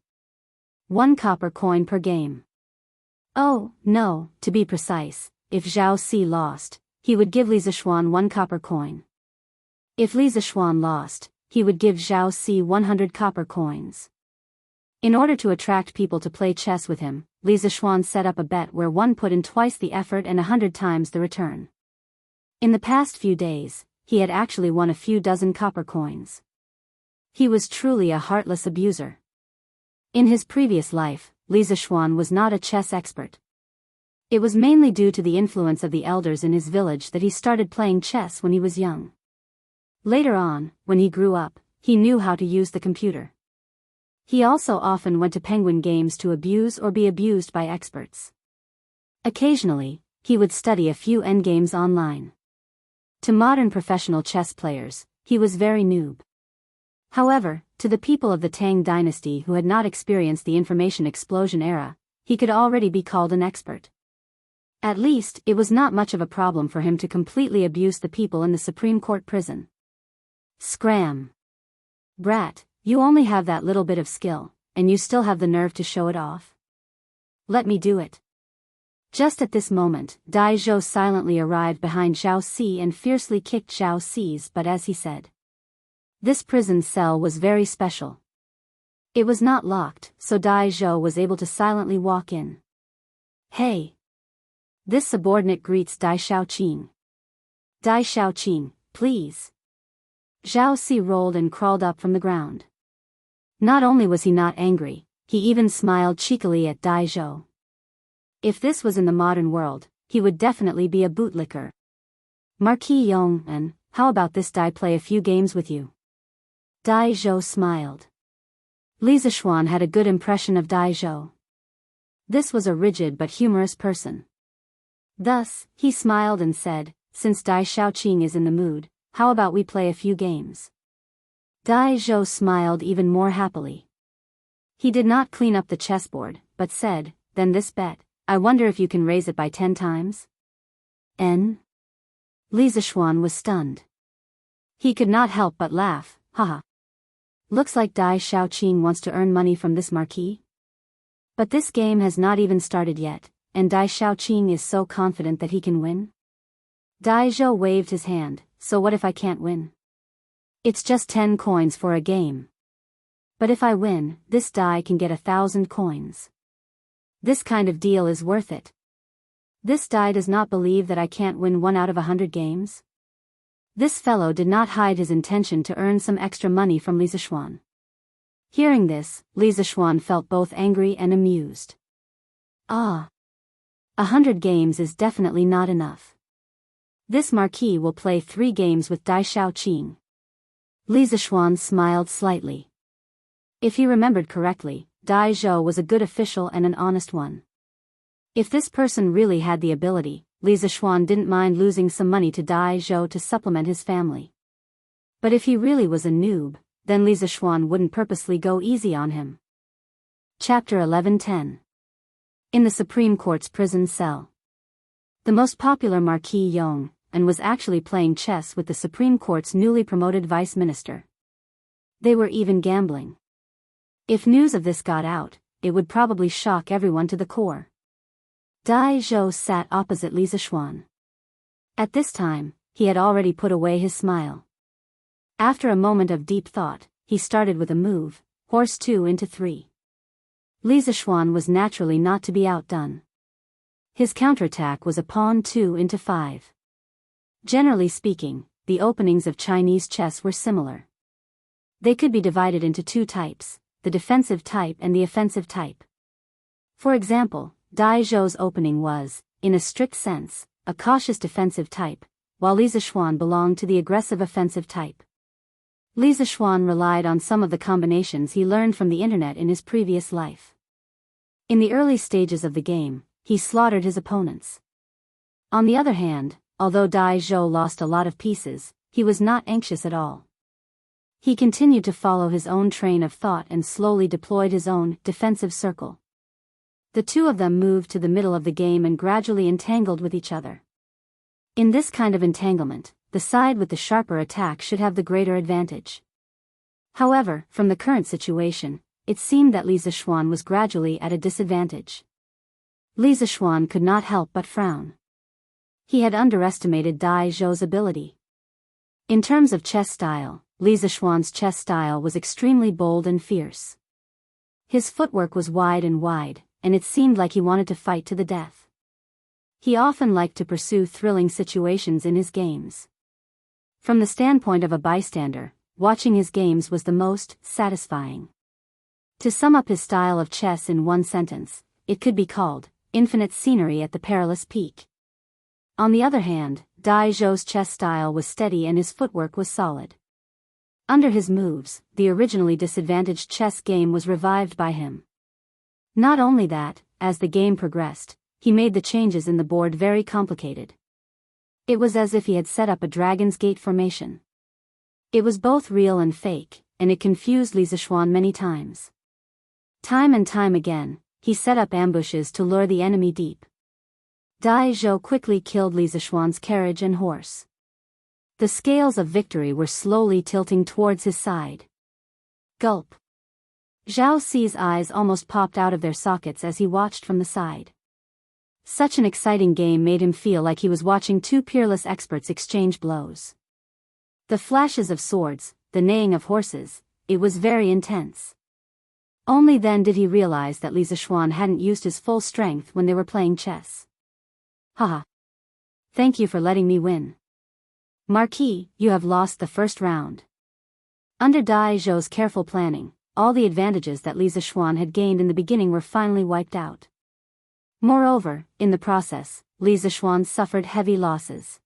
1 copper coin per game. Oh, no, to be precise, if Zhao Si lost, he would give Li Zishuan 1 copper coin. If Li Zishuan lost, he would give Zhao Si 100 copper coins. In order to attract people to play chess with him, Li Zishuan set up a bet where one put in twice the effort and 100 times the return. In the past few days, he had actually won a few dozen copper coins. He was truly a heartless abuser. In his previous life, Li Zishuan was not a chess expert. It was mainly due to the influence of the elders in his village that he started playing chess when he was young. Later on, when he grew up, he knew how to use the computer. He also often went to penguin games to abuse or be abused by experts. Occasionally, he would study a few endgames online. To modern professional chess players, he was very noob. However, to the people of the Tang dynasty who had not experienced the information explosion era, he could already be called an expert. At least, it was not much of a problem for him to completely abuse the people in the Supreme Court prison. Scram. Brat, you only have that little bit of skill, and you still have the nerve to show it off? Let me do it. Just at this moment, Dai Zhou silently arrived behind Zhao Si and fiercely kicked Zhao Si's butt as he said. This prison cell was very special. It was not locked, so Dai Zhou was able to silently walk in. Hey! This subordinate greets Dai Xiaoqing. Dai Xiaoqing, please. Zhao Si rolled and crawled up from the ground. Not only was he not angry, he even smiled cheekily at Dai Zhou. If this was in the modern world, he would definitely be a bootlicker. Marquis Yong, and how about this Dai play a few games with you? Dai Zhou smiled. Li Zishuan had a good impression of Dai Zhou. This was a rigid but humorous person. Thus, he smiled and said, since Dai Xiaoqing is in the mood, how about we play a few games? Dai Zhou smiled even more happily. He did not clean up the chessboard, but said, then this bet, I wonder if you can raise it by 10 times? Li Zishuan was stunned. He could not help but laugh, haha. Looks like Dai Xiaoqing wants to earn money from this marquis. But this game has not even started yet, and Dai Xiaoqing is so confident that he can win? Dai Zhou waved his hand, so what if I can't win? It's just 10 coins for a game. But if I win, this Dai can get 1,000 coins. This kind of deal is worth it. This Dai does not believe that I can't win 1 out of 100 games? This fellow did not hide his intention to earn some extra money from Li Zishuan. Hearing this, Li Zishuan felt both angry and amused. 100 games is definitely not enough. This marquis will play 3 games with Dai Xiaoqing. Li Zishuan smiled slightly. If he remembered correctly, Dai Zhou was a good official and an honest one. If this person really had the ability, Li Zishuan didn't mind losing some money to Dai Zhou to supplement his family. But if he really was a noob, then Li Zishuan wouldn't purposely go easy on him. Chapter 11:10. In the Supreme Court's prison cell. The most popular Marquis Yong, and was actually playing chess with the Supreme Court's newly promoted vice minister. They were even gambling. If news of this got out, it would probably shock everyone to the core. Dai Zhou sat opposite Li Zishuan. At this time, he had already put away his smile. After a moment of deep thought, he started with a move, horse 2 into 3. Li Zishuan was naturally not to be outdone. His counterattack was a pawn 2 into 5. Generally speaking, the openings of Chinese chess were similar. They could be divided into two types, the defensive type and the offensive type. For example, Dai Zhou's opening was, in a strict sense, a cautious defensive type, while Li Zixuan belonged to the aggressive offensive type. Li Zixuan relied on some of the combinations he learned from the internet in his previous life. In the early stages of the game, he slaughtered his opponents. On the other hand, although Dai Zhou lost a lot of pieces, he was not anxious at all. He continued to follow his own train of thought and slowly deployed his own defensive circle. The two of them moved to the middle of the game and gradually entangled with each other. In this kind of entanglement, the side with the sharper attack should have the greater advantage. However, from the current situation, it seemed that Li Zixuan was gradually at a disadvantage. Li Zixuan could not help but frown. He had underestimated Dai Zhou's ability. In terms of chess style, Li Zixuan's chess style was extremely bold and fierce. His footwork was wide, and it seemed like he wanted to fight to the death. He often liked to pursue thrilling situations in his games. From the standpoint of a bystander, watching his games was the most satisfying. To sum up his style of chess in one sentence, it could be called infinite scenery at the perilous peak. On the other hand, Dai Zhou's chess style was steady and his footwork was solid. Under his moves, the originally disadvantaged chess game was revived by him. Not only that, as the game progressed, he made the changes in the board very complicated. It was as if he had set up a Dragon's Gate formation. It was both real and fake, and it confused Li Zixuan many times. Time and time again, he set up ambushes to lure the enemy deep. Dai Zhou quickly killed Li Zixuan's carriage and horse. The scales of victory were slowly tilting towards his side. Gulp. Zhao Ci's eyes almost popped out of their sockets as he watched from the side. Such an exciting game made him feel like he was watching two peerless experts exchange blows. The flashes of swords, the neighing of horses, it was very intense. Only then did he realize that Li Zixuan hadn't used his full strength when they were playing chess. Haha. Thank you for letting me win. Marquis, you have lost the first round. Under Dai Zhou's careful planning, all the advantages that Li Zixuan had gained in the beginning were finally wiped out. Moreover, in the process, Li Zixuan suffered heavy losses.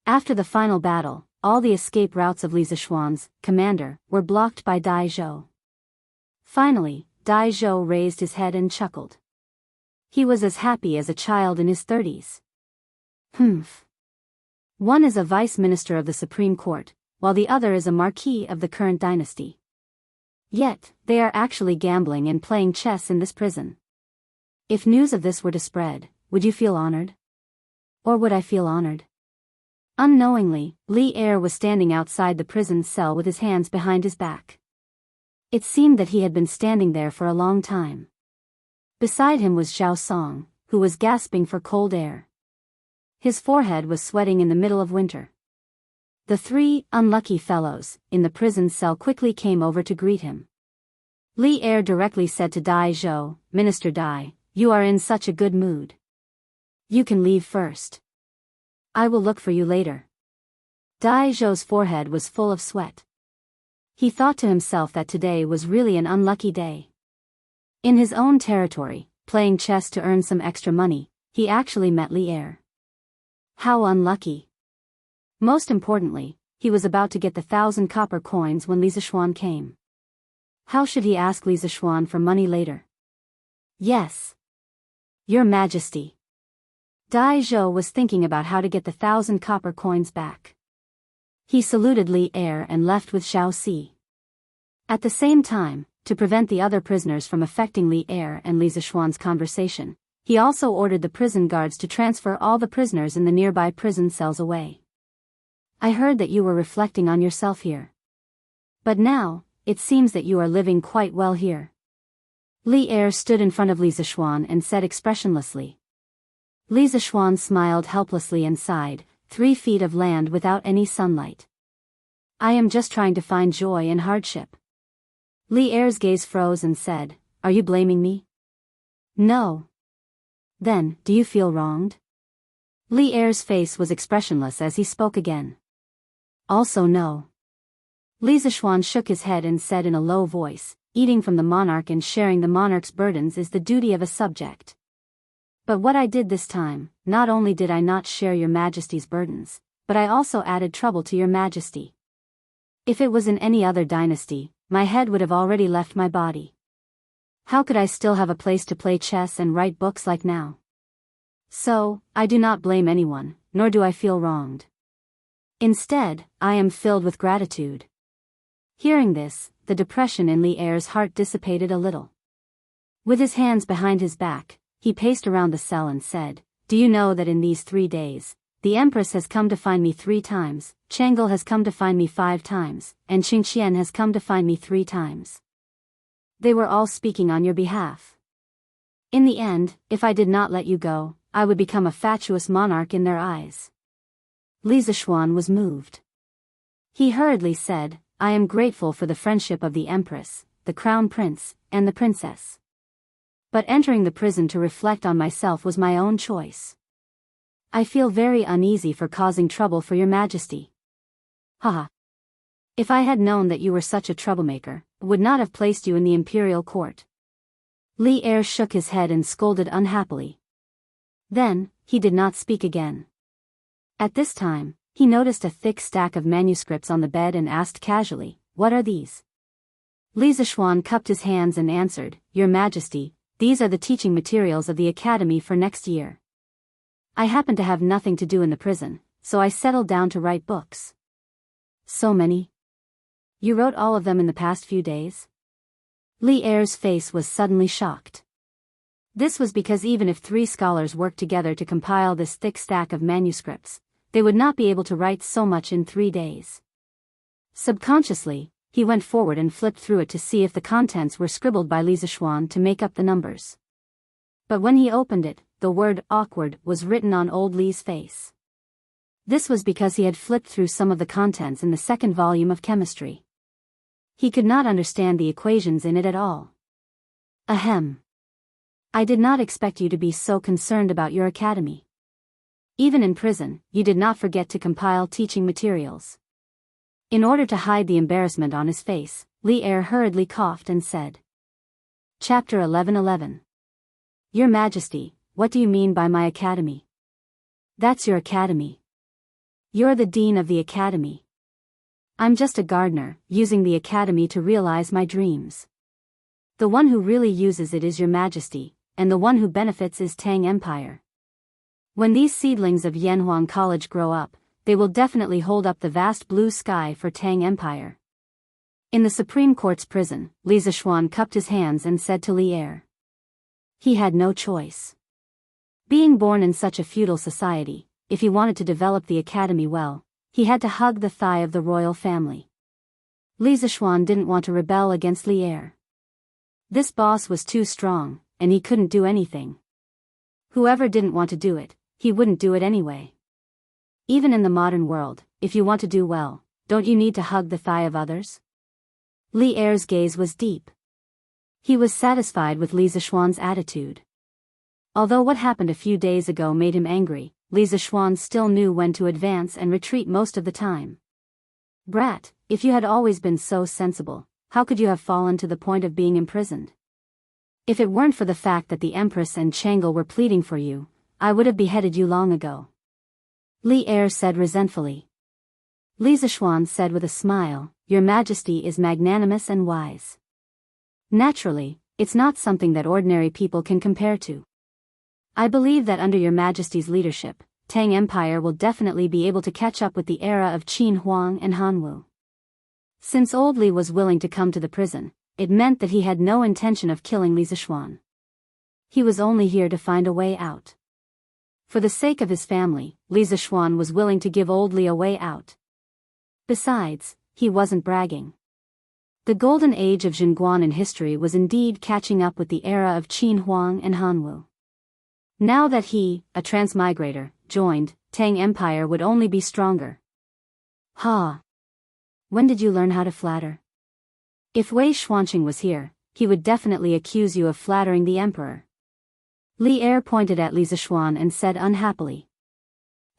After the final battle, all the escape routes of Li Zixuan's commander were blocked by Dai Zhou. Finally, Dai Zhou raised his head and chuckled. He was as happy as a child in his 30s. Humph. One is a vice minister of the Supreme Court, while the other is a marquis of the current dynasty. Yet, they are actually gambling and playing chess in this prison. If news of this were to spread, would you feel honored? Or would I feel honored? Unknowingly, Li Er was standing outside the prison cell with his hands behind his back. It seemed that he had been standing there for a long time. Beside him was Xiao Song, who was gasping for cold air. His forehead was sweating in the middle of winter. The three unlucky fellows in the prison cell quickly came over to greet him. Li Er directly said to Dai Zhou, "Minister Dai, you are in such a good mood. You can leave first. I will look for you later." Dai Zhou's forehead was full of sweat. He thought to himself that today was really an unlucky day. In his own territory, playing chess to earn some extra money, he actually met Li Er. How unlucky. Most importantly, he was about to get the 1,000 copper coins when Li Zixuan came. How should he ask Li Zixuan for money later? Yes. Your Majesty. Dai Zhou was thinking about how to get the 1,000 copper coins back. He saluted Li Er and left with Xiao Ci. At the same time, to prevent the other prisoners from affecting Li Er and Li Zixuan's conversation, he also ordered the prison guards to transfer all the prisoners in the nearby prison cells away. I heard that you were reflecting on yourself here. But now, it seems that you are living quite well here. Li Er stood in front of Li Zixuan and said expressionlessly. Li Zixuan smiled helplessly and sighed, 3 feet of land without any sunlight. I am just trying to find joy in hardship. Li Er's gaze froze and said, "Are you blaming me?" "No." "Then, do you feel wronged?" Li Er's face was expressionless as he spoke again. Also no. Li Zishuan shook his head and said in a low voice, eating from the monarch and sharing the monarch's burdens is the duty of a subject. But what I did this time, not only did I not share your majesty's burdens, but I also added trouble to your majesty. If it was in any other dynasty, my head would have already left my body. How could I still have a place to play chess and write books like now? So, I do not blame anyone, nor do I feel wronged. Instead, I am filled with gratitude. Hearing this, the depression in Li Er's heart dissipated a little. With his hands behind his back, he paced around the cell and said, "Do you know that in these 3 days, the Empress has come to find me 3 times, Chang'e has come to find me 5 times, and Qingqian has come to find me 3 times. They were all speaking on your behalf. In the end, if I did not let you go, I would become a fatuous monarch in their eyes." Li Zishuan was moved. He hurriedly said, "I am grateful for the friendship of the Empress, the Crown Prince, and the Princess. But entering the prison to reflect on myself was my own choice. I feel very uneasy for causing trouble for your majesty. Haha. If I had known that you were such a troublemaker, I would not have placed you in the imperial court." Li Er shook his head and scolded unhappily. Then, he did not speak again. At this time, he noticed a thick stack of manuscripts on the bed and asked casually, "What are these?" Li Zishuan cupped his hands and answered, "Your Majesty, these are the teaching materials of the academy for next year. I happen to have nothing to do in the prison, so I settled down to write books." "So many? You wrote all of them in the past few days?" Li Er's face was suddenly shocked. This was because even if 3 scholars worked together to compile this thick stack of manuscripts, they would not be able to write so much in 3 days. Subconsciously, he went forward and flipped through it to see if the contents were scribbled by Li Zishuan to make up the numbers. But when he opened it, the word "awkward" was written on old Li's face. This was because he had flipped through some of the contents in the 2nd volume of chemistry. He could not understand the equations in it at all. Ahem. I did not expect you to be so concerned about your academy. Even in prison, you did not forget to compile teaching materials. In order to hide the embarrassment on his face, Li Er hurriedly coughed and said. Chapter 11:11. Your Majesty, what do you mean by my academy? That's your academy. You're the dean of the academy. I'm just a gardener, using the academy to realize my dreams. The one who really uses it is your Majesty, and the one who benefits is Tang Empire. When these seedlings of Yanhuang College grow up, they will definitely hold up the vast blue sky for Tang Empire. In the Supreme Court's prison, Li Zishuan cupped his hands and said to Li Er. He had no choice. Being born in such a feudal society, if he wanted to develop the academy well, he had to hug the thigh of the royal family. Li Zishuan didn't want to rebel against Li Er. This boss was too strong, and he couldn't do anything. Whoever didn't want to do it, he wouldn't do it anyway. Even in the modern world, if you want to do well, don't you need to hug the thigh of others? Li Er's gaze was deep. He was satisfied with Li Zishuan's attitude. Although what happened a few days ago made him angry, Li Zishuan still knew when to advance and retreat most of the time. Brat, if you had always been so sensible, how could you have fallen to the point of being imprisoned? If it weren't for the fact that the Empress and Chang'e were pleading for you, I would have beheaded you long ago. Li Er said resentfully. Li Zishuan said with a smile, Your Majesty is magnanimous and wise. Naturally, it's not something that ordinary people can compare to. I believe that under your Majesty's leadership, Tang Empire will definitely be able to catch up with the era of Qin Huang and Hanwu. Since old Li was willing to come to the prison, it meant that he had no intention of killing Li Zishuan. He was only here to find a way out. For the sake of his family, Li Zishuan was willing to give old Li a way out. Besides, he wasn't bragging. The golden age of Zhenguan in history was indeed catching up with the era of Qin Huang and Hanwu. Now that he, a transmigrator, joined, Tang Empire would only be stronger. Ha! When did you learn how to flatter? If Wei Xuanqing was here, he would definitely accuse you of flattering the emperor. Li Er pointed at Li Zishuan and said unhappily.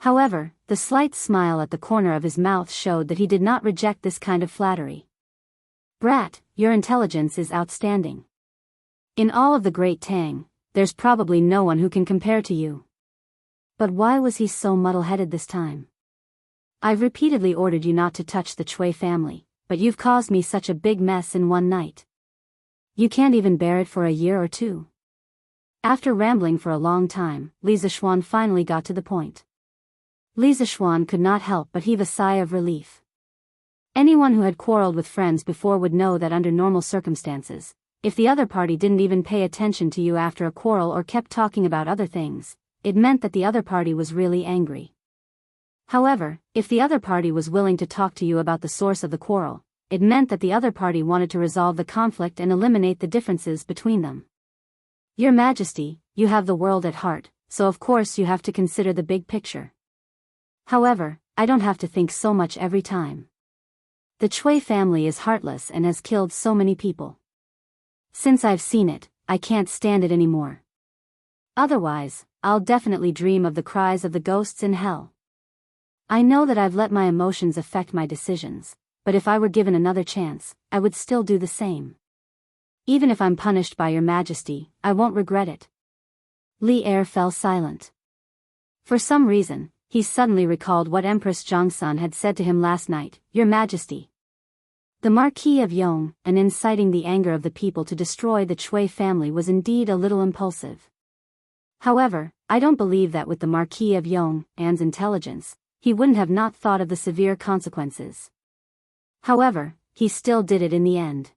However, the slight smile at the corner of his mouth showed that he did not reject this kind of flattery. Brat, your intelligence is outstanding. In all of the Great Tang, there's probably no one who can compare to you. But why was he so muddle-headed this time? I've repeatedly ordered you not to touch the Chui family, but you've caused me such a big mess in one night. You can't even bear it for a year or two. After rambling for a long time, Li Zixuan finally got to the point. Li Zixuan could not help but heave a sigh of relief. Anyone who had quarreled with friends before would know that under normal circumstances, if the other party didn't even pay attention to you after a quarrel or kept talking about other things, it meant that the other party was really angry. However, if the other party was willing to talk to you about the source of the quarrel, it meant that the other party wanted to resolve the conflict and eliminate the differences between them. Your Majesty, you have the world at heart, so of course you have to consider the big picture. However, I don't have to think so much every time. The Chui family is heartless and has killed so many people. Since I've seen it, I can't stand it anymore. Otherwise, I'll definitely dream of the cries of the ghosts in hell. I know that I've let my emotions affect my decisions, but if I were given another chance, I would still do the same. Even if I'm punished by your Majesty, I won't regret it. Li Er fell silent. For some reason, he suddenly recalled what Empress Zhongsun had said to him last night, Your Majesty. The Marquis of Yong, and inciting the anger of the people to destroy the Chui family was indeed a little impulsive. However, I don't believe that with the Marquis of Yong and's intelligence, he wouldn't have not thought of the severe consequences. However, he still did it in the end.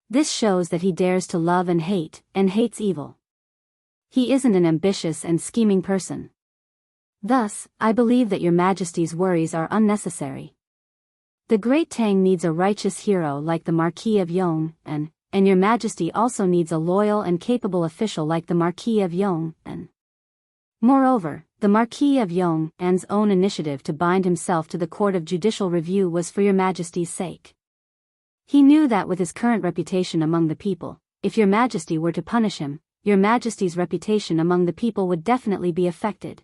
This shows that he dares to love and hates evil. He isn't an ambitious and scheming person. Thus, I believe that your Majesty's worries are unnecessary. The Great Tang needs a righteous hero like the Marquis of Yong, and your Majesty also needs a loyal and capable official like the Marquis of Yong, and moreover, the Marquis of Yong and's own initiative to bind himself to the Court of Judicial Review was for your Majesty's sake. He knew that with his current reputation among the people, if your Majesty were to punish him, your Majesty's reputation among the people would definitely be affected.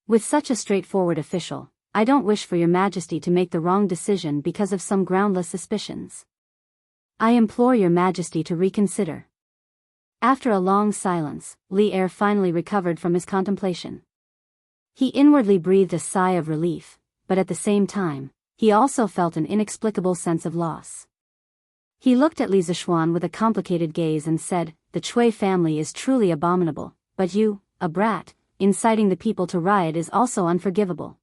With such a straightforward official, I don't wish for your Majesty to make the wrong decision because of some groundless suspicions. I implore your Majesty to reconsider. After a long silence, Li Er finally recovered from his contemplation. He inwardly breathed a sigh of relief, but at the same time, he also felt an inexplicable sense of loss. He looked at Li Zixuan with a complicated gaze and said, The Chui family is truly abominable, but you, a brat, inciting the people to riot is also unforgivable.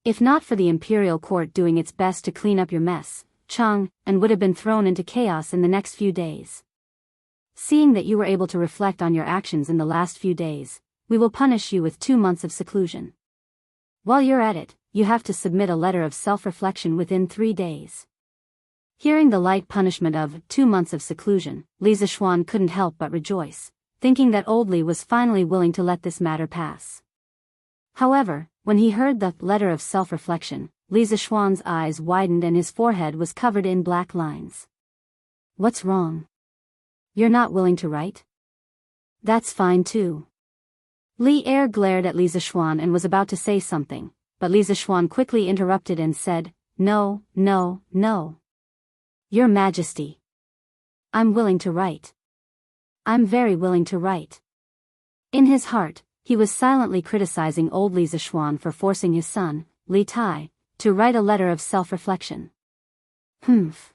If not for the imperial court doing its best to clean up your mess, Chang, and would have been thrown into chaos in the next few days. Seeing that you were able to reflect on your actions in the last few days, we will punish you with 2 months of seclusion. While you're at it, you have to submit a letter of self-reflection within 3 days. Hearing the light punishment of 2 months of seclusion, Li Zixuan couldn't help but rejoice, thinking that old Li was finally willing to let this matter pass. However, when he heard the letter of self-reflection, Li Zixuan's eyes widened and his forehead was covered in black lines. What's wrong? You're not willing to write? That's fine too. Li Er glared at Li Zixuan and was about to say something, but Li Zixuan quickly interrupted and said, No, no, no. Your Majesty. I'm willing to write. I'm very willing to write. In his heart, he was silently criticizing old Li Zixuan for forcing his son, Li Tai, to write a letter of self-reflection. Humph.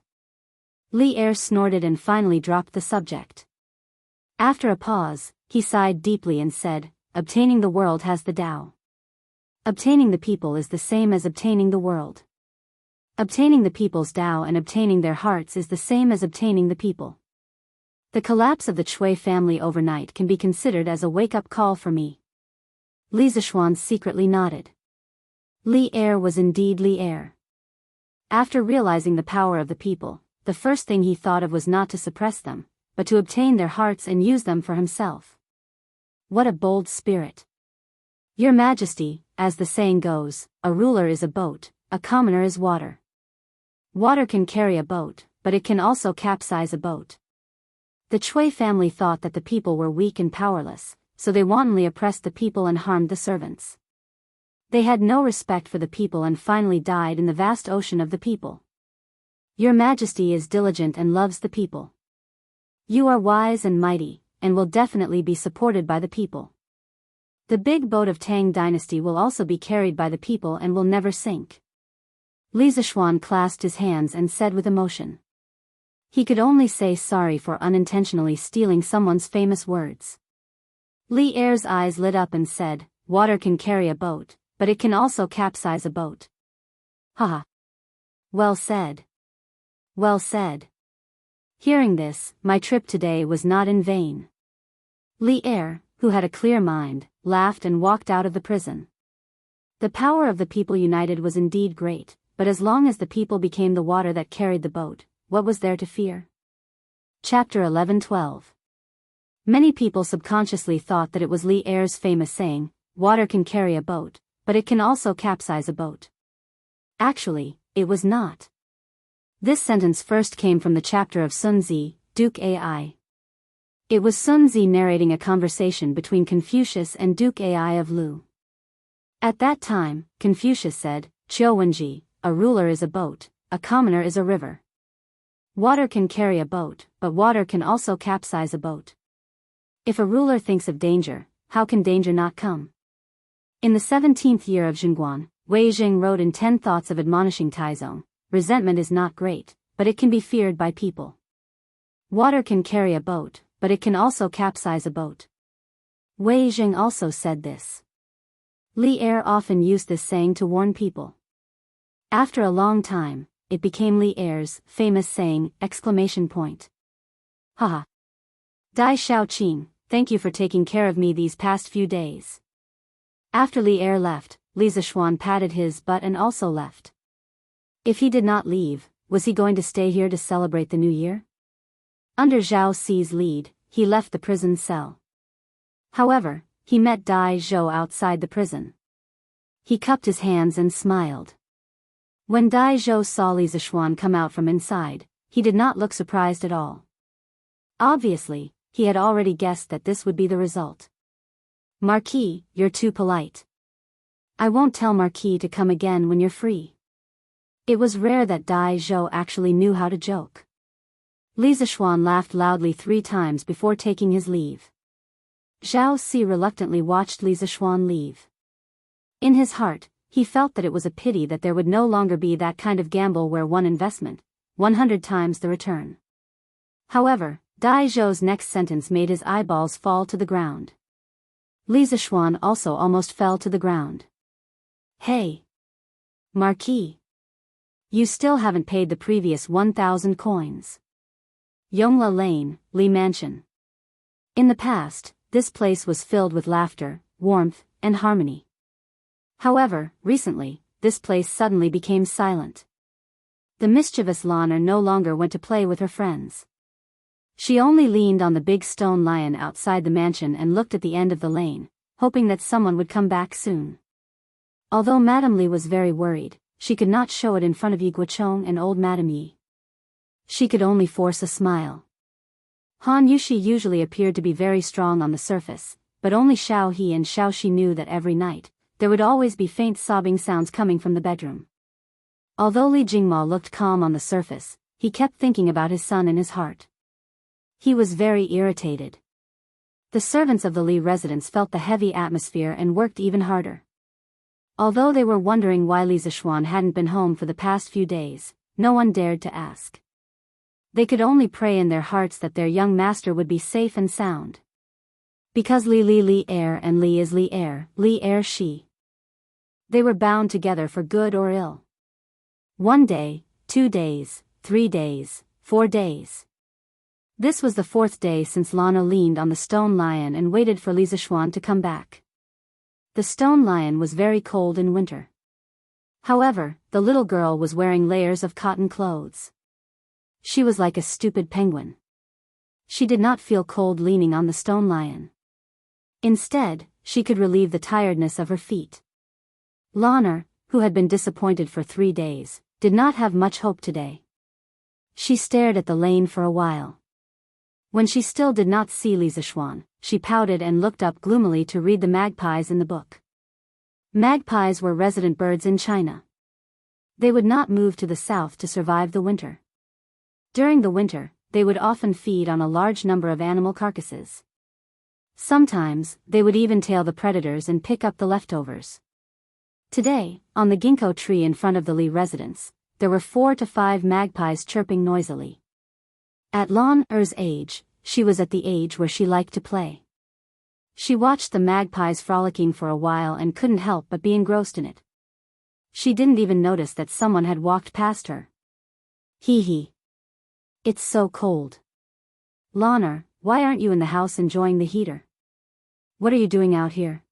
Li Er snorted and finally dropped the subject. After a pause, he sighed deeply and said, Obtaining the world has the Tao. Obtaining the people is the same as obtaining the world. Obtaining the people's Tao and obtaining their hearts is the same as obtaining the people. The collapse of the Chui family overnight can be considered as a wake-up call for me. Li Zixuan secretly nodded. Li Er was indeed Li Er. After realizing the power of the people, the first thing he thought of was not to suppress them, but to obtain their hearts and use them for himself. What a bold spirit. Your Majesty, as the saying goes, a ruler is a boat, a commoner is water. Water can carry a boat, but it can also capsize a boat. The Chui family thought that the people were weak and powerless, so they wantonly oppressed the people and harmed the servants. They had no respect for the people and finally died in the vast ocean of the people. Your Majesty is diligent and loves the people. You are wise and mighty, and will definitely be supported by the people. The big boat of Tang Dynasty will also be carried by the people and will never sink. Li Zishuan clasped his hands and said with emotion. He could only say sorry for unintentionally stealing someone's famous words. Li Er's eyes lit up and said, water can carry a boat, but it can also capsize a boat. Haha. Well said. Well said. Hearing this, my trip today was not in vain. Li Er, who had a clear mind, laughed and walked out of the prison. The power of the people united was indeed great, but as long as the people became the water that carried the boat, what was there to fear? Chapter 11-12. Many people subconsciously thought that it was Li Er's famous saying, water can carry a boat, but it can also capsize a boat. Actually, it was not. This sentence first came from the chapter of Sun Zi, Duke Ai. It was Sun Zi narrating a conversation between Confucius and Duke Ai of Lu. At that time, Confucius said, Qiu Wenji, a ruler is a boat, a commoner is a river. Water can carry a boat, but water can also capsize a boat. If a ruler thinks of danger, how can danger not come? In the 17th year of Xinguan, Wei Jing wrote in 10 Thoughts of Admonishing Taizong, resentment is not great, but it can be feared by people. Water can carry a boat, but it can also capsize a boat. Wei Jing also said this. Li Er often used this saying to warn people. After a long time, it became Li Er's famous saying, exclamation point. Haha. Dai Xiaoqing, thank you for taking care of me these past few days. After Li Er left, Li Zishuan patted his butt and also left. If he did not leave, was he going to stay here to celebrate the new year? Under Zhao Ci's lead, he left the prison cell. However, he met Dai Zhou outside the prison. He cupped his hands and smiled. When Dai Zhou saw Li Zishuan come out from inside, he did not look surprised at all. Obviously, he had already guessed that this would be the result. Marquis, you're too polite. I won't tell Marquis to come again when you're free. It was rare that Dai Zhou actually knew how to joke. Li Zishuan laughed loudly 3 times before taking his leave. Zhao Ci reluctantly watched Li Zishuan leave. In his heart, he felt that it was a pity that there would no longer be that kind of gamble where one investment, 100 times the return. However, Dai Zhou's next sentence made his eyeballs fall to the ground. Li Zishuan also almost fell to the ground. Hey! Marquis! You still haven't paid the previous 1,000 coins. Yongla Lane, Li Mansion. In the past, this place was filled with laughter, warmth, and harmony. However, recently, this place suddenly became silent. The mischievous Lana no longer went to play with her friends. She only leaned on the big stone lion outside the mansion and looked at the end of the lane, hoping that someone would come back soon. Although Madame Li was very worried, she could not show it in front of Yi Guochong and old Madame Yi. She could only force a smile. Han Yushi usually appeared to be very strong on the surface, but only Xiao He and Xiao Shi knew that every night, there would always be faint sobbing sounds coming from the bedroom. Although Li Jingma looked calm on the surface, he kept thinking about his son in his heart. He was very irritated. The servants of the Li residence felt the heavy atmosphere and worked even harder. Although they were wondering why Li Zishuan hadn't been home for the past few days, no one dared to ask. They could only pray in their hearts that their young master would be safe and sound. Because Li Er and Li is Li Er Shi. They were bound together for good or ill. 1 day, 2 days, 3 days, 4 days. This was the 4th day since Lana leaned on the stone lion and waited for Li Zishuan to come back. The stone lion was very cold in winter. However, the little girl was wearing layers of cotton clothes. She was like a stupid penguin. She did not feel cold leaning on the stone lion. Instead, she could relieve the tiredness of her feet. Lana, who had been disappointed for 3 days, did not have much hope today. She stared at the lane for a while. When she still did not see Li Zishuan, she pouted and looked up gloomily to read the magpies in the book. Magpies were resident birds in China. They would not move to the south to survive the winter. During the winter, they would often feed on a large number of animal carcasses. Sometimes, they would even tail the predators and pick up the leftovers. Today, on the ginkgo tree in front of the Li residence, there were 4 to 5 magpies chirping noisily. At Lan Er's age, she was at the age where she liked to play. She watched the magpies frolicking for a while and couldn't help but be engrossed in it. She didn't even notice that someone had walked past her. Hee hee. It's so cold. Lan, why aren't you in the house enjoying the heater? What are you doing out here?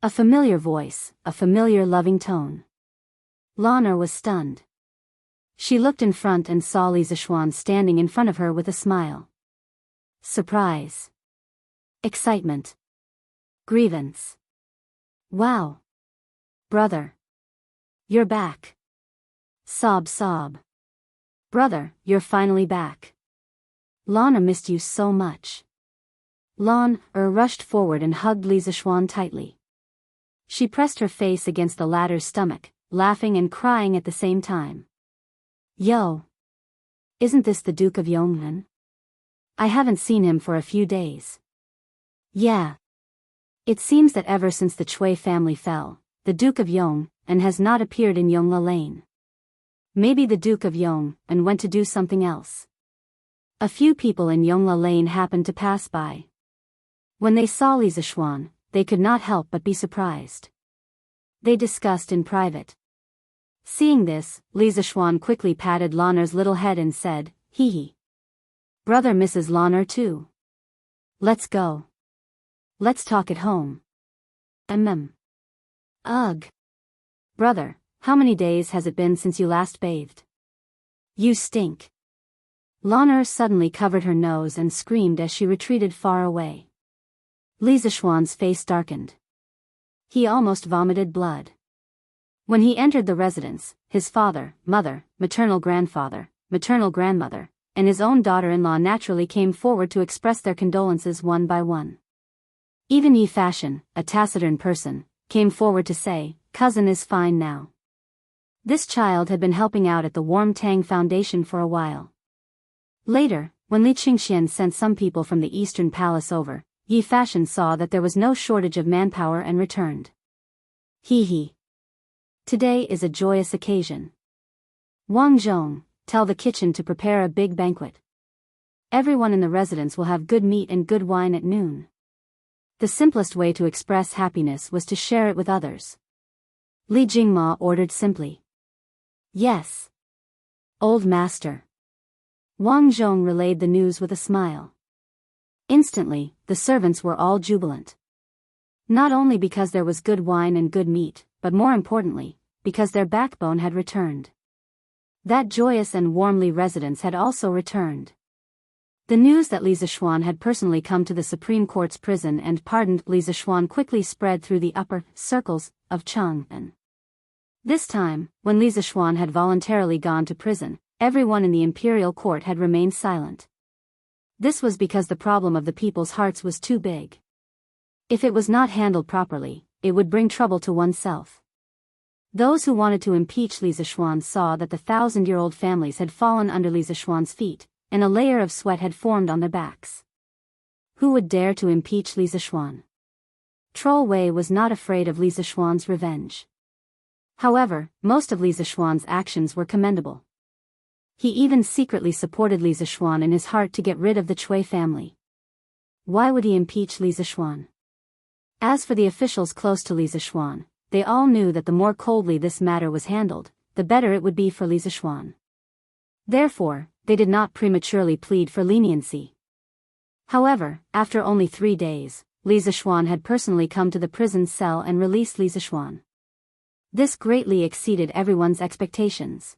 A familiar voice, a familiar loving tone. Lan was stunned. She looked in front and saw Li Zishuan standing in front of her with a smile. Surprise. Excitement. Grievance. Wow. Brother. You're back. Sob sob. Brother, you're finally back. Lan missed you so much. Lan rushed forward and hugged Li Zishuan tightly. She pressed her face against the latter's stomach, laughing and crying at the same time. Yo. Isn't this the Duke of Yongnan? I haven't seen him for a few days. Yeah. It seems that ever since the Chui family fell, the Duke of Yongnan has not appeared in Yongla Lane. Maybe the Duke of Yongnan went to do something else. A few people in Yongla Lane happened to pass by. When they saw Li Zishuan, they could not help but be surprised. They discussed in private. Seeing this, Li Zishuan quickly patted Lan's little head and said, hee hee. Brother misses Lan too. Let's go. Let's talk at home. Ugh. Brother, how many days has it been since you last bathed? You stink. Lan suddenly covered her nose and screamed as she retreated far away. Li Zishuan's face darkened. He almost vomited blood. When he entered the residence, his father, mother, maternal grandfather, maternal grandmother, and his own daughter-in-law naturally came forward to express their condolences one by one. Even Yi Fashion, a taciturn person, came forward to say, cousin is fine now. This child had been helping out at the Warm Tang Foundation for a while. Later, when Li Qingxian sent some people from the Eastern Palace over, Yi Fashion saw that there was no shortage of manpower and returned. Hee hee. Today is a joyous occasion. Wang Zhong, tell the kitchen to prepare a big banquet. Everyone in the residence will have good meat and good wine at noon. The simplest way to express happiness was to share it with others. Li Jingma ordered simply. Yes. Old master. Wang Zhong relayed the news with a smile. Instantly, the servants were all jubilant. Not only because there was good wine and good meat, but more importantly, because their backbone had returned. That joyous and warmly residence had also returned. The news that Li Zishuan had personally come to the Supreme Court's prison and pardoned Li Zishuan quickly spread through the upper circles of Chang'an. This time, when Li Zishuan had voluntarily gone to prison, everyone in the imperial court had remained silent. This was because the problem of the people's hearts was too big. If it was not handled properly, it would bring trouble to oneself. Those who wanted to impeach Li Zishuan saw that the 1,000-year-old families had fallen under Li Zishuan's feet, and a layer of sweat had formed on their backs. Who would dare to impeach Li Zishuan? Troll Wei was not afraid of Li Zishuan's revenge. However, most of Li Zishuan's actions were commendable. He even secretly supported Li Zishuan in his heart to get rid of the Chui family. Why would he impeach Li Zishuan? As for the officials close to Li Zishuan, they all knew that the more coldly this matter was handled, the better it would be for Li Zishuan. Therefore, they did not prematurely plead for leniency. However, after only 3 days, Li Zishuan had personally come to the prison cell and released Li Zishuan. This greatly exceeded everyone's expectations.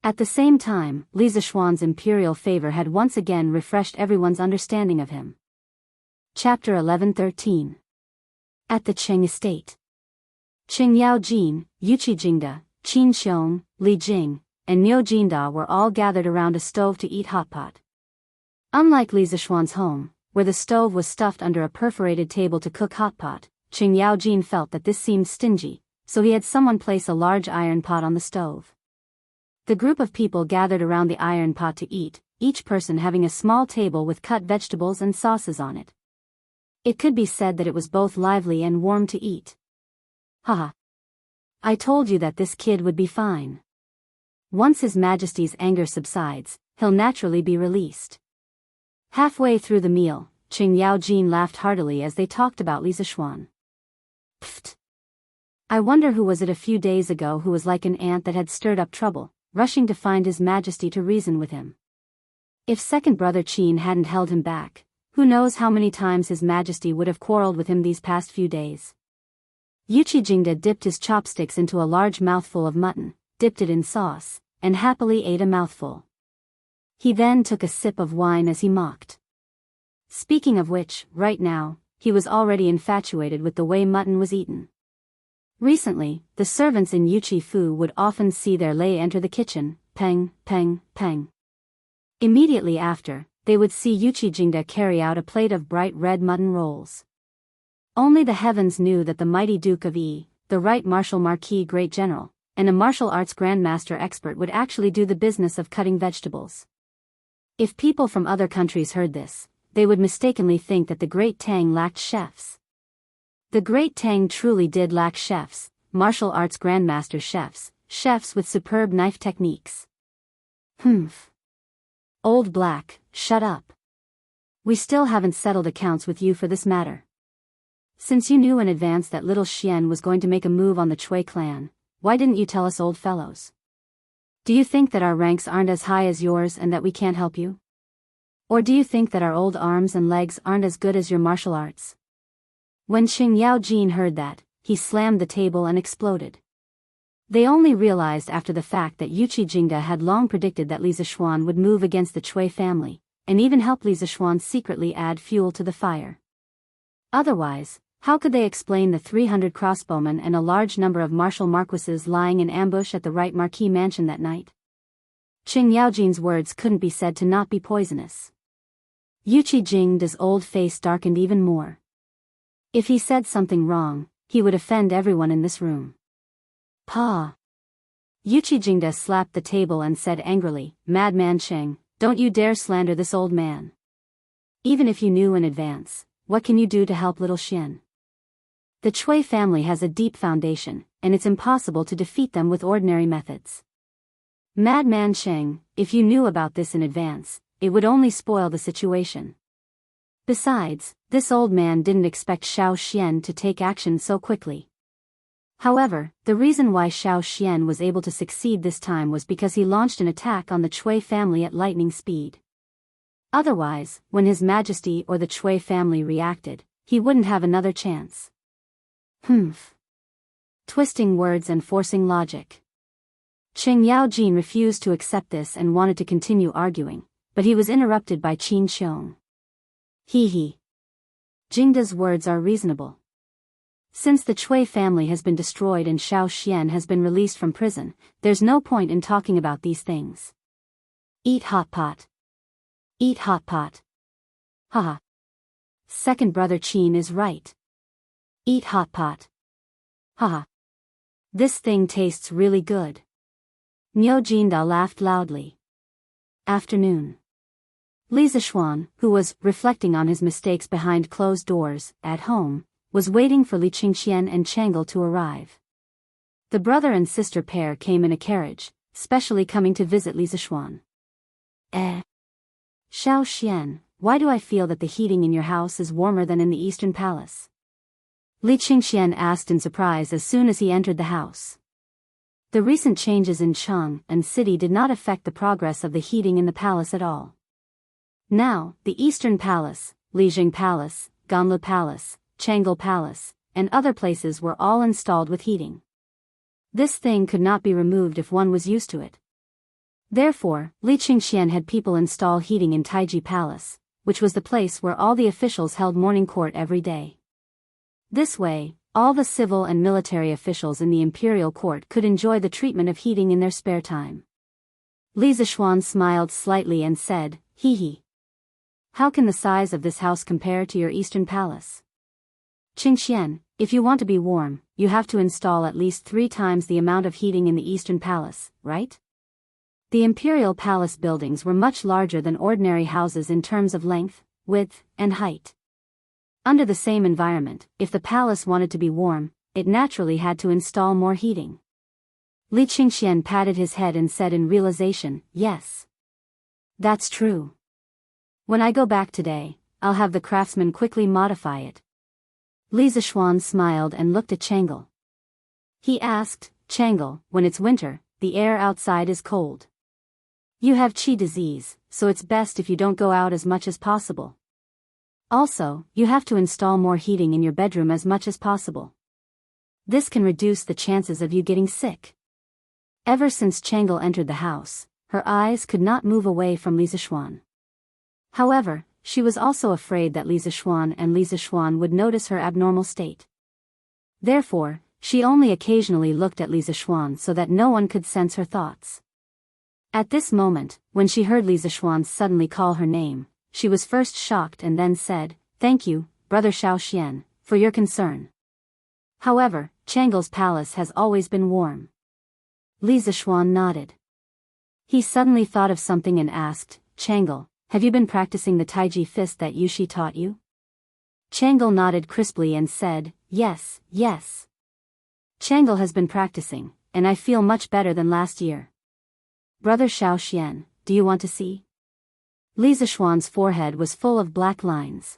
At the same time, Li Zishuan's imperial favor had once again refreshed everyone's understanding of him. Chapter 11-13. At the Cheng estate. Qing Yaojin, Yuqi Jingda, Qin Xiong, Li Jing, and Niu Jinda were all gathered around a stove to eat hot pot. Unlike Li Zishuan's home, where the stove was stuffed under a perforated table to cook hot pot, Qing Yaojin felt that this seemed stingy, so he had someone place a large iron pot on the stove. The group of people gathered around the iron pot to eat, each person having a small table with cut vegetables and sauces on it. It could be said that it was both lively and warm to eat. Haha. I told you that this kid would be fine. Once His Majesty's anger subsides, he'll naturally be released. Halfway through the meal, Qing Yaojin laughed heartily as they talked about Li Zishuan. Pfft. I wonder who was it a few days ago who was like an ant that had stirred up trouble, rushing to find His Majesty to reason with him. If second brother Qin hadn't held him back, who knows how many times His Majesty would have quarreled with him these past few days. Yuqi Jingda dipped his chopsticks into a large mouthful of mutton, dipped it in sauce, and happily ate a mouthful. He then took a sip of wine as he mocked. Speaking of which, right now, he was already infatuated with the way mutton was eaten. Recently, the servants in Yuqi Fu would often see their lei enter the kitchen, peng, peng, peng. Immediately after, they would see Yuqi Jingda carry out a plate of bright red mutton rolls. Only the heavens knew that the mighty Duke of Yi, the right martial marquis great general, and a martial arts grandmaster expert would actually do the business of cutting vegetables. If people from other countries heard this, they would mistakenly think that the Great Tang lacked chefs. The Great Tang truly did lack chefs, martial arts grandmaster chefs, chefs with superb knife techniques. Humph. Old Black, shut up. We still haven't settled accounts with you for this matter. Since you knew in advance that little Xian was going to make a move on the Chui clan, why didn't you tell us, old fellows? Do you think that our ranks aren't as high as yours and that we can't help you? Or do you think that our old arms and legs aren't as good as your martial arts? When Qing Yaojin heard that, he slammed the table and exploded. They only realized after the fact that Yuqi Jingda had long predicted that Li Zishuan would move against the Chui family, and even help Li Zishuan secretly add fuel to the fire. Otherwise, how could they explain the 300 crossbowmen and a large number of martial marquises lying in ambush at the right marquis mansion that night? Qing Yaojin's words couldn't be said to not be poisonous. Yuqi Jingda's old face darkened even more. If he said something wrong, he would offend everyone in this room. Pa! Yuqi Jingda slapped the table and said angrily, Madman Qing, don't you dare slander this old man. Even if you knew in advance, what can you do to help little Xian? The Chui family has a deep foundation, and it's impossible to defeat them with ordinary methods. Madman Qing, if you knew about this in advance, it would only spoil the situation. Besides, this old man didn't expect Xiao Xian to take action so quickly. However, the reason why Xiao Xian was able to succeed this time was because he launched an attack on the Chui family at lightning speed. Otherwise, when His Majesty or the Chui family reacted, he wouldn't have another chance. Humph. Twisting words and forcing logic. Qing Yaojin refused to accept this and wanted to continue arguing, but he was interrupted by Qin Xiong. He. Jingda's words are reasonable. Since the Chui family has been destroyed and Xiao Xian has been released from prison, there's no point in talking about these things. Eat hot pot. Eat hot pot. Haha. Second brother Qin is right. Eat hot pot. Haha. This thing tastes really good. Niu Jinda laughed loudly. Afternoon. Li Zishuan, who was reflecting on his mistakes behind closed doors, at home, was waiting for Li Qingxian and Changle to arrive. The brother and sister pair came in a carriage, specially coming to visit Li Zishuan. Xiao Xian, why do I feel that the heating in your house is warmer than in the Eastern Palace? Li Qingxian asked in surprise as soon as he entered the house. The recent changes in Cheng and city did not affect the progress of the heating in the palace at all. Now, the Eastern Palace, Lijing Palace, Ganlu Palace, Changle Palace, and other places were all installed with heating. This thing could not be removed if one was used to it. Therefore, Li Qingxian had people install heating in Taiji Palace, which was the place where all the officials held morning court every day. This way, all the civil and military officials in the imperial court could enjoy the treatment of heating in their spare time. Li Zishuan smiled slightly and said, Hee. How can the size of this house compare to your Eastern Palace? Qingxian, If you want to be warm, you have to install at least 3 times the amount of heating in the Eastern Palace, right? The imperial palace buildings were much larger than ordinary houses in terms of length, width, and height. Under the same environment, if the palace wanted to be warm, it naturally had to install more heating. Li Qingxian patted his head and said in realization, yes. That's true. When I go back today, I'll have the craftsman quickly modify it. Li Zishuan smiled and looked at Chang'e. He asked, Chang'e, when it's winter, the air outside is cold. You have qi disease, so it's best if you don't go out as much as possible. Also, you have to install more heating in your bedroom as much as possible. This can reduce the chances of you getting sick. Ever since Chang'e entered the house, her eyes could not move away from Li Zishuan. However, she was also afraid that Li Zishuan would notice her abnormal state. Therefore, she only occasionally looked at Li Zishuan so that no one could sense her thoughts. At this moment, when she heard Li Zishuan suddenly call her name, she was first shocked and then said, Thank you, Brother Xiaoxian, for your concern. However, Chang'e's palace has always been warm. Li Zishuan nodded. He suddenly thought of something and asked, Chang'e, have you been practicing the Taiji fist that Yushi taught you? Chang'e nodded crisply and said, Yes, yes. Chang'e has been practicing, and I feel much better than last year. Brother Xiaoxian, do you want to see? Li Zishuan's forehead was full of black lines.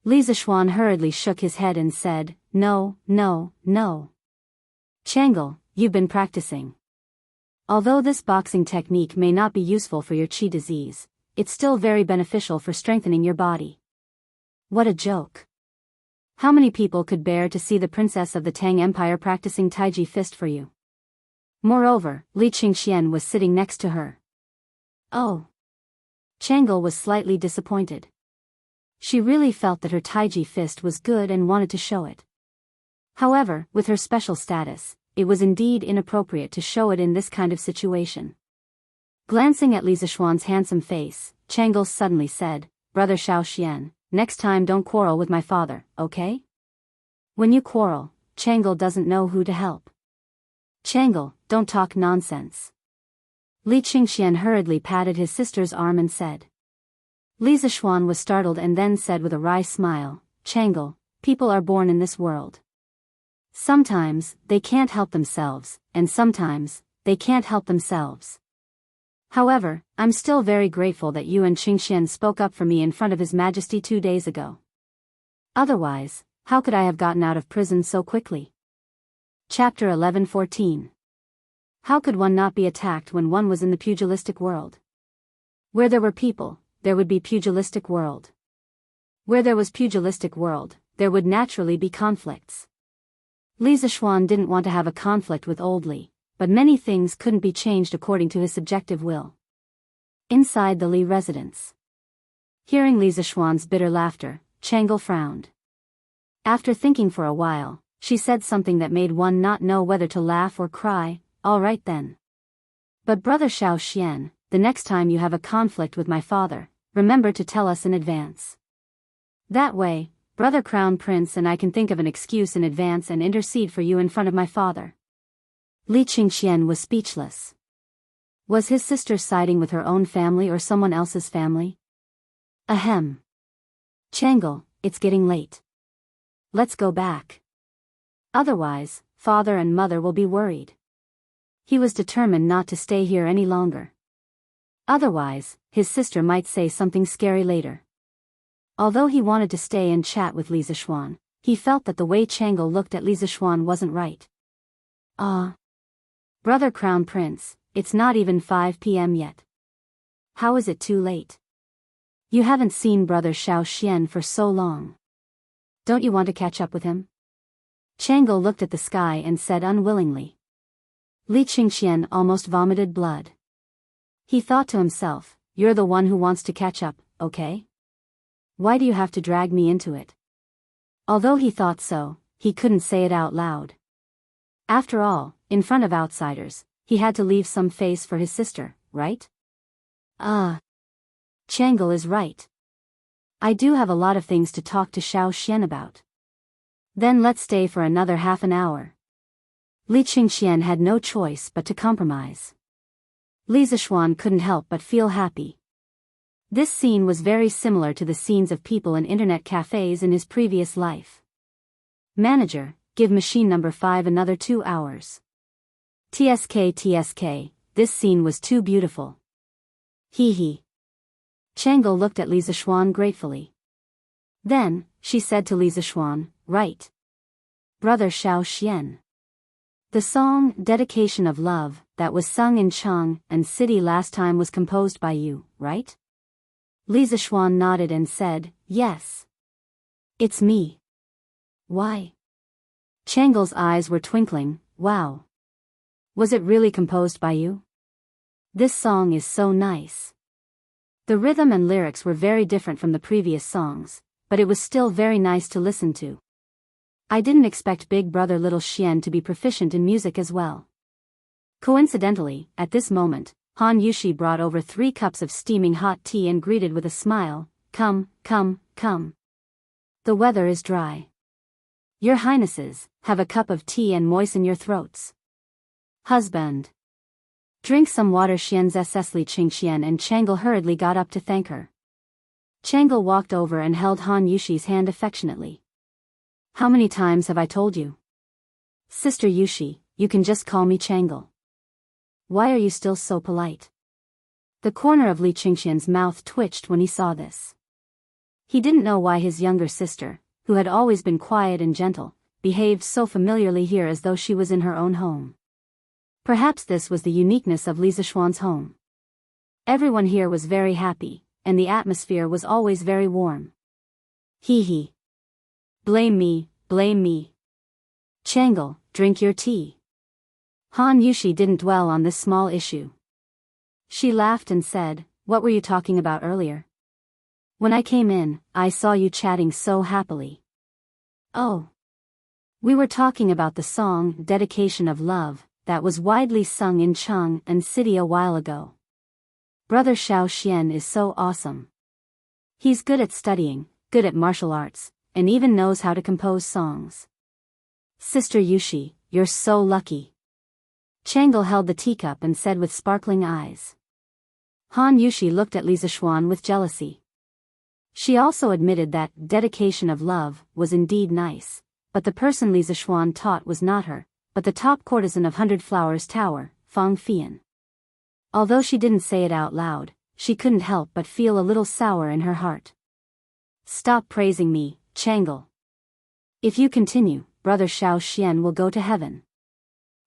Li Zishuan hurriedly shook his head and said, No, no, no. Chang'e, you've been practicing. Although this boxing technique may not be useful for your qi disease, it's still very beneficial for strengthening your body. What a joke. How many people could bear to see the princess of the Tang Empire practicing Taiji fist for you? Moreover, Li Qingxian was sitting next to her. Oh. Chang'e was slightly disappointed. She really felt that her Taiji fist was good and wanted to show it. However, with her special status, it was indeed inappropriate to show it in this kind of situation. Glancing at Li Zishuan's handsome face, Chang'e suddenly said, Brother Xiaoxian, next time don't quarrel with my father, okay? When you quarrel, Chang'e doesn't know who to help. Chang'e, don't talk nonsense. Li Qingxian hurriedly patted his sister's arm and said. Li Zishuan was startled and then said with a wry smile, Chang'e, people are born in this world. Sometimes, they can't help themselves, and sometimes, they can't help themselves. However, I'm still very grateful that you and Qingxian spoke up for me in front of His Majesty 2 days ago. Otherwise, how could I have gotten out of prison so quickly? Chapter 11:14. How could one not be attacked when one was in the pugilistic world? Where there were people, there would be pugilistic world. Where there was pugilistic world, there would naturally be conflicts. Li Zishuan didn't want to have a conflict with Old Li, but many things couldn't be changed according to his subjective will. Inside the Li residence. Hearing Li Zishuan's bitter laughter, Chang'e frowned. After thinking for a while, she said something that made one not know whether to laugh or cry. All right then. But Brother Xiaoxian, the next time you have a conflict with my father, remember to tell us in advance. That way, Brother Crown Prince and I can think of an excuse in advance and intercede for you in front of my father. Li Qingxian was speechless. Was his sister siding with her own family or someone else's family? Ahem. Chang'e, it's getting late. Let's go back. Otherwise, father and mother will be worried. He was determined not to stay here any longer. Otherwise, his sister might say something scary later. Although he wanted to stay and chat with Li Zishuan, he felt that the way Chang'e looked at Li Zishuan wasn't right. Brother Crown Prince, it's not even 5 p.m. yet. How is it too late? You haven't seen Brother Xiaoxian for so long. Don't you want to catch up with him? Chang'e looked at the sky and said unwillingly. Li Qingxian almost vomited blood. He thought to himself, you're the one who wants to catch up, okay? Why do you have to drag me into it? Although he thought so, he couldn't say it out loud. After all, in front of outsiders, he had to leave some face for his sister, right? Chang'e is right. I do have a lot of things to talk to Xiaoxian about. Then let's stay for another half an hour. Li Qingxian had no choice but to compromise. Li Zishuan couldn't help but feel happy. This scene was very similar to the scenes of people in internet cafes in his previous life. Manager, give machine number 5 another 2 hours. TSK, this scene was too beautiful. Hee hee. Changel looked at Li Zishuan gratefully. Then, she said to Li Zishuan, right. Brother Xiao Xian. The song, Dedication of Love, that was sung in Chang and City last time was composed by you, right? Li Zishuan nodded and said, yes. It's me. Why? Changel's eyes were twinkling, wow. Was it really composed by you? This song is so nice. The rhythm and lyrics were very different from the previous songs, but it was still very nice to listen to. I didn't expect big brother little Xian to be proficient in music as well. Coincidentally, at this moment, Han Yushi brought over 3 cups of steaming hot tea and greeted with a smile, come, come, come. The weather is dry. Your Highnesses, have a cup of tea and moisten your throats. Husband. Drink some water. Xian's Li Qingxian and Changel hurriedly got up to thank her. Changel walked over and held Han Yushi's hand affectionately. How many times have I told you? Sister Yushi, you can just call me Changel. Why are you still so polite? The corner of Li Qingxian's mouth twitched when he saw this. He didn't know why his younger sister, who had always been quiet and gentle, behaved so familiarly here as though she was in her own home. Perhaps this was the uniqueness of Li Zishuan's home. Everyone here was very happy, and the atmosphere was always very warm. Hee hee. Blame me, blame me. Changel, drink your tea. Han Yushi didn't dwell on this small issue. She laughed and said, what were you talking about earlier? When I came in, I saw you chatting so happily. Oh. We were talking about the song, Dedication of Love, that was widely sung in Chang and City a while ago. Brother Xiao Xian is so awesome. He's good at studying, good at martial arts, and even knows how to compose songs. Sister Yushi, you're so lucky. Changel held the teacup and said with sparkling eyes. Han Yushi looked at Li Zishuan with jealousy. She also admitted that Dedication of Love was indeed nice, but the person Li Zishuan taught was not her, but the top courtesan of 100 Flowers Tower, Fang Fian. Although she didn't say it out loud, she couldn't help but feel a little sour in her heart. Stop praising me, Changel. If you continue, Brother Xiao Xian will go to heaven.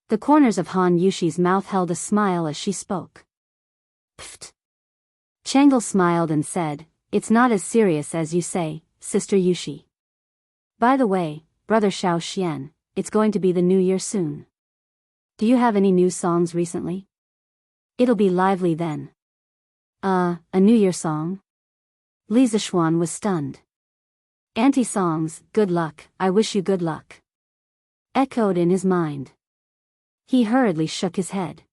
The corners of Han Yushi's mouth held a smile as she spoke. Pfft. Changel smiled and said, it's not as serious as you say, Sister Yushi. By the way, Brother Xiao Xian, it's going to be the new year soon. Do you have any new songs recently? It'll be lively then. A new year song? Li Zishuan was stunned. Anti-songs, good luck, I wish you good luck. Echoed in his mind. He hurriedly shook his head.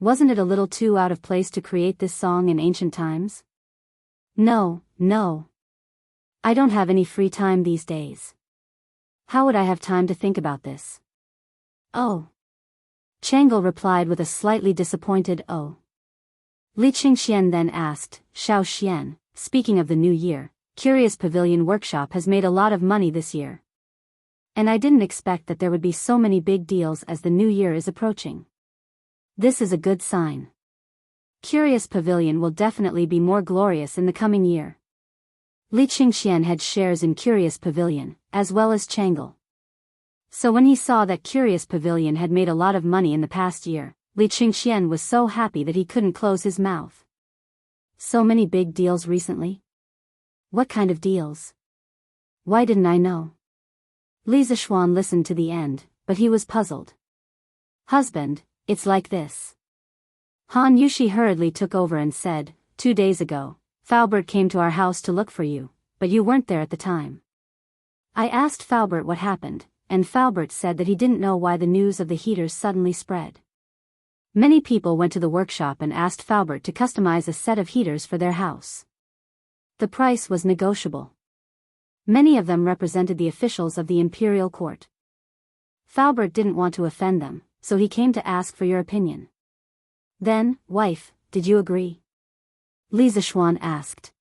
Wasn't it a little too out of place to create this song in ancient times? No. I don't have any free time these days. How would I have time to think about this? Oh. Changel replied with a slightly disappointed oh. Li Qingxian then asked, Xiao Xian, speaking of the new year, Curious Pavilion Workshop has made a lot of money this year. And I didn't expect that there would be so many big deals as the new year is approaching. This is a good sign. Curious Pavilion will definitely be more glorious in the coming year. Li Qingxian had shares in Curious Pavilion, as well as Changel. So when he saw that Curious Pavilion had made a lot of money in the past year, Li Qingxian was so happy that he couldn't close his mouth. So many big deals recently? What kind of deals? Why didn't I know? Li Zishuan listened to the end, but he was puzzled. Husband, it's like this. Han Yushi hurriedly took over and said, 2 days ago, Faubert came to our house to look for you, but you weren't there at the time. I asked Faubert what happened, and Faubert said that he didn't know why the news of the heaters suddenly spread. Many people went to the workshop and asked Faubert to customize a set of heaters for their house. The price was negotiable. Many of them represented the officials of the imperial court. Faubert didn't want to offend them, so he came to ask for your opinion. Then, wife, did you agree? Li Zishuan asked.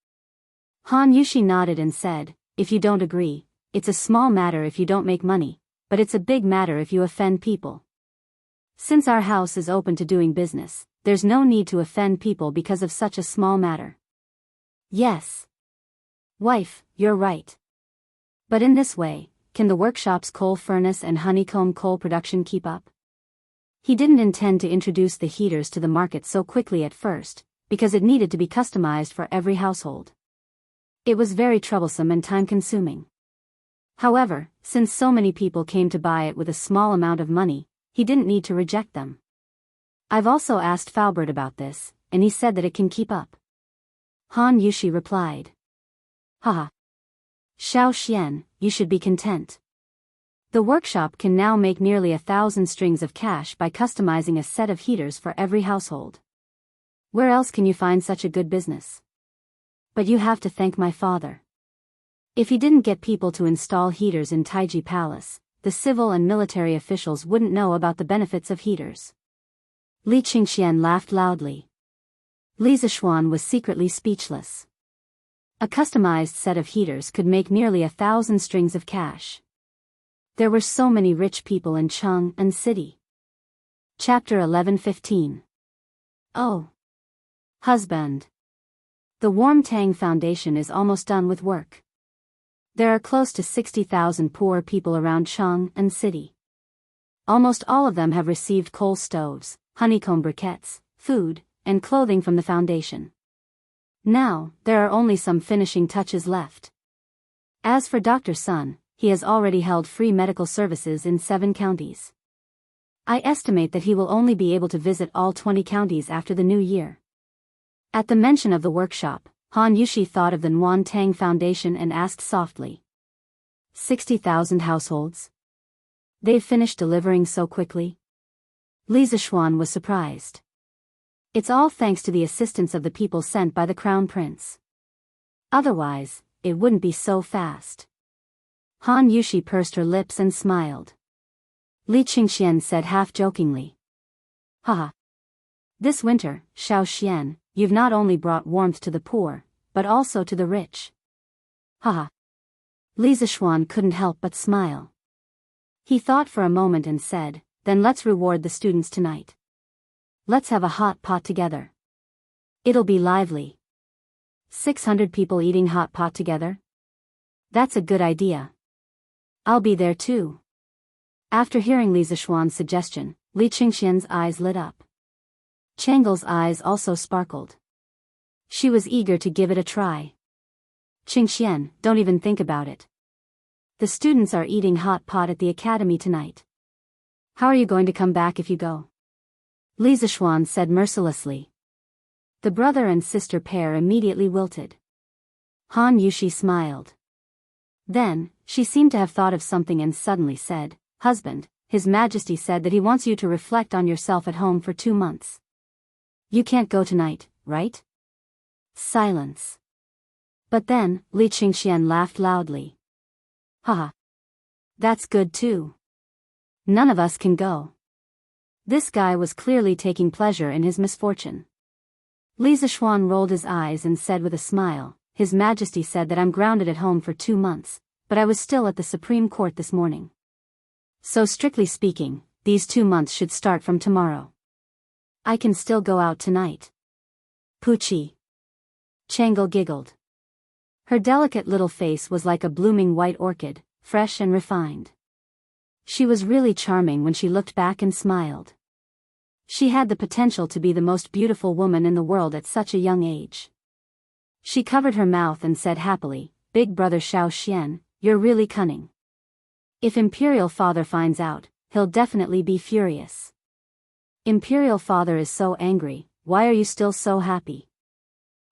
Han Yushi nodded and said, if you don't agree, it's a small matter if you don't make money, but it's a big matter if you offend people. Since our house is open to doing business, there's no need to offend people because of such a small matter. Yes. Wife, you're right. But in this way, can the workshop's coal furnace and honeycomb coal production keep up? He didn't intend to introduce the heaters to the market so quickly at first, because it needed to be customized for every household. It was very troublesome and time-consuming. However, since so many people came to buy it with a small amount of money, he didn't need to reject them. I've also asked Faubert about this, and he said that it can keep up. Han Yushi replied. Haha. Xiao Xian, you should be content. The workshop can now make nearly 1,000 strings of cash by customizing a set of heaters for every household. Where else can you find such a good business? But you have to thank my father. If he didn't get people to install heaters in Taiji Palace, the civil and military officials wouldn't know about the benefits of heaters. Li Qingxian laughed loudly. Li Zishuan was secretly speechless. A customized set of heaters could make nearly 1,000 strings of cash. There were so many rich people in Chang'an City. Chapter 11:15. Oh. Husband. The Warm Tang Foundation is almost done with work. There are close to 60,000 poor people around Chang'an City. Almost all of them have received coal stoves, honeycomb briquettes, food, and clothing from the foundation. Now, there are only some finishing touches left. As for Dr. Sun, he has already held free medical services in 7 counties. I estimate that he will only be able to visit all 20 counties after the new year. At the mention of the workshop, Han Yushi thought of the Nuan Tang Foundation and asked softly. 60,000 households? They've finished delivering so quickly? Li Zishuan was surprised. It's all thanks to the assistance of the people sent by the Crown Prince. Otherwise, it wouldn't be so fast. Han Yushi pursed her lips and smiled. Li Qingxian said half-jokingly. Haha. This winter, Xiao Xian, you've not only brought warmth to the poor, but also to the rich. Haha. Li Zishuan couldn't help but smile. He thought for a moment and said, then let's reward the students tonight. Let's have a hot pot together. It'll be lively. 600 people eating hot pot together? That's a good idea. I'll be there too. After hearing Li Zishuan's suggestion, Li Qingxian's eyes lit up. Changle's eyes also sparkled. She was eager to give it a try. Qingxian, don't even think about it. The students are eating hot pot at the academy tonight. How are you going to come back if you go? Li Zishuan said mercilessly. The brother and sister pair immediately wilted. Han Yushi smiled. Then, she seemed to have thought of something and suddenly said, Husband, His Majesty said that he wants you to reflect on yourself at home for 2 months. You can't go tonight, right? Silence. But then, Li Qingxian laughed loudly. Haha. That's good too. None of us can go. This guy was clearly taking pleasure in his misfortune. Li Zishuan rolled his eyes and said with a smile, His Majesty said that I'm grounded at home for 2 months, but I was still at the Supreme Court this morning. So strictly speaking, these 2 months should start from tomorrow. I can still go out tonight. Poochie. Changle giggled. Her delicate little face was like a blooming white orchid, fresh and refined. She was really charming when she looked back and smiled. She had the potential to be the most beautiful woman in the world at such a young age. She covered her mouth and said happily, Big brother Xiao Xian, you're really cunning. If Imperial Father finds out, he'll definitely be furious. Imperial Father is so angry, why are you still so happy?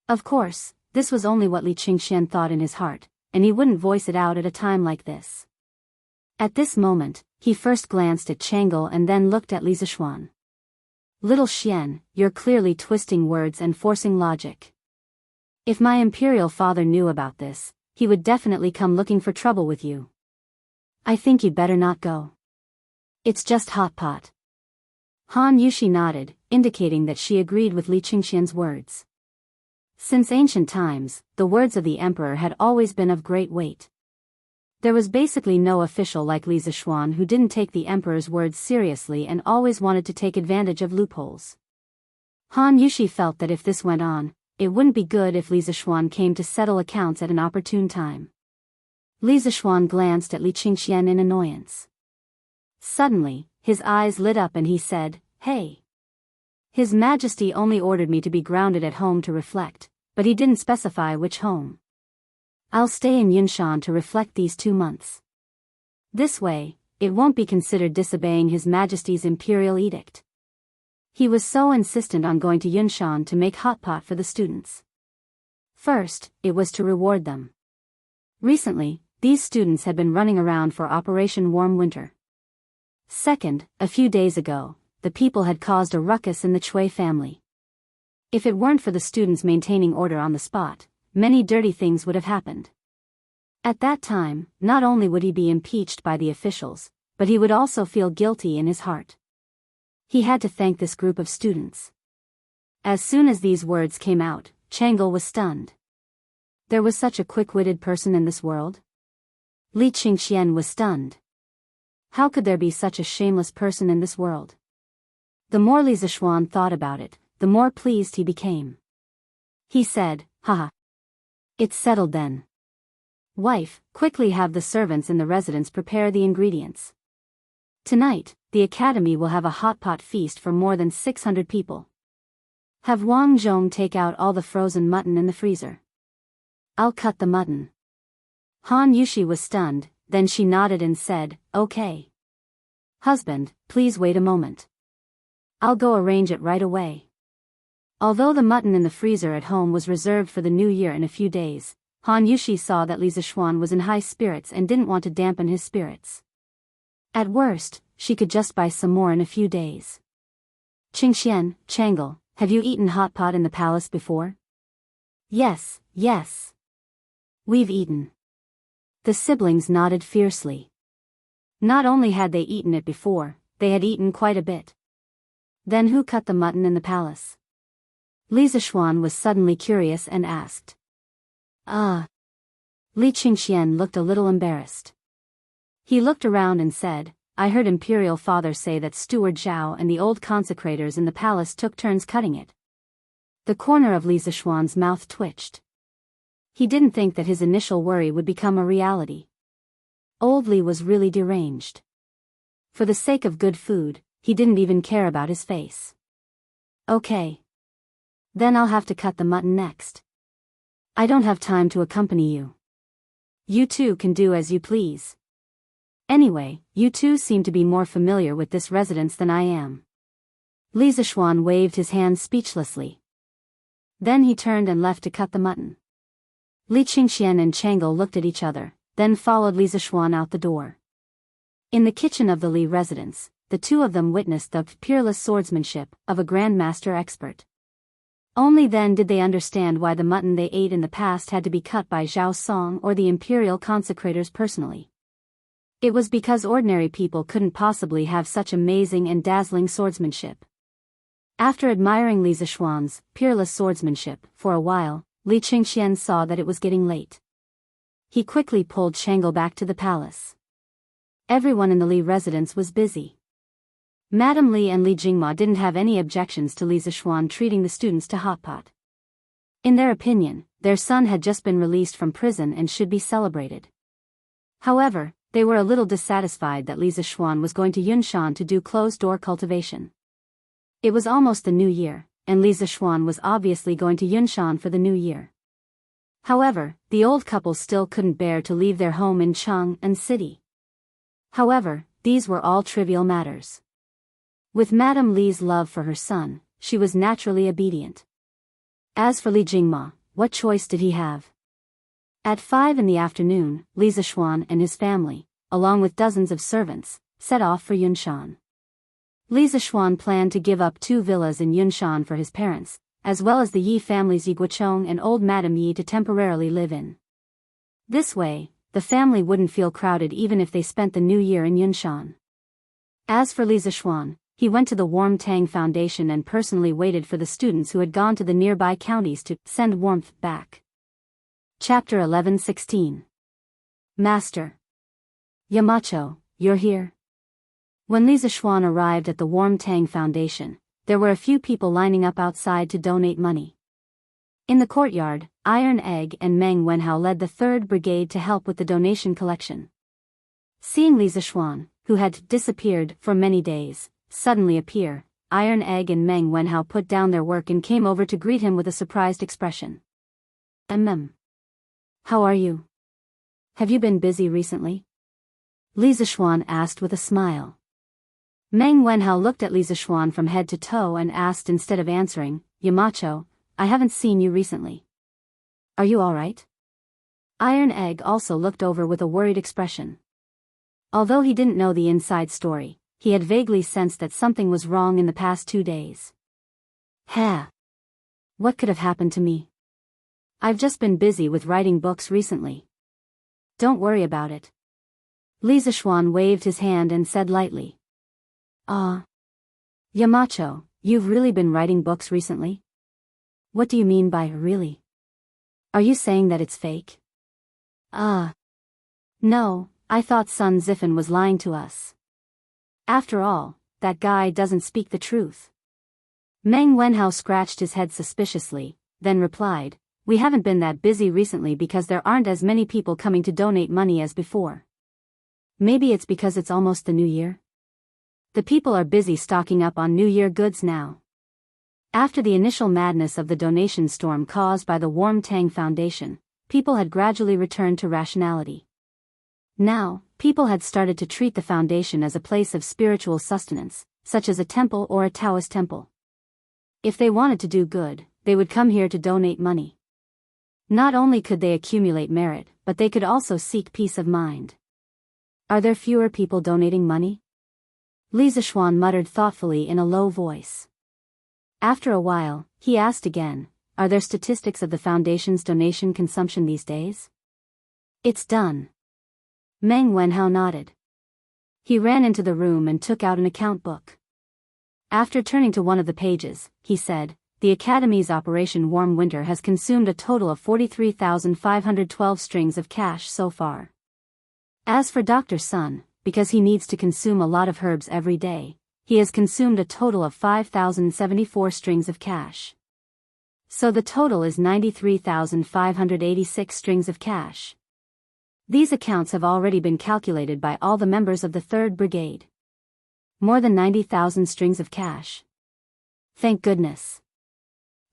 Of course, this was only what Li Qingxian thought in his heart, and he wouldn't voice it out at a time like this. At this moment, he first glanced at Changle and then looked at Li Zishuan. Little Xian, you're clearly twisting words and forcing logic. If my Imperial Father knew about this, He would definitely come looking for trouble with you. I think you'd better not go. It's just hot pot. Han Yushi nodded, indicating that she agreed with Li Qingxian's words. Since ancient times, the words of the emperor had always been of great weight. There was basically no official like Li Zishuan who didn't take the emperor's words seriously and always wanted to take advantage of loopholes. Han Yushi felt that if this went on, it wouldn't be good if Li Zishuan came to settle accounts at an opportune time. Li Zishuan glanced at Li Qingxian in annoyance. Suddenly, his eyes lit up and he said, "Hey. His Majesty only ordered me to be grounded at home to reflect, but he didn't specify which home. I'll stay in Yunshan to reflect these 2 months. This way, it won't be considered disobeying His Majesty's imperial edict." He was so insistent on going to Yunshan to make hot pot for the students. First, it was to reward them. Recently, these students had been running around for Operation Warm Winter. Second, a few days ago, the people had caused a ruckus in the Chui family. If it weren't for the students maintaining order on the spot, many dirty things would have happened. At that time, not only would he be impeached by the officials, but he would also feel guilty in his heart. He had to thank this group of students. As soon as these words came out, Changel was stunned. There was such a quick-witted person in this world? Li Qingxian was stunned. How could there be such a shameless person in this world? The more Li Zishuan thought about it, the more pleased he became. He said, "Haha. It's settled then. Wife, quickly have the servants in the residence prepare the ingredients. Tonight, the academy will have a hot pot feast for more than 600 people. Have Wang Zhong take out all the frozen mutton in the freezer. I'll cut the mutton." Han Yushi was stunned, then she nodded and said, "Okay. Husband, please wait a moment. I'll go arrange it right away." Although the mutton in the freezer at home was reserved for the new year in a few days, Han Yushi saw that Li Zishuan was in high spirits and didn't want to dampen his spirits. At worst, she could just buy some more in a few days. "Qingxian, Changel, have you eaten hot pot in the palace before?" Yes. We've eaten." The siblings nodded fiercely. Not only had they eaten it before, they had eaten quite a bit. Then who cut the mutton in the palace? Li Zishuan was suddenly curious and asked. Li Qingxian looked a little embarrassed. He looked around and said, "I heard Imperial Father say that Steward Zhao and the old consecrators in the palace took turns cutting it." The corner of Li Zishuan's mouth twitched. He didn't think that his initial worry would become a reality. Old Li was really deranged. For the sake of good food, he didn't even care about his face. "Okay. Then I'll have to cut the mutton next. I don't have time to accompany you. You two can do as you please. Anyway, you two seem to be more familiar with this residence than I am." Li Zishuan waved his hand speechlessly. Then he turned and left to cut the mutton. Li Qingxian and Changel looked at each other, then followed Li Zishuan out the door. In the kitchen of the Li residence, the two of them witnessed the peerless swordsmanship of a grandmaster expert. Only then did they understand why the mutton they ate in the past had to be cut by Zhao Song or the imperial consecrators personally. It was because ordinary people couldn't possibly have such amazing and dazzling swordsmanship. After admiring Li Zishuan's peerless swordsmanship for a while, Li Qingxian saw that it was getting late. He quickly pulled Changel back to the palace. Everyone in the Li residence was busy. Madame Li and Li Jingma didn't have any objections to Li Zishuan treating the students to hot pot. In their opinion, their son had just been released from prison and should be celebrated. However, they were a little dissatisfied that Li Zishuan was going to Yunshan to do closed-door cultivation. It was almost the new year, and Li Zishuan was obviously going to Yunshan for the new year. However, the old couple still couldn't bear to leave their home in Chang'an City. However, these were all trivial matters. With Madame Li's love for her son, she was naturally obedient. As for Li Jingma, what choice did he have? At 5 in the afternoon, Li Zishuan and his family, along with dozens of servants, set off for Yunshan. Li Zishuan planned to give up 2 villas in Yunshan for his parents, as well as the Yi family's Yi Guochong and old Madame Yi to temporarily live in. This way, the family wouldn't feel crowded even if they spent the new year in Yunshan. As for Li Zixuan, he went to the Warm Tang Foundation and personally waited for the students who had gone to the nearby counties to send warmth back. Chapter 11:16. Master. Yamacho, you're here? When Li Zixuan arrived at the Warm Tang Foundation, there were a few people lining up outside to donate money. In the courtyard, Iron Egg and Meng Wenhao led the 3rd Brigade to help with the donation collection. Seeing Li Zixuan, who had disappeared for many days, suddenly appear, Iron Egg and Meng Wenhao put down their work and came over to greet him with a surprised expression. How are you? Have you been busy recently? Li Zixuan asked with a smile. Meng Wenhao looked at Li Zixuan from head to toe and asked instead of answering, Yamacho, I haven't seen you recently. Are you alright? Iron Egg also looked over with a worried expression. Although he didn't know the inside story, he had vaguely sensed that something was wrong in the past 2 days. What could have happened to me? I've just been busy with writing books recently. Don't worry about it. Li Zixuan waved his hand and said lightly. Yamacho, you've really been writing books recently? What do you mean by really? Are you saying that it's fake? No, I thought Sun Zifen was lying to us. After all, that guy doesn't speak the truth. Meng Wenhao scratched his head suspiciously, then replied, we haven't been that busy recently because there aren't as many people coming to donate money as before. Maybe it's because it's almost the new year? The people are busy stocking up on New Year goods now. After the initial madness of the donation storm caused by the Warm Tang Foundation, people had gradually returned to rationality. Now, people had started to treat the foundation as a place of spiritual sustenance, such as a temple or a Taoist temple. If they wanted to do good, they would come here to donate money. Not only could they accumulate merit, but they could also seek peace of mind. Are there fewer people donating money? Li Zixuan muttered thoughtfully in a low voice. After a while, he asked again, are there statistics of the foundation's donation consumption these days? It's done. Meng Wenhao nodded. He ran into the room and took out an account book. After turning to one of the pages, he said, the Academy's Operation Warm Winter has consumed a total of 43,512 strings of cash so far. As for Dr. Sun, because he needs to consume a lot of herbs every day, he has consumed a total of 5,074 strings of cash. So the total is 93,586 strings of cash. These accounts have already been calculated by all the members of the 3rd Brigade. More than 90,000 strings of cash. Thank goodness.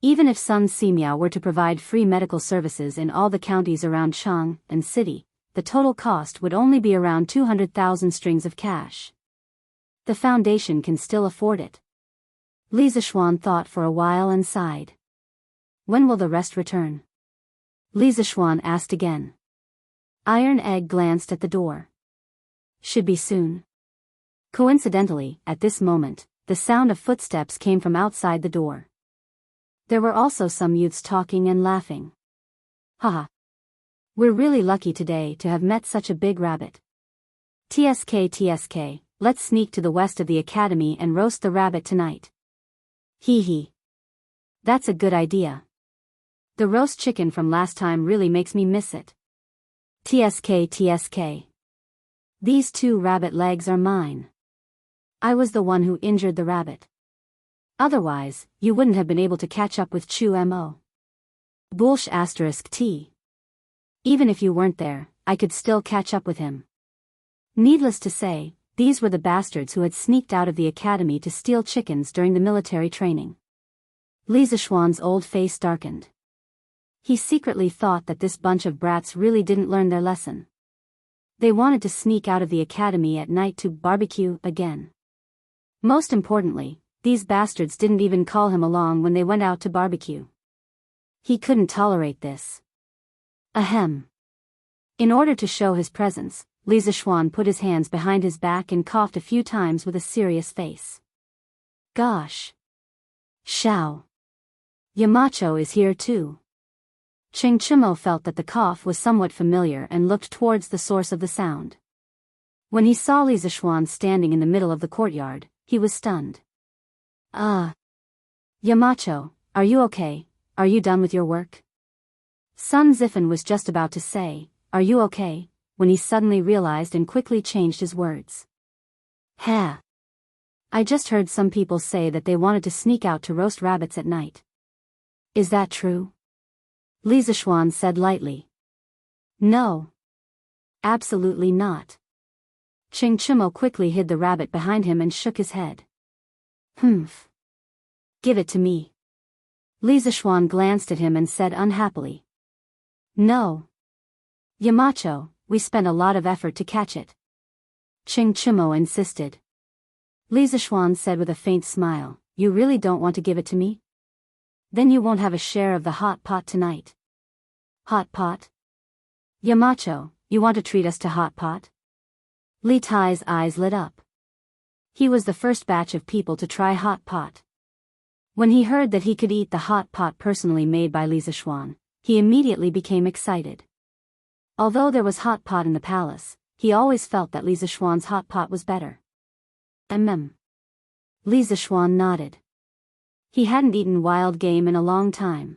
Even if Sun Simiao were to provide free medical services in all the counties around Chang and City, the total cost would only be around 200,000 strings of cash. The foundation can still afford it. Li Zixuan thought for a while and sighed. When will the rest return? Li Zixuan asked again. Iron Egg glanced at the door. Should be soon. Coincidentally, at this moment, the sound of footsteps came from outside the door. There were also some youths talking and laughing. Haha. We're really lucky today to have met such a big rabbit. TSK, let's sneak to the west of the academy and roast the rabbit tonight. Hee hee. That's a good idea. The roast chicken from last time really makes me miss it. TSK. These 2 rabbit legs are mine. I was the one who injured the rabbit. Otherwise, you wouldn't have been able to catch up with Chu Mo. Bullsh *T. Even if you weren't there, I could still catch up with him. Needless to say, these were the bastards who had sneaked out of the academy to steal chickens during the military training. Li Zixuan's old face darkened. He secretly thought that this bunch of brats really didn't learn their lesson. They wanted to sneak out of the academy at night to barbecue again. Most importantly, these bastards didn't even call him along when they went out to barbecue. He couldn't tolerate this. Ahem. In order to show his presence, Li Zixuan put his hands behind his back and coughed a few times with a serious face. Gosh. Shao. Yamacho is here too. Ching Chimo felt that the cough was somewhat familiar and looked towards the source of the sound. When he saw Li Zishuan standing in the middle of the courtyard, he was stunned. Yamacho, are you okay? Are you done with your work? Sun Zifan was just about to say, are you okay, when he suddenly realized and quickly changed his words. Ha! I just heard some people say that they wanted to sneak out to roast rabbits at night. Is that true? Li Zishuan said lightly. No. Absolutely not. Ching Chimo quickly hid the rabbit behind him and shook his head. Humph. Give it to me. Li Zishuan glanced at him and said unhappily. No. Yamacho, we spent a lot of effort to catch it. Ching Chimo insisted. Li Zishuan said with a faint smile, you really don't want to give it to me? Then you won't have a share of the hot pot tonight. Hot pot? Yamacho, you want to treat us to hot pot? Li Tai's eyes lit up. He was the first batch of people to try hot pot. When he heard that he could eat the hot pot personally made by Li Zishuan, he immediately became excited. Although there was hot pot in the palace, he always felt that Li Zishuan's hot pot was better. Li Zishuan nodded. He hadn't eaten wild game in a long time.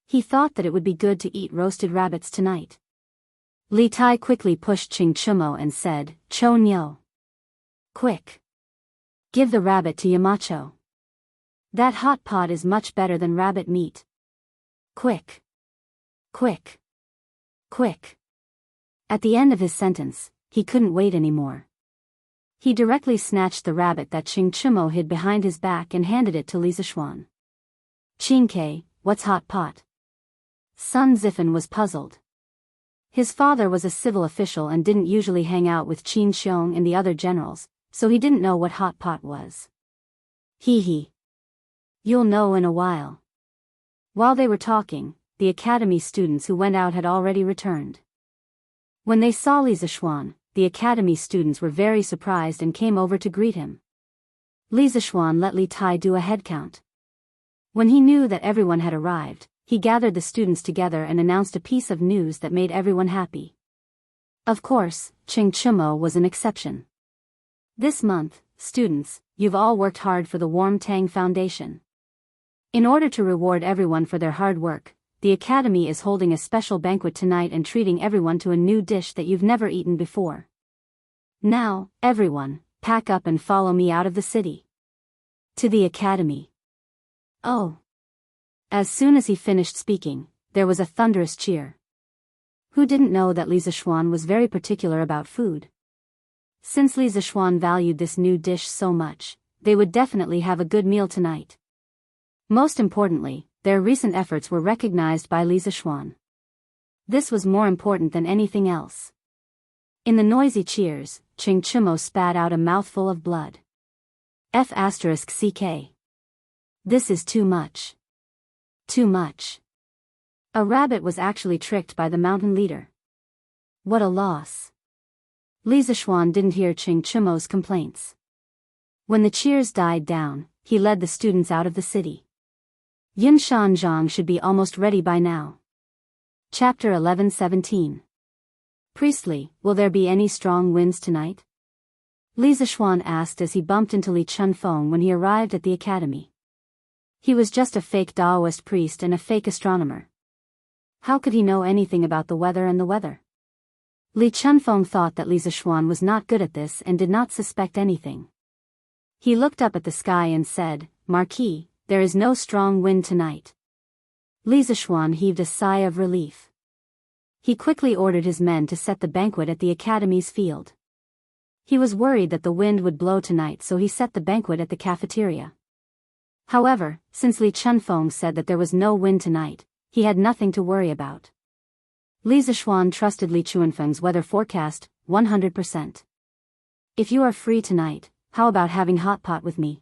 He thought that it would be good to eat roasted rabbits tonight. Li Tai quickly pushed Ching Chimo and said, Cho Nyo. Quick. Give the rabbit to Yamacho. That hot pot is much better than rabbit meat. Quick. Quick. Quick. At the end of his sentence, he couldn't wait anymore. He directly snatched the rabbit that Ching Chimo hid behind his back and handed it to Li Zishuan. Chingke, what's hot pot? Sun Zifan was puzzled. His father was a civil official and didn't usually hang out with Qin Xiong and the other generals, so he didn't know what hot pot was. Hee. You'll know in a while. While they were talking, the academy students who went out had already returned. When they saw Li Zishuan, the academy students were very surprised and came over to greet him. Li Zishuan let Li Tai do a head count. When he knew that everyone had arrived, he gathered the students together and announced a piece of news that made everyone happy. Of course, Ching Chimo was an exception. This month, students, you've all worked hard for the Warm Tang Foundation. In order to reward everyone for their hard work, the Academy is holding a special banquet tonight and treating everyone to a new dish that you've never eaten before. Now, everyone, pack up and follow me out of the city. To the Academy. Oh. As soon as he finished speaking, there was a thunderous cheer. Who didn't know that Li Zishuan was very particular about food? Since Li Zishuan valued this new dish so much, they would definitely have a good meal tonight. Most importantly, their recent efforts were recognized by Li Zishuan. This was more important than anything else. In the noisy cheers, Ching Chimo spat out a mouthful of blood. F***ck. This is too much. Too much. A rabbit was actually tricked by the mountain leader. What a loss. Li Zishuan didn't hear Ching Chimo's complaints. When the cheers died down, he led the students out of the city. Yin Shanzhang should be almost ready by now. Chapter 11:17. Priestly, will there be any strong winds tonight? Li Zishuan asked as he bumped into Li Chunfeng when he arrived at the academy. He was just a fake Taoist priest and a fake astronomer. How could he know anything about the weather and the weather? Li Chunfeng thought that Li Zishuan was not good at this and did not suspect anything. He looked up at the sky and said, Marquis, there is no strong wind tonight. Li Zishuan heaved a sigh of relief. He quickly ordered his men to set the banquet at the academy's field. He was worried that the wind would blow tonight, so he set the banquet at the cafeteria. However, since Li Chunfeng said that there was no wind tonight, he had nothing to worry about. Li Zishuan trusted Li Chunfeng's weather forecast, 100%. If you are free tonight, how about having hot pot with me?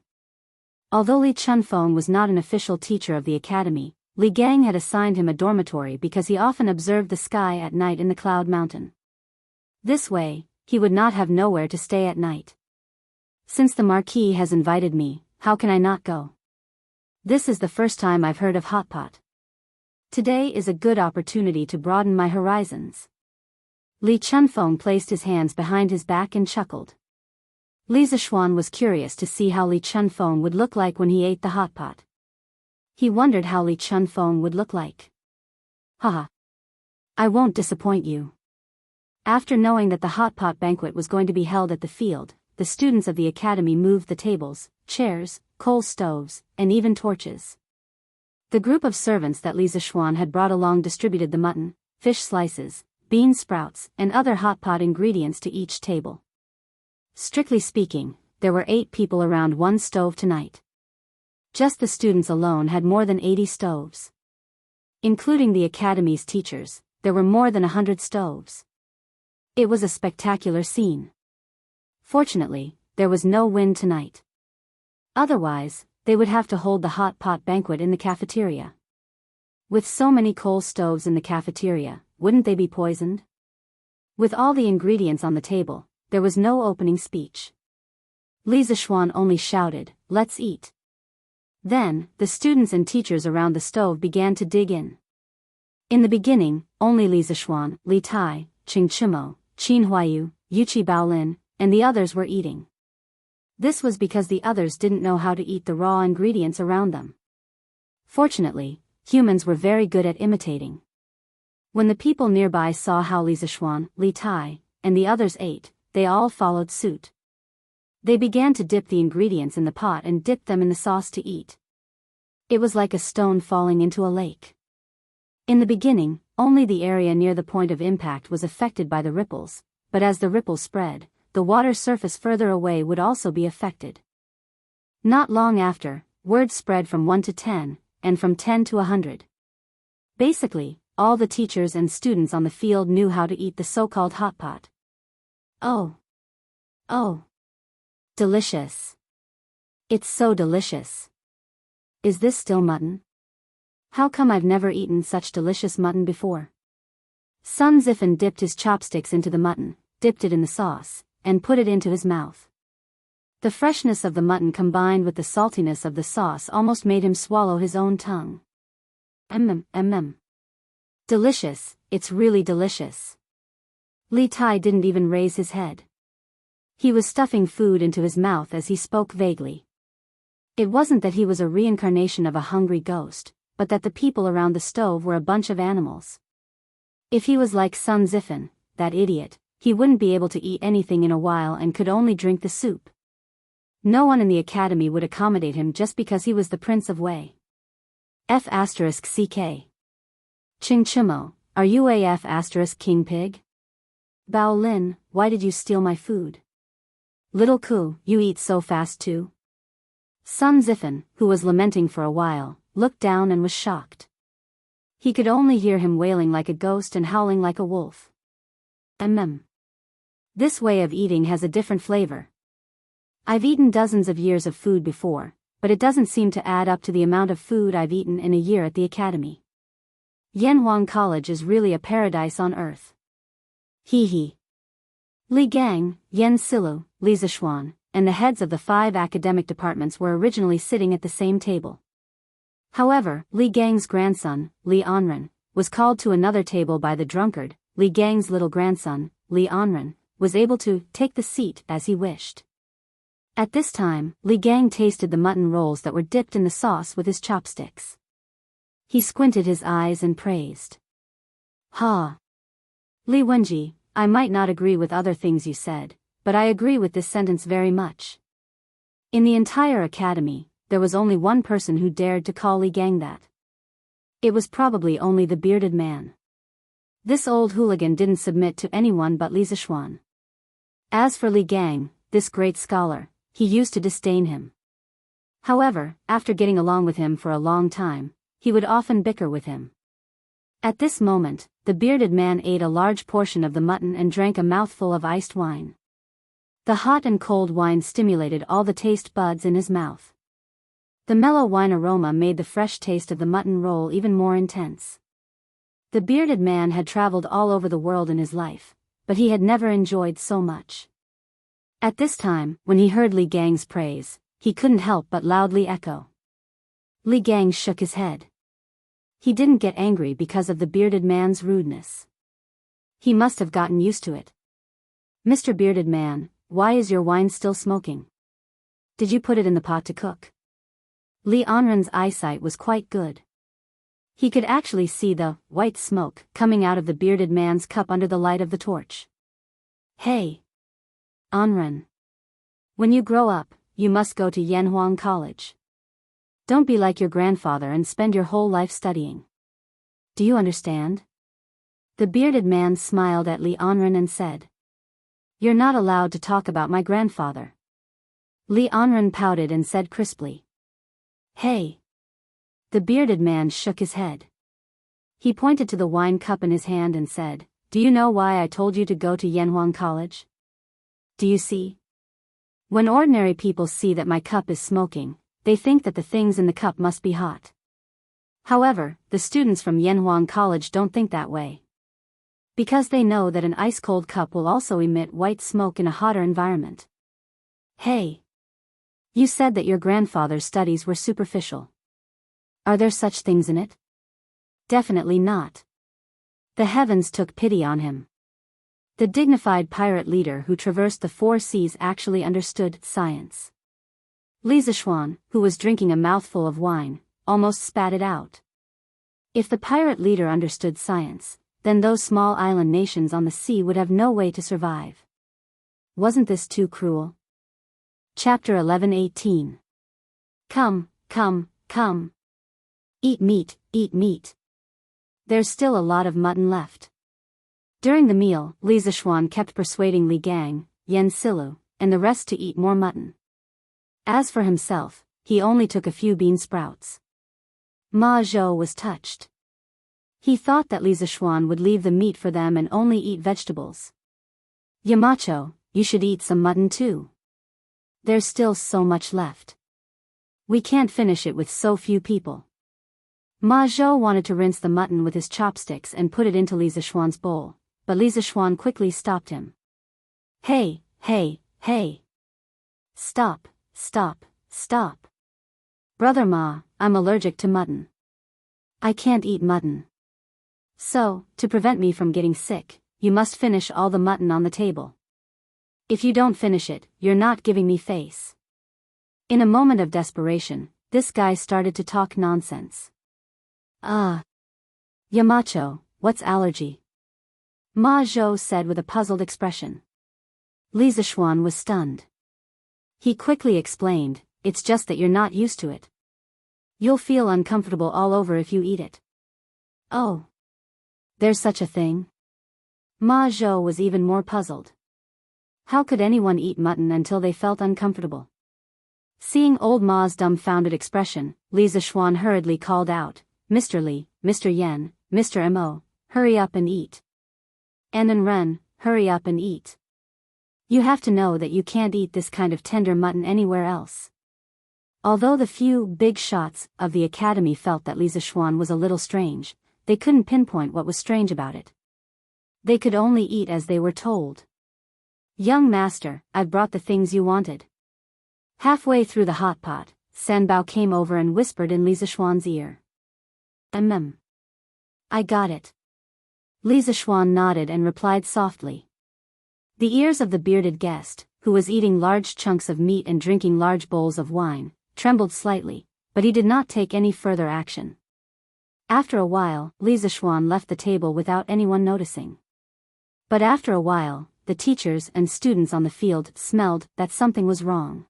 Although Li Chunfeng was not an official teacher of the academy, Li Gang had assigned him a dormitory because he often observed the sky at night in the Cloud Mountain. This way, he would not have nowhere to stay at night. Since the Marquis has invited me, how can I not go? This is the first time I've heard of hot pot. Today is a good opportunity to broaden my horizons. Li Chunfeng placed his hands behind his back and chuckled. Li Zishuan was curious to see how Li Chunfeng would look like when he ate the hot pot. He wondered how Li Chunfeng would look like. Haha. I won't disappoint you. After knowing that the hot pot banquet was going to be held at the field, the students of the academy moved the tables, chairs, coal stoves, and even torches. The group of servants that Li Zishuan had brought along distributed the mutton, fish slices, bean sprouts, and other hot pot ingredients to each table. Strictly speaking, there were 8 people around one stove tonight. Just the students alone had more than 80 stoves. Including the academy's teachers, there were more than 100 stoves. It was a spectacular scene. Fortunately, there was no wind tonight. Otherwise, they would have to hold the hot pot banquet in the cafeteria. With so many coal stoves in the cafeteria, wouldn't they be poisoned? With all the ingredients on the table, there was no opening speech. Li Zishuan only shouted, "Let's eat." Then, the students and teachers around the stove began to dig in. In the beginning, only Li Zishuan, Li Tai, Qing Chimo, Qin Huayu, Yuqi Baolin, and the others were eating. This was because the others didn't know how to eat the raw ingredients around them. Fortunately, humans were very good at imitating. When the people nearby saw how Li Zishuan, Li Tai, and the others ate, they all followed suit. They began to dip the ingredients in the pot and dip them in the sauce to eat. It was like a stone falling into a lake. In the beginning, only the area near the point of impact was affected by the ripples, but as the ripples spread, the water surface further away would also be affected. Not long after, word spread from 1 to 10, and from 10 to 100. Basically, all the teachers and students on the field knew how to eat the so-called hot pot. Oh. Delicious. It's so delicious. Is this still mutton? How come I've never eaten such delicious mutton before? Sun Zifen dipped his chopsticks into the mutton, dipped it in the sauce, and put it into his mouth. The freshness of the mutton combined with the saltiness of the sauce almost made him swallow his own tongue. Delicious, it's really delicious. Li Tai didn't even raise his head. He was stuffing food into his mouth as he spoke vaguely. It wasn't that he was a reincarnation of a hungry ghost, but that the people around the stove were a bunch of animals. If he was like Sun Zifen, that idiot, he wouldn't be able to eat anything in a while and could only drink the soup. No one in the academy would accommodate him just because he was the Prince of Wei. F***CK. Qing Chimo, are you a F***King Pig? Bao Lin, why did you steal my food? Little Ku, you eat so fast too? Sun Zifen, who was lamenting for a while, looked down and was shocked. He could only hear him wailing like a ghost and howling like a wolf. This way of eating has a different flavor. I've eaten dozens of years of food before, but it doesn't seem to add up to the amount of food I've eaten in a year at the academy. Yanhuang College is really a paradise on earth. Hee. Li Gang, Yen Silu, Li Zishuan, and the heads of the 5 academic departments were originally sitting at the same table. However, Li Gang's grandson, Li Anren, was called to another table by the drunkard. Li Gang's little grandson, Li Anren, was able to take the seat as he wished. At this time, Li Gang tasted the mutton rolls that were dipped in the sauce with his chopsticks. He squinted his eyes and praised. Ha! Li Wenji, I might not agree with other things you said, but I agree with this sentence very much. In the entire academy, there was only one person who dared to call Li Gang that. It was probably only the bearded man. This old hooligan didn't submit to anyone but Li Zishuan. As for Li Gang, this great scholar, he used to disdain him. However, after getting along with him for a long time, he would often bicker with him. At this moment, the bearded man ate a large portion of the mutton and drank a mouthful of iced wine. The hot and cold wine stimulated all the taste buds in his mouth. The mellow wine aroma made the fresh taste of the mutton roll even more intense. The bearded man had traveled all over the world in his life, but he had never enjoyed so much. At this time, when he heard Li Gang's praise, he couldn't help but loudly echo. Li Gang shook his head. He didn't get angry because of the bearded man's rudeness. He must have gotten used to it. Mr. Bearded Man, why is your wine still smoking? Did you put it in the pot to cook? Li Anren's eyesight was quite good. He could actually see the white smoke coming out of the bearded man's cup under the light of the torch. Hey! Anren. When you grow up, you must go to Yanhuang College. Don't be like your grandfather and spend your whole life studying. Do you understand? The bearded man smiled at Li Anren and said, You're not allowed to talk about my grandfather. Li Anren pouted and said crisply, Hey! The bearded man shook his head. He pointed to the wine cup in his hand and said, Do you know why I told you to go to Yanhuang College? Do you see? When ordinary people see that my cup is smoking, they think that the things in the cup must be hot. However, the students from Yanhuang College don't think that way. Because they know that an ice-cold cup will also emit white smoke in a hotter environment. Hey! You said that your grandfather's studies were superficial. Are there such things in it? Definitely not. The heavens took pity on him. The dignified pirate leader who traversed the 4 seas actually understood science. Li Zishuan, who was drinking a mouthful of wine, almost spat it out. If the pirate leader understood science, then those small island nations on the sea would have no way to survive. Wasn't this too cruel? Chapter 11:18. Come, come, come. Eat meat, eat meat. There's still a lot of mutton left. During the meal, Li Zishuan kept persuading Li Gang, Yen Silu, and the rest to eat more mutton. As for himself, he only took a few bean sprouts. Ma Zhou was touched. He thought that Li Zishuan would leave the meat for them and only eat vegetables. Yamacho, you should eat some mutton too. There's still so much left. We can't finish it with so few people. Ma Zhou wanted to rinse the mutton with his chopsticks and put it into Li Zishuan's bowl, but Li Zishuan quickly stopped him. Hey, hey, hey! Stop, stop, stop! Brother Ma, I'm allergic to mutton. I can't eat mutton. So, to prevent me from getting sick, you must finish all the mutton on the table. If you don't finish it, you're not giving me face. In a moment of desperation, this guy started to talk nonsense. Yamacho, what's allergy? Ma Zhou said with a puzzled expression. Li Zishuan was stunned. He quickly explained, it's just that you're not used to it. You'll feel uncomfortable all over if you eat it. Oh. There's such a thing? Ma Zhou was even more puzzled. How could anyone eat mutton until they felt uncomfortable? Seeing old Ma's dumbfounded expression, Li Zishuan hurriedly called out, Mr. Li, Mr. Yen, Mr. Mo, hurry up and eat. And Ren, hurry up and eat. You have to know that you can't eat this kind of tender mutton anywhere else. Although the few big shots of the academy felt that Li Zishuan was a little strange, they couldn't pinpoint what was strange about it. They could only eat as they were told. Young master, I've brought the things you wanted. Halfway through the hot pot, Sanbao came over and whispered in Li Zishuan's ear. I got it. Li Zishuan nodded and replied softly. The ears of the bearded guest, who was eating large chunks of meat and drinking large bowls of wine, trembled slightly, but he did not take any further action. After a while, Li Zishuan left the table without anyone noticing. But after a while, the teachers and students on the field smelled that something was wrong.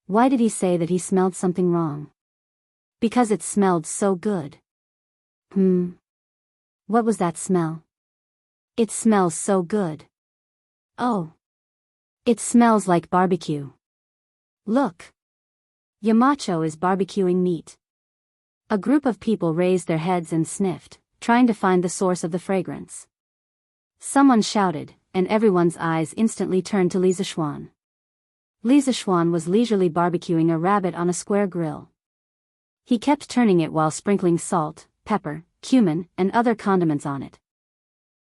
Why did he say that he smelled something wrong? Because it smelled so good. What was that smell? It smells so good. Oh. It smells like barbecue. Look. Yamacho is barbecuing meat. A group of people raised their heads and sniffed, trying to find the source of the fragrance. Someone shouted, and everyone's eyes instantly turned to Li Zishuan. Li Zishuan was leisurely barbecuing a rabbit on a square grill. He kept turning it while sprinkling salt, pepper, cumin, and other condiments on it.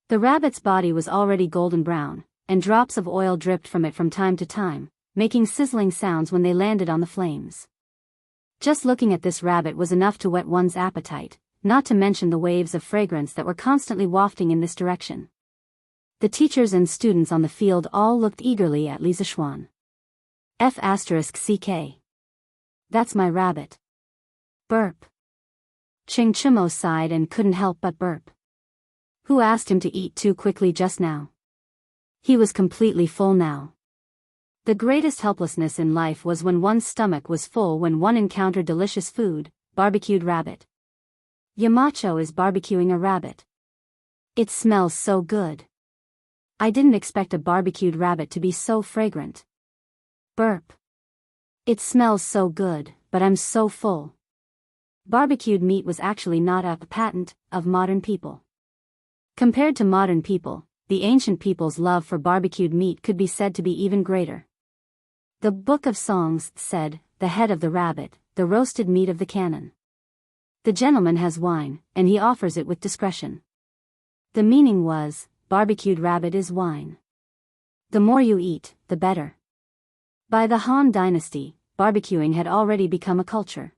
The rabbit's body was already golden brown, and drops of oil dripped from it from time to time, making sizzling sounds when they landed on the flames. Just looking at this rabbit was enough to whet one's appetite, not to mention the waves of fragrance that were constantly wafting in this direction. The teachers and students on the field all looked eagerly at Li Zishuan. F***ck. That's my rabbit. Burp. Ching Chimo sighed and couldn't help but burp. Who asked him to eat too quickly just now? He was completely full now. The greatest helplessness in life was when one's stomach was full when one encountered delicious food, barbecued rabbit. Yamacho is barbecuing a rabbit. It smells so good. I didn't expect a barbecued rabbit to be so fragrant. Burp. It smells so good, but I'm so full. Barbecued meat was actually not a patent of modern people. Compared to modern people, the ancient people's love for barbecued meat could be said to be even greater. The Book of Songs said, "The head of the rabbit, the roasted meat of the cannon. The gentleman has wine, and he offers it with discretion." The meaning was, barbecued rabbit is wine. The more you eat, the better. By the Han Dynasty, barbecuing had already become a culture.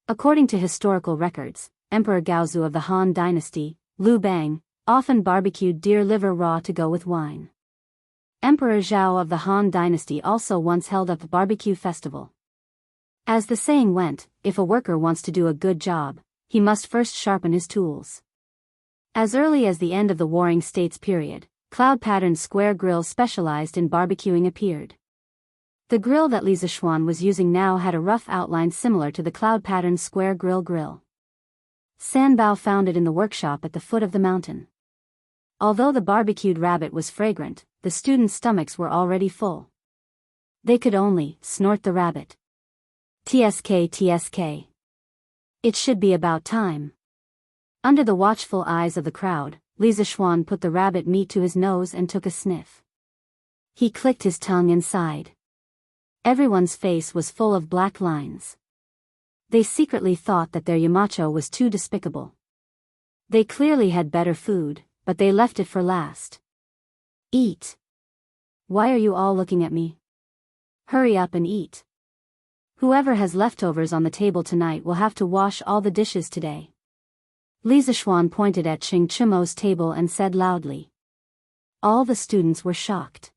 According to historical records, Emperor Gaozu of the Han Dynasty, Liu Bang, often barbecued deer liver raw to go with wine. Emperor Zhao of the Han Dynasty also once held up a barbecue festival. As the saying went, if a worker wants to do a good job, he must first sharpen his tools. As early as the end of the Warring States period, cloud-patterned square grills specialized in barbecuing appeared. The grill that Li Zishuan was using now had a rough outline similar to the cloud-patterned square grill. Sanbao found it in the workshop at the foot of the mountain. Although the barbecued rabbit was fragrant, the students' stomachs were already full. They could only snort the rabbit. Tsk. It should be about time. Under the watchful eyes of the crowd, Li Zishuan put the rabbit meat to his nose and took a sniff. He clicked his tongue and sighed. Everyone's face was full of black lines. They secretly thought that their Yamacho was too despicable. They clearly had better food, but they left it for last. Eat. Why are you all looking at me? Hurry up and eat. Whoever has leftovers on the table tonight will have to wash all the dishes today. Li Zishuan pointed at Ching Chimo's table and said loudly. All the students were shocked.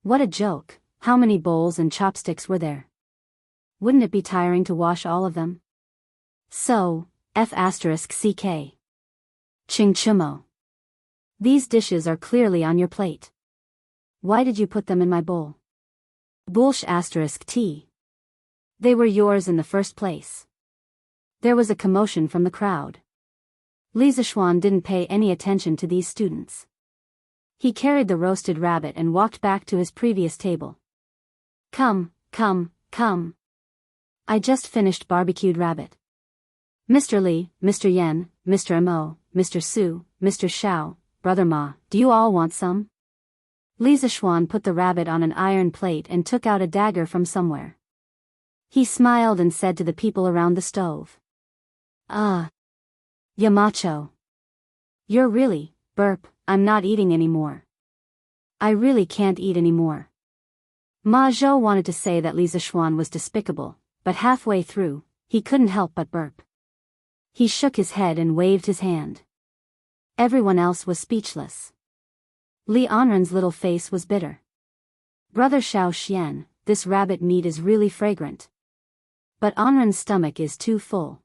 What a joke, how many bowls and chopsticks were there? Wouldn't it be tiring to wash all of them? So, F***ck. Ching Chimo. These dishes are clearly on your plate. Why did you put them in my bowl? Bullsh**t. They were yours in the first place. There was a commotion from the crowd. Li Zishuan didn't pay any attention to these students. He carried the roasted rabbit and walked back to his previous table. Come. I just finished barbecued rabbit. Mr. Li, Mr. Yen, Mr. Mo, Mr. Su, Mr. Xiao, Brother Ma, do you all want some? Li Zishuan put the rabbit on an iron plate and took out a dagger from somewhere. He smiled and said to the people around the stove. Yamacho. You're really, burp, I'm not eating anymore. I really can't eat anymore. Ma Zhou wanted to say that Li Zishuan was despicable, but halfway through, he couldn't help but burp. He shook his head and waved his hand. Everyone else was speechless. Li Anren's little face was bitter. Brother Xiao Xian, this rabbit meat is really fragrant. But Anren's stomach is too full.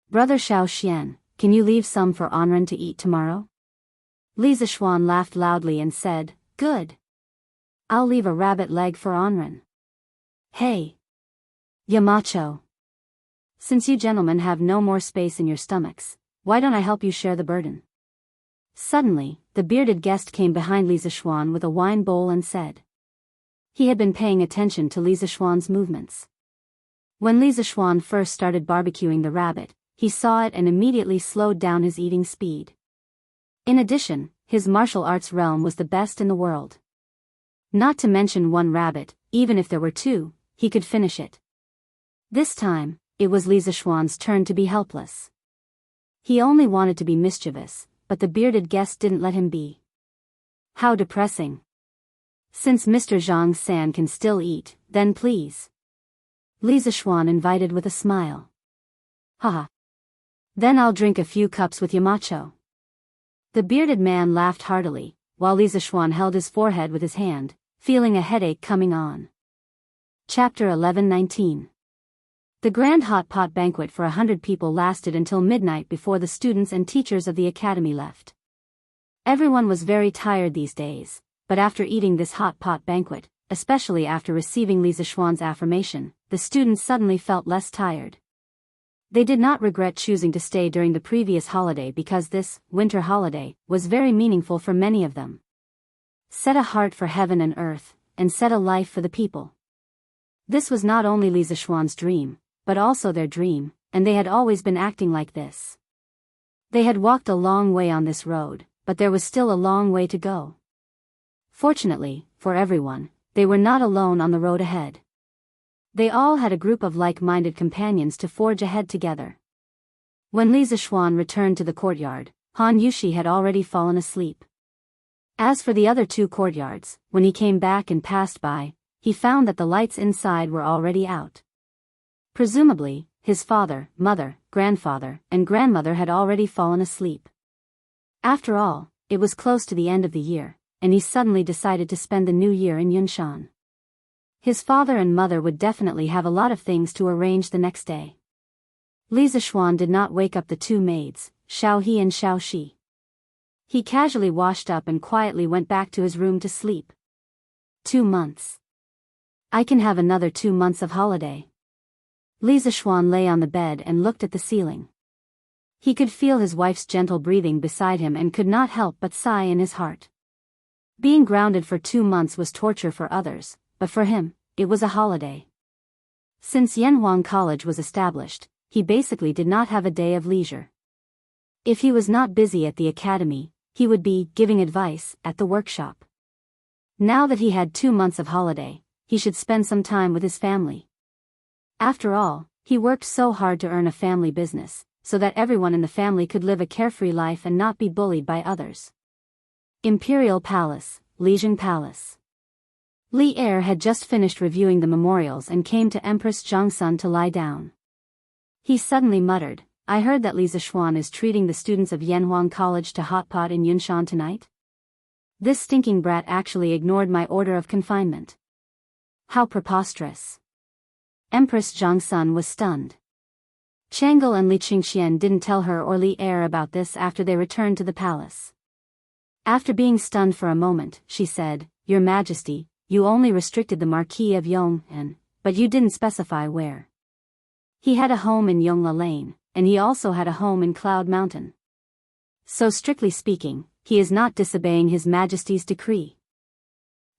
Brother Xiao Xian, can you leave some for Anren to eat tomorrow? Li Zishuan laughed loudly and said, Good. I'll leave a rabbit leg for Anren. Hey. Yamacho. Since you gentlemen have no more space in your stomachs, why don't I help you share the burden? Suddenly, the bearded guest came behind Li Zishuan with a wine bowl and said. He had been paying attention to Li Zishuan's movements. When Li Zishuan first started barbecuing the rabbit, he saw it and immediately slowed down his eating speed. In addition, his martial arts realm was the best in the world. Not to mention one rabbit, even if there were two, he could finish it. This time, it was Li Zishuan's turn to be helpless. He only wanted to be mischievous, but the bearded guest didn't let him be. How depressing. Since Mr. Zhang San can still eat, then please. Li Zishuan invited with a smile. Haha. Then I'll drink a few cups with Yamacho. The bearded man laughed heartily, while Li Zishuan held his forehead with his hand, feeling a headache coming on. Chapter 11-19. The grand hot pot banquet for 100 people lasted until midnight before the students and teachers of the academy left. Everyone was very tired these days, but after eating this hot pot banquet, especially after receiving Li Zishuan's affirmation, the students suddenly felt less tired. They did not regret choosing to stay during the previous holiday because this winter holiday was very meaningful for many of them. Set a heart for heaven and earth, and set a life for the people. This was not only Li Zishuan's dream, but also their dream, and they had always been acting like this. They had walked a long way on this road, but there was still a long way to go. Fortunately, for everyone, they were not alone on the road ahead. They all had a group of like-minded companions to forge ahead together. When Li Zishuan returned to the courtyard, Han Yushi had already fallen asleep. As for the other two courtyards, when he came back and passed by, he found that the lights inside were already out. Presumably, his father, mother, grandfather, and grandmother had already fallen asleep. After all, it was close to the end of the year, and he suddenly decided to spend the new year in Yunshan. His father and mother would definitely have a lot of things to arrange the next day. Li Zishuan did not wake up the two maids, Xiao He and Xiao Shi. He casually washed up and quietly went back to his room to sleep. 2 months. I can have another 2 months of holiday. Li Zishuan lay on the bed and looked at the ceiling. He could feel his wife's gentle breathing beside him and could not help but sigh in his heart. Being grounded for 2 months was torture for others, but for him, it was a holiday. Since Yanhuang College was established, he basically did not have a day of leisure. If he was not busy at the academy, he would be giving advice at the workshop. Now that he had 2 months of holiday, he should spend some time with his family. After all, he worked so hard to earn a family business, so that everyone in the family could live a carefree life and not be bullied by others. Imperial Palace, Lijian Palace. Li Er had just finished reviewing the memorials and came to Empress Zhangsun to lie down. He suddenly muttered, I heard that Li Zishuan is treating the students of Yanhuang College to hot pot in Yunshan tonight? This stinking brat actually ignored my order of confinement. How preposterous. Empress Zhangsun was stunned. Chang'e and Li Qingxian didn't tell her or Li Er about this after they returned to the palace. After being stunned for a moment, she said, Your Majesty, you only restricted the Marquis of Yong'an, but you didn't specify where. He had a home in Yongla Lane, and he also had a home in Cloud Mountain. So strictly speaking, he is not disobeying His Majesty's decree.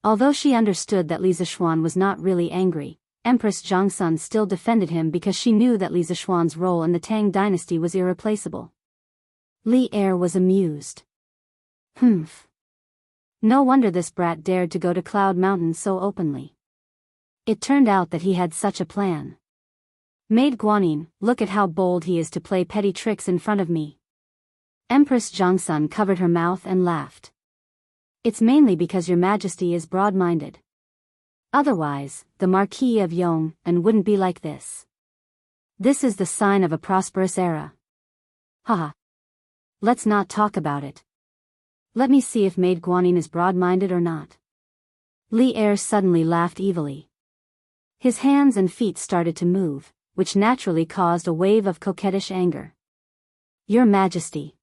Although she understood that Li Zishuan was not really angry, Empress Zhangsun still defended him because she knew that Li Zishuan's role in the Tang dynasty was irreplaceable. Li Er was amused. Humph. No wonder this brat dared to go to Cloud Mountain so openly. It turned out that he had such a plan. Maid Guanyin, look at how bold he is to play petty tricks in front of me. Empress Zhangsun covered her mouth and laughed. It's mainly because Your Majesty is broad-minded. Otherwise, the Marquis of Yong'an wouldn't be like this. This is the sign of a prosperous era. Haha. Let's not talk about it. Let me see if Maid Guanyin is broad-minded or not. Li Er suddenly laughed evilly. His hands and feet started to move, which naturally caused a wave of coquettish anger. Your Majesty.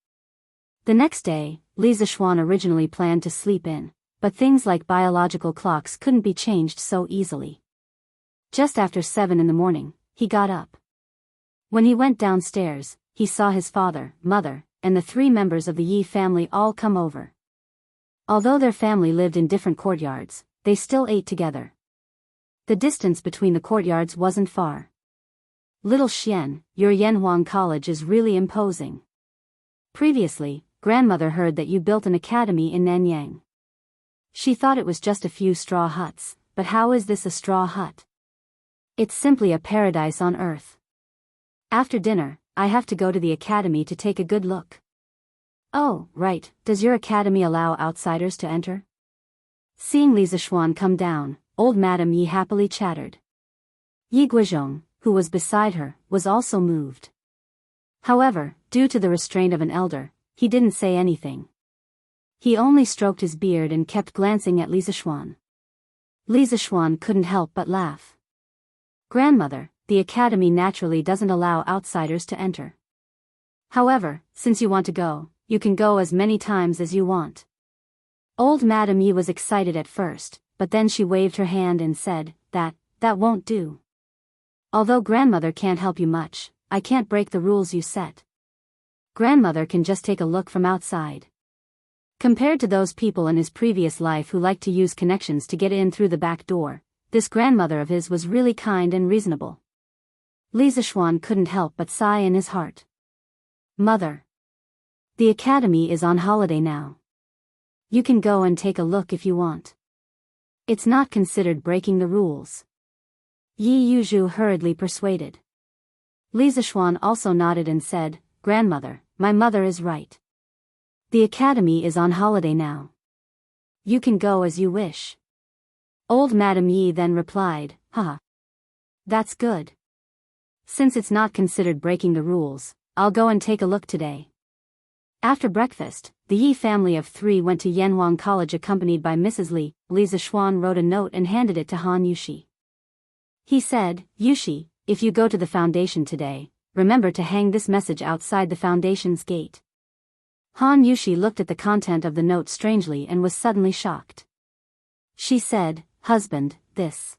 The next day, Li Zishuan originally planned to sleep in, but things like biological clocks couldn't be changed so easily. Just after 7 in the morning, he got up. When he went downstairs, he saw his father, mother, and the 3 members of the Yi family all come over. Although their family lived in different courtyards, they still ate together. The distance between the courtyards wasn't far. Little Xian, your Yanhuang College is really imposing. Previously, grandmother heard that you built an academy in Nanyang. She thought it was just a few straw huts, but how is this a straw hut? It's simply a paradise on earth. After dinner, I have to go to the academy to take a good look. Oh, right, does your academy allow outsiders to enter? Seeing Li Zishuan come down, old Madame Yi happily chattered. Yi Guizhong, who was beside her, was also moved. However, due to the restraint of an elder, he didn't say anything. He only stroked his beard and kept glancing at Lisa Schwan. Lisa Schwan couldn't help but laugh. Grandmother, the academy naturally doesn't allow outsiders to enter. However, since you want to go, you can go as many times as you want. Old Madame Yi was excited at first, but then she waved her hand and said, that won't do. Although grandmother can't help you much, I can't break the rules you set. Grandmother can just take a look from outside. Compared to those people in his previous life who liked to use connections to get in through the back door, this grandmother of his was really kind and reasonable. Lisa Schwan couldn't help but sigh in his heart. Mother. The academy is on holiday now. You can go and take a look if you want. It's not considered breaking the rules. Yi Yuzhu hurriedly persuaded. Lisa Schwan also nodded and said, Grandmother, my mother is right. The academy is on holiday now. You can go as you wish. Old Madame Yi then replied, haha. That's good. Since it's not considered breaking the rules, I'll go and take a look today. After breakfast, the Yi family of 3 went to Yanhuang College accompanied by Mrs. Li. Lisa Schwan wrote a note and handed it to Han Yushi. He said, Yushi, if you go to the foundation today, remember to hang this message outside the foundation's gate. Han Yushi looked at the content of the note strangely and was suddenly shocked. She said, Husband, this.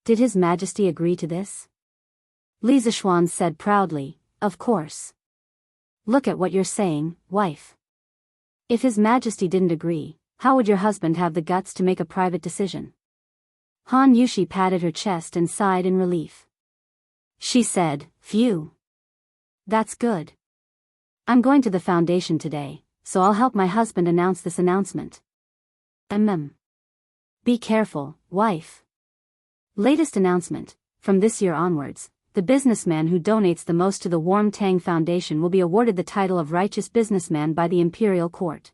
Did His Majesty agree to this? Lisa Schwan said proudly, Of course. Look at what you're saying, wife. If His Majesty didn't agree, how would your husband have the guts to make a private decision? Han Yushi patted her chest and sighed in relief. She said, Phew. That's good. I'm going to the foundation today, so I'll help my husband announce this announcement. Be careful, wife. Latest announcement, from this year onwards, the businessman who donates the most to the Warm Tang Foundation will be awarded the title of Righteous Businessman by the Imperial Court.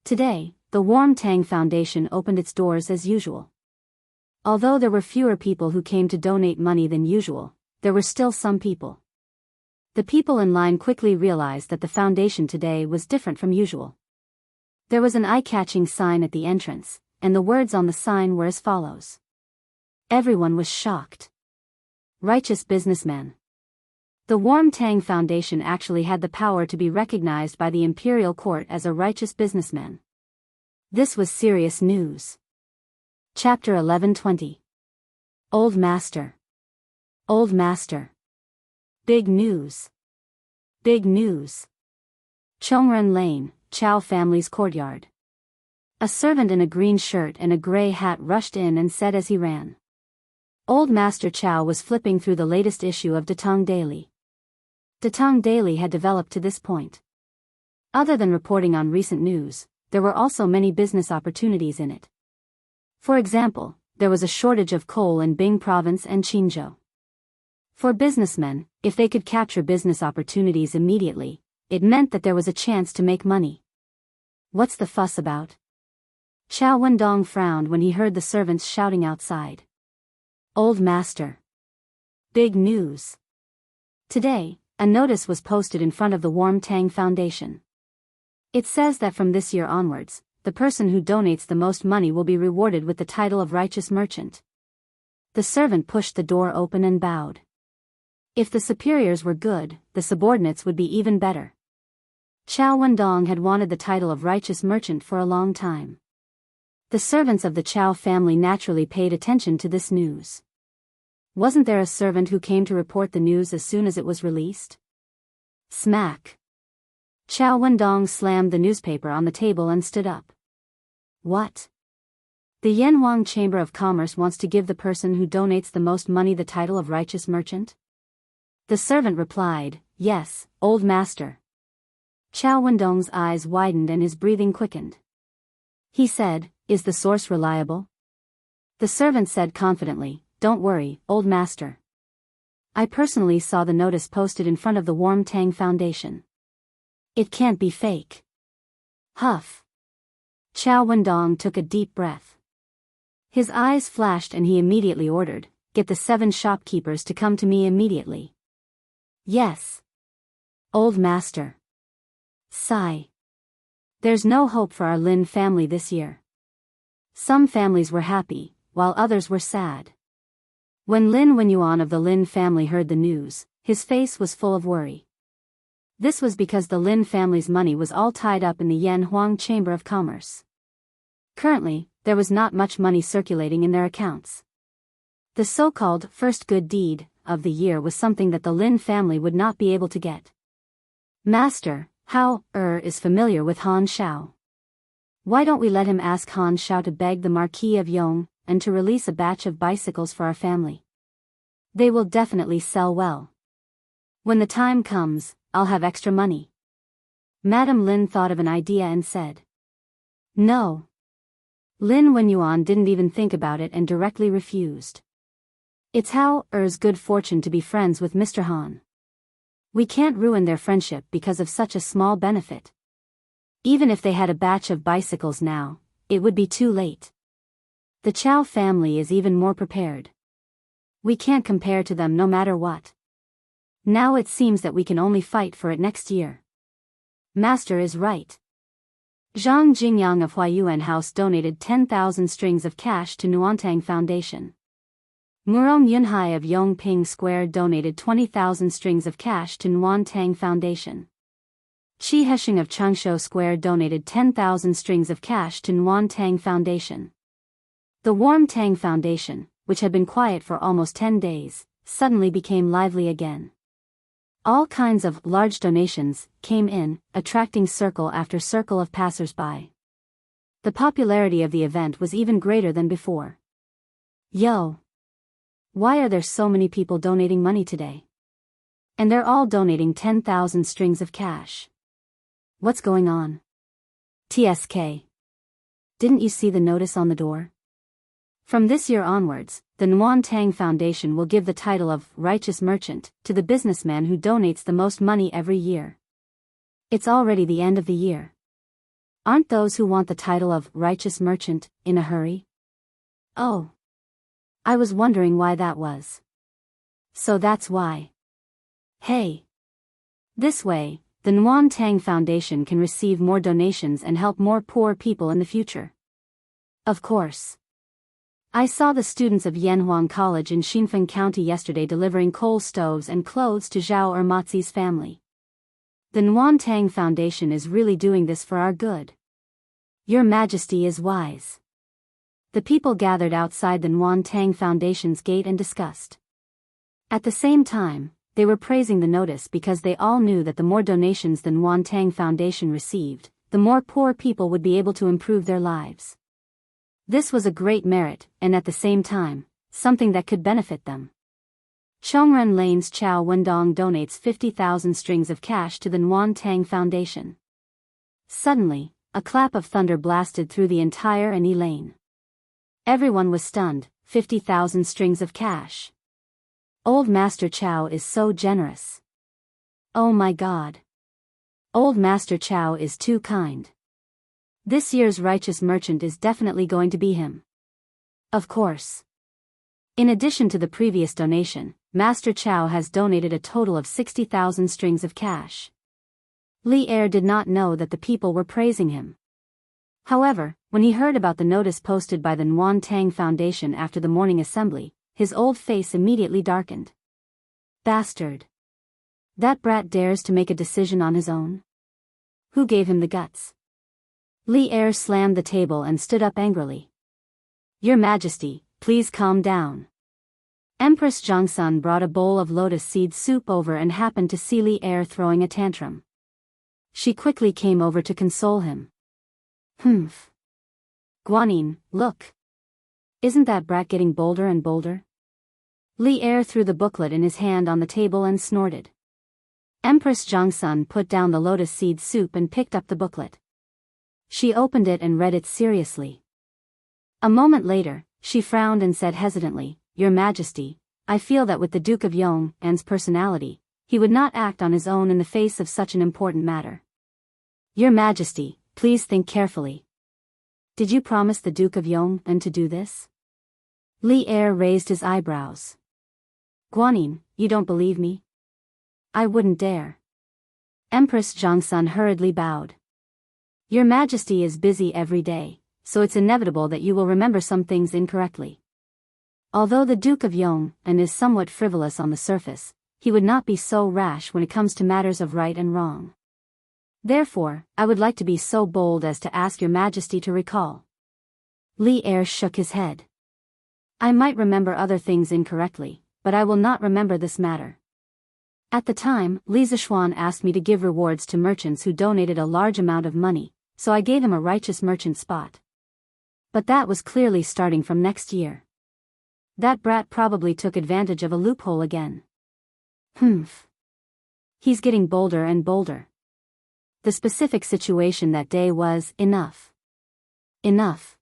Today, the Warm Tang Foundation opened its doors as usual. Although there were fewer people who came to donate money than usual, there were still some people. The people in line quickly realized that the foundation today was different from usual. There was an eye-catching sign at the entrance, and the words on the sign were as follows. Everyone was shocked. Righteous Businessman. The Warm Tang Foundation actually had the power to be recognized by the Imperial Court as a righteous businessman. This was serious news. Chapter 1120. Old Master. Old Master. Big news. Big news. Chongren Lane, Chow family's courtyard. A servant in a green shirt and a gray hat rushed in and said as he ran. Old Master Chow was flipping through the latest issue of Datong Daily. Datong Daily had developed to this point. Other than reporting on recent news, there were also many business opportunities in it. For example, there was a shortage of coal in Bing Province and Qinzhou. For businessmen, if they could capture business opportunities immediately, it meant that there was a chance to make money. What's the fuss about? Xiao Wendong frowned when he heard the servants shouting outside. Old Master. Big news. Today, a notice was posted in front of the Warm Tang Foundation. It says that from this year onwards, the person who donates the most money will be rewarded with the title of Righteous Merchant. The servant pushed the door open and bowed. If the superiors were good, the subordinates would be even better. Xiao Wendong had wanted the title of Righteous Merchant for a long time. The servants of the Chow family naturally paid attention to this news. Wasn't there a servant who came to report the news as soon as it was released? Smack. Xiao Wendong slammed the newspaper on the table and stood up. What? The Yanhuang Chamber of Commerce wants to give the person who donates the most money the title of Righteous Merchant? The servant replied, Yes, old master. Xiao Wendong's eyes widened and his breathing quickened. He said, Is the source reliable? The servant said confidently, Don't worry, old master. I personally saw the notice posted in front of the Warm Tang Foundation. It can't be fake. Huff. Xiao Wendong took a deep breath. His eyes flashed and he immediately ordered, Get the 7 shopkeepers to come to me immediately. Yes. Old master. Sigh. There's no hope for our Lin family this year. Some families were happy, while others were sad. When Lin Wenyuan of the Lin family heard the news, his face was full of worry. This was because the Lin family's money was all tied up in the Yan Huang Chamber of Commerce. Currently, there was not much money circulating in their accounts. The so-called first good deed of the year was something that the Lin family would not be able to get. Master, Hao is familiar with Han Shao. Why don't we let him ask Han Shao to beg the Marquis of Yong and to release a batch of bicycles for our family? They will definitely sell well. When the time comes, I'll have extra money. Madame Lin thought of an idea and said. No. Lin Wenyuan didn't even think about it and directly refused. It's Hao's good fortune to be friends with Mr. Han. We can't ruin their friendship because of such a small benefit. Even if they had a batch of bicycles now, it would be too late. The Chow family is even more prepared. We can't compare to them no matter what. Now it seems that we can only fight for it next year. Master is right. Zhang Jingyang of Huayuan House donated 10,000 strings of cash to Nuantang Foundation. Murong Yunhai of Yongping Square donated 20,000 strings of cash to Nuantang Foundation. Qi Heshing of Changsho Square donated 10,000 strings of cash to Nuantang Foundation. The Warm Tang Foundation, which had been quiet for almost 10 days, suddenly became lively again. All kinds of large donations came in, attracting circle after circle of passers-by. The popularity of the event was even greater than before. Yo! Why are there so many people donating money today? And they're all donating 10,000 strings of cash. What's going on? TSK. Didn't you see the notice on the door? From this year onwards, the Nuantang Foundation will give the title of Righteous Merchant to the businessman who donates the most money every year. It's already the end of the year. Aren't those who want the title of Righteous Merchant in a hurry? Oh. I was wondering why that was. So that's why. Hey. This way, the Nuantang Foundation can receive more donations and help more poor people in the future. Of course. I saw the students of Yanhuang College in Xinfeng County yesterday delivering coal stoves and clothes to Zhao Ermatzi's family. The Nuantang Foundation is really doing this for our good. Your Majesty is wise. The people gathered outside the Nuantang Foundation's gate and discussed. At the same time, they were praising the notice because they all knew that the more donations the Nuantang Foundation received, the more poor people would be able to improve their lives. This was a great merit, and at the same time, something that could benefit them. Chongren Lane's Chow Wendong donates 50,000 strings of cash to the Nuantang Foundation. Suddenly, a clap of thunder blasted through the entire Ani Lane. Everyone was stunned. 50,000 strings of cash. Old Master Chow is so generous. Oh my God. Old Master Chow is too kind. This year's righteous merchant is definitely going to be him. Of course. In addition to the previous donation, Master Chow has donated a total of 60,000 strings of cash. Li Er did not know that the people were praising him. However, when he heard about the notice posted by the Nuantang Foundation after the morning assembly, his old face immediately darkened. Bastard. That brat dares to make a decision on his own? Who gave him the guts? Li Er slammed the table and stood up angrily. Your Majesty, please calm down. Empress Zhongsun brought a bowl of lotus seed soup over and happened to see Li Er throwing a tantrum. She quickly came over to console him. Humph. Guanyin, look. Isn't that brat getting bolder and bolder? Li Er threw the booklet in his hand on the table and snorted. Empress Zhongsun put down the lotus seed soup and picked up the booklet. She opened it and read it seriously. A moment later, she frowned and said hesitantly, Your Majesty, I feel that with the Duke of Yong'an's personality, he would not act on his own in the face of such an important matter. Your Majesty, please think carefully. Did you promise the Duke of Yong'an to do this? Li Er raised his eyebrows. Guanyin, you don't believe me? I wouldn't dare. Empress Zhongsun hurriedly bowed. Your Majesty is busy every day, so it's inevitable that you will remember some things incorrectly. Although the Duke of Yong is somewhat frivolous on the surface, he would not be so rash when it comes to matters of right and wrong. Therefore, I would like to be so bold as to ask your Majesty to recall. Li Er shook his head. I might remember other things incorrectly, but I will not remember this matter. At the time, Li Zishuan asked me to give rewards to merchants who donated a large amount of money, so I gave him a righteous merchant spot. But that was clearly starting from next year. That brat probably took advantage of a loophole again. Humph. He's getting bolder and bolder. The specific situation that day was enough. Enough.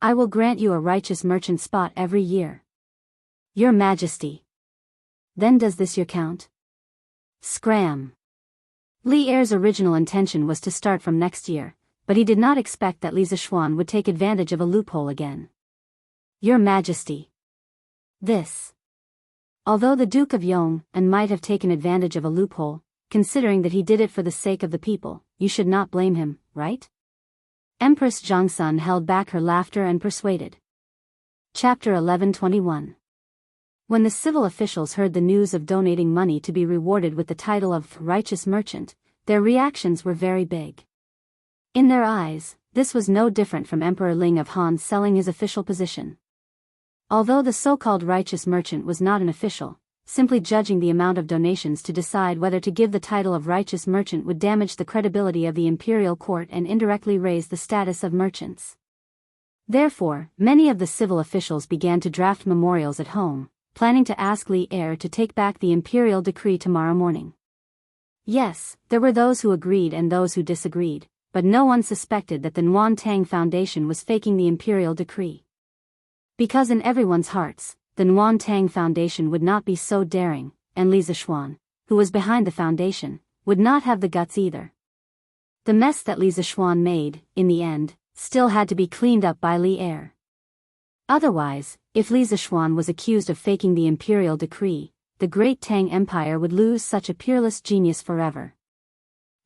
I will grant you a righteous merchant spot every year. Your Majesty. Then does this year count? Scram. Li Er's original intention was to start from next year, but he did not expect that Li Zishuan would take advantage of a loophole again. Your Majesty. This. Although the Duke of Yong might have taken advantage of a loophole, considering that he did it for the sake of the people, you should not blame him, right? Empress Zhongsun held back her laughter and persuaded. Chapter 1121. When the civil officials heard the news of donating money to be rewarded with the title of righteous merchant, their reactions were very big. In their eyes, this was no different from Emperor Ling of Han selling his official position. Although the so-called righteous merchant was not an official, simply judging the amount of donations to decide whether to give the title of righteous merchant would damage the credibility of the imperial court and indirectly raise the status of merchants. Therefore, many of the civil officials began to draft memorials at home, planning to ask Li Er to take back the imperial decree tomorrow morning. Yes, there were those who agreed and those who disagreed, but no one suspected that the Nguyen Tang Foundation was faking the imperial decree. Because in everyone's hearts, the Nguyen Tang Foundation would not be so daring, and Li Zishuan, who was behind the foundation, would not have the guts either. The mess that Li Zishuan made, in the end, still had to be cleaned up by Li Er. Otherwise, if Li Zishuan was accused of faking the imperial decree, the great Tang Empire would lose such a peerless genius forever.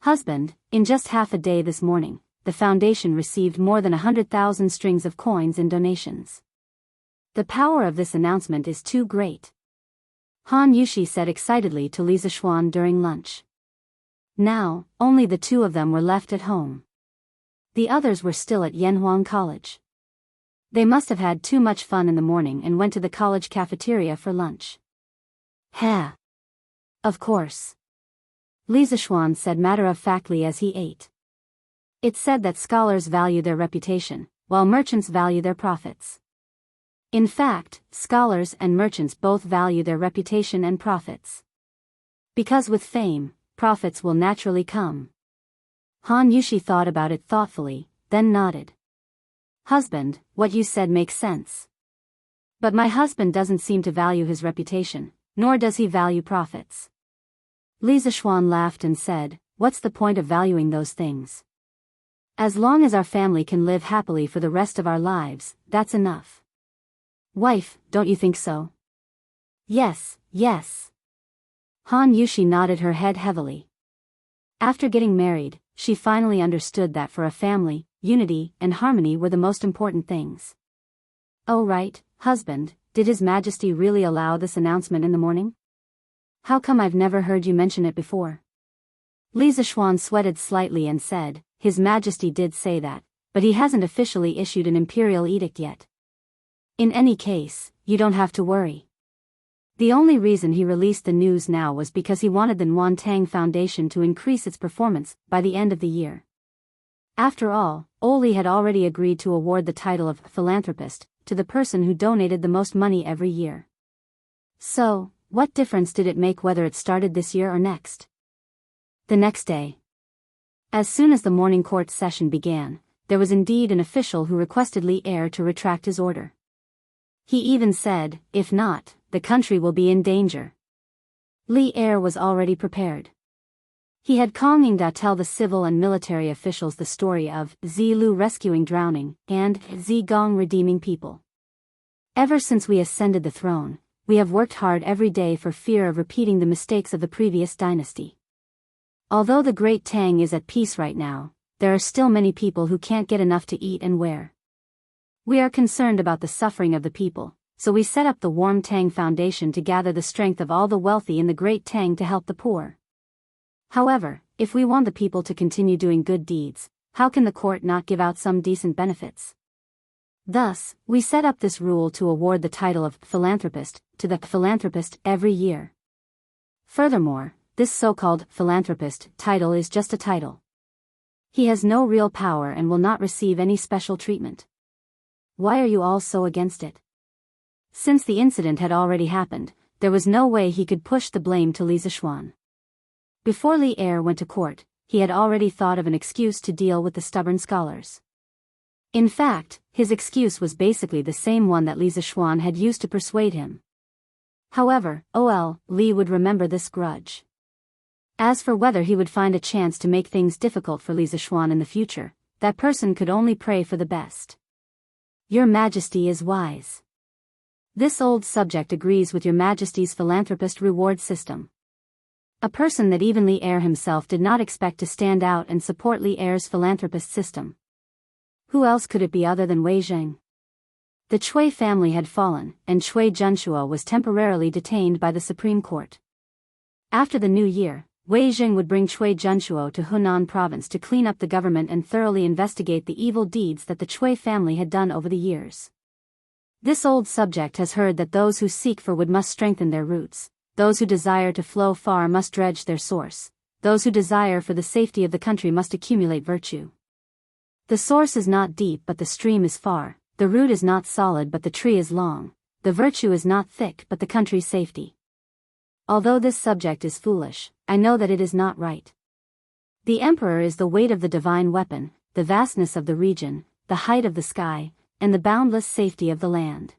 Husband, in just half a day this morning, the foundation received more than 100,000 strings of coins in donations. The power of this announcement is too great. Han Yushi said excitedly to Li Zishuan during lunch. Now, only the two of them were left at home. The others were still at Yanhuang College. They must have had too much fun in the morning and went to the college cafeteria for lunch. Ha! Of course. Li Zishuan said matter-of-factly as he ate. It's said that scholars value their reputation, while merchants value their profits. In fact, scholars and merchants both value their reputation and profits. Because with fame, profits will naturally come. Han Yushi thought about it thoughtfully, then nodded. Husband, what you said makes sense. But my husband doesn't seem to value his reputation, nor does he value profits. Li Zishuan laughed and said, what's the point of valuing those things? As long as our family can live happily for the rest of our lives, that's enough. Wife, don't you think so? Yes, yes. Han Yushi nodded her head heavily. After getting married, she finally understood that for a family, unity and harmony were the most important things. Oh right, husband, did His Majesty really allow this announcement in the morning? How come I've never heard you mention it before? Li Zishuan sweated slightly and said, His Majesty did say that, but he hasn't officially issued an imperial edict yet. In any case, you don't have to worry. The only reason he released the news now was because he wanted the Nguyen Tang Foundation to increase its performance by the end of the year. After all, Oli had already agreed to award the title of philanthropist to the person who donated the most money every year. So, what difference did it make whether it started this year or next? The next day. As soon as the morning court session began, there was indeed an official who requested Li Er to retract his order. He even said, if not, the country will be in danger. Li Er was already prepared. He had Kong Yingda tell the civil and military officials the story of Zi Lu rescuing drowning and Zi Gong redeeming people. Ever since we ascended the throne, we have worked hard every day for fear of repeating the mistakes of the previous dynasty. Although the Great Tang is at peace right now, there are still many people who can't get enough to eat and wear. We are concerned about the suffering of the people, so we set up the Warm Tang Foundation to gather the strength of all the wealthy in the Great Tang to help the poor. However, if we want the people to continue doing good deeds, how can the court not give out some decent benefits? Thus, we set up this rule to award the title of philanthropist to the philanthropist every year. Furthermore, this so-called philanthropist title is just a title. He has no real power and will not receive any special treatment. Why are you all so against it? Since the incident had already happened, there was no way he could push the blame to Li Zishuan. Before Li Er went to court, he had already thought of an excuse to deal with the stubborn scholars. In fact, his excuse was basically the same one that Li Zishuan had used to persuade him. However, Li would remember this grudge. As for whether he would find a chance to make things difficult for Li Zishuan in the future, that person could only pray for the best. Your Majesty is wise. This old subject agrees with Your Majesty's philanthropist reward system. A person that even Li Er himself did not expect to stand out and support Li Er's philanthropist system. Who else could it be other than Wei Zheng? The Cui family had fallen, and Cui Junshuo was temporarily detained by the Supreme Court. After the new year, Wei Zheng would bring Cui Junshuo to Hunan province to clean up the government and thoroughly investigate the evil deeds that the Cui family had done over the years. This old subject has heard that those who seek for wood must strengthen their roots, those who desire to flow far must dredge their source, those who desire for the safety of the country must accumulate virtue. The source is not deep but the stream is far, the root is not solid but the tree is long, the virtue is not thick but the country's safety. Although this subject is foolish, I know that it is not right. The emperor is the weight of the divine weapon, the vastness of the region, the height of the sky, and the boundless safety of the land.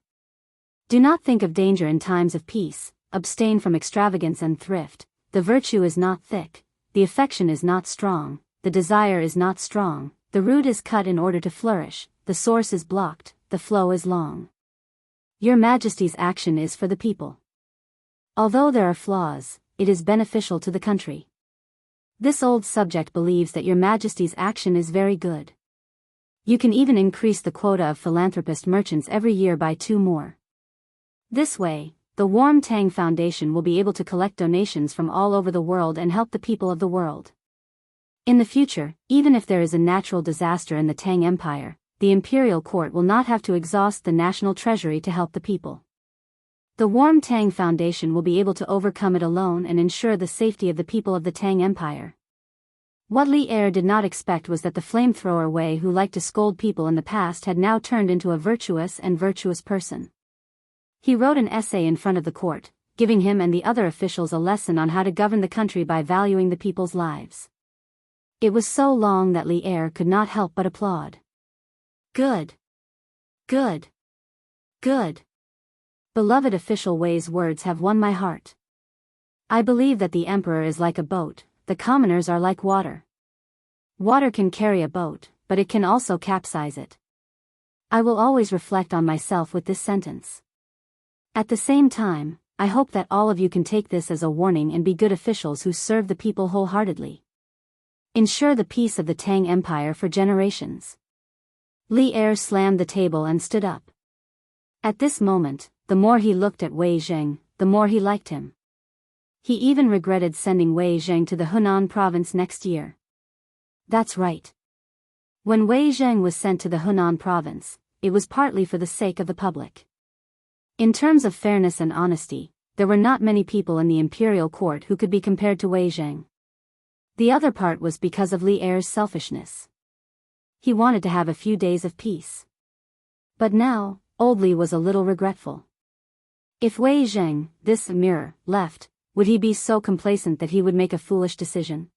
Do not think of danger in times of peace, abstain from extravagance and thrift, the virtue is not thick, the affection is not strong, the desire is not strong, the root is cut in order to flourish, the source is blocked, the flow is long. Your Majesty's action is for the people. Although there are flaws, it is beneficial to the country. This old subject believes that Your Majesty's action is very good. You can even increase the quota of philanthropist merchants every year by 2 more. This way, the Warm Tang Foundation will be able to collect donations from all over the world and help the people of the world. In the future, even if there is a natural disaster in the Tang Empire, the imperial court will not have to exhaust the national treasury to help the people. The Warm Tang Foundation will be able to overcome it alone and ensure the safety of the people of the Tang Empire. What Li Er did not expect was that the flamethrower Wei who liked to scold people in the past had now turned into a virtuous person. He wrote an essay in front of the court, giving him and the other officials a lesson on how to govern the country by valuing the people's lives. It was so long that Li Er could not help but applaud. Good. Good. Good. Beloved official Wei's words have won my heart. I believe that the emperor is like a boat, the commoners are like water. Water can carry a boat, but it can also capsize it. I will always reflect on myself with this sentence. At the same time, I hope that all of you can take this as a warning and be good officials who serve the people wholeheartedly. Ensure the peace of the Tang Empire for generations. Li Er slammed the table and stood up. At this moment, the more he looked at Wei Zheng, the more he liked him. He even regretted sending Wei Zheng to the Hunan province next year. That's right. When Wei Zheng was sent to the Hunan province, it was partly for the sake of the public. In terms of fairness and honesty, there were not many people in the imperial court who could be compared to Wei Zheng. The other part was because of Li Er's selfishness. He wanted to have a few days of peace. But now, old Li was a little regretful. If Wei Zheng, this mirror, left, would he be so complacent that he would make a foolish decision?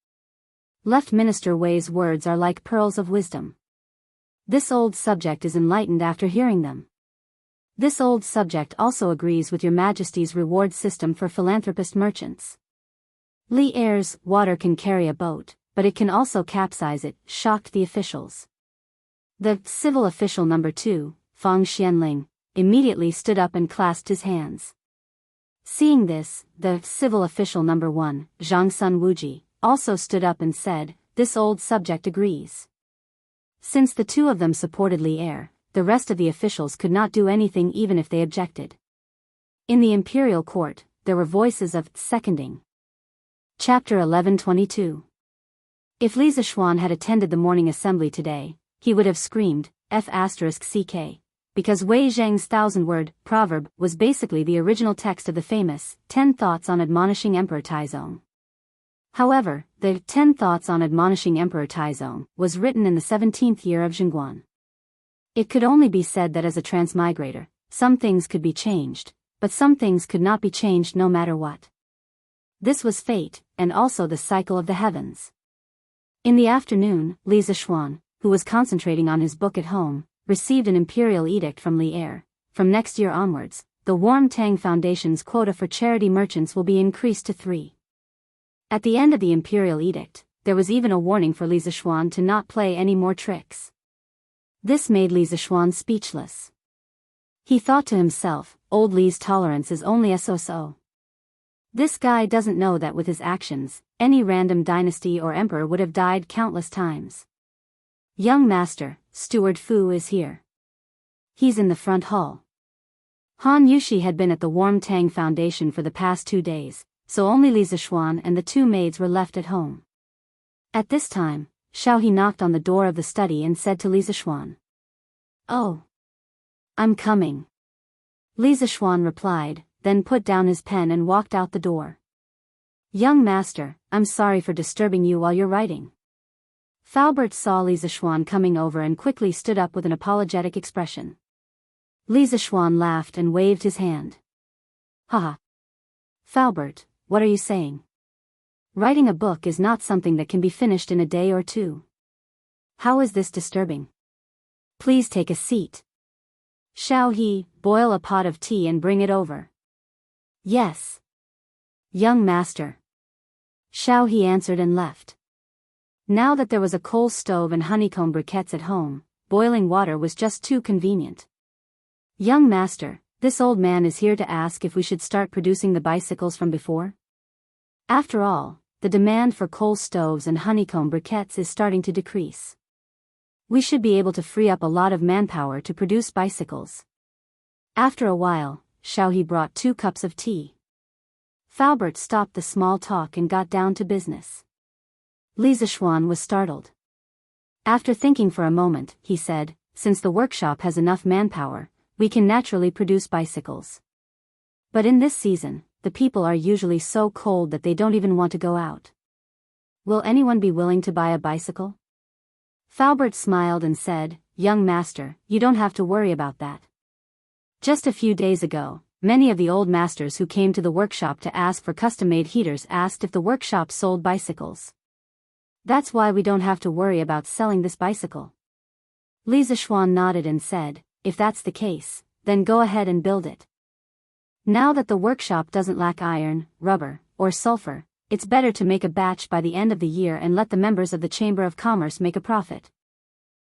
Left Minister Wei's words are like pearls of wisdom. This old subject is enlightened after hearing them. This old subject also agrees with Your Majesty's reward system for philanthropist merchants. Li Er's water can carry a boat, but it can also capsize it, shocked the officials. The civil official number 2, Fang Xianling, immediately stood up and clasped his hands. Seeing this, the civil official number 1, Zhang Sun Wuji, also stood up and said, "This old subject agrees." Since the two of them supported Li Er, the rest of the officials could not do anything even if they objected. In the imperial court, there were voices of seconding. Chapter 11:22. If Li Zixuan had attended the morning assembly today, he would have screamed, F***ck, because Wei Zheng's 1,000-word proverb was basically the original text of the famous 10 Thoughts on Admonishing Emperor Taizong. However, the 10 Thoughts on Admonishing Emperor Taizong was written in the 17th year of Zhongguan. It could only be said that as a transmigrator, some things could be changed, but some things could not be changed no matter what. This was fate, and also the cycle of the heavens. In the afternoon, Li Zixuan, who was concentrating on his book at home, received an imperial edict from Li Er. From next year onwards, the Warm Tang Foundation's quota for charity merchants will be increased to 3. At the end of the imperial edict, there was even a warning for Li Zixuan to not play any more tricks. This made Li Zixuan speechless. He thought to himself, old Li's tolerance is only so-so. This guy doesn't know that with his actions, any random dynasty or emperor would have died countless times. Young master, Steward Fu is here. He's in the front hall. Han Yushi had been at the Warm Tang Foundation for the past 2 days, so only Li Zixuan and the 2 maids were left at home. At this time, Xiao He knocked on the door of the study and said to Li Zixuan, "Oh. I'm coming." Li Zixuan replied, then put down his pen and walked out the door. "Young master, I'm sorry for disturbing you while you're writing." Falbert saw Li Zixuan coming over and quickly stood up with an apologetic expression. Li Zixuan laughed and waved his hand. "Haha. Falbert, what are you saying? Writing a book is not something that can be finished in a day or 2. How is this disturbing? Please take a seat. Xiao He, boil a pot of tea and bring it over." "Yes. Young master." Xiao He answered and left. Now that there was a coal stove and honeycomb briquettes at home, boiling water was just too convenient. "Young master, this old man is here to ask if we should start producing the bicycles from before. After all, the demand for coal stoves and honeycomb briquettes is starting to decrease. We should be able to free up a lot of manpower to produce bicycles." After a while, Xiao He brought 2 cups of tea. Falbert stopped the small talk and got down to business. Li Zixuan was startled. After thinking for a moment, he said, "Since the workshop has enough manpower, we can naturally produce bicycles. But in this season, the people are usually so cold that they don't even want to go out. Will anyone be willing to buy a bicycle?" Falbert smiled and said, "Young master, you don't have to worry about that. Just a few days ago, many of the old masters who came to the workshop to ask for custom-made heaters asked if the workshop sold bicycles. That's why we don't have to worry about selling this bicycle." Li Zixuan nodded and said, "If that's the case, then go ahead and build it. Now that the workshop doesn't lack iron, rubber, or sulfur, it's better to make a batch by the end of the year and let the members of the Chamber of Commerce make a profit."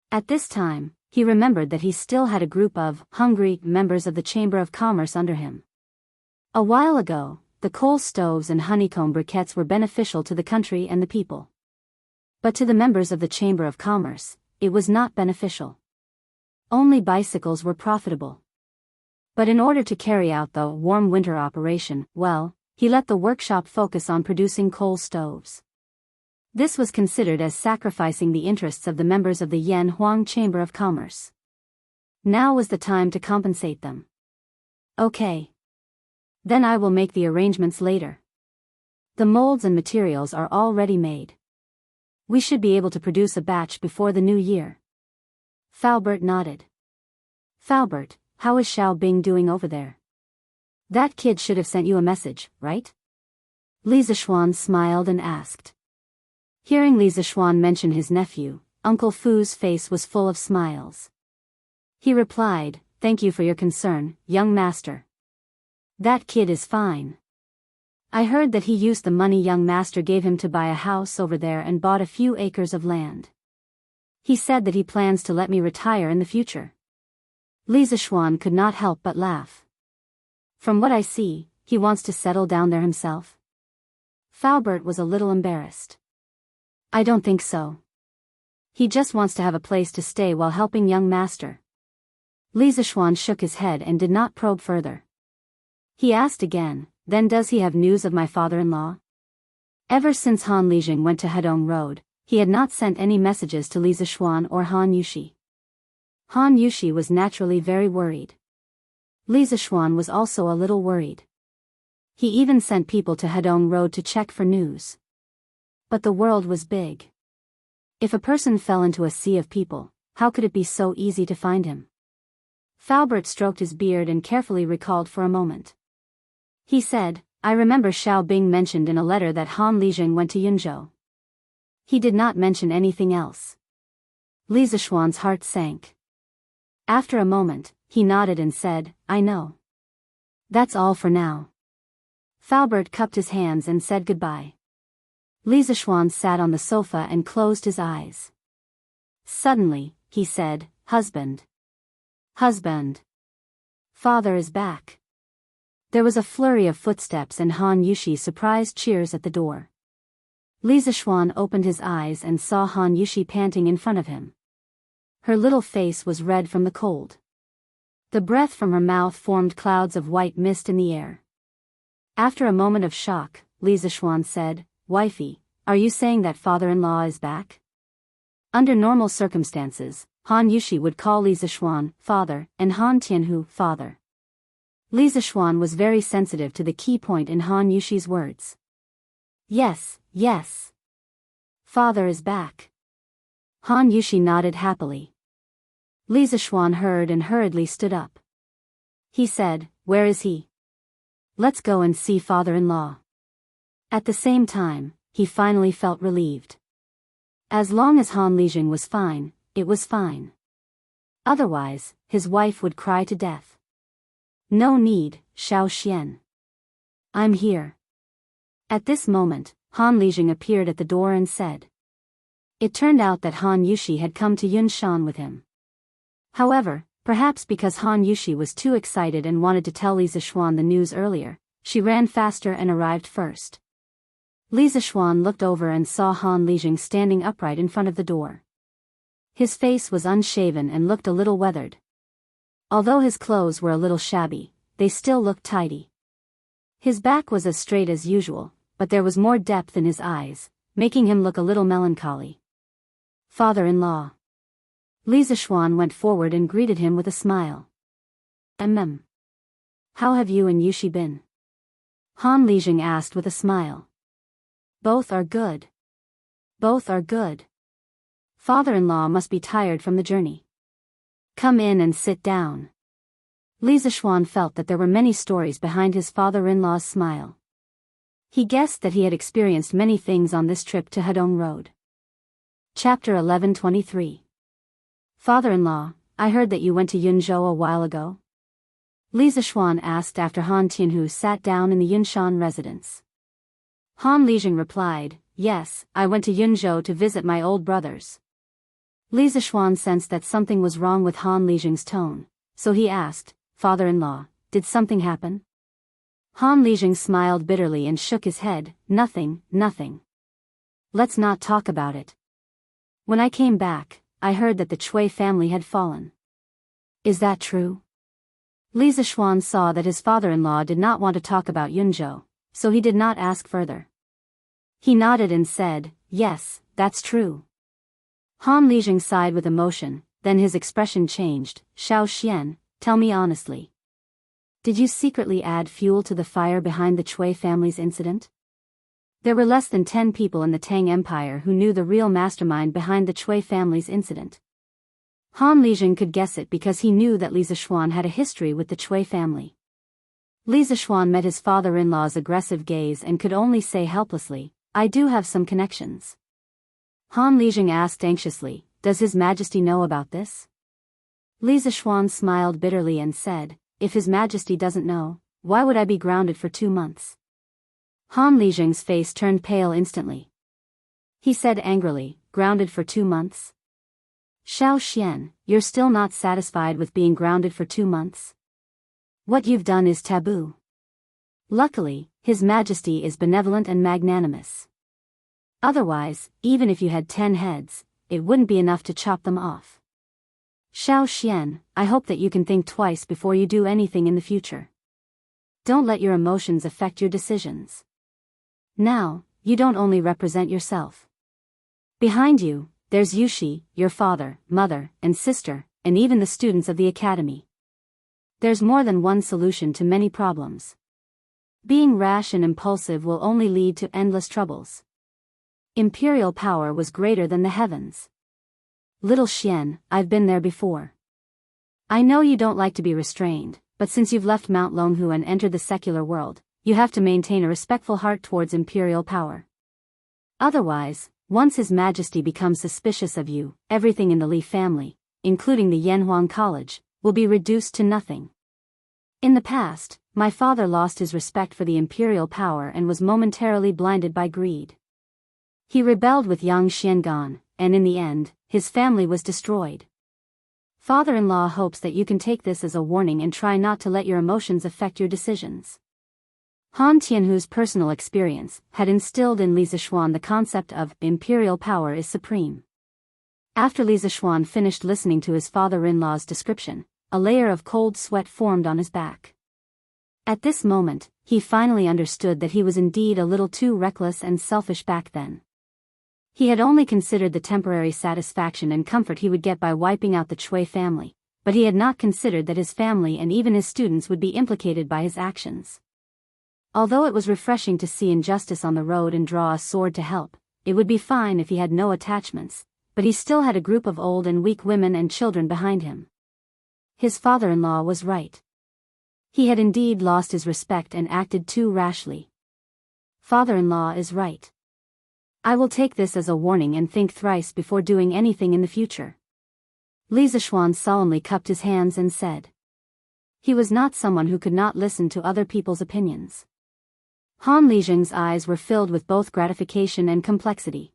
At this time, he remembered that he still had a group of hungry members of the Chamber of Commerce under him. A while ago, the coal stoves and honeycomb briquettes were beneficial to the country and the people. But to the members of the Chamber of Commerce, it was not beneficial. Only bicycles were profitable. But in order to carry out the warm winter operation, well, he let the workshop focus on producing coal stoves. This was considered as sacrificing the interests of the members of the Yan Huang Chamber of Commerce. Now was the time to compensate them. "Okay. Then I will make the arrangements later. The molds and materials are all ready made. We should be able to produce a batch before the new year." Falbert nodded. "Falbert, how is Xiao Bing doing over there? That kid should have sent you a message, right?" Li Zixuan smiled and asked. Hearing Li Zixuan mention his nephew, Uncle Fu's face was full of smiles. He replied, "Thank you for your concern, young master. That kid is fine. I heard that he used the money young master gave him to buy a house over there and bought a few acres of land. He said that he plans to let me retire in the future." Li Zixuan could not help but laugh. "From what I see, he wants to settle down there himself." Falbert was a little embarrassed. I don't think so. He just wants to have a place to stay while helping young master. Li Zishuan shook his head and did not probe further. He asked again, then does he have news of my father-in-law? Ever since Han Lijing went to Hedong Road, he had not sent any messages to Li Zishuan or Han Yushi. Han Yushi was naturally very worried. Li Zishuan was also a little worried. He even sent people to Hedong Road to check for news. But the world was big. If a person fell into a sea of people, how could it be so easy to find him? Falbert stroked his beard and carefully recalled for a moment. He said, I remember Xiao Bing mentioned in a letter that Han Lijing went to Yunzhou. He did not mention anything else. Li Zishuan's heart sank. After a moment, he nodded and said, I know. That's all for now. Falbert cupped his hands and said goodbye. Li Zishuan sat on the sofa and closed his eyes. Suddenly, he said, Husband. Husband. Father is back. There was a flurry of footsteps and Han Yushi surprised cheers at the door. Li Zishuan opened his eyes and saw Han Yushi panting in front of him. Her little face was red from the cold. The breath from her mouth formed clouds of white mist in the air. After a moment of shock, Li Zishuan said, Wifey, are you saying that father-in-law is back? Under normal circumstances, Han Yushi would call Li Zishuan father and Han Tianhu father. Li Zishuan was very sensitive to the key point in Han Yushi's words. Yes, yes. Father is back. Han Yushi nodded happily. Li Zishuan heard and hurriedly stood up. He said, Where is he? Let's go and see father-in-law. At the same time, he finally felt relieved. As long as Han Lijing was fine, it was fine. Otherwise, his wife would cry to death. No need, Xiao Xian. I'm here. At this moment, Han Lijing appeared at the door and said. It turned out that Han Yushi had come to Yunshan with him. However, perhaps because Han Yushi was too excited and wanted to tell Li Zishuan the news earlier, she ran faster and arrived first. Li Zishuan looked over and saw Han Lijing standing upright in front of the door. His face was unshaven and looked a little weathered. Although his clothes were a little shabby, they still looked tidy. His back was as straight as usual, but there was more depth in his eyes, making him look a little melancholy. Father-in-law. Li Zishuan went forward and greeted him with a smile. How have you and Yushi been? Han Lijing asked with a smile. Both are good. Both are good. Father-in-law must be tired from the journey. Come in and sit down. Li Zishuan felt that there were many stories behind his father-in-law's smile. He guessed that he had experienced many things on this trip to Hedong Road. Chapter 11:23. Father-in-law, I heard that you went to Yunzhou a while ago. Li Zishuan asked after Han Tianhu sat down in the Yunshan residence. Han Lijing replied, Yes, I went to Yunzhou to visit my old brothers. Li Zishuan sensed that something was wrong with Han Lijing's tone, so he asked, Father-in-law, did something happen? Han Lijing smiled bitterly and shook his head, Nothing, nothing. Let's not talk about it. When I came back, I heard that the Chui family had fallen. Is that true? Li Zishuan saw that his father-in-law did not want to talk about Yunzhou, so he did not ask further. He nodded and said, Yes, that's true. Han Lijing sighed with emotion, then his expression changed. Xiao Xian, tell me honestly. Did you secretly add fuel to the fire behind the Chui family's incident? There were less than 10 people in the Tang Empire who knew the real mastermind behind the Chui family's incident. Han Lijing could guess it because he knew that Li Zishuan had a history with the Chui family. Li Zishuan met his father-in-law's aggressive gaze and could only say helplessly, I do have some connections. Han Lijing asked anxiously, Does His Majesty know about this? Li Zishuan smiled bitterly and said, If His Majesty doesn't know, why would I be grounded for 2 months? Han Lijing's face turned pale instantly. He said angrily, Grounded for 2 months? Xiao Xian, you're still not satisfied with being grounded for 2 months? What you've done is taboo. Luckily, His Majesty is benevolent and magnanimous. Otherwise, even if you had 10 heads, it wouldn't be enough to chop them off. Xiao Xian, I hope that you can think twice before you do anything in the future. Don't let your emotions affect your decisions. Now, you don't only represent yourself. Behind you, there's Yushi, your father, mother, and sister, and even the students of the academy. There's more than one solution to many problems. Being rash and impulsive will only lead to endless troubles. Imperial power was greater than the heavens. Little Xian, I've been there before. I know you don't like to be restrained, but since you've left Mount Longhu and entered the secular world, you have to maintain a respectful heart towards imperial power. Otherwise, once His Majesty becomes suspicious of you, everything in the Li family, including the Yanhuang College, will be reduced to nothing. In the past, my father lost his respect for the imperial power and was momentarily blinded by greed. He rebelled with Yang Xiangan, and in the end, his family was destroyed. Father-in-law hopes that you can take this as a warning and try not to let your emotions affect your decisions. Han Tianhu's personal experience had instilled in Li Zishuan the concept of imperial power is supreme. After Li Zishuan finished listening to his father-in-law's description, a layer of cold sweat formed on his back. At this moment, he finally understood that he was indeed a little too reckless and selfish back then. He had only considered the temporary satisfaction and comfort he would get by wiping out the Chui family, but he had not considered that his family and even his students would be implicated by his actions. Although it was refreshing to see injustice on the road and draw a sword to help, it would be fine if he had no attachments, but he still had a group of old and weak women and children behind him. His father-in-law was right. He had indeed lost his respect and acted too rashly. Father-in-law is right. I will take this as a warning and think thrice before doing anything in the future. Li Zishuan solemnly cupped his hands and said. He was not someone who could not listen to other people's opinions. Han Lijing's eyes were filled with both gratification and complexity.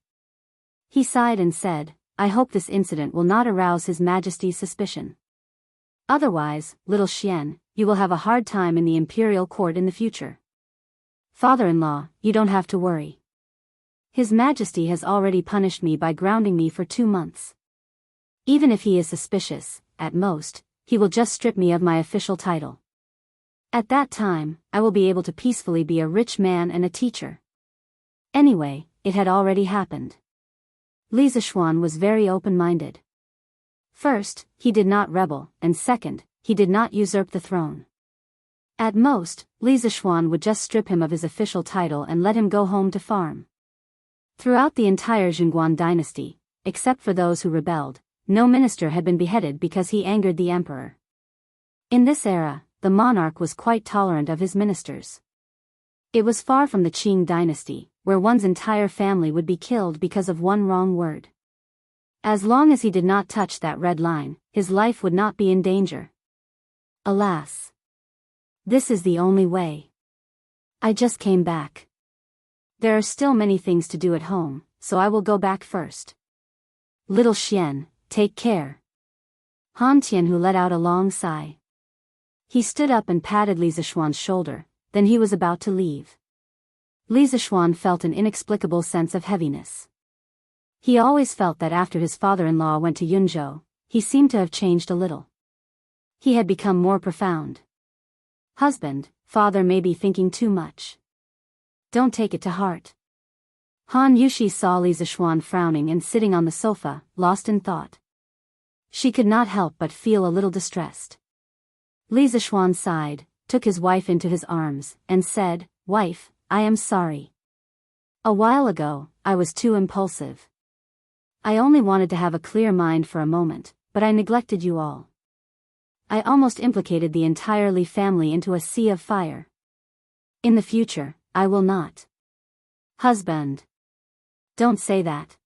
He sighed and said, I hope this incident will not arouse His Majesty's suspicion. Otherwise, little Xian, you will have a hard time in the imperial court in the future. Father-in-law, you don't have to worry. His Majesty has already punished me by grounding me for 2 months. Even if he is suspicious, at most, he will just strip me of my official title. At that time, I will be able to peacefully be a rich man and a teacher. Anyway, it had already happened. Li Zishuan was very open-minded. First, he did not rebel, and second, he did not usurp the throne. At most, Li Zishuan would just strip him of his official title and let him go home to farm. Throughout the entire Jingguan dynasty, except for those who rebelled, no minister had been beheaded because he angered the emperor. In this era, the monarch was quite tolerant of his ministers. It was far from the Qing dynasty, where one's entire family would be killed because of one wrong word. As long as he did not touch that red line, his life would not be in danger. Alas! This is the only way. I just came back. There are still many things to do at home, so I will go back first. Little Xian, take care. Han Tianhu let out a long sigh. He stood up and patted Li Zishuan's shoulder, then he was about to leave. Li Zishuan felt an inexplicable sense of heaviness. He always felt that after his father-in-law went to Yunzhou, he seemed to have changed a little. He had become more profound. Husband, father may be thinking too much. Don't take it to heart. Han Yushi saw Li Zishuan frowning and sitting on the sofa, lost in thought. She could not help but feel a little distressed. Li Zishuan sighed, took his wife into his arms, and said, Wife, I am sorry. A while ago, I was too impulsive. I only wanted to have a clear mind for a moment, but I neglected you all. I almost implicated the entire Li family into a sea of fire. In the future, I will not. Husband. Don't say that.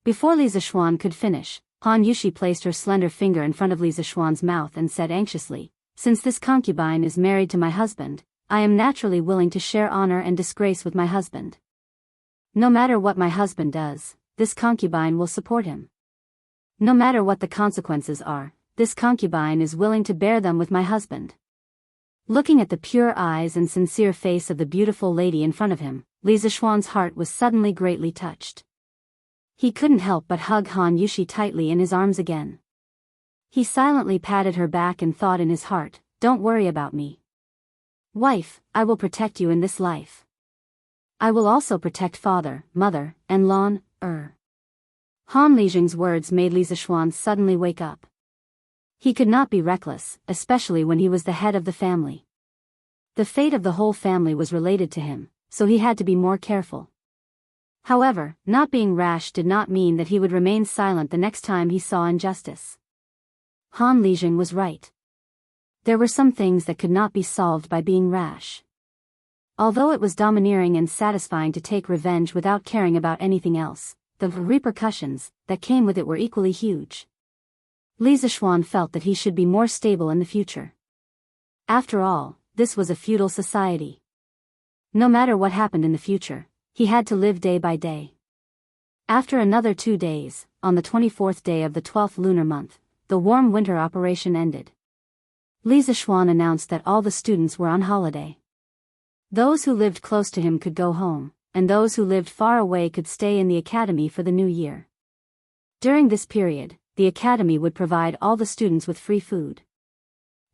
Before Li Zishuan could finish, Han Yushi placed her slender finger in front of Li Zishuan's mouth and said anxiously, Since this concubine is married to my husband, I am naturally willing to share honor and disgrace with my husband. No matter what my husband does, this concubine will support him. No matter what the consequences are, this concubine is willing to bear them with my husband. Looking at the pure eyes and sincere face of the beautiful lady in front of him, Li Zishuan's heart was suddenly greatly touched. He couldn't help but hug Han Yushi tightly in his arms again. He silently patted her back and thought in his heart, "Don't worry about me. Wife, I will protect you in this life. I will also protect father, mother, and Lan, Han Lijing's words made Li Zishuan suddenly wake up. He could not be reckless, especially when he was the head of the family. The fate of the whole family was related to him, so he had to be more careful. However, not being rash did not mean that he would remain silent the next time he saw injustice. Han Lijing was right. There were some things that could not be solved by being rash. Although it was domineering and satisfying to take revenge without caring about anything else, the repercussions that came with it were equally huge. Li Zishuan felt that he should be more stable in the future. After all, this was a feudal society. No matter what happened in the future, he had to live day by day. After another 2 days, on the 24th day of the 12th lunar month, the warm winter operation ended. Li Zishuan announced that all the students were on holiday. Those who lived close to him could go home, and those who lived far away could stay in the academy for the new year. During this period, the academy would provide all the students with free food.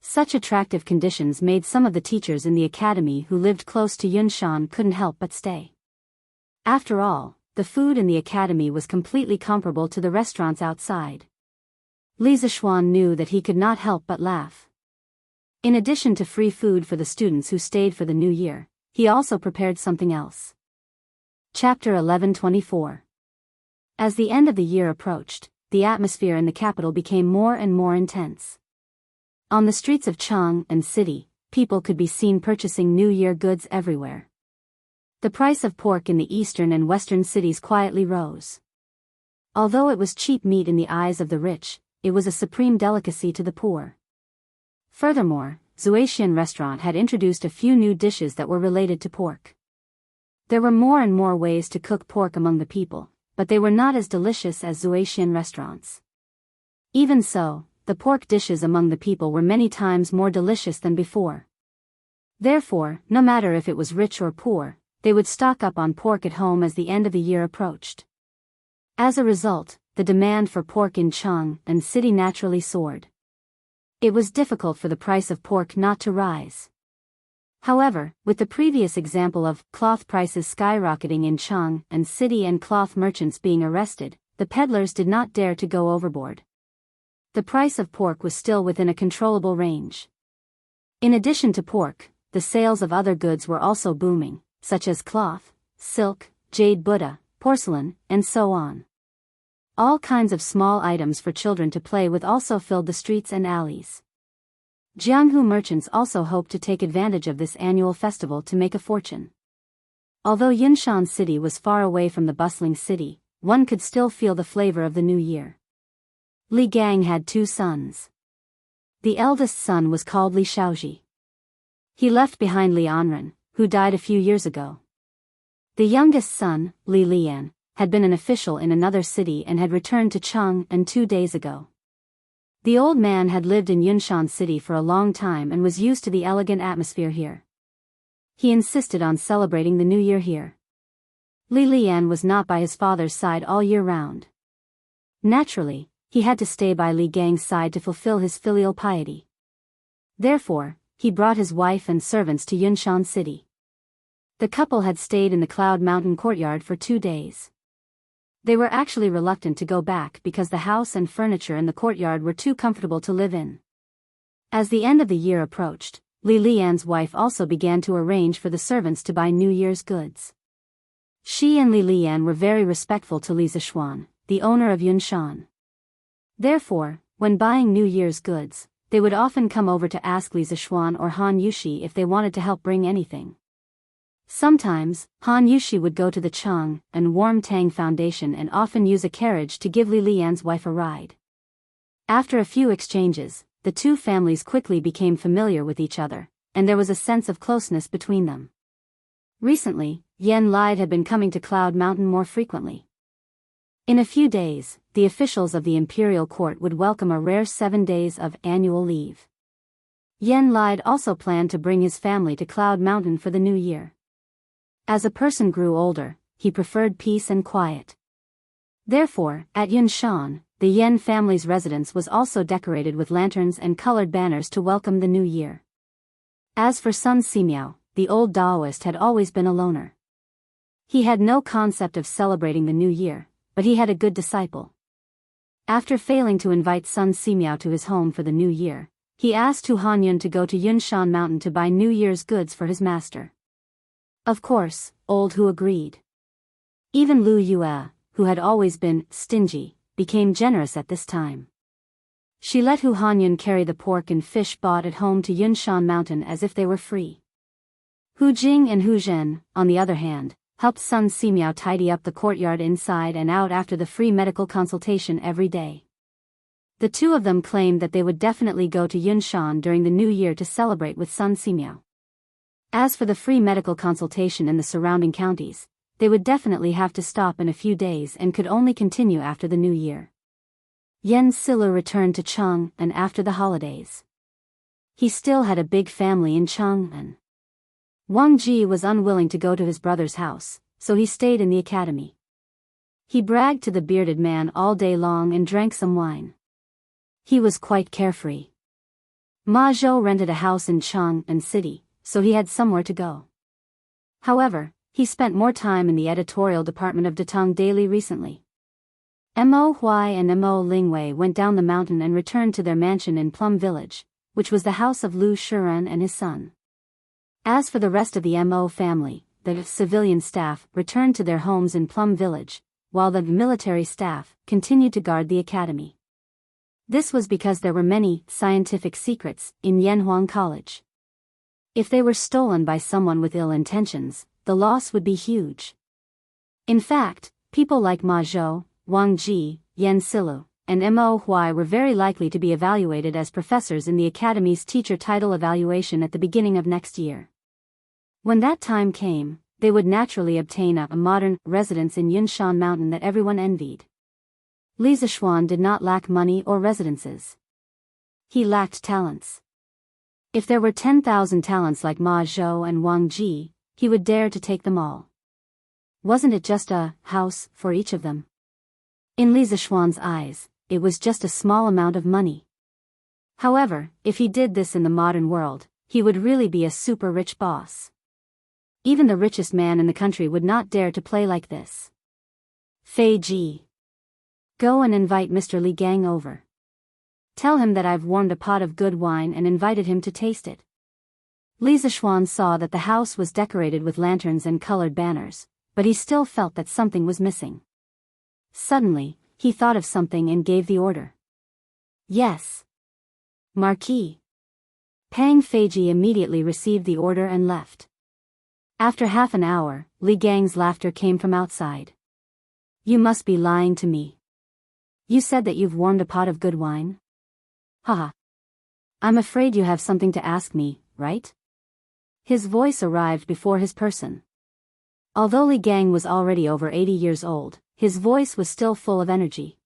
Such attractive conditions made some of the teachers in the academy who lived close to Yunshan couldn't help but stay. After all, the food in the academy was completely comparable to the restaurants outside. Li Zishuan knew that he could not help but laugh. In addition to free food for the students who stayed for the new year, he also prepared something else. Chapter 11:24. As the end of the year approached, the atmosphere in the capital became more and more intense. On the streets of Chang and city, people could be seen purchasing New Year goods everywhere. The price of pork in the eastern and western cities quietly rose. Although it was cheap meat in the eyes of the rich, it was a supreme delicacy to the poor. Furthermore, Zuaxian restaurant had introduced a few new dishes that were related to pork. There were more and more ways to cook pork among the people, but they were not as delicious as Zuaxian restaurants. Even so, the pork dishes among the people were many times more delicious than before. Therefore, no matter if it was rich or poor, they would stock up on pork at home as the end of the year approached. As a result, the demand for pork in Chang and city naturally soared. It was difficult for the price of pork not to rise. However, with the previous example of cloth prices skyrocketing in Chang and city and cloth merchants being arrested, the peddlers did not dare to go overboard. The price of pork was still within a controllable range. In addition to pork, the sales of other goods were also booming, such as cloth, silk, jade Buddha, porcelain, and so on. All kinds of small items for children to play with also filled the streets and alleys. Jianghu merchants also hoped to take advantage of this annual festival to make a fortune. Although Yunshan city was far away from the bustling city, one could still feel the flavor of the new year. Li Gang had 2 sons. The eldest son was called Li Shaoji. He left behind Li Anren, who died a few years ago. The youngest son, Li Lian, had been an official in another city and had returned to Chang 2 days ago. The old man had lived in Yunshan city for a long time and was used to the elegant atmosphere here. He insisted on celebrating the new year here. Li Lian was not by his father's side all year round. Naturally, he had to stay by Li Gang's side to fulfill his filial piety. Therefore, he brought his wife and servants to Yunshan city. The couple had stayed in the Cloud Mountain courtyard for 2 days. They were actually reluctant to go back because the house and furniture in the courtyard were too comfortable to live in. As the end of the year approached, Li Lian's wife also began to arrange for the servants to buy New Year's goods. She and Li Lian were very respectful to Li Zishuan, the owner of Yunshan. Therefore, when buying New Year's goods, they would often come over to ask Li Zishuan or Han Yushi if they wanted to help bring anything. Sometimes, Han Yushi would go to the Chang and Warm Tang Foundation and often use a carriage to give Li Lian's wife a ride. After a few exchanges, the two families quickly became familiar with each other, and there was a sense of closeness between them. Recently, Yen Lide had been coming to Cloud Mountain more frequently. In a few days, the officials of the imperial court would welcome a rare 7 days of annual leave. Yen Lide also planned to bring his family to Cloud Mountain for the new year. As a person grew older, he preferred peace and quiet. Therefore, at Yunshan, the Yen family's residence was also decorated with lanterns and colored banners to welcome the new year. As for Sun Simiao, the old Taoist had always been a loner. He had no concept of celebrating the new year, but he had a good disciple. After failing to invite Sun Simiao to his home for the new year, he asked Hu Hanyun to go to Yunshan Mountain to buy New Year's goods for his master. Of course, old Hu agreed. Even Lu Yue, who had always been stingy, became generous at this time. She let Hu Hanyun carry the pork and fish bought at home to Yunshan Mountain as if they were free. Hu Jing and Hu Zhen, on the other hand, helped Sun Simiao tidy up the courtyard inside and out after the free medical consultation every day. The two of them claimed that they would definitely go to Yunshan during the new year to celebrate with Sun Simiao. As for the free medical consultation in the surrounding counties, they would definitely have to stop in a few days and could only continue after the new year. Yen Silu returned to Chang'an after the holidays. He still had a big family in Chang'an. Wang Ji was unwilling to go to his brother's house, so he stayed in the academy. He bragged to the bearded man all day long and drank some wine. He was quite carefree. Ma Zhou rented a house in Chang'an City, so he had somewhere to go. However, he spent more time in the editorial department of Datong Daily recently. Mo Huai and Mo Lingwei went down the mountain and returned to their mansion in Plum Village, which was the house of Lu Shiren and his son. As for the rest of the Mo family, the civilian staff returned to their homes in Plum Village, while the military staff continued to guard the academy. This was because there were many scientific secrets in Yanhuang College. If they were stolen by someone with ill intentions, the loss would be huge. In fact, people like Ma Zhou, Wang Ji, Yen Silu, and Mo Huai were very likely to be evaluated as professors in the Academy's teacher title evaluation at the beginning of next year. When that time came, they would naturally obtain a modern residence in Yunshan Mountain that everyone envied. Li Zishuan did not lack money or residences. He lacked talents. If there were 10,000 talents like Ma Zhou and Wang Ji, he would dare to take them all. Wasn't it just a house for each of them? In Li Zishuan's eyes, it was just a small amount of money. However, if he did this in the modern world, he would really be a super rich boss. Even the richest man in the country would not dare to play like this. Fei Ji. Go and invite Mr. Li Gang over. Tell him that I've warmed a pot of good wine and invited him to taste it. Li Zishuan saw that the house was decorated with lanterns and colored banners, but he still felt that something was missing. Suddenly, he thought of something and gave the order. Yes. Marquis. Pang Feiji immediately received the order and left. After half an hour, Li Gang's laughter came from outside. You must be lying to me. You said that you've warmed a pot of good wine? Haha. I'm afraid you have something to ask me, right? His voice arrived before his person. Although Li Gang was already over 80 years old, his voice was still full of energy.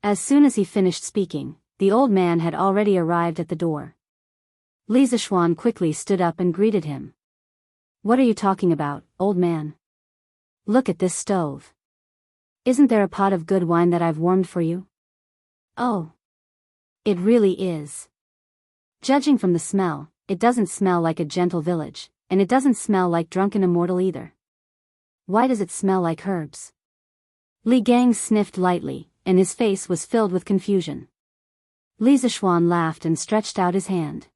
As soon as he finished speaking, the old man had already arrived at the door. Li Zishuan quickly stood up and greeted him. What are you talking about, old man? Look at this stove. Isn't there a pot of good wine that I've warmed for you? Oh. It really is. Judging from the smell, it doesn't smell like a gentle village, and it doesn't smell like drunken immortal either. Why does it smell like herbs? Li Gang sniffed lightly, and his face was filled with confusion. Li Zishuan laughed and stretched out his hand.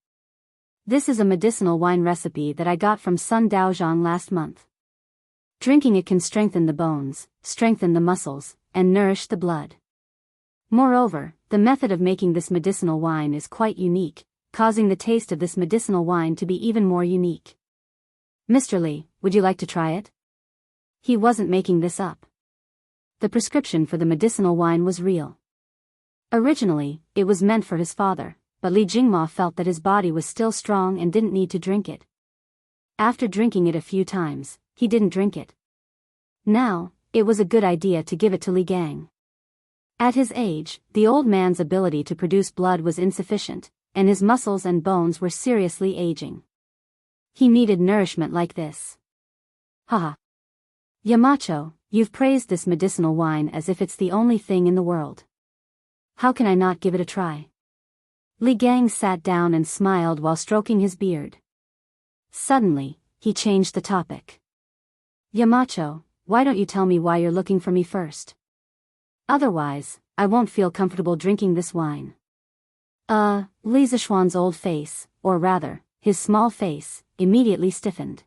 This is a medicinal wine recipe that I got from Sun Daozhang last month. Drinking it can strengthen the bones, strengthen the muscles, and nourish the blood. Moreover, the method of making this medicinal wine is quite unique, causing the taste of this medicinal wine to be even more unique. Mr. Li, would you like to try it? He wasn't making this up. The prescription for the medicinal wine was real. Originally, it was meant for his father, but Li Jingma felt that his body was still strong and didn't need to drink it. After drinking it a few times, he didn't drink it. Now, it was a good idea to give it to Li Gang. At his age, the old man's ability to produce blood was insufficient, and his muscles and bones were seriously aging. He needed nourishment like this. Haha. Yamacho, you've praised this medicinal wine as if it's the only thing in the world. How can I not give it a try? Li Gang sat down and smiled while stroking his beard. Suddenly, he changed the topic. Yamacho, why don't you tell me why you're looking for me first? Otherwise, I won't feel comfortable drinking this wine. Li Zishuan's old face, or rather, his small face, immediately stiffened.